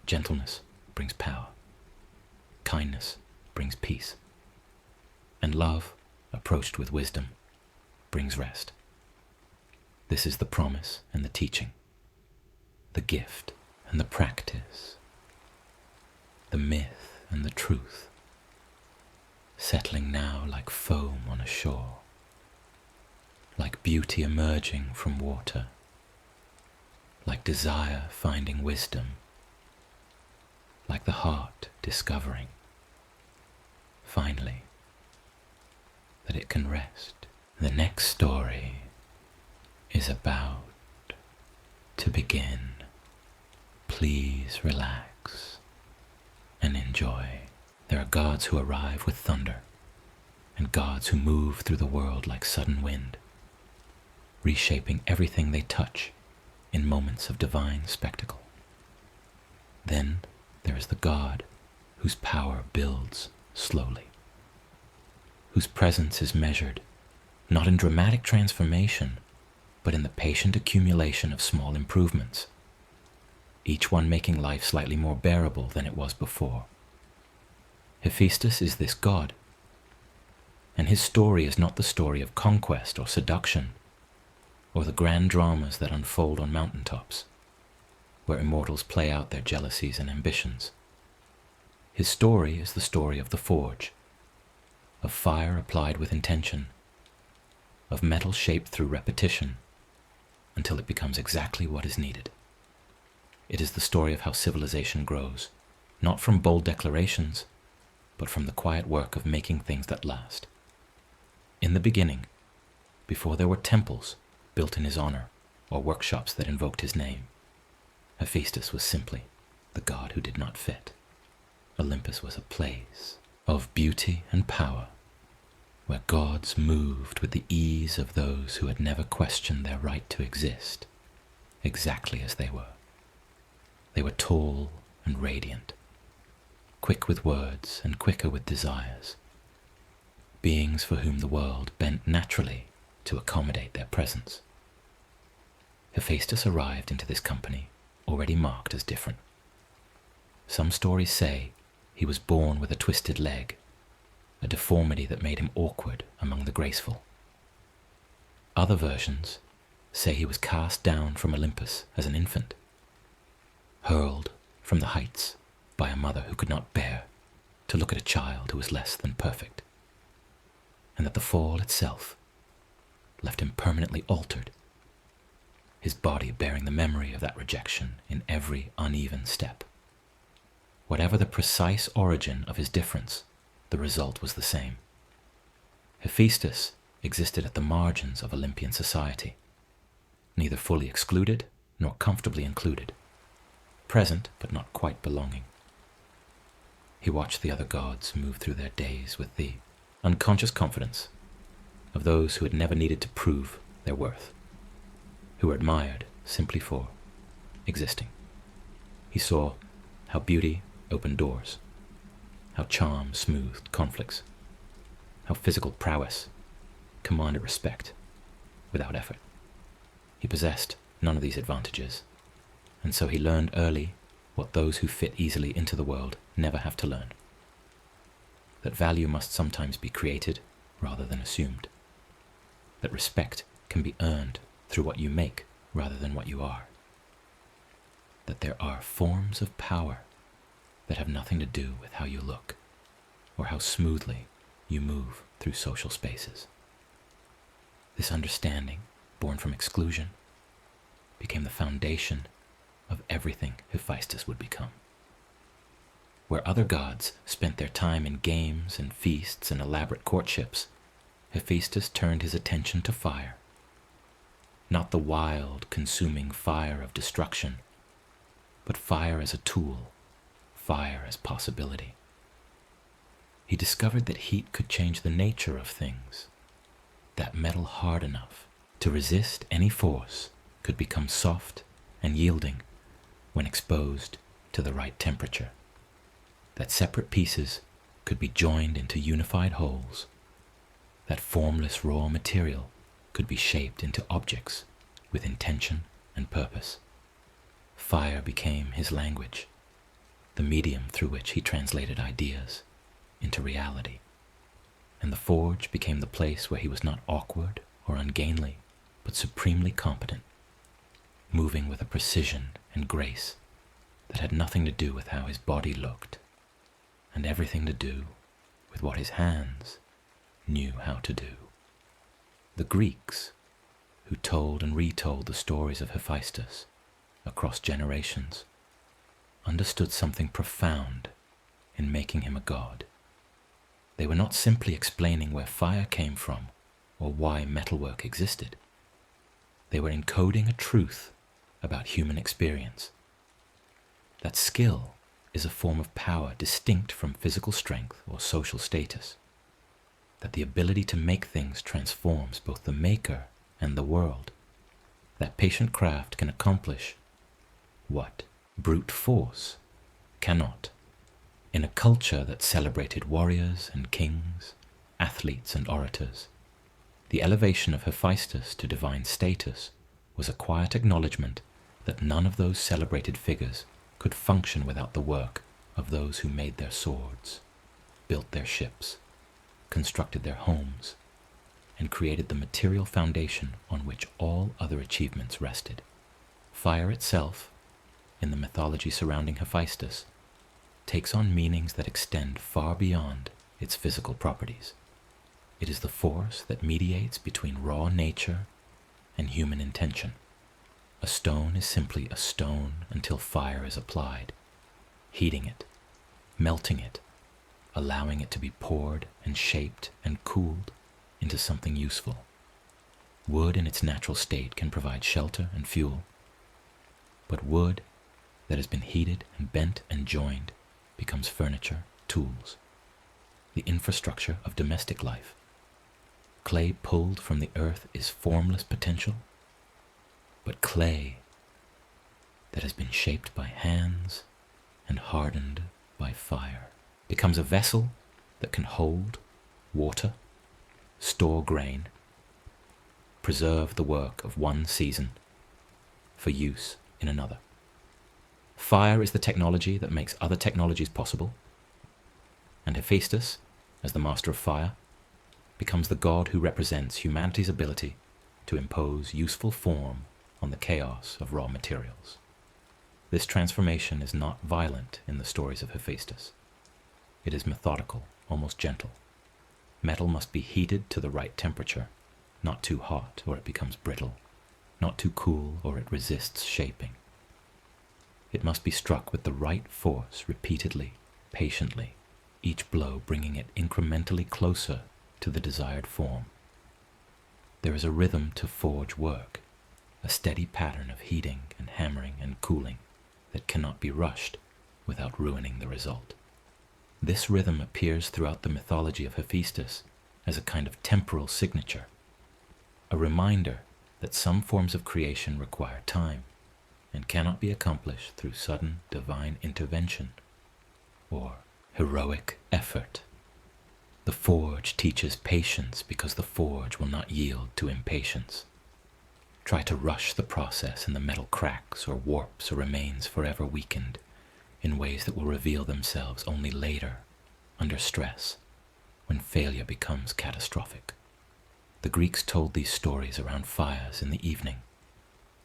Gentleness brings power. Kindness brings peace. And love, approached with wisdom, brings rest. This is the promise and the teaching, the gift and the practice, the myth and the truth, settling now like foam on a shore, like beauty emerging from water, like desire finding wisdom, like the heart discovering, finally, that it can rest. The next story is about to begin. Please relax and enjoy. There are gods who arrive with thunder, and gods who move through the world like sudden wind, reshaping everything they touch in moments of divine spectacle. Then there is the god whose power builds slowly, whose presence is measured not in dramatic transformation, but in the patient accumulation of small improvements, each one making life slightly more bearable than it was before. Hephaestus is this god, and his story is not the story of conquest or seduction, or the grand dramas that unfold on mountaintops, where immortals play out their jealousies and ambitions. His story is the story of the forge, of fire applied with intention, of metal shaped through repetition, until it becomes exactly what is needed. It is the story of how civilization grows, not from bold declarations, but from the quiet work of making things that last. In the beginning, before there were temples built in his honor or workshops that invoked his name, Hephaestus was simply the god who did not fit. Olympus was a place of beauty and power, where gods moved with the ease of those who had never questioned their right to exist, exactly as they were. They were tall and radiant, quick with words and quicker with desires, beings for whom the world bent naturally to accommodate their presence. Hephaestus arrived into this company already marked as different. Some stories say he was born with a twisted leg, a deformity that made him awkward among the graceful. Other versions say he was cast down from Olympus as an infant, hurled from the heights by a mother who could not bear to look at a child who was less than perfect, and that the fall itself left him permanently altered, his body bearing the memory of that rejection in every uneven step. Whatever the precise origin of his difference, the result was the same. Hephaestus existed at the margins of Olympian society, neither fully excluded nor comfortably included, present but not quite belonging. He watched the other gods move through their days with the unconscious confidence of those who had never needed to prove their worth, who were admired simply for existing. He saw how beauty opened doors, how charm smoothed conflicts, how physical prowess commanded respect without effort. He possessed none of these advantages, and so he learned early what those who fit easily into the world never have to learn: that value must sometimes be created rather than assumed, that respect can be earned through what you make rather than what you are, that there are forms of power that have nothing to do with how you look or how smoothly you move through social spaces. This understanding, born from exclusion, became the foundation of everything Hephaestus would become. Where other gods spent their time in games and feasts and elaborate courtships, Hephaestus turned his attention to fire. Not the wild, consuming fire of destruction, but fire as a tool, fire as possibility. He discovered that heat could change the nature of things, that metal hard enough to resist any force could become soft and yielding when exposed to the right temperature, that separate pieces could be joined into unified wholes, that formless raw material could be shaped into objects with intention and purpose. Fire became his language, the medium through which he translated ideas into reality, and the forge became the place where he was not awkward or ungainly, but supremely competent, moving with a precision and grace that had nothing to do with how his body looked, and everything to do with what his hands knew how to do. The Greeks, who told and retold the stories of Hephaestus across generations, understood something profound in making him a god. They were not simply explaining where fire came from or why metalwork existed. They were encoding a truth about human experience. That skill is a form of power distinct from physical strength or social status. That the ability to make things transforms both the maker and the world. That patient craft can accomplish what brute force cannot. In a culture that celebrated warriors and kings, athletes and orators, the elevation of Hephaestus to divine status was a quiet acknowledgement that none of those celebrated figures could function without the work of those who made their swords, built their ships, constructed their homes, and created the material foundation on which all other achievements rested. Fire itself, in the mythology surrounding Hephaestus, takes on meanings that extend far beyond its physical properties. It is the force that mediates between raw nature and human intention. A stone is simply a stone until fire is applied, heating it, melting it, allowing it to be poured and shaped and cooled into something useful. Wood in its natural state can provide shelter and fuel, but wood that has been heated and bent and joined becomes furniture, tools, the infrastructure of domestic life, Clay pulled from the earth is formless potential, but clay that has been shaped by hands and hardened by fire becomes a vessel that can hold water, store grain, preserve the work of one season for use in another. Fire is the technology that makes other technologies possible, and Hephaestus, as the master of fire, becomes the god who represents humanity's ability to impose useful form on the chaos of raw materials. This transformation is not violent in the stories of Hephaestus. It is methodical, almost gentle. Metal must be heated to the right temperature, not too hot or it becomes brittle, not too cool or it resists shaping. It must be struck with the right force repeatedly, patiently, each blow bringing it incrementally closer to the desired form. There is a rhythm to forge work, a steady pattern of heating and hammering and cooling that cannot be rushed without ruining the result. This rhythm appears throughout the mythology of Hephaestus as a kind of temporal signature, a reminder that some forms of creation require time and cannot be accomplished through sudden divine intervention or heroic effort. The forge teaches patience because the forge will not yield to impatience. Try to rush the process and the metal cracks or warps or remains forever weakened in ways that will reveal themselves only later, under stress, when failure becomes catastrophic. The Greeks told these stories around fires in the evening,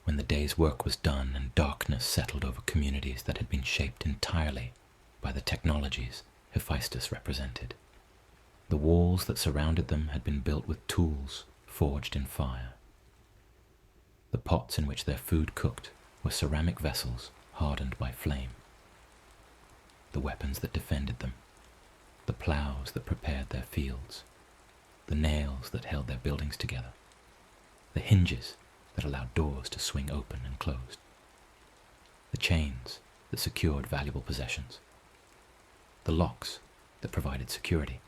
when the day's work was done and darkness settled over communities that had been shaped entirely by the technologies Hephaestus represented. The walls that surrounded them had been built with tools forged in fire. The pots in which their food cooked were ceramic vessels hardened by flame. The weapons that defended them, the plows that prepared their fields, the nails that held their buildings together, the hinges that allowed doors to swing open and closed, the chains that secured valuable possessions, the locks that provided security.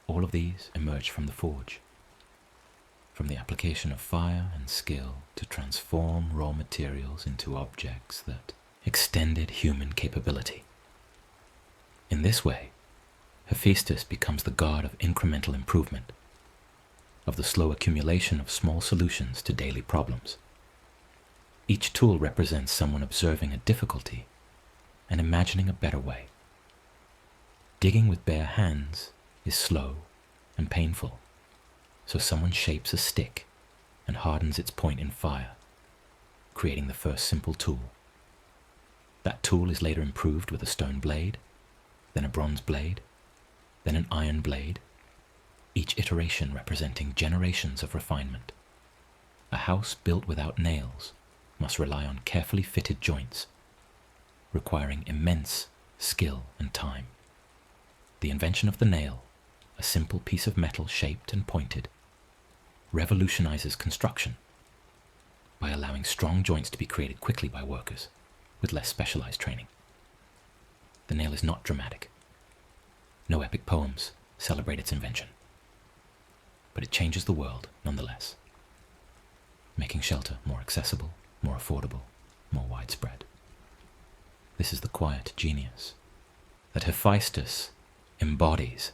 All of these emerged from the forge, from the application of fire and skill to transform raw materials into objects that extended human capability. In this way, Hephaestus becomes the god of incremental improvement, of the slow accumulation of small solutions to daily problems. Each tool represents someone observing a difficulty and imagining a better way. Digging with bare hands is slow and painful, so someone shapes a stick and hardens its point in fire, creating the first simple tool. That tool is later improved with a stone blade, then a bronze blade, then an iron blade, each iteration representing generations of refinement. A house built without nails must rely on carefully fitted joints, requiring immense skill and time. The invention of the nail, a simple piece of metal shaped and pointed, revolutionizes construction by allowing strong joints to be created quickly by workers with less specialized training. The nail is not dramatic. No epic poems celebrate its invention, but it changes the world nonetheless, making shelter more accessible, more affordable, more widespread. This is the quiet genius that Hephaestus embodies,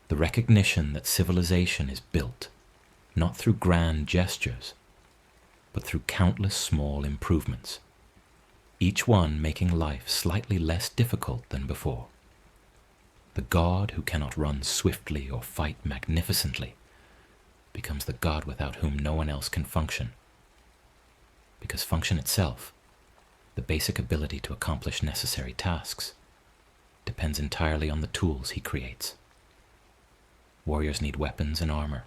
the recognition that civilization is built not through grand gestures, but through countless small improvements, each one making life slightly less difficult than before. The god who cannot run swiftly or fight magnificently becomes the god without whom no one else can function, because function itself, the basic ability to accomplish necessary tasks, depends entirely on the tools he creates. Warriors need weapons and armor.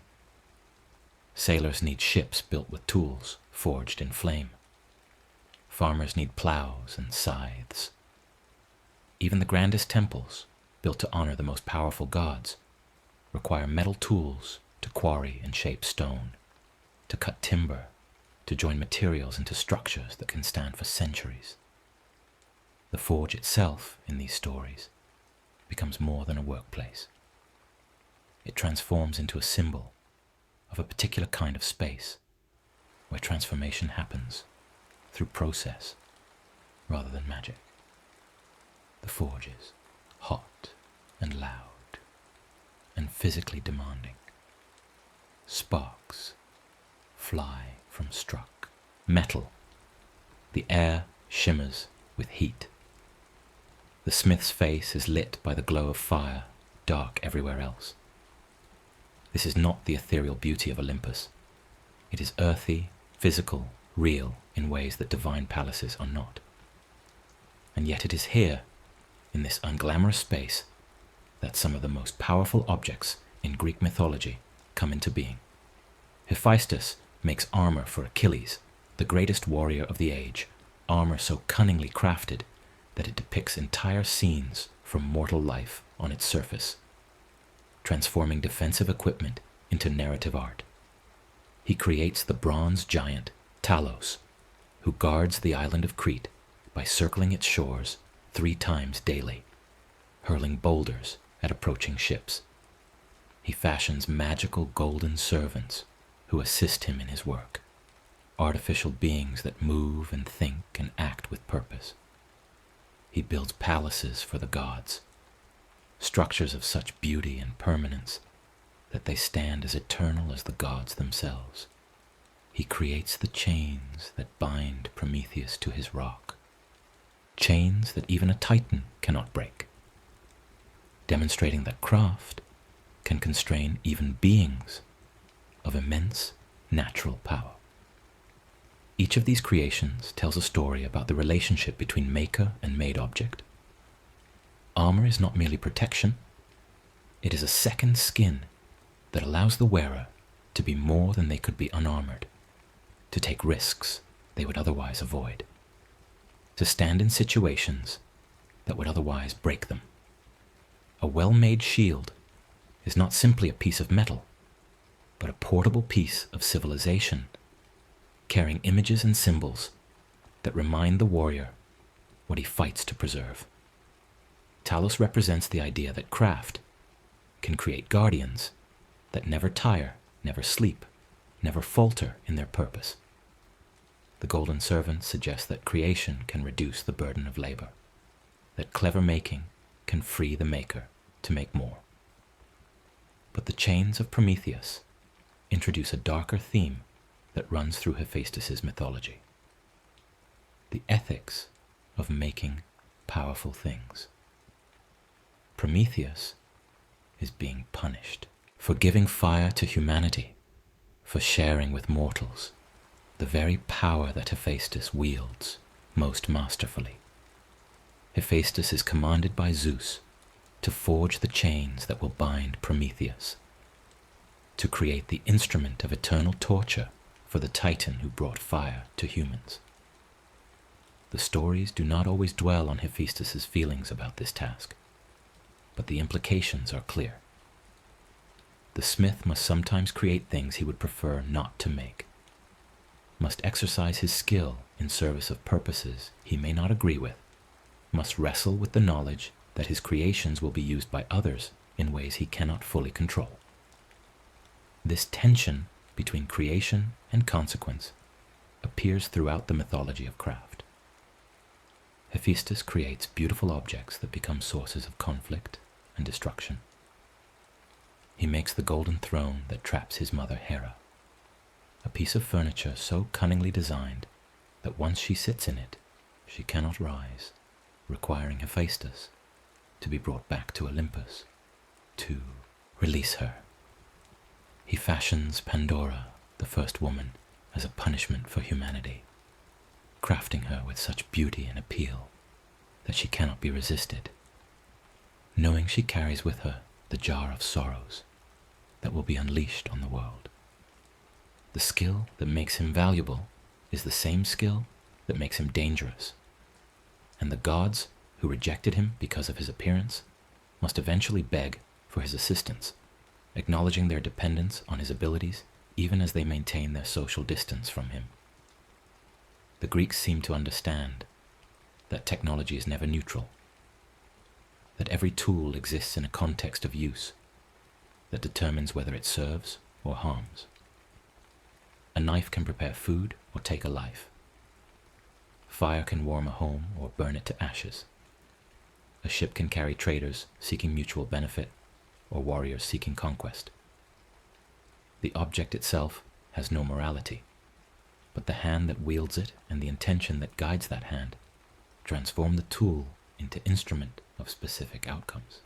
Sailors need ships built with tools forged in flame. Farmers need plows and scythes. Even the grandest temples, built to honor the most powerful gods, require metal tools to quarry and shape stone, to cut timber, to join materials into structures that can stand for centuries. The forge itself, in these stories, becomes more than a workplace. it transforms into a symbol of a particular kind of space where transformation happens through process rather than magic. The forge is hot and loud and physically demanding. Sparks fly from struck metal. The air shimmers with heat. The smith's face is lit by the glow of fire, dark everywhere else. This is not the ethereal beauty of Olympus. It is earthy, physical, real in ways that divine palaces are not. And yet it is here, in this unglamorous space, that some of the most powerful objects in Greek mythology come into being. Hephaestus makes armor for Achilles, the greatest warrior of the age, armor so cunningly crafted that it depicts entire scenes from mortal life on its surface, transforming defensive equipment into narrative art. He creates the bronze giant Talos, who guards the island of Crete by circling its shores 3 times daily, hurling boulders at approaching ships. He fashions magical golden servants who assist him in his work, artificial beings that move and think and act with purpose. He builds palaces for the gods, structures of such beauty and permanence that they stand as eternal as the gods themselves. He creates the chains that bind Prometheus to his rock, chains that even a titan cannot break, demonstrating that craft can constrain even beings of immense natural power. Each of these creations tells a story about the relationship between maker and made object. Armor is not merely protection, it is a second skin that allows the wearer to be more than they could be unarmored, to take risks they would otherwise avoid, to stand in situations that would otherwise break them. A well-made shield is not simply a piece of metal, but a portable piece of civilization, carrying images and symbols that remind the warrior what he fights to preserve. Talos represents the idea that craft can create guardians that never tire, never sleep, never falter in their purpose. The golden servant suggests that creation can reduce the burden of labor, that clever making can free the maker to make more. But the chains of Prometheus introduce a darker theme that runs through Hephaestus's mythology: the ethics of making powerful things. Prometheus is being punished for giving fire to humanity, for sharing with mortals the very power that Hephaestus wields most masterfully. Hephaestus is commanded by Zeus to forge the chains that will bind Prometheus, to create the instrument of eternal torture for the Titan who brought fire to humans. The stories do not always dwell on Hephaestus's feelings about this task, but the implications are clear. The smith must sometimes create things he would prefer not to make, must exercise his skill in service of purposes he may not agree with, must wrestle with the knowledge that his creations will be used by others in ways he cannot fully control. This tension between creation and consequence appears throughout the mythology of craft. Hephaestus creates beautiful objects that become sources of conflict and destruction. He makes the golden throne that traps his mother Hera, a piece of furniture so cunningly designed that once she sits in it, she cannot rise, requiring Hephaestus to be brought back to Olympus to release her. He fashions Pandora, the first woman, as a punishment for humanity, crafting her with such beauty and appeal that she cannot be resisted, knowing she carries with her the jar of sorrows that will be unleashed on the world. The skill that makes him valuable is the same skill that makes him dangerous, and the gods who rejected him because of his appearance must eventually beg for his assistance, acknowledging their dependence on his abilities even as they maintain their social distance from him. The Greeks seem to understand that technology is never neutral, that every tool exists in a context of use, that determines whether it serves or harms. A knife can prepare food or take a life. Fire can warm a home or burn it to ashes. A ship can carry traders seeking mutual benefit or warriors seeking conquest. The object itself has no morality, but the hand that wields it and the intention that guides that hand transform the tool into instrument of specific outcomes.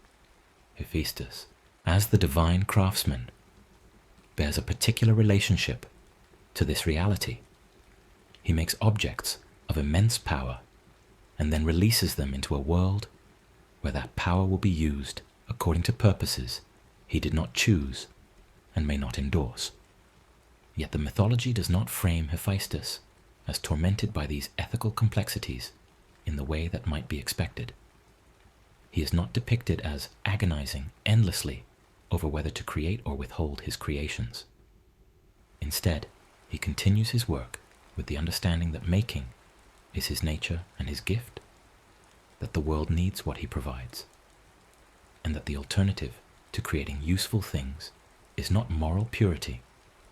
Hephaestus, as the divine craftsman, bears a particular relationship to this reality. He makes objects of immense power and then releases them into a world where that power will be used according to purposes he did not choose and may not endorse. Yet the mythology does not frame Hephaestus as tormented by these ethical complexities in the way that might be expected. He is not depicted as agonizing endlessly over whether to create or withhold his creations. Instead, he continues his work with the understanding that making is his nature and his gift, that the world needs what he provides, and that the alternative to creating useful things is not moral purity,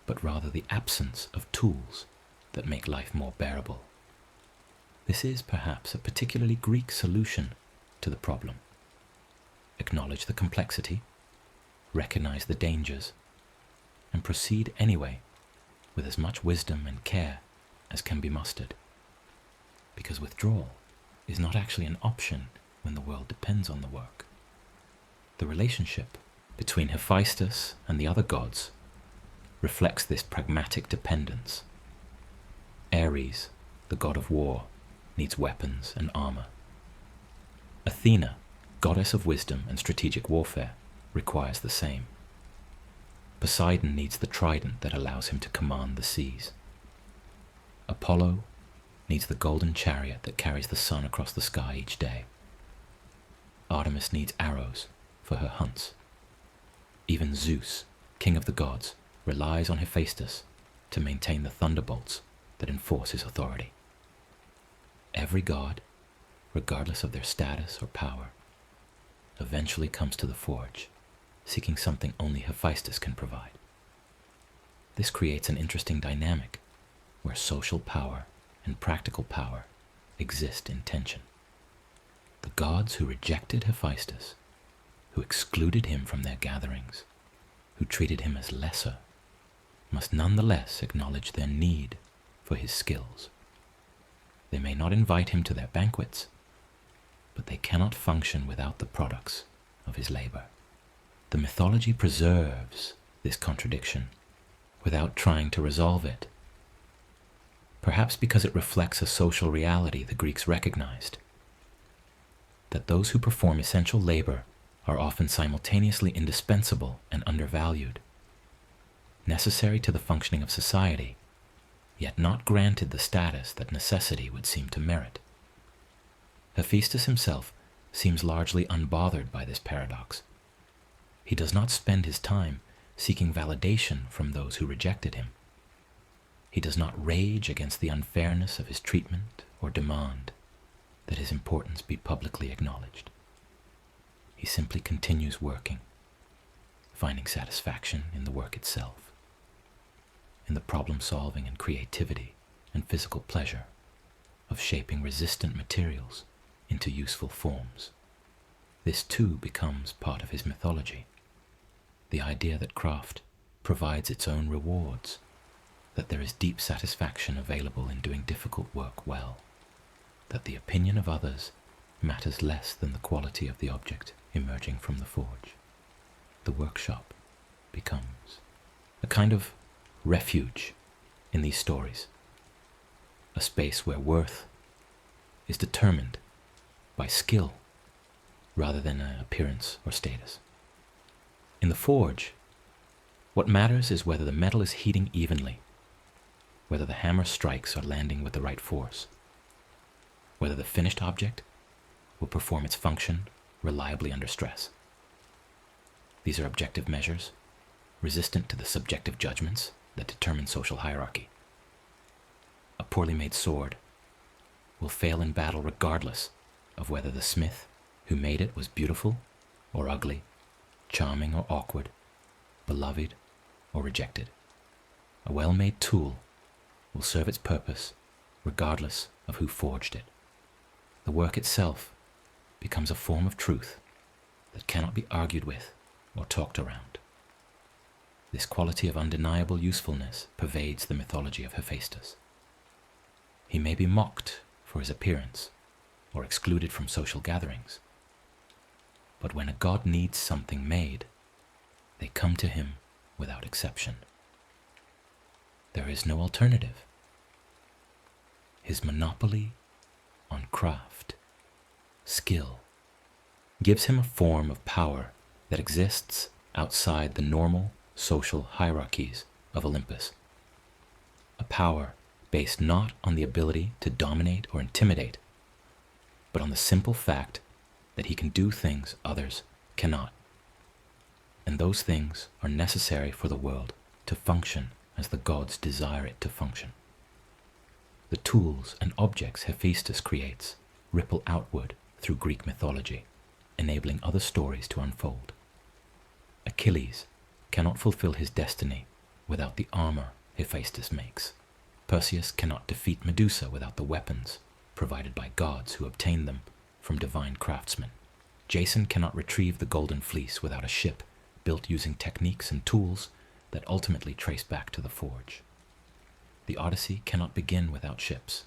but rather the absence of tools that make life more bearable. This is perhaps a particularly Greek solution to the problem. Acknowledge the complexity, recognize the dangers, and proceed anyway with as much wisdom and care as can be mustered. Because withdrawal is not actually an option when the world depends on the work. The relationship between Hephaestus and the other gods reflects this pragmatic dependence. Ares, the god of war, needs weapons and armor. Athena, goddess of wisdom and strategic warfare, requires the same. Poseidon needs the trident that allows him to command the seas. Apollo needs the golden chariot that carries the sun across the sky each day. Artemis needs arrows for her hunts. Even Zeus, king of the gods, relies on Hephaestus to maintain the thunderbolts that enforce his authority. Every god, regardless of their status or power, eventually comes to the forge, seeking something only Hephaestus can provide. This creates an interesting dynamic where social power and practical power exist in tension. The gods who rejected Hephaestus, who excluded him from their gatherings, who treated him as lesser, must nonetheless acknowledge their need for his skills. They may not invite him to their banquets, but they cannot function without the products of his labor. The mythology preserves this contradiction without trying to resolve it, perhaps because it reflects a social reality the Greeks recognized, that those who perform essential labor are often simultaneously indispensable and undervalued, necessary to the functioning of society, yet not granted the status that necessity would seem to merit. Hephaestus himself seems largely unbothered by this paradox. He does not spend his time seeking validation from those who rejected him. He does not rage against the unfairness of his treatment or demand that his importance be publicly acknowledged. He simply continues working, finding satisfaction in the work itself, in the problem-solving and creativity and physical pleasure of shaping resistant materials into useful forms. This too becomes part of his mythology, the idea that craft provides its own rewards, that there is deep satisfaction available in doing difficult work well, that the opinion of others matters less than the quality of the object emerging from the forge. The workshop becomes a kind of refuge in these stories, a space where worth is determined by skill rather than appearance or status. In the forge, what matters is whether the metal is heating evenly, whether the hammer strikes are landing with the right force, whether the finished object will perform its function reliably under stress. These are objective measures, resistant to the subjective judgments that determine social hierarchy. A poorly made sword will fail in battle regardless of whether the smith who made it was beautiful or ugly, charming or awkward, beloved or rejected. A well-made tool will serve its purpose regardless of who forged it. The work itself becomes a form of truth that cannot be argued with or talked around. This quality of undeniable usefulness pervades the mythology of Hephaestus. He may be mocked for his appearance or excluded from social gatherings, but when a god needs something made, they come to him without exception. There is no alternative. His monopoly on craft, skill, gives him a form of power that exists outside the normal social hierarchies of Olympus. A power based not on the ability to dominate or intimidate, but on the simple fact that he can do things others cannot. And those things are necessary for the world to function as the gods desire it to function. The tools and objects Hephaestus creates ripple outward through Greek mythology, enabling other stories to unfold. Achilles cannot fulfill his destiny without the armor Hephaestus makes. Perseus cannot defeat Medusa without the weapons provided by gods who obtain them from divine craftsmen. Jason cannot retrieve the golden fleece without a ship built using techniques and tools that ultimately trace back to the forge. The Odyssey cannot begin without ships,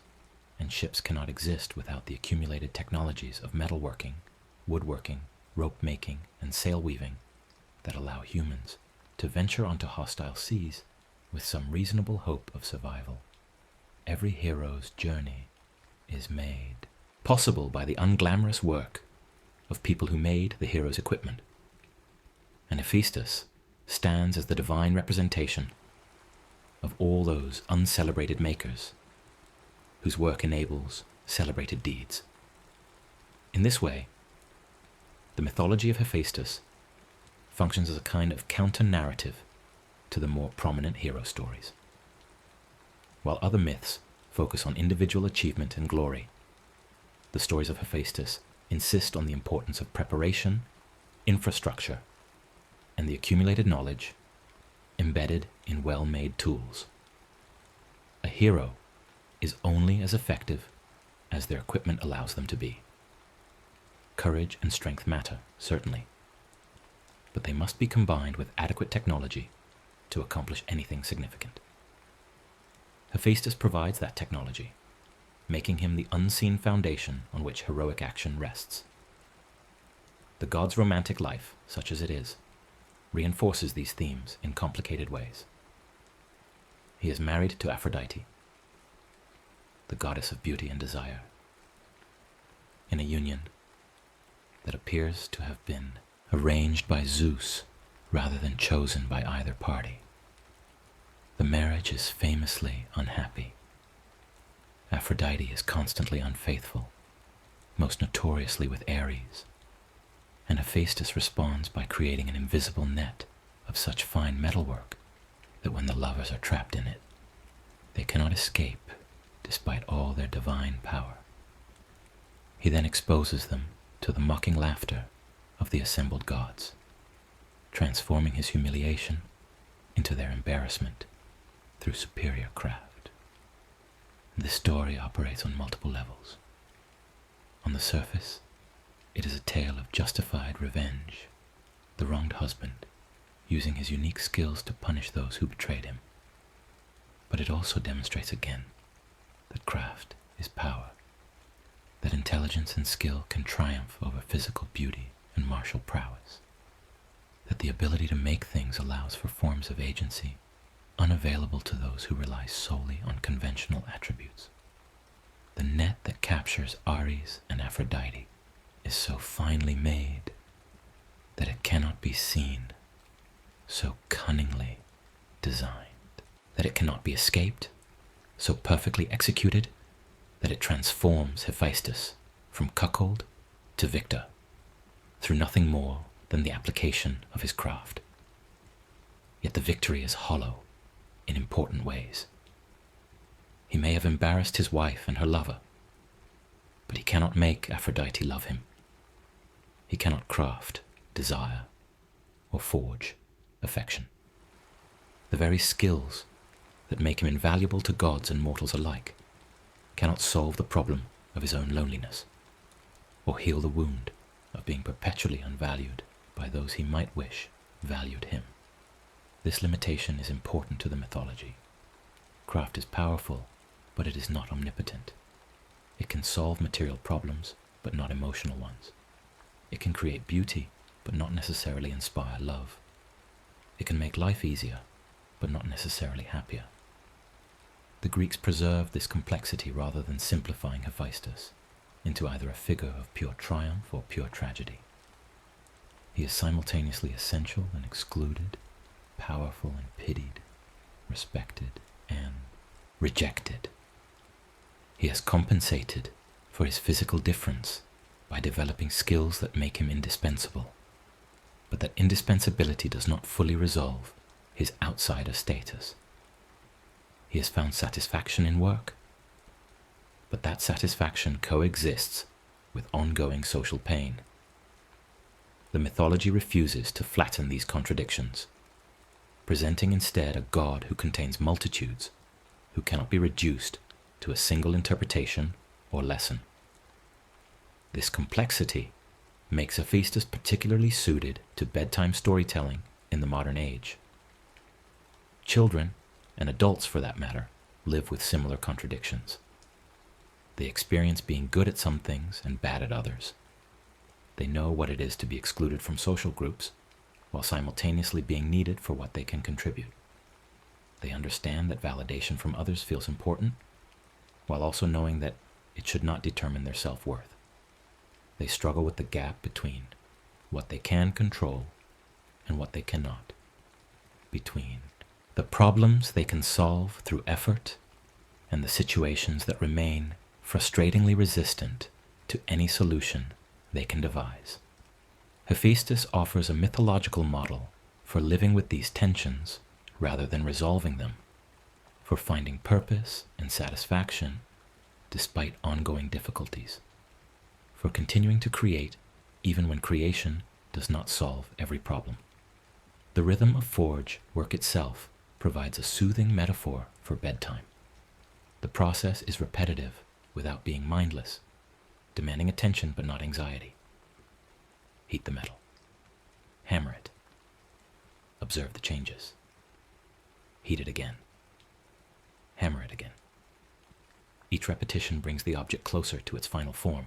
and ships cannot exist without the accumulated technologies of metalworking, woodworking, rope making, and sail weaving that allow humans to venture onto hostile seas with some reasonable hope of survival. Every hero's journey is made possible by the unglamorous work of people who made the hero's equipment. And Hephaestus stands as the divine representation of all those uncelebrated makers whose work enables celebrated deeds. In this way, the mythology of Hephaestus functions as a kind of counter-narrative to the more prominent hero stories. While other myths focus on individual achievement and glory, the stories of Hephaestus insist on the importance of preparation, infrastructure, and the accumulated knowledge embedded in well-made tools. A hero is only as effective as their equipment allows them to be. Courage and strength matter, certainly, but they must be combined with adequate technology to accomplish anything significant. Hephaestus provides that technology, making him the unseen foundation on which heroic action rests. The god's romantic life, such as it is, reinforces these themes in complicated ways. He is married to Aphrodite, the goddess of beauty and desire, in a union that appears to have been arranged by Zeus rather than chosen by either party. The marriage is famously unhappy. Aphrodite is constantly unfaithful, most notoriously with Ares, and Hephaestus responds by creating an invisible net of such fine metalwork that when the lovers are trapped in it, they cannot escape despite all their divine power. He then exposes them to the mocking laughter of the assembled gods, transforming his humiliation into their embarrassment through superior craft. This story operates on multiple levels. On the surface, it is a tale of justified revenge, the wronged husband using his unique skills to punish those who betrayed him. But it also demonstrates again that craft is power, that intelligence and skill can triumph over physical beauty and martial prowess, that the ability to make things allows for forms of agency unavailable to those who rely solely on conventional attributes. The net that captures Ares and Aphrodite is so finely made that it cannot be seen, so cunningly designed, that it cannot be escaped, so perfectly executed that it transforms Hephaestus from cuckold to victor through nothing more than the application of his craft. Yet the victory is hollow in important ways. He may have embarrassed his wife and her lover, but he cannot make Aphrodite love him. He cannot craft, desire, or forge affection. The very skills that make him invaluable to gods and mortals alike cannot solve the problem of his own loneliness, or heal the wound of being perpetually unvalued by those he might wish valued him. This limitation is important to the mythology. Craft is powerful, but it is not omnipotent. It can solve material problems, but not emotional ones. It can create beauty, but not necessarily inspire love. It can make life easier, but not necessarily happier. The Greeks preserved this complexity rather than simplifying Hephaestus into either a figure of pure triumph or pure tragedy. He is simultaneously essential and excluded, powerful and pitied, respected and rejected. He has compensated for his physical difference by developing skills that make him indispensable, but that indispensability does not fully resolve his outsider status. He has found satisfaction in work, but that satisfaction coexists with ongoing social pain. The mythology refuses to flatten these contradictions, presenting instead a God who contains multitudes, who cannot be reduced to a single interpretation or lesson. This complexity makes Hephaestus particularly suited to bedtime storytelling in the modern age. Children, and adults for that matter, live with similar contradictions. They experience being good at some things and bad at others. They know what it is to be excluded from social groups, while simultaneously being needed for what they can contribute. They understand that validation from others feels important, while also knowing that it should not determine their self-worth. They struggle with the gap between what they can control and what they cannot, between the problems they can solve through effort and the situations that remain frustratingly resistant to any solution they can devise. Hephaestus offers a mythological model for living with these tensions rather than resolving them, for finding purpose and satisfaction despite ongoing difficulties, for continuing to create even when creation does not solve every problem. The rhythm of forge work itself provides a soothing metaphor for bedtime. The process is repetitive without being mindless, demanding attention but not anxiety. Heat the metal. Hammer it. Observe the changes. Heat it again. Hammer it again. Each repetition brings the object closer to its final form,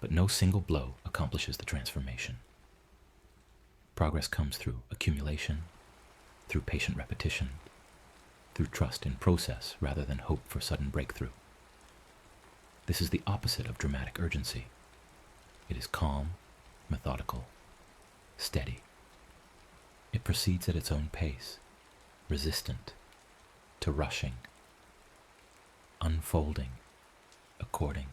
but no single blow accomplishes the transformation. Progress comes through accumulation, through patient repetition, through trust in process rather than hope for sudden breakthrough. This is the opposite of dramatic urgency. It is calm, methodical, steady. It proceeds at its own pace, resistant to rushing, unfolding according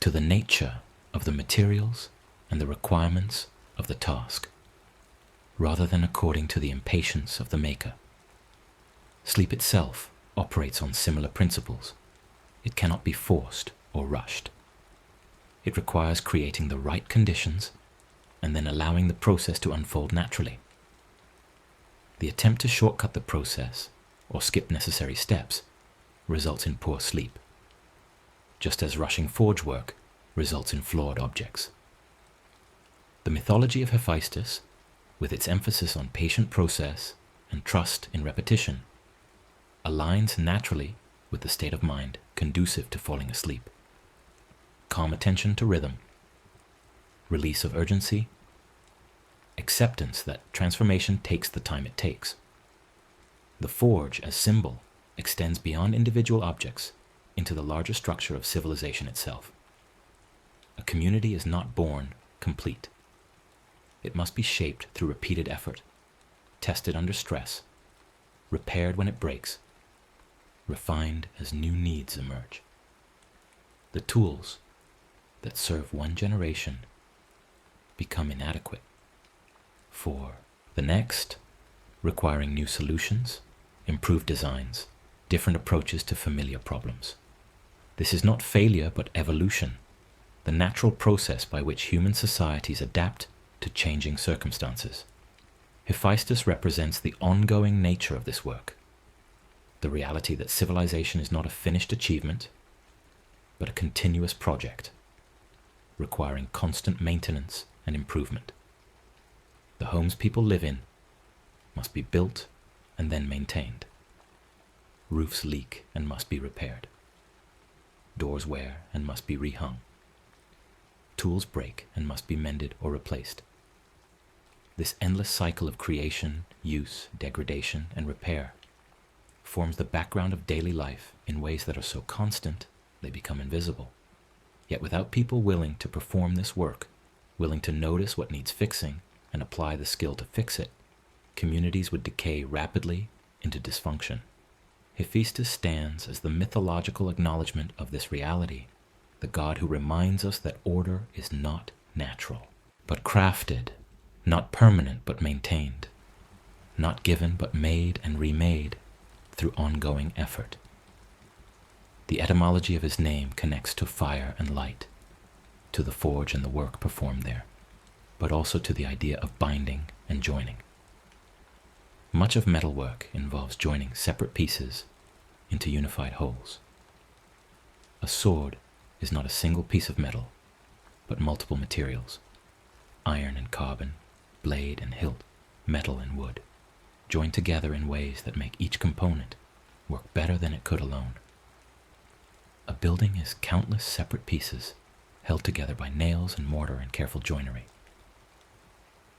to the nature of the materials and the requirements of the task, rather than according to the impatience of the maker. Sleep itself operates on similar principles. It cannot be forced or rushed. It requires creating the right conditions and then allowing the process to unfold naturally. The attempt to shortcut the process or skip necessary steps results in poor sleep, just as rushing forge work results in flawed objects. The mythology of Hephaestus, with its emphasis on patient process and trust in repetition, aligns naturally with the state of mind conducive to falling asleep. Calm attention to rhythm, release of urgency, acceptance that transformation takes the time it takes. The forge as symbol extends beyond individual objects into the larger structure of civilization itself. A community is not born complete. It must be shaped through repeated effort, tested under stress, repaired when it breaks, refined as new needs emerge. The tools that serve one generation become inadequate for the next, requiring new solutions, improved designs, different approaches to familiar problems. This is not failure but evolution, the natural process by which human societies adapt to changing circumstances. Hephaestus represents the ongoing nature of this work, the reality that civilization is not a finished achievement, but a continuous project, requiring constant maintenance and improvement. The homes people live in must be built and then maintained. Roofs leak and must be repaired. Doors wear and must be rehung. Tools break and must be mended or replaced. This endless cycle of creation, use, degradation, and repair forms the background of daily life in ways that are so constant they become invisible. Yet without people willing to perform this work, willing to notice what needs fixing and apply the skill to fix it, communities would decay rapidly into dysfunction. Hephaestus stands as the mythological acknowledgement of this reality, the god who reminds us that order is not natural, but crafted, not permanent but maintained, not given but made and remade through ongoing effort. The etymology of his name connects to fire and light, to the forge and the work performed there, but also to the idea of binding and joining. Much of metalwork involves joining separate pieces into unified wholes. A sword is not a single piece of metal, but multiple materials: iron and carbon, blade and hilt, metal and wood, joined together in ways that make each component work better than it could alone. A building is countless separate pieces held together by nails and mortar and careful joinery.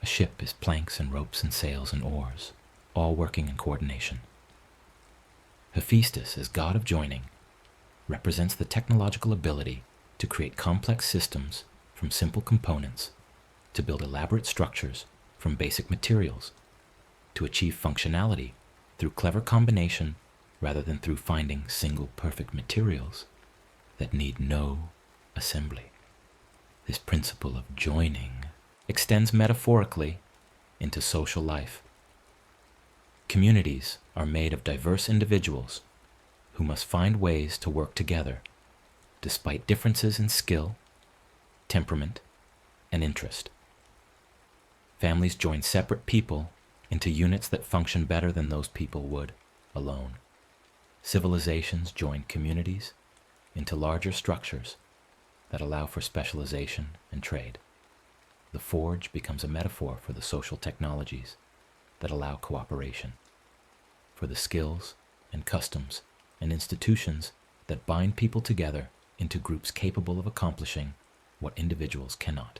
A ship is planks and ropes and sails and oars, all working in coordination. Hephaestus, as god of joining, represents the technological ability to create complex systems from simple components, to build elaborate structures from basic materials, to achieve functionality through clever combination rather than through finding single perfect materials that need no assembly. This principle of joining extends metaphorically into social life. Communities are made of diverse individuals who must find ways to work together despite differences in skill, temperament, and interest. Families join separate people into units that function better than those people would alone. Civilizations join communities into larger structures that allow for specialization and trade. The forge becomes a metaphor for the social technologies that allow cooperation, for the skills and customs and institutions that bind people together into groups capable of accomplishing what individuals cannot.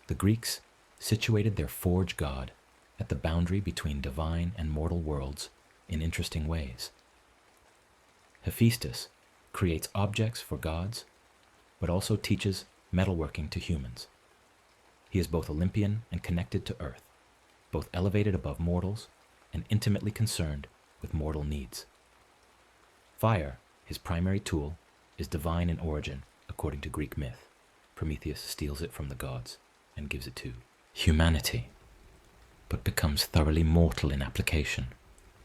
The Greeks situated their forge god at the boundary between divine and mortal worlds in interesting ways. Hephaestus creates objects for gods, but also teaches metalworking to humans. He is both Olympian and connected to earth, both elevated above mortals and intimately concerned with mortal needs. Fire, his primary tool, is divine in origin, according to Greek myth. Prometheus steals it from the gods and gives it to humanity, but becomes thoroughly mortal in application,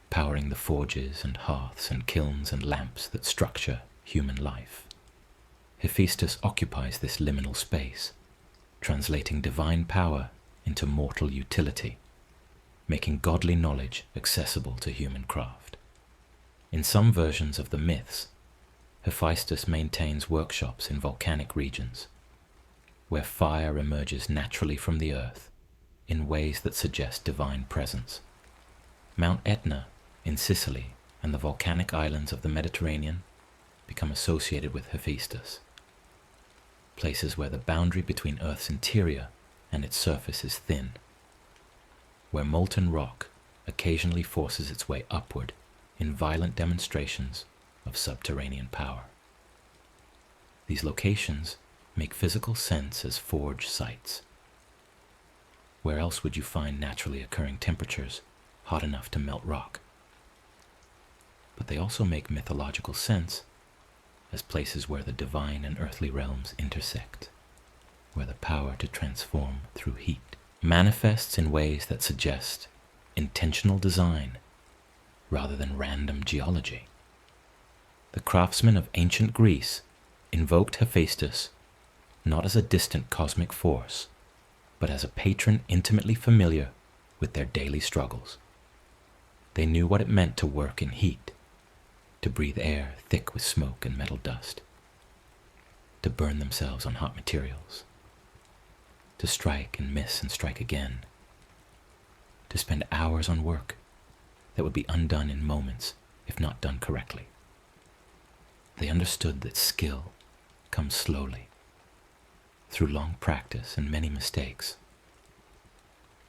powering the forges and hearths and kilns and lamps that structure human life. Hephaestus occupies this liminal space, translating divine power into mortal utility, making godly knowledge accessible to human craft. In some versions of the myths, Hephaestus maintains workshops in volcanic regions, where fire emerges naturally from the earth in ways that suggest divine presence. Mount Etna in Sicily and the volcanic islands of the Mediterranean become associated with Hephaestus, places where the boundary between Earth's interior and its surface is thin, where molten rock occasionally forces its way upward in violent demonstrations of subterranean power. These locations make physical sense as forge sites. Where else would you find naturally occurring temperatures hot enough to melt rock? But they also make mythological sense as places where the divine and earthly realms intersect, where the power to transform through heat manifests in ways that suggest intentional design rather than random geology. The craftsmen of ancient Greece invoked Hephaestus not as a distant cosmic force, but as a patron intimately familiar with their daily struggles. They knew what it meant to work in heat, to breathe air thick with smoke and metal dust, to burn themselves on hot materials, to strike and miss and strike again, to spend hours on work that would be undone in moments if not done correctly. They understood that skill comes slowly, through long practice and many mistakes,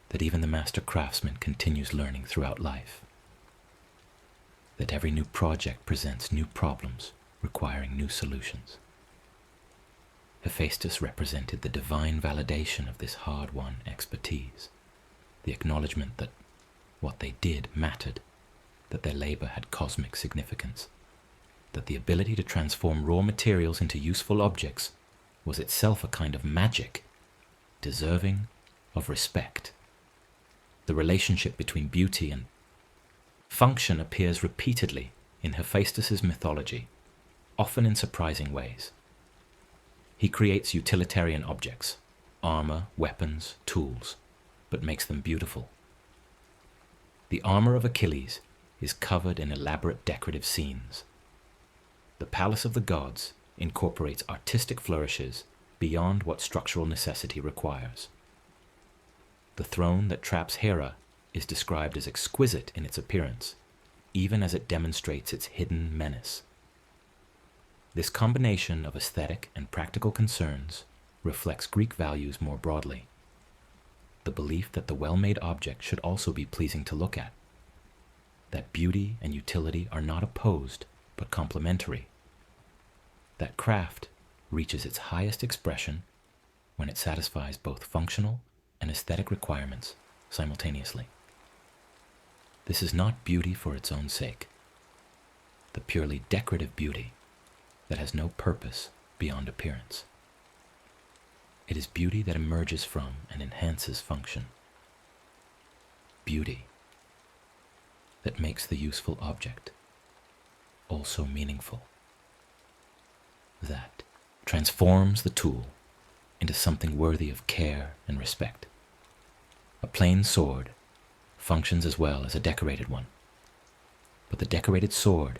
that even the master craftsman continues learning throughout life, that every new project presents new problems requiring new solutions. Hephaestus represented the divine validation of this hard-won expertise, the acknowledgement that what they did mattered, that their labor had cosmic significance, that the ability to transform raw materials into useful objects was itself a kind of magic, deserving of respect. The relationship between beauty and function appears repeatedly in Hephaestus's mythology, often in surprising ways. He creates utilitarian objects, armor, weapons, tools, but makes them beautiful. The armor of Achilles is covered in elaborate decorative scenes. The palace of the gods incorporates artistic flourishes beyond what structural necessity requires. The throne that traps Hera is described as exquisite in its appearance, even as it demonstrates its hidden menace. This combination of aesthetic and practical concerns reflects Greek values more broadly. The belief that the well-made object should also be pleasing to look at, that beauty and utility are not opposed but complementary, that craft reaches its highest expression when it satisfies both functional and aesthetic requirements simultaneously. This is not beauty for its own sake, the purely decorative beauty that has no purpose beyond appearance. It is beauty that emerges from and enhances function. Beauty that makes the useful object also meaningful. That transforms the tool into something worthy of care and respect. A plain sword functions as well as a decorated one, but the decorated sword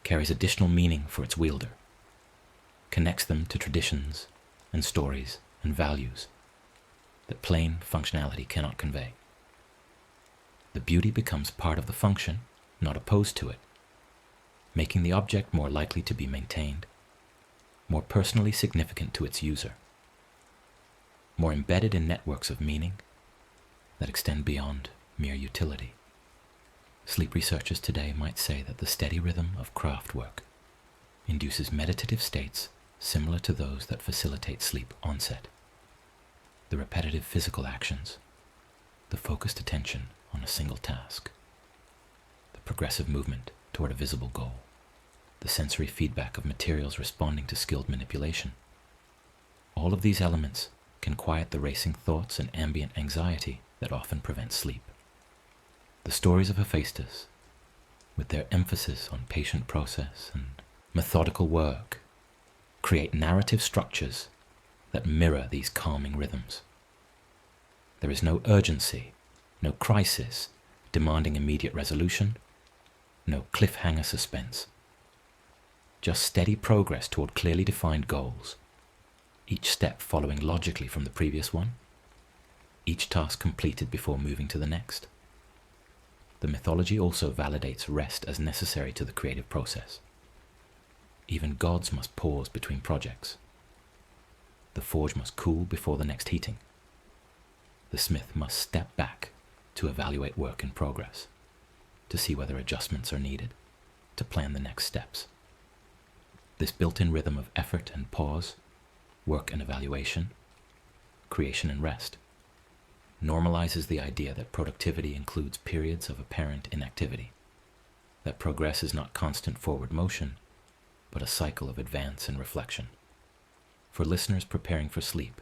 carries additional meaning for its wielder, connects them to traditions and stories and values that plain functionality cannot convey. The beauty becomes part of the function, not opposed to it, making the object more likely to be maintained, more personally significant to its user, more embedded in networks of meaning that extend beyond mere utility. Sleep researchers today might say that the steady rhythm of craft work induces meditative states similar to those that facilitate sleep onset. The repetitive physical actions, the focused attention on a single task, the progressive movement toward a visible goal, the sensory feedback of materials responding to skilled manipulation. All of these elements can quiet the racing thoughts and ambient anxiety that often prevent sleep. The stories of Hephaestus, with their emphasis on patient process and methodical work, create narrative structures that mirror these calming rhythms. There is no urgency, no crisis demanding immediate resolution, no cliffhanger suspense. Just steady progress toward clearly defined goals, each step following logically from the previous one, each task completed before moving to the next. The mythology also validates rest as necessary to the creative process. Even gods must pause between projects. The forge must cool before the next heating. The smith must step back to evaluate work in progress, to see whether adjustments are needed, to plan the next steps. This built-in rhythm of effort and pause, work and evaluation, creation and rest, normalizes the idea that productivity includes periods of apparent inactivity, that progress is not constant forward motion, but a cycle of advance and reflection. For listeners preparing for sleep,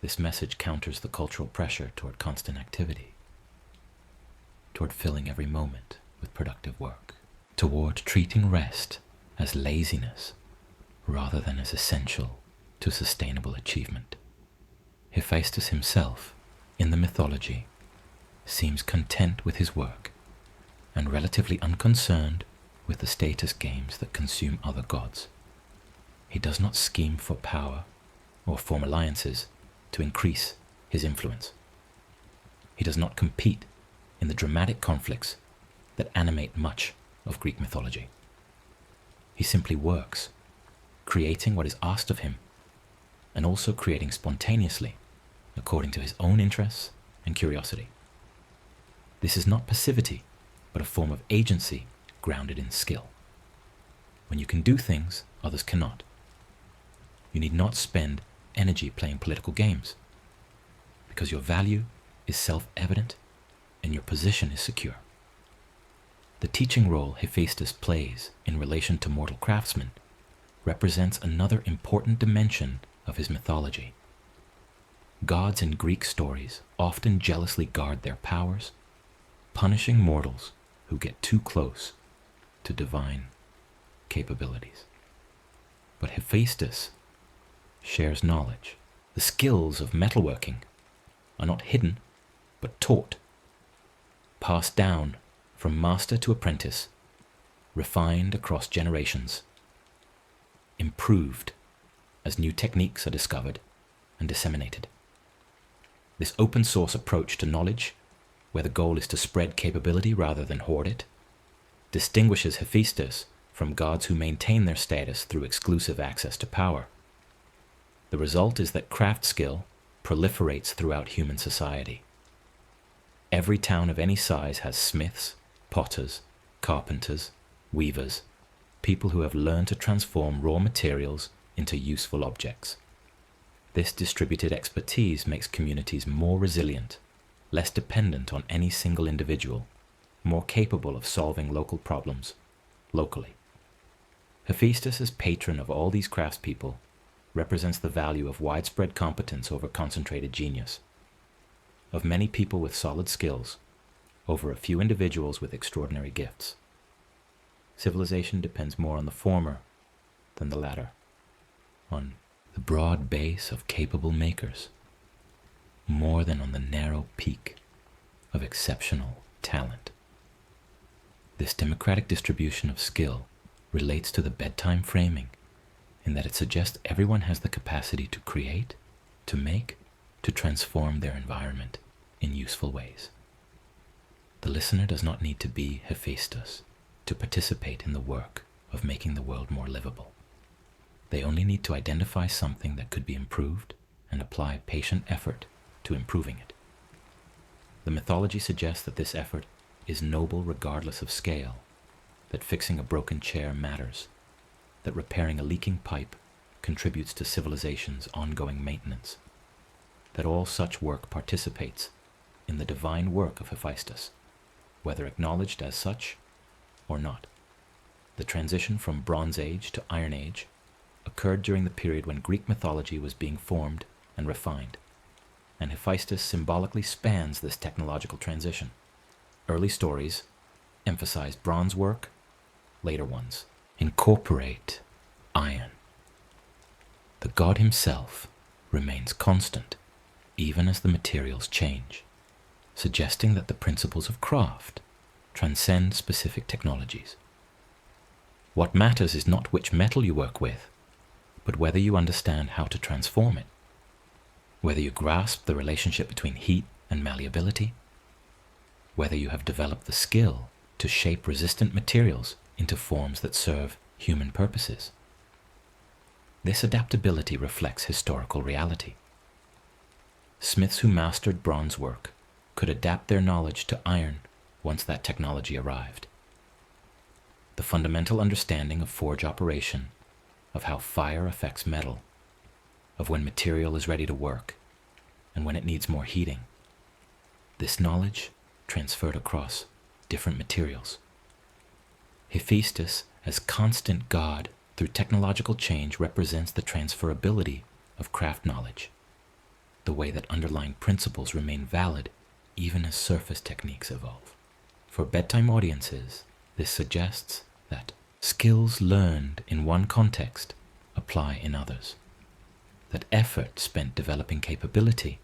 this message counters the cultural pressure toward constant activity, toward filling every moment with productive work, toward treating rest as laziness rather than as essential to sustainable achievement. Hephaestus himself, in the mythology, seems content with his work and relatively unconcerned with the status games that consume other gods. He does not scheme for power or form alliances to increase his influence. He does not compete in the dramatic conflicts that animate much of Greek mythology. He simply works, creating what is asked of him, and also creating spontaneously, according to his own interests and curiosity. This is not passivity, but a form of agency grounded in skill. When you can do things others cannot, you need not spend energy playing political games, because your value is self-evident and your position is secure. The teaching role Hephaestus plays in relation to mortal craftsmen represents another important dimension of his mythology. Gods in Greek stories often jealously guard their powers, punishing mortals who get too close to divine capabilities. But Hephaestus shares knowledge. The skills of metalworking are not hidden, but taught, passed down from master to apprentice, refined across generations, improved as new techniques are discovered and disseminated. This open source approach to knowledge, where the goal is to spread capability rather than hoard it, distinguishes Hephaestus from gods who maintain their status through exclusive access to power. The result is that craft skill proliferates throughout human society. Every town of any size has smiths, potters, carpenters, weavers, people who have learned to transform raw materials into useful objects. This distributed expertise makes communities more resilient, less dependent on any single individual, more capable of solving local problems locally. Hephaestus, as patron of all these craftspeople, represents the value of widespread competence over concentrated genius, of many people with solid skills over a few individuals with extraordinary gifts. Civilization depends more on the former than the latter, on the broad base of capable makers, more than on the narrow peak of exceptional talent. This democratic distribution of skill relates to the bedtime framing in that it suggests everyone has the capacity to create, to make, to transform their environment in useful ways. The listener does not need to be Hephaestus to participate in the work of making the world more livable. They only need to identify something that could be improved and apply patient effort to improving it. The mythology suggests that this effort is noble regardless of scale, that fixing a broken chair matters, that repairing a leaking pipe contributes to civilization's ongoing maintenance, that all such work participates in the divine work of Hephaestus, whether acknowledged as such or not. The transition from Bronze Age to Iron Age occurred during the period when Greek mythology was being formed and refined, and Hephaestus symbolically spans this technological transition. Early stories emphasize bronze work, later ones incorporate iron. The god himself remains constant even as the materials change, suggesting that the principles of craft transcend specific technologies. What matters is not which metal you work with, but whether you understand how to transform it, whether you grasp the relationship between heat and malleability, whether you have developed the skill to shape resistant materials into forms that serve human purposes. This adaptability reflects historical reality. Smiths who mastered bronze work could adapt their knowledge to iron once that technology arrived. The fundamental understanding of forge operation, of how fire affects metal, of when material is ready to work and when it needs more heating. This knowledge transferred across different materials. Hephaestus, as constant god through technological change, represents the transferability of craft knowledge, the way that underlying principles remain valid even as surface techniques evolve. For bedtime audiences, this suggests that skills learned in one context apply in others, that effort spent developing capability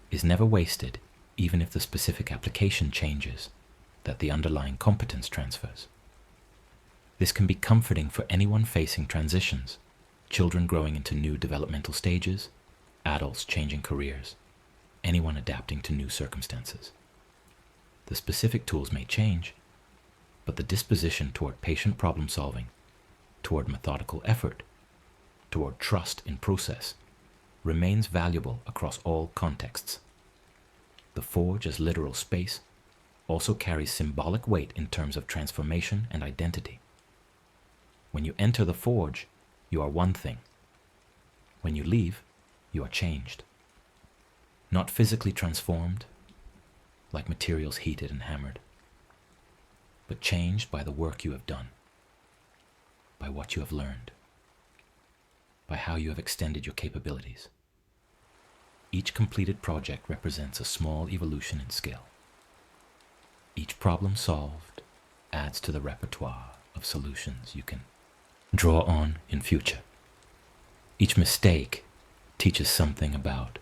is never wasted even if the specific application changes, that the underlying competence transfers. This can be comforting for anyone facing transitions, children growing into new developmental stages, adults changing careers, anyone adapting to new circumstances. The specific tools may change, but the disposition toward patient problem solving, toward methodical effort, toward trust in process, remains valuable across all contexts. The forge as literal space also carries symbolic weight in terms of transformation and identity. When you enter the forge, you are one thing. When you leave, you are changed. Not physically transformed, like materials heated and hammered, but changed by the work you have done, by what you have learned, by how you have extended your capabilities. Each completed project represents a small evolution in skill. Each problem solved adds to the repertoire of solutions you can draw on in future. Each mistake teaches something about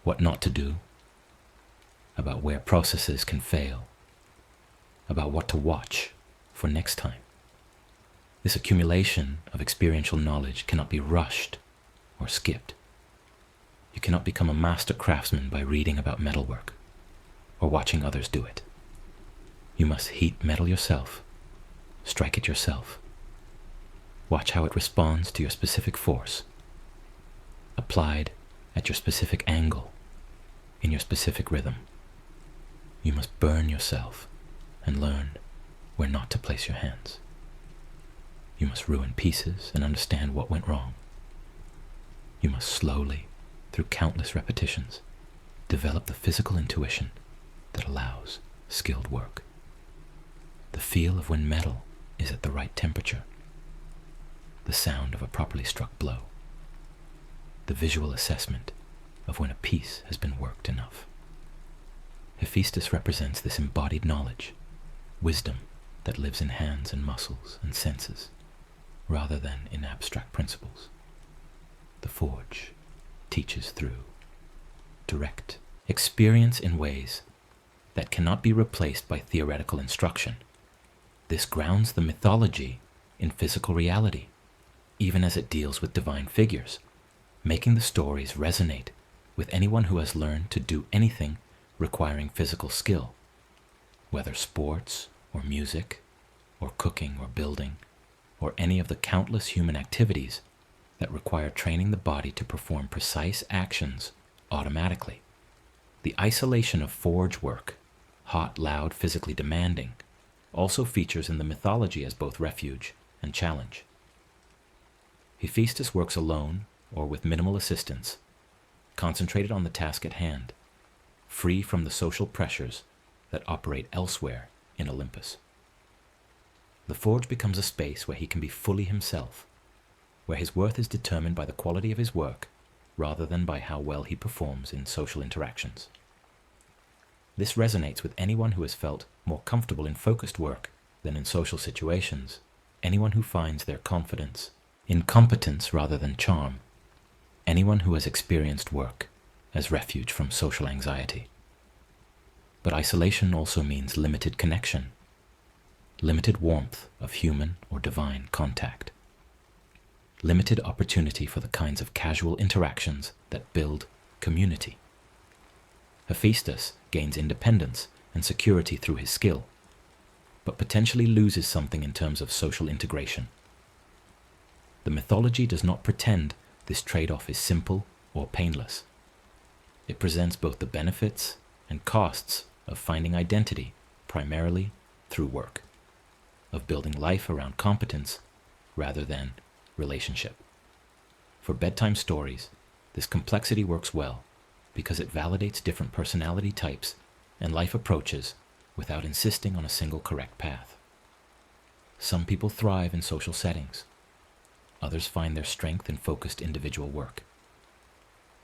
what not to do, about where processes can fail, about what to watch for next time. This accumulation of experiential knowledge cannot be rushed or skipped. You cannot become a master craftsman by reading about metalwork or watching others do it. You must heat metal yourself, strike it yourself. Watch how it responds to your specific force, applied at your specific angle, in your specific rhythm. You must burn yourself and learn where not to place your hands. You must ruin pieces and understand what went wrong. You must slowly, through countless repetitions, develop the physical intuition that allows skilled work. The feel of when metal is at the right temperature, the sound of a properly struck blow, the visual assessment of when a piece has been worked enough. Hephaestus represents this embodied knowledge, wisdom that lives in hands and muscles and senses, rather than in abstract principles. The forge teaches through direct experience in ways that cannot be replaced by theoretical instruction. This grounds the mythology in physical reality, even as it deals with divine figures, making the stories resonate with anyone who has learned to do anything requiring physical skill, whether sports or music or cooking or building, or any of the countless human activities that require training the body to perform precise actions automatically. The isolation of forge work, hot, loud, physically demanding, also features in the mythology as both refuge and challenge. Hephaestus works alone or with minimal assistance, concentrated on the task at hand, free from the social pressures that operate elsewhere in Olympus. The forge becomes a space where he can be fully himself, where his worth is determined by the quality of his work rather than by how well he performs in social interactions. This resonates with anyone who has felt more comfortable in focused work than in social situations, anyone who finds their confidence in competence rather than charm, anyone who has experienced work as refuge from social anxiety. But isolation also means limited connection, limited warmth of human or divine contact, limited opportunity for the kinds of casual interactions that build community. Hephaestus gains independence and security through his skill, but potentially loses something in terms of social integration. The mythology does not pretend this trade-off is simple or painless. It presents both the benefits and costs of finding identity primarily through work, of building life around competence rather than relationship. For bedtime stories, this complexity works well because it validates different personality types and life approaches without insisting on a single correct path. Some people thrive in social settings. Others find their strength in focused individual work.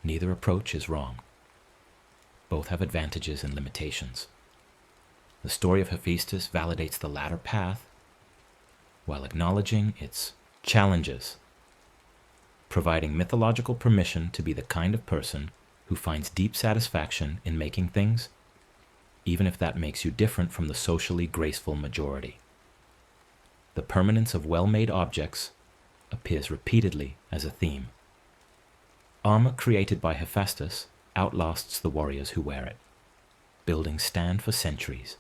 Neither approach is wrong. Both have advantages and limitations. The story of Hephaestus validates the latter path while acknowledging its challenges, providing mythological permission to be the kind of person who finds deep satisfaction in making things even if that makes you different from the socially graceful majority. The permanence of well-made objects appears repeatedly as a theme. Armor created by Hephaestus outlasts the warriors who wear it. Buildings stand for centuries.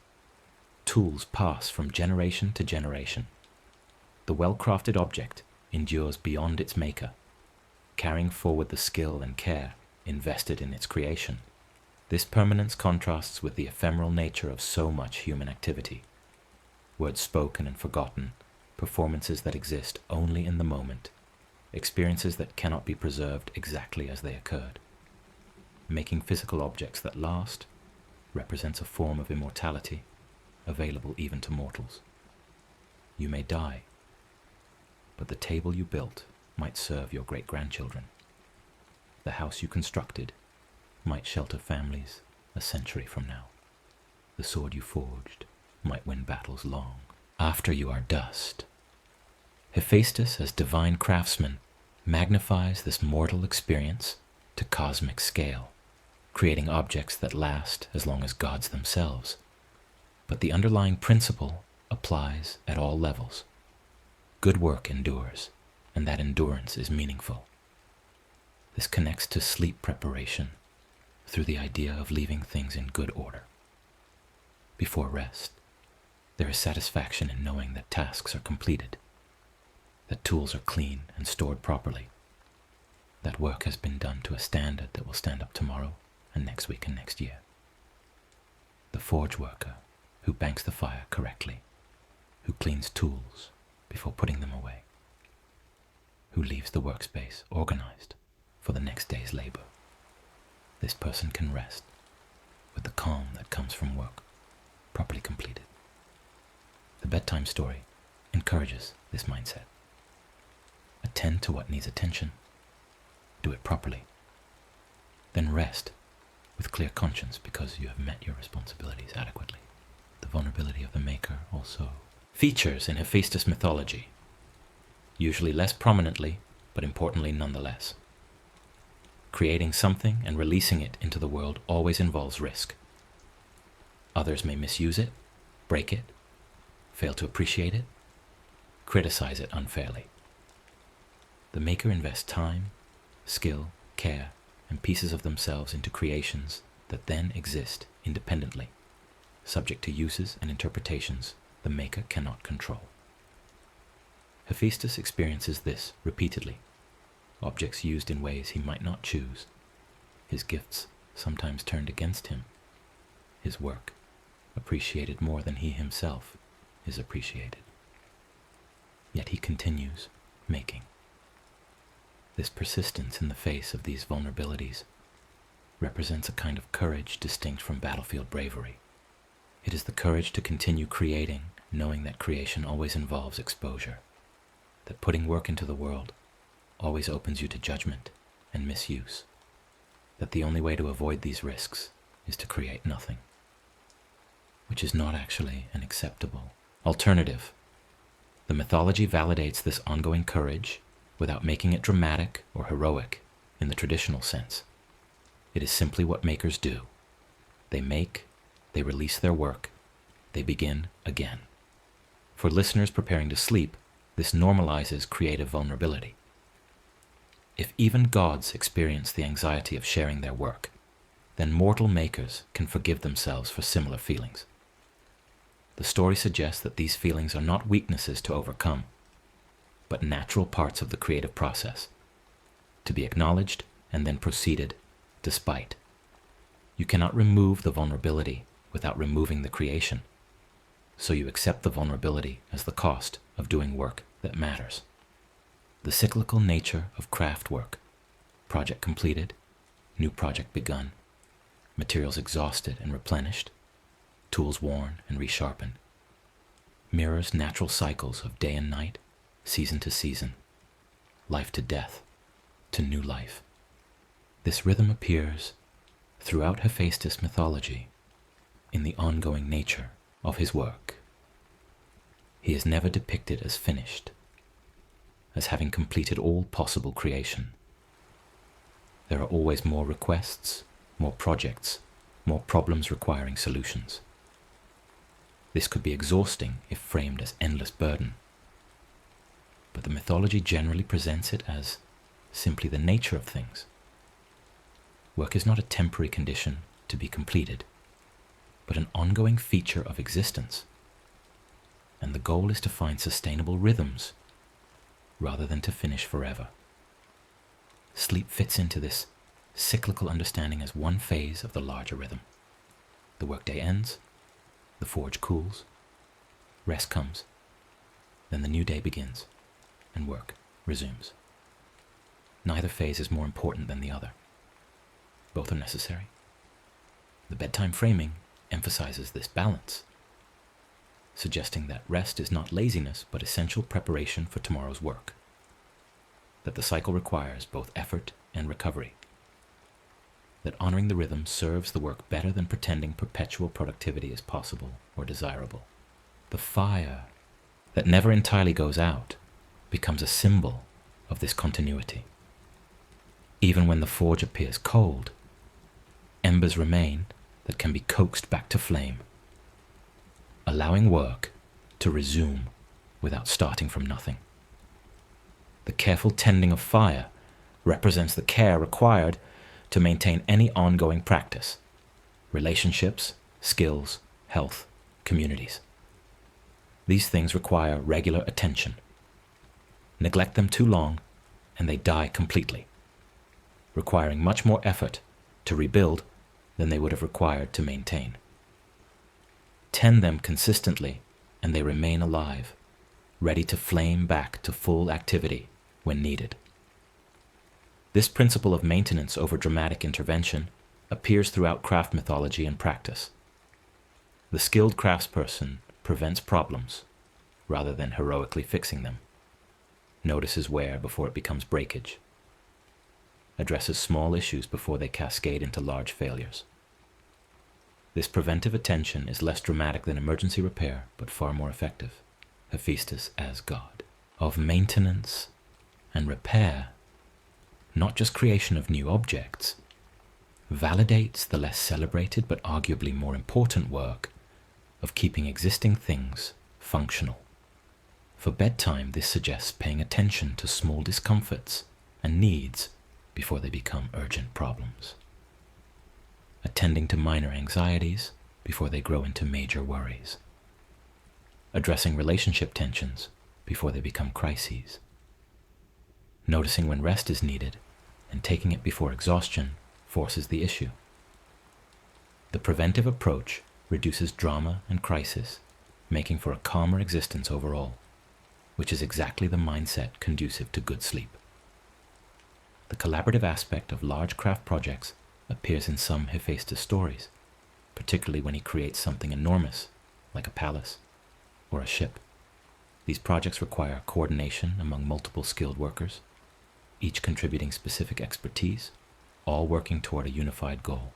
Tools pass from generation to generation. The well-crafted object endures beyond its maker, carrying forward the skill and care invested in its creation. This permanence contrasts with the ephemeral nature of so much human activity. Words spoken and forgotten, performances that exist only in the moment, experiences that cannot be preserved exactly as they occurred. Making physical objects that last represents a form of immortality available even to mortals. You may die, but the table you built might serve your great-grandchildren. The house you constructed might shelter families a century from now. The sword you forged might win battles long after you are dust. Hephaestus, as divine craftsman, magnifies this mortal experience to cosmic scale, creating objects that last as long as gods themselves. But the underlying principle applies at all levels. Good work endures, and that endurance is meaningful. This connects to sleep preparation through the idea of leaving things in good order. Before rest, there is satisfaction in knowing that tasks are completed, that tools are clean and stored properly, that work has been done to a standard that will stand up tomorrow and next week and next year. The forge worker who banks the fire correctly, who cleans tools before putting them away, who leaves the workspace organized for the next day's labor. This person can rest with the calm that comes from work properly completed. The bedtime story encourages this mindset. Attend to what needs attention. Do it properly. Then rest with clear conscience because you have met your responsibilities adequately. The vulnerability of the maker also features in Hephaestus mythology, usually less prominently, but importantly nonetheless. Creating something and releasing it into the world always involves risk. Others may misuse it, break it, fail to appreciate it, criticize it unfairly. The maker invests time, skill, care, and pieces of themselves into creations that then exist independently, subject to uses and interpretations the maker cannot control. Hephaestus experiences this repeatedly. Objects used in ways he might not choose, his gifts sometimes turned against him, his work appreciated more than he himself is appreciated. Yet he continues making. This persistence in the face of these vulnerabilities represents a kind of courage distinct from battlefield bravery. It is the courage to continue creating, knowing that creation always involves exposure, that putting work into the world always opens you to judgment and misuse, that the only way to avoid these risks is to create nothing, which is not actually an acceptable alternative. The mythology validates this ongoing courage without making it dramatic or heroic in the traditional sense. It is simply what makers do. They make, they release their work, they begin again. For listeners preparing to sleep, this normalizes creative vulnerability. If even gods experience the anxiety of sharing their work, then mortal makers can forgive themselves for similar feelings. The story suggests that these feelings are not weaknesses to overcome, but natural parts of the creative process, to be acknowledged and then proceeded despite. You cannot remove the vulnerability without removing the creation, so you accept the vulnerability as the cost of doing work that matters. The cyclical nature of craft work, project completed, new project begun, materials exhausted and replenished, tools worn and resharpened, mirrors natural cycles of day and night, season to season, life to death, to new life. This rhythm appears throughout Hephaestus mythology in the ongoing nature of his work. He is never depicted as finished, as having completed all possible creation. There are always more requests, more projects, more problems requiring solutions. This could be exhausting if framed as endless burden, but the mythology generally presents it as simply the nature of things. Work is not a temporary condition to be completed, but an ongoing feature of existence, and the goal is to find sustainable rhythms rather than to finish forever. Sleep fits into this cyclical understanding as one phase of the larger rhythm. The workday ends, the forge cools, rest comes, then the new day begins, and work resumes. Neither phase is more important than the other. Both are necessary. The bedtime framing emphasizes this balance, suggesting that rest is not laziness but essential preparation for tomorrow's work, that the cycle requires both effort and recovery, that honoring the rhythm serves the work better than pretending perpetual productivity is possible or desirable. The fire that never entirely goes out becomes a symbol of this continuity. Even when the forge appears cold, embers remain that can be coaxed back to flame, allowing work to resume without starting from nothing. The careful tending of fire represents the care required to maintain any ongoing practice, relationships, skills, health, communities. These things require regular attention. Neglect them too long, and they die completely, requiring much more effort to rebuild than they would have required to maintain. Tend them consistently, and they remain alive, ready to flame back to full activity when needed. This principle of maintenance over dramatic intervention appears throughout craft mythology and practice. The skilled craftsperson prevents problems rather than heroically fixing them, notices wear before it becomes breakage, addresses small issues before they cascade into large failures. This preventive attention is less dramatic than emergency repair, but far more effective. Hephaestus as god of maintenance and repair, not just creation of new objects, validates the less celebrated but arguably more important work of keeping existing things functional. For bedtime, this suggests paying attention to small discomforts and needs before they become urgent problems, attending to minor anxieties before they grow into major worries, addressing relationship tensions before they become crises, noticing when rest is needed and taking it before exhaustion forces the issue. The preventive approach reduces drama and crisis, making for a calmer existence overall, which is exactly the mindset conducive to good sleep. The collaborative aspect of large craft projects appears in some Hephaestus stories, particularly when he creates something enormous, like a palace or a ship. These projects require coordination among multiple skilled workers, each contributing specific expertise, all working toward a unified goal.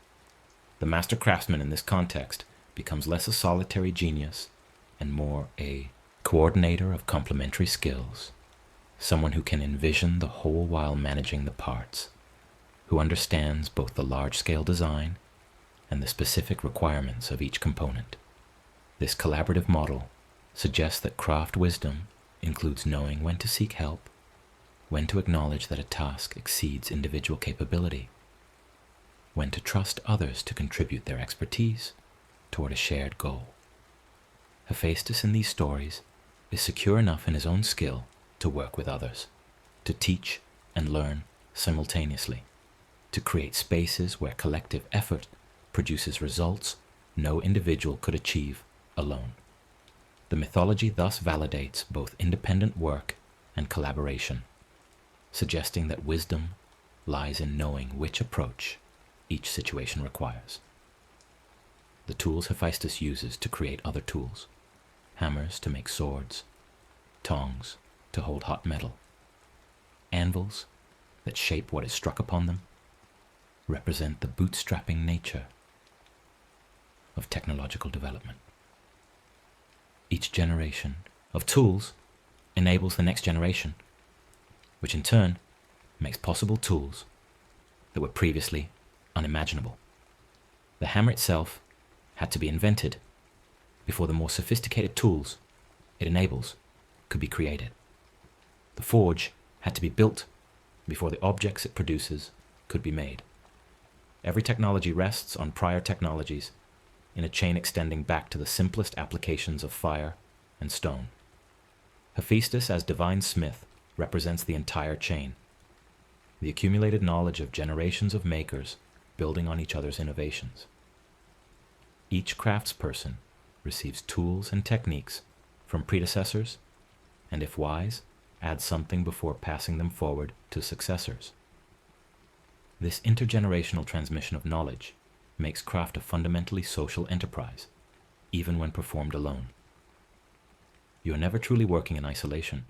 The master craftsman in this context becomes less a solitary genius and more a coordinator of complementary skills, someone who can envision the whole while managing the parts, who understands both the large-scale design and the specific requirements of each component. This collaborative model suggests that craft wisdom includes knowing when to seek help, when to acknowledge that a task exceeds individual capability, when to trust others to contribute their expertise toward a shared goal. Hephaestus in these stories is secure enough in his own skill to work with others, to teach and learn simultaneously, to create spaces where collective effort produces results no individual could achieve alone. The mythology thus validates both independent work and collaboration, suggesting that wisdom lies in knowing which approach each situation requires. The tools Hephaestus uses to create other tools, hammers to make swords, tongs to hold hot metal, anvils that shape what is struck upon them, represent the bootstrapping nature of technological development. Each generation of tools enables the next generation, which in turn makes possible tools that were previously unimaginable. The hammer itself had to be invented before the more sophisticated tools it enables could be created. The forge had to be built before the objects it produces could be made. Every technology rests on prior technologies in a chain extending back to the simplest applications of fire and stone. Hephaestus, as divine smith, represents the entire chain, the accumulated knowledge of generations of makers building on each other's innovations. Each craftsperson receives tools and techniques from predecessors, and if wise, adds something before passing them forward to successors. This intergenerational transmission of knowledge makes craft a fundamentally social enterprise, even when performed alone. You are never truly working in isolation.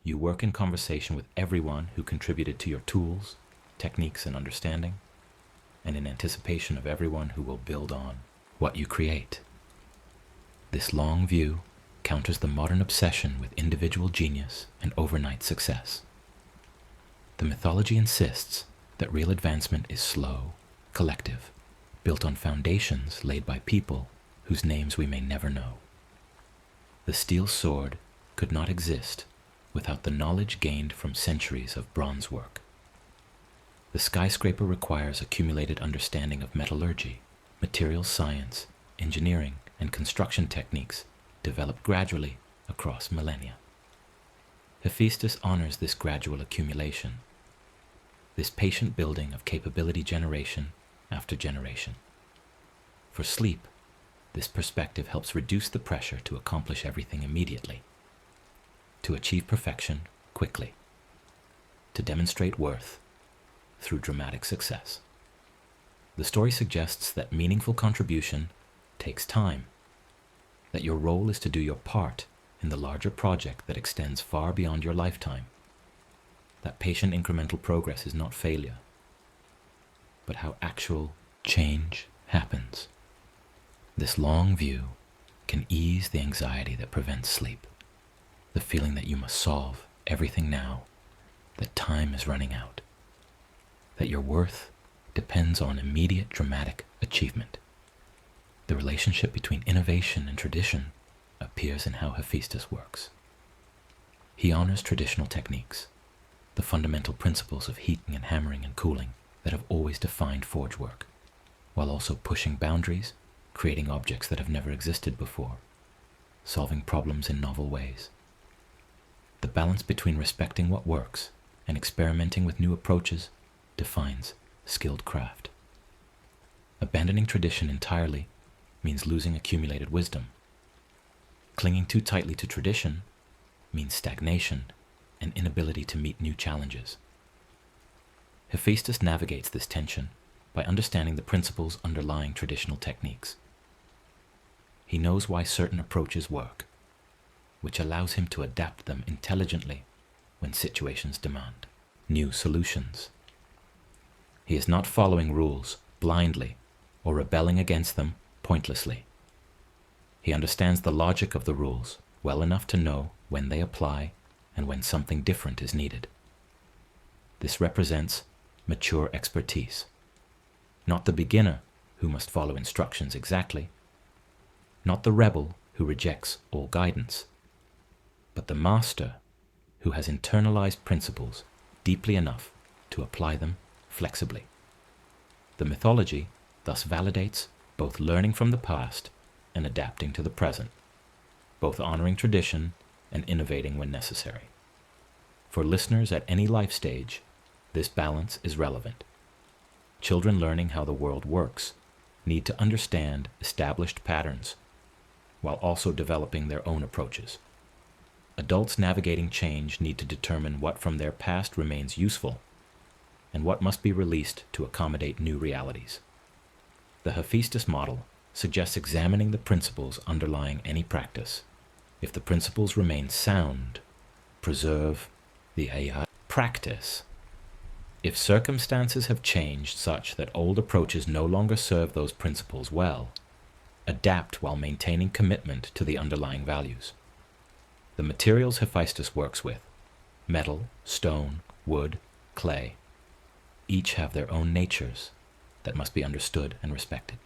You work in conversation with everyone who contributed to your tools, techniques, and understanding, and in anticipation of everyone who will build on what you create. This long view counters the modern obsession with individual genius and overnight success. The mythology insists that real advancement is slow, collective, built on foundations laid by people whose names we may never know. The steel sword could not exist without the knowledge gained from centuries of bronze work. The skyscraper requires accumulated understanding of metallurgy, materials science, engineering, and construction techniques developed gradually across millennia. Hephaestus honors this gradual accumulation, this patient building of capability generation after generation. For sleep, this perspective helps reduce the pressure to accomplish everything immediately, to achieve perfection quickly, to demonstrate worth through dramatic success. The story suggests that meaningful contribution takes time, that your role is to do your part in the larger project that extends far beyond your lifetime, that patient incremental progress is not failure, but how actual change happens. This long view can ease the anxiety that prevents sleep, the feeling that you must solve everything now, that time is running out, that your worth depends on immediate dramatic achievement. The relationship between innovation and tradition appears in how Hephaestus works. He honors traditional techniques, the fundamental principles of heating and hammering and cooling that have always defined forge work, while also pushing boundaries, creating objects that have never existed before, solving problems in novel ways. The balance between respecting what works and experimenting with new approaches defines skilled craft. Abandoning tradition entirely means losing accumulated wisdom. Clinging too tightly to tradition means stagnation and inability to meet new challenges. Hephaestus navigates this tension by understanding the principles underlying traditional techniques. He knows why certain approaches work, which allows him to adapt them intelligently when situations demand new solutions. He is not following rules blindly or rebelling against them pointlessly. He understands the logic of the rules well enough to know when they apply and when something different is needed. This represents mature expertise, not the beginner who must follow instructions exactly, not the rebel who rejects all guidance, but the master who has internalized principles deeply enough to apply them flexibly. The mythology thus validates both learning from the past and adapting to the present, both honoring tradition and innovating when necessary. For listeners at any life stage, this balance is relevant. Children learning how the world works need to understand established patterns while also developing their own approaches. Adults navigating change need to determine what from their past remains useful and what must be released to accommodate new realities. The Hephaestus model suggests examining the principles underlying any practice. If the principles remain sound, preserve the AI practice. If circumstances have changed such that old approaches no longer serve those principles well, adapt while maintaining commitment to the underlying values. The materials Hephaestus works with, metal, stone, wood, clay, each have their own natures, that must be understood and respected.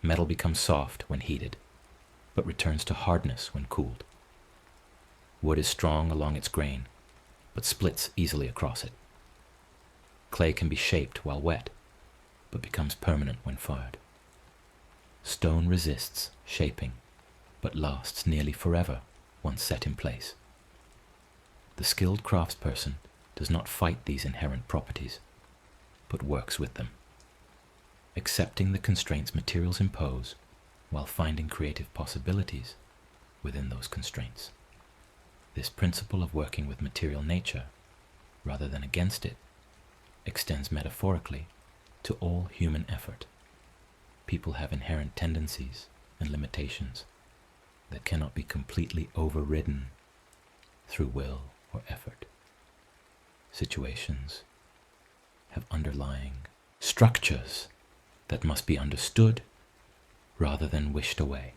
Metal becomes soft when heated, but returns to hardness when cooled. Wood is strong along its grain, but splits easily across it. Clay can be shaped while wet, but becomes permanent when fired. Stone resists shaping, but lasts nearly forever once set in place. The skilled craftsperson does not fight these inherent properties, but works with them, accepting the constraints materials impose while finding creative possibilities within those constraints. This principle of working with material nature, rather than against it, extends metaphorically to all human effort. People have inherent tendencies and limitations that cannot be completely overridden through will or effort. Situations have underlying structures that must be understood rather than wished away.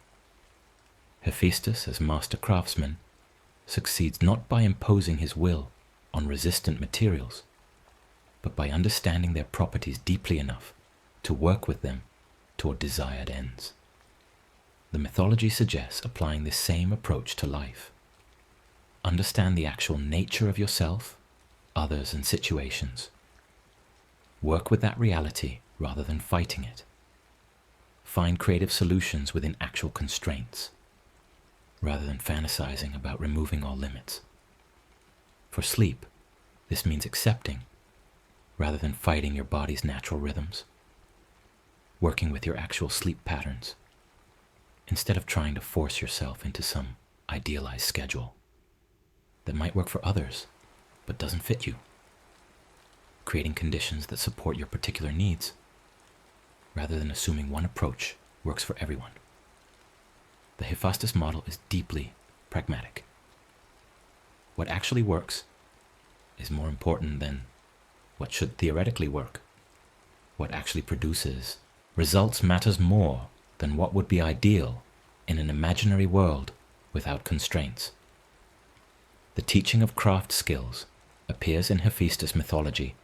Hephaestus, as master craftsman, succeeds not by imposing his will on resistant materials, but by understanding their properties deeply enough to work with them toward desired ends. The mythology suggests applying this same approach to life. Understand the actual nature of yourself, others, and situations. Work with that reality rather than fighting it. Find creative solutions within actual constraints, rather than fantasizing about removing all limits. For sleep, this means accepting, rather than fighting your body's natural rhythms. Working with your actual sleep patterns, instead of trying to force yourself into some idealized schedule that might work for others, but doesn't fit you. Creating conditions that support your particular needs, rather than assuming one approach works for everyone. The Hephaestus model is deeply pragmatic. What actually works is more important than what should theoretically work. What actually produces results matters more than what would be ideal in an imaginary world without constraints. The teaching of craft skills appears in Hephaestus mythology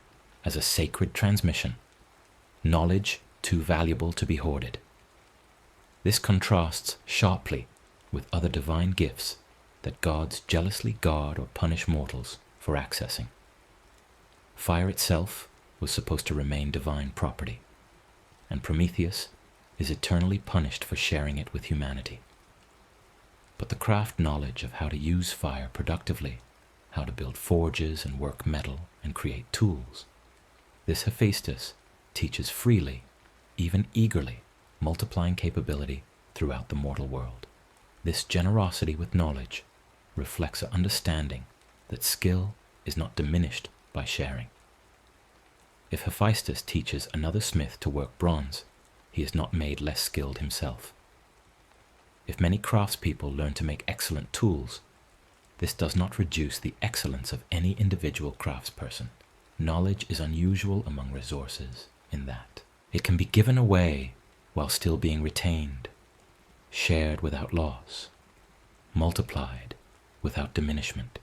as a sacred transmission, knowledge too valuable to be hoarded. This contrasts sharply with other divine gifts that gods jealously guard or punish mortals for accessing. Fire itself was supposed to remain divine property, and Prometheus is eternally punished for sharing it with humanity. But the craft knowledge of how to use fire productively, how to build forges and work metal and create tools, this Hephaestus teaches freely, even eagerly, multiplying capability throughout the mortal world. This generosity with knowledge reflects an understanding that skill is not diminished by sharing. If Hephaestus teaches another smith to work bronze, he is not made less skilled himself. If many craftspeople learn to make excellent tools, this does not reduce the excellence of any individual craftsperson. Knowledge is unusual among resources in that it can be given away while still being retained, shared without loss, multiplied without diminishment.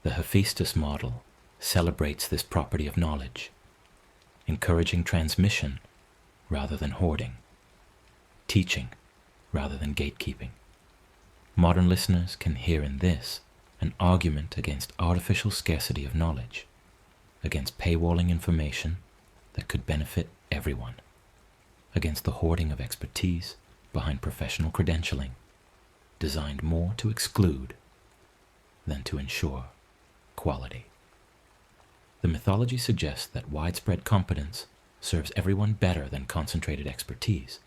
The Hephaestus model celebrates this property of knowledge, encouraging transmission rather than hoarding, teaching rather than gatekeeping. Modern listeners can hear in this an argument against artificial scarcity of knowledge, against paywalling information that could benefit everyone, against the hoarding of expertise behind professional credentialing, designed more to exclude than to ensure quality. The mythology suggests that widespread competence serves everyone better than concentrated expertise,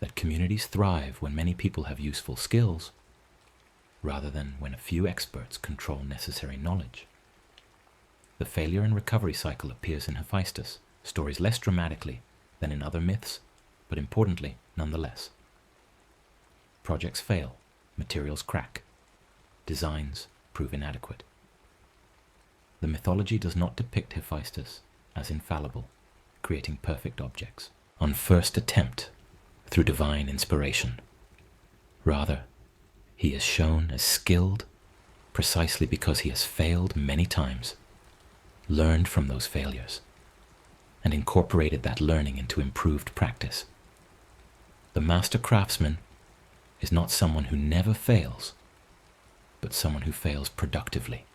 that communities thrive when many people have useful skills, rather than when a few experts control necessary knowledge. The failure and recovery cycle appears in Hephaestus stories less dramatically than in other myths, but importantly nonetheless. Projects fail, materials crack, designs prove inadequate. The mythology does not depict Hephaestus as infallible, creating perfect objects on first attempt through divine inspiration. Rather, he is shown as skilled precisely because he has failed many times, learned from those failures, and in incorporated that learning into improved practice. The master craftsman is not someone who never fails, but someone who fails productively,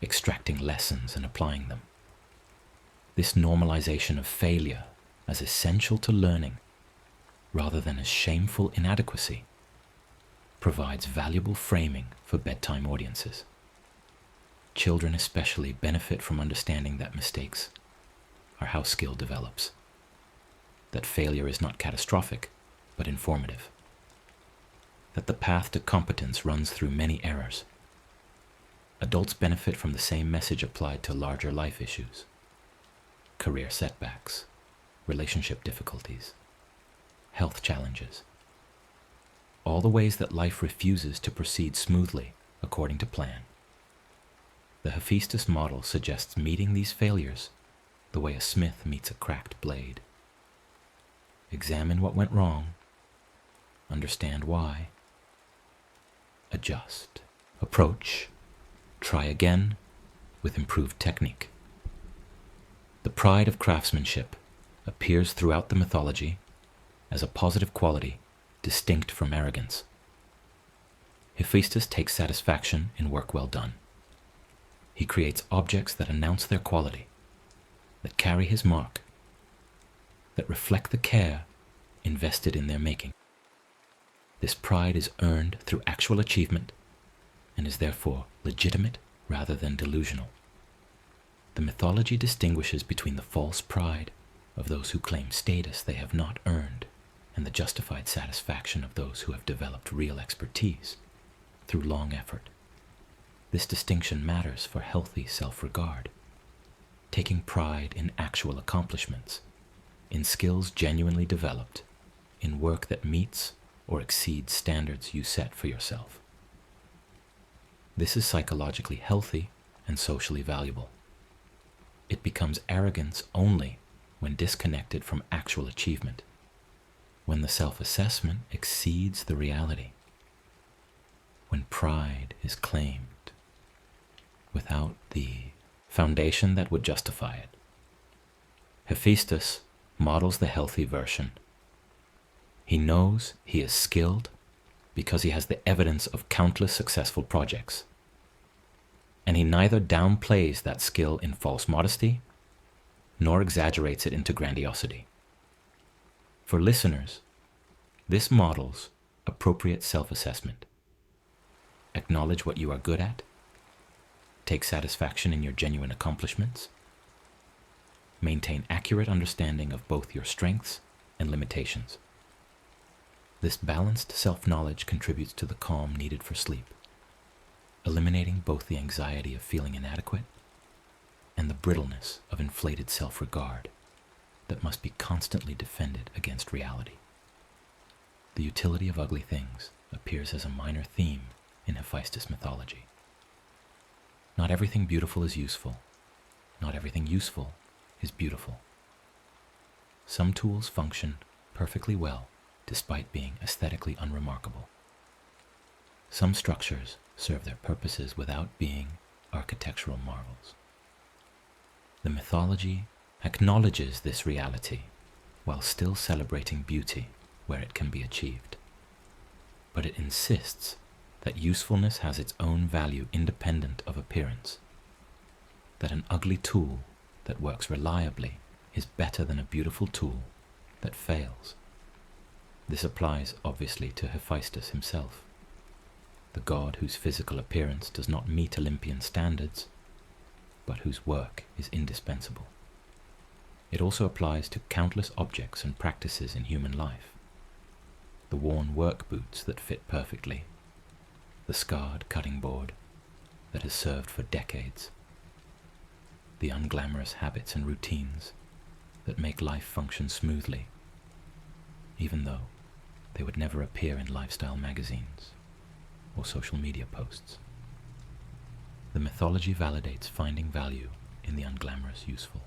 extracting lessons and applying them. This normalization of failure as essential to learning, rather than as shameful inadequacy, provides valuable framing for bedtime audiences. Children especially benefit from understanding that mistakes are how skill develops, that failure is not catastrophic, but informative, that the path to competence runs through many errors. Adults benefit from the same message applied to larger life issues: career setbacks, relationship difficulties, health challenges, all the ways that life refuses to proceed smoothly according to plan. The Hephaestus model suggests meeting these failures the way a smith meets a cracked blade. Examine what went wrong, understand why, adjust, approach, try again with improved technique. The pride of craftsmanship appears throughout the mythology as a positive quality distinct from arrogance. Hephaestus takes satisfaction in work well done. He creates objects that announce their quality, that carry his mark, that reflect the care invested in their making. This pride is earned through actual achievement and is therefore legitimate rather than delusional. The mythology distinguishes between the false pride of those who claim status they have not earned and the justified satisfaction of those who have developed real expertise through long effort. This distinction matters for healthy self-regard, taking pride in actual accomplishments, in skills genuinely developed, in work that meets or exceeds standards you set for yourself. This is psychologically healthy and socially valuable. It becomes arrogance only when disconnected from actual achievement, when the self-assessment exceeds the reality, when pride is claimed without the foundation that would justify it. Hephaestus models the healthy version. He knows he is skilled because he has the evidence of countless successful projects, and he neither downplays that skill in false modesty nor exaggerates it into grandiosity. For listeners, this models appropriate self-assessment. Acknowledge what you are good at. Take satisfaction in your genuine accomplishments. Maintain accurate understanding of both your strengths and limitations. This balanced self-knowledge contributes to the calm needed for sleep, eliminating both the anxiety of feeling inadequate and the brittleness of inflated self-regard that must be constantly defended against reality. The utility of ugly things appears as a minor theme in Hephaestus mythology. Not everything beautiful is useful. Not everything useful is beautiful. Some tools function perfectly well despite being aesthetically unremarkable. Some structures serve their purposes without being architectural marvels. The mythology acknowledges this reality while still celebrating beauty where it can be achieved. But it insists that usefulness has its own value independent of appearance, that an ugly tool that works reliably is better than a beautiful tool that fails. This applies obviously to Hephaestus himself, the god whose physical appearance does not meet Olympian standards, but whose work is indispensable. It also applies to countless objects and practices in human life. The worn work boots that fit perfectly, the scarred cutting board that has served for decades, the unglamorous habits and routines that make life function smoothly, even though they would never appear in lifestyle magazines or social media posts. The mythology validates finding value in the unglamorous useful,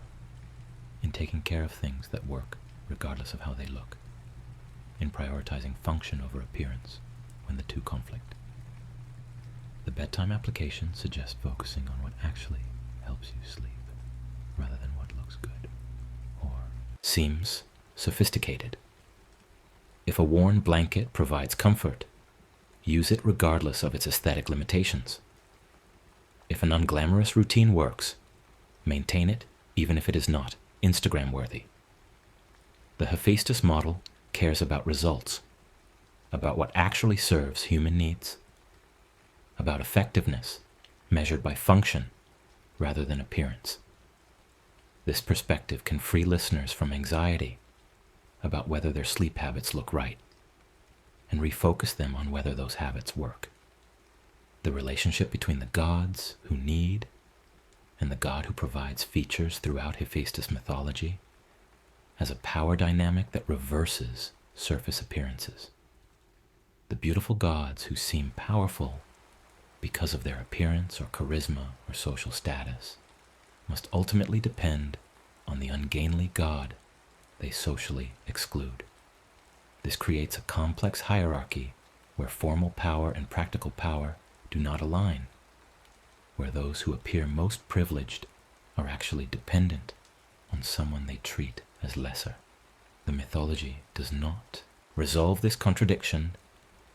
in taking care of things that work regardless of how they look, in prioritizing function over appearance when the two conflict. The bedtime application suggests focusing on what actually helps you sleep, rather than what looks good. seems sophisticated. If a worn blanket provides comfort, use it regardless of its aesthetic limitations. If an unglamorous routine works, maintain it even if it is not Instagram-worthy. The Hephaestus model cares about results, about what actually serves human needs, about effectiveness measured by function rather than appearance. This perspective can free listeners from anxiety about whether their sleep habits look right, and refocus them on whether those habits work. The relationship between the gods who need and the god who provides features throughout Hephaestus mythology as a power dynamic that reverses surface appearances. The beautiful gods who seem powerful because of their appearance or charisma or social status must ultimately depend on the ungainly god they socially exclude. This creates a complex hierarchy where formal power and practical power do not align, where those who appear most privileged are actually dependent on someone they treat as lesser. The mythology does not resolve this contradiction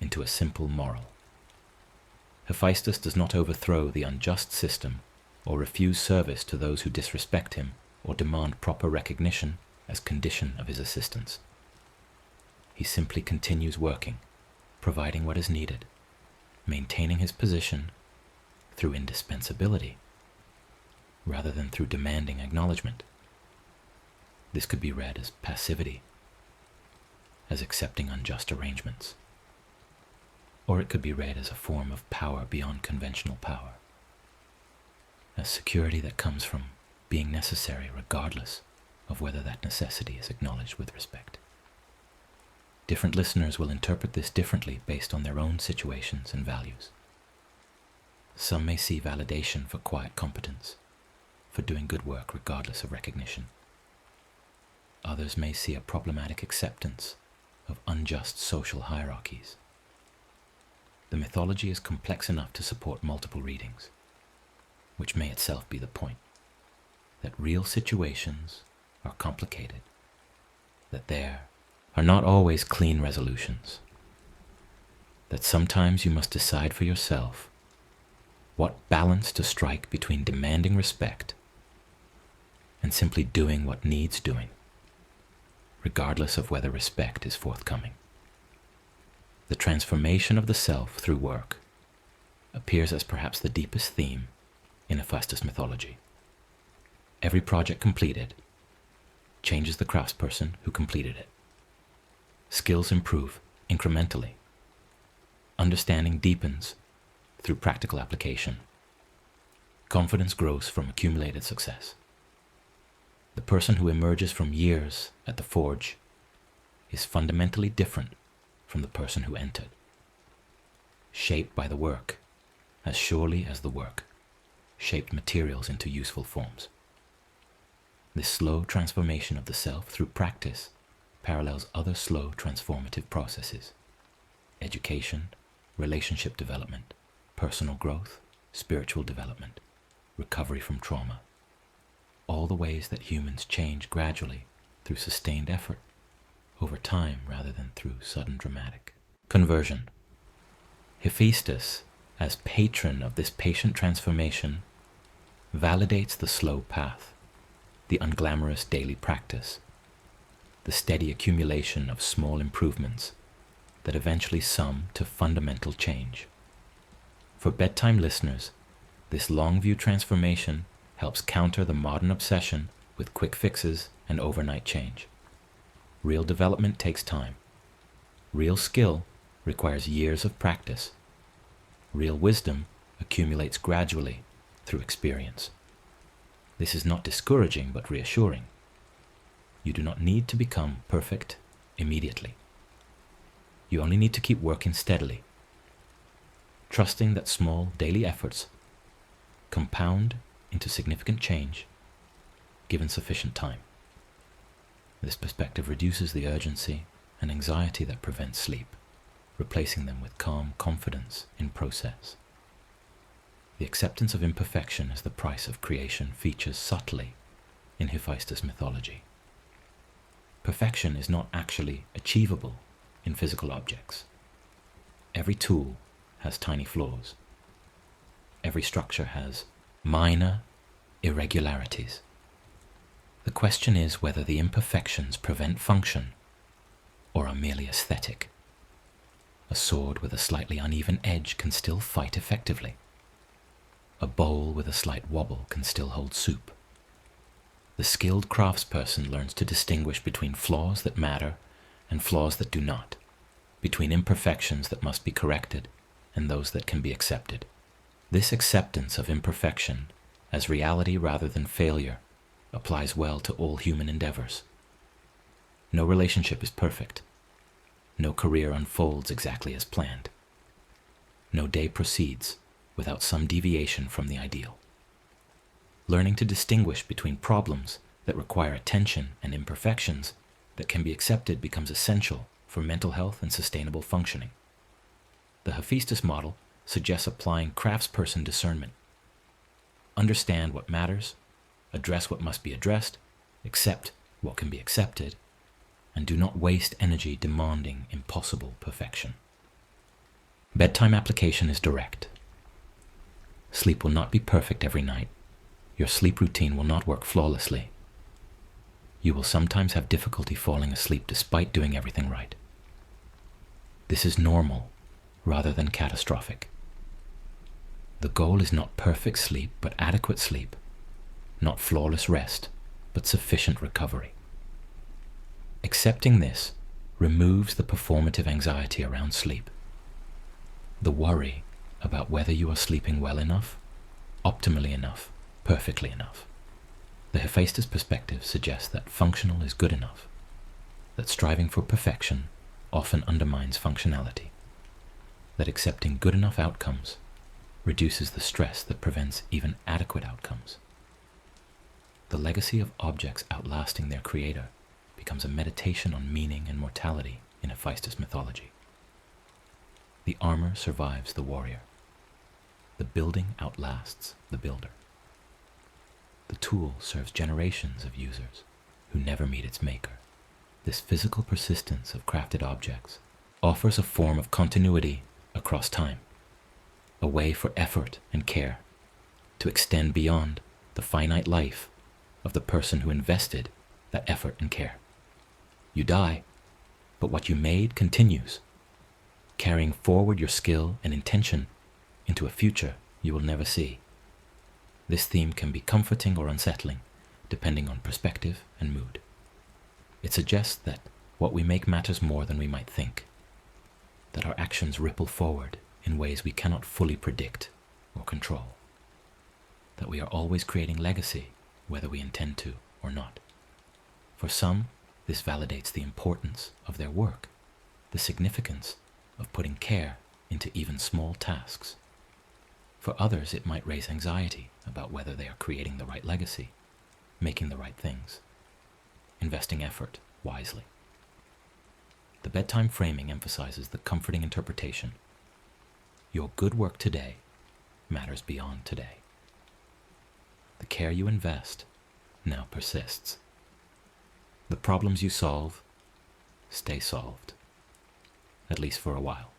into a simple moral. Hephaestus does not overthrow the unjust system or refuse service to those who disrespect him or demand proper recognition as condition of his assistance. He simply continues working, providing what is needed, maintaining his position through indispensability rather than through demanding acknowledgement. This could be read as passivity, as accepting unjust arrangements, or it could be read as a form of power beyond conventional power, as security that comes from being necessary regardless of whether that necessity is acknowledged with respect. Different listeners will interpret this differently based on their own situations and values. Some may see validation for quiet competence, for doing good work regardless of recognition. Others may see a problematic acceptance of unjust social hierarchies. The mythology is complex enough to support multiple readings, which may itself be the point, that real situations are complicated, that there are not always clean resolutions, that sometimes you must decide for yourself what balance to strike between demanding respect and simply doing what needs doing, regardless of whether respect is forthcoming. The transformation of the self through work appears as perhaps the deepest theme in Hephaestus mythology. Every project completed changes the craftsperson who completed it. Skills improve incrementally. Understanding deepens through practical application. Confidence grows from accumulated success. The person who emerges from years at the forge is fundamentally different from the person who entered, shaped by the work as surely as the work shaped materials into useful forms. This slow transformation of the self through practice parallels other slow transformative processes: education, relationship development, personal growth, spiritual development, recovery from trauma. All the ways that humans change gradually through sustained effort, over time rather than through sudden dramatic conversion. Hephaestus, as patron of this patient transformation, validates the slow path, the unglamorous daily practice, the steady accumulation of small improvements that eventually sum to fundamental change. For bedtime listeners, this long-view transformation helps counter the modern obsession with quick fixes and overnight change. Real development takes time. Real skill requires years of practice. Real wisdom accumulates gradually through experience. This is not discouraging but reassuring. You do not need to become perfect immediately. You only need to keep working steadily, trusting that small daily efforts compound into significant change given sufficient time. This perspective reduces the urgency and anxiety that prevent sleep, replacing them with calm confidence in process. The acceptance of imperfection as the price of creation features subtly in Hephaestus mythology. perfection is not actually achievable in physical objects. Every tool has tiny flaws. Every structure has minor irregularities. The question is whether the imperfections prevent function or are merely aesthetic. A sword with a slightly uneven edge can still fight effectively. A bowl with a slight wobble can still hold soup. The skilled craftsperson learns to distinguish between flaws that matter and flaws that do not, between imperfections that must be corrected and those that can be accepted. This acceptance of imperfection as reality rather than failure applies well to all human endeavors. No relationship is perfect. No career unfolds exactly as planned. No day proceeds without some deviation from the ideal. Learning to distinguish between problems that require attention and imperfections that can be accepted becomes essential for mental health and sustainable functioning. The Hephaestus model suggests applying craftsperson discernment. Understand what matters, address what must be addressed, accept what can be accepted, and do not waste energy demanding impossible perfection. Bedtime application is direct. Sleep will not be perfect every night. Your sleep routine will not work flawlessly. You will sometimes have difficulty falling asleep despite doing everything right. This is normal rather than catastrophic. The goal is not perfect sleep, but adequate sleep, not flawless rest, but sufficient recovery. Accepting this removes the performative anxiety around sleep, the worry about whether you are sleeping well enough, optimally enough, perfectly enough. The Hephaestus perspective suggests that functional is good enough, that striving for perfection often undermines functionality, that accepting good enough outcomes reduces the stress that prevents even adequate outcomes. The legacy of objects outlasting their creator becomes a meditation on meaning and mortality in Hephaestus mythology. The armor survives the warrior. The building outlasts the builder. The tool serves generations of users who never meet its maker. This physical persistence of crafted objects offers a form of continuity across time, a way for effort and care to extend beyond the finite life of the person who invested that effort and care. You die, but what you made continues, carrying forward your skill and intention into a future you will never see. This theme can be comforting or unsettling, depending on perspective and mood. It suggests that what we make matters more than we might think, that our actions ripple forward in ways we cannot fully predict or control, that we are always creating legacy, whether we intend to or not. For some, this validates the importance of their work, the significance of putting care into even small tasks. For others, it might raise anxiety about whether they are creating the right legacy, making the right things, investing effort wisely. The bedtime framing emphasizes the comforting interpretation. Your good work today matters beyond today. The care you invest now persists. The problems you solve stay solved, at least for a while.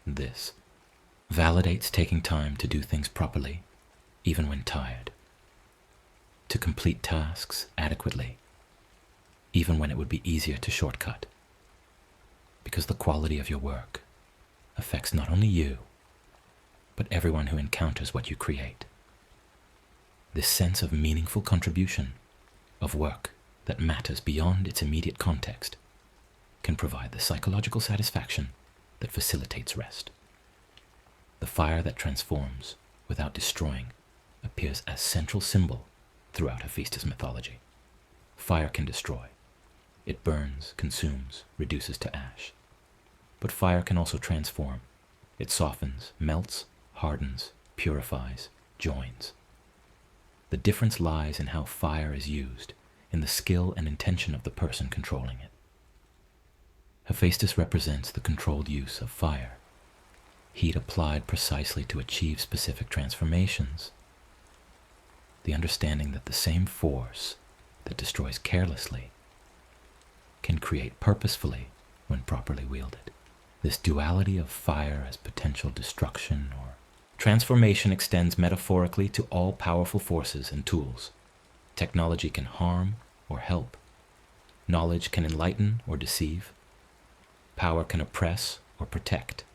This validates taking time to do things properly, even when tired, to complete tasks adequately, even when it would be easier to shortcut, because the quality of your work affects not only you, but everyone who encounters what you create. This sense of meaningful contribution, of work that matters beyond its immediate context, can provide the psychological satisfaction that facilitates rest. The fire that transforms without destroying appears as central symbol throughout Hephaestus mythology. Fire can destroy. It burns, consumes, reduces to ash. But fire can also transform. It softens, melts, hardens, purifies, joins. The difference lies in how fire is used, in the skill and intention of the person controlling it. Hephaestus represents the controlled use of fire, heat applied precisely to achieve specific transformations. The understanding that the same force that destroys carelessly can create purposefully when properly wielded. This duality of fire as potential destruction or transformation extends metaphorically to all powerful forces and tools. Technology can harm or help. Knowledge can enlighten or deceive. Power can oppress or protect.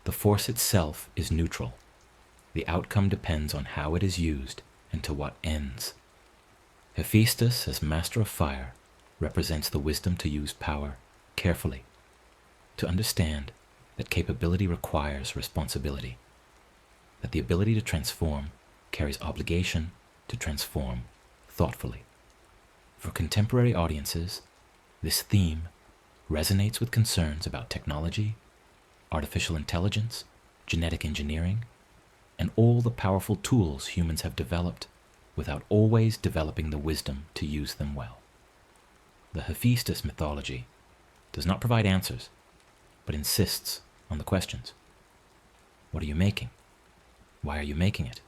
The force itself is neutral. The outcome depends on how it is used and to what ends. Hephaestus, as master of fire, represents the wisdom to use power carefully, to understand that capability requires responsibility, that the ability to transform carries obligation to transform thoughtfully. For contemporary audiences, this theme resonates with concerns about technology, artificial intelligence, genetic engineering, and all the powerful tools humans have developed without always developing the wisdom to use them well. The Hephaestus mythology does not provide answers, but insists on the questions. What are you making? Why are you making it?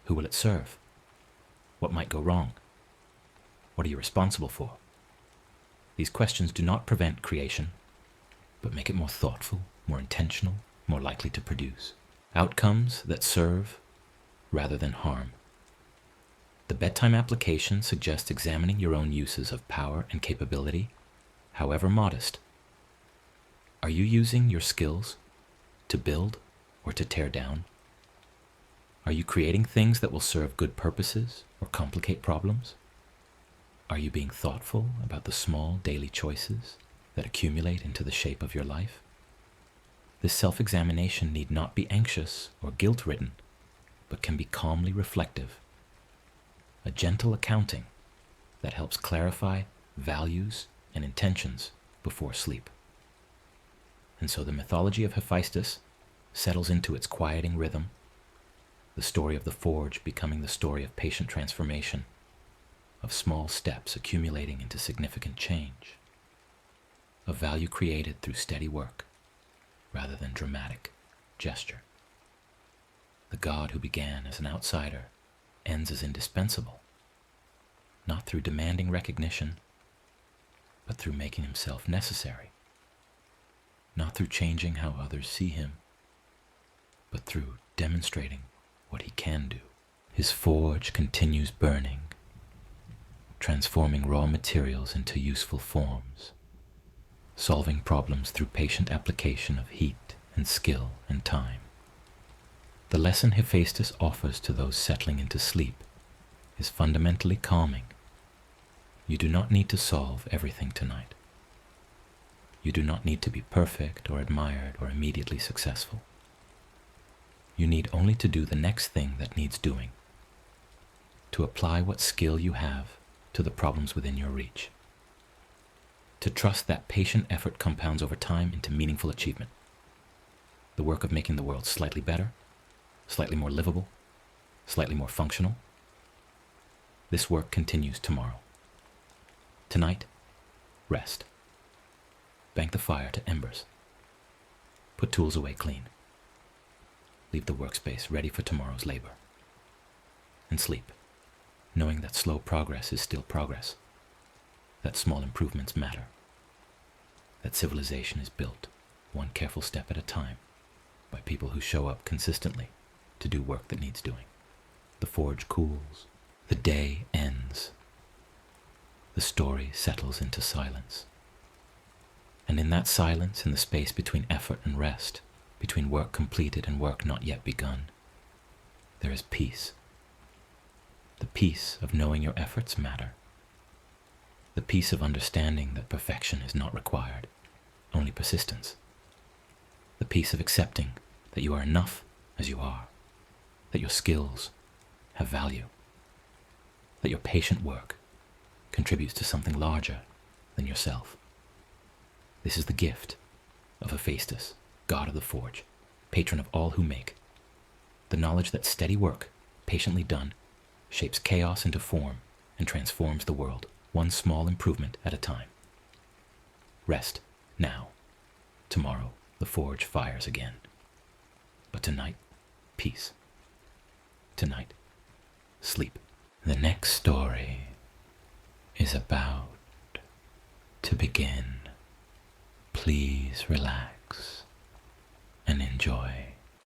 Who will it serve? What might go wrong? What are you responsible for? These questions do not prevent creation, but make it more thoughtful, more intentional, more likely to produce outcomes that serve rather than harm. The bedtime application suggests examining your own uses of power and capability, however modest. Are you using your skills to build or to tear down? Are you creating things that will serve good purposes or complicate problems? Are you being thoughtful about the small daily choices that accumulate into the shape of your life? This self-examination need not be anxious or guilt-ridden, but can be calmly reflective. A gentle accounting that helps clarify values and intentions before sleep. And so the mythology of Hephaestus settles into its quieting rhythm, the story of the forge becoming the story of patient transformation, of small steps accumulating into significant change, of value created through steady work rather than dramatic gesture. The god who began as an outsider ends as indispensable, not through demanding recognition, but through making himself necessary, not through changing how others see him, but through demonstrating what he can do. His forge continues burning, transforming raw materials into useful forms, solving problems through patient application of heat and skill and time. The lesson Hephaestus offers to those settling into sleep is fundamentally calming. You do not need to solve everything tonight. You do not need to be perfect or admired or immediately successful. You need only to do the next thing that needs doing, to apply what skill you have to the problems within your reach, to trust that patient effort compounds over time into meaningful achievement. The work of making the world slightly better, slightly more livable, slightly more functional. This work continues tomorrow. Tonight, rest. Bank the fire to embers. Put tools away clean. Leave the workspace ready for tomorrow's labor. And sleep, knowing that slow progress is still progress, that small improvements matter, that civilization is built one careful step at a time by people who show up consistently to do work that needs doing. The forge cools. The day ends. The story settles into silence. And in that silence, in the space between effort and rest, between work completed and work not yet begun, there is peace. The peace of knowing your efforts matter. The peace of understanding that perfection is not required, only persistence. The peace of accepting that you are enough as you are, that your skills have value, that your patient work contributes to something larger than yourself. This is the gift of Hephaestus, god of the forge, patron of all who make. The knowledge that steady work, patiently done, shapes chaos into form and transforms the world, one small improvement at a time. Rest now. Tomorrow, the forge fires again. But tonight, peace. Tonight, sleep. The next story is about To begin, please relax and enjoy.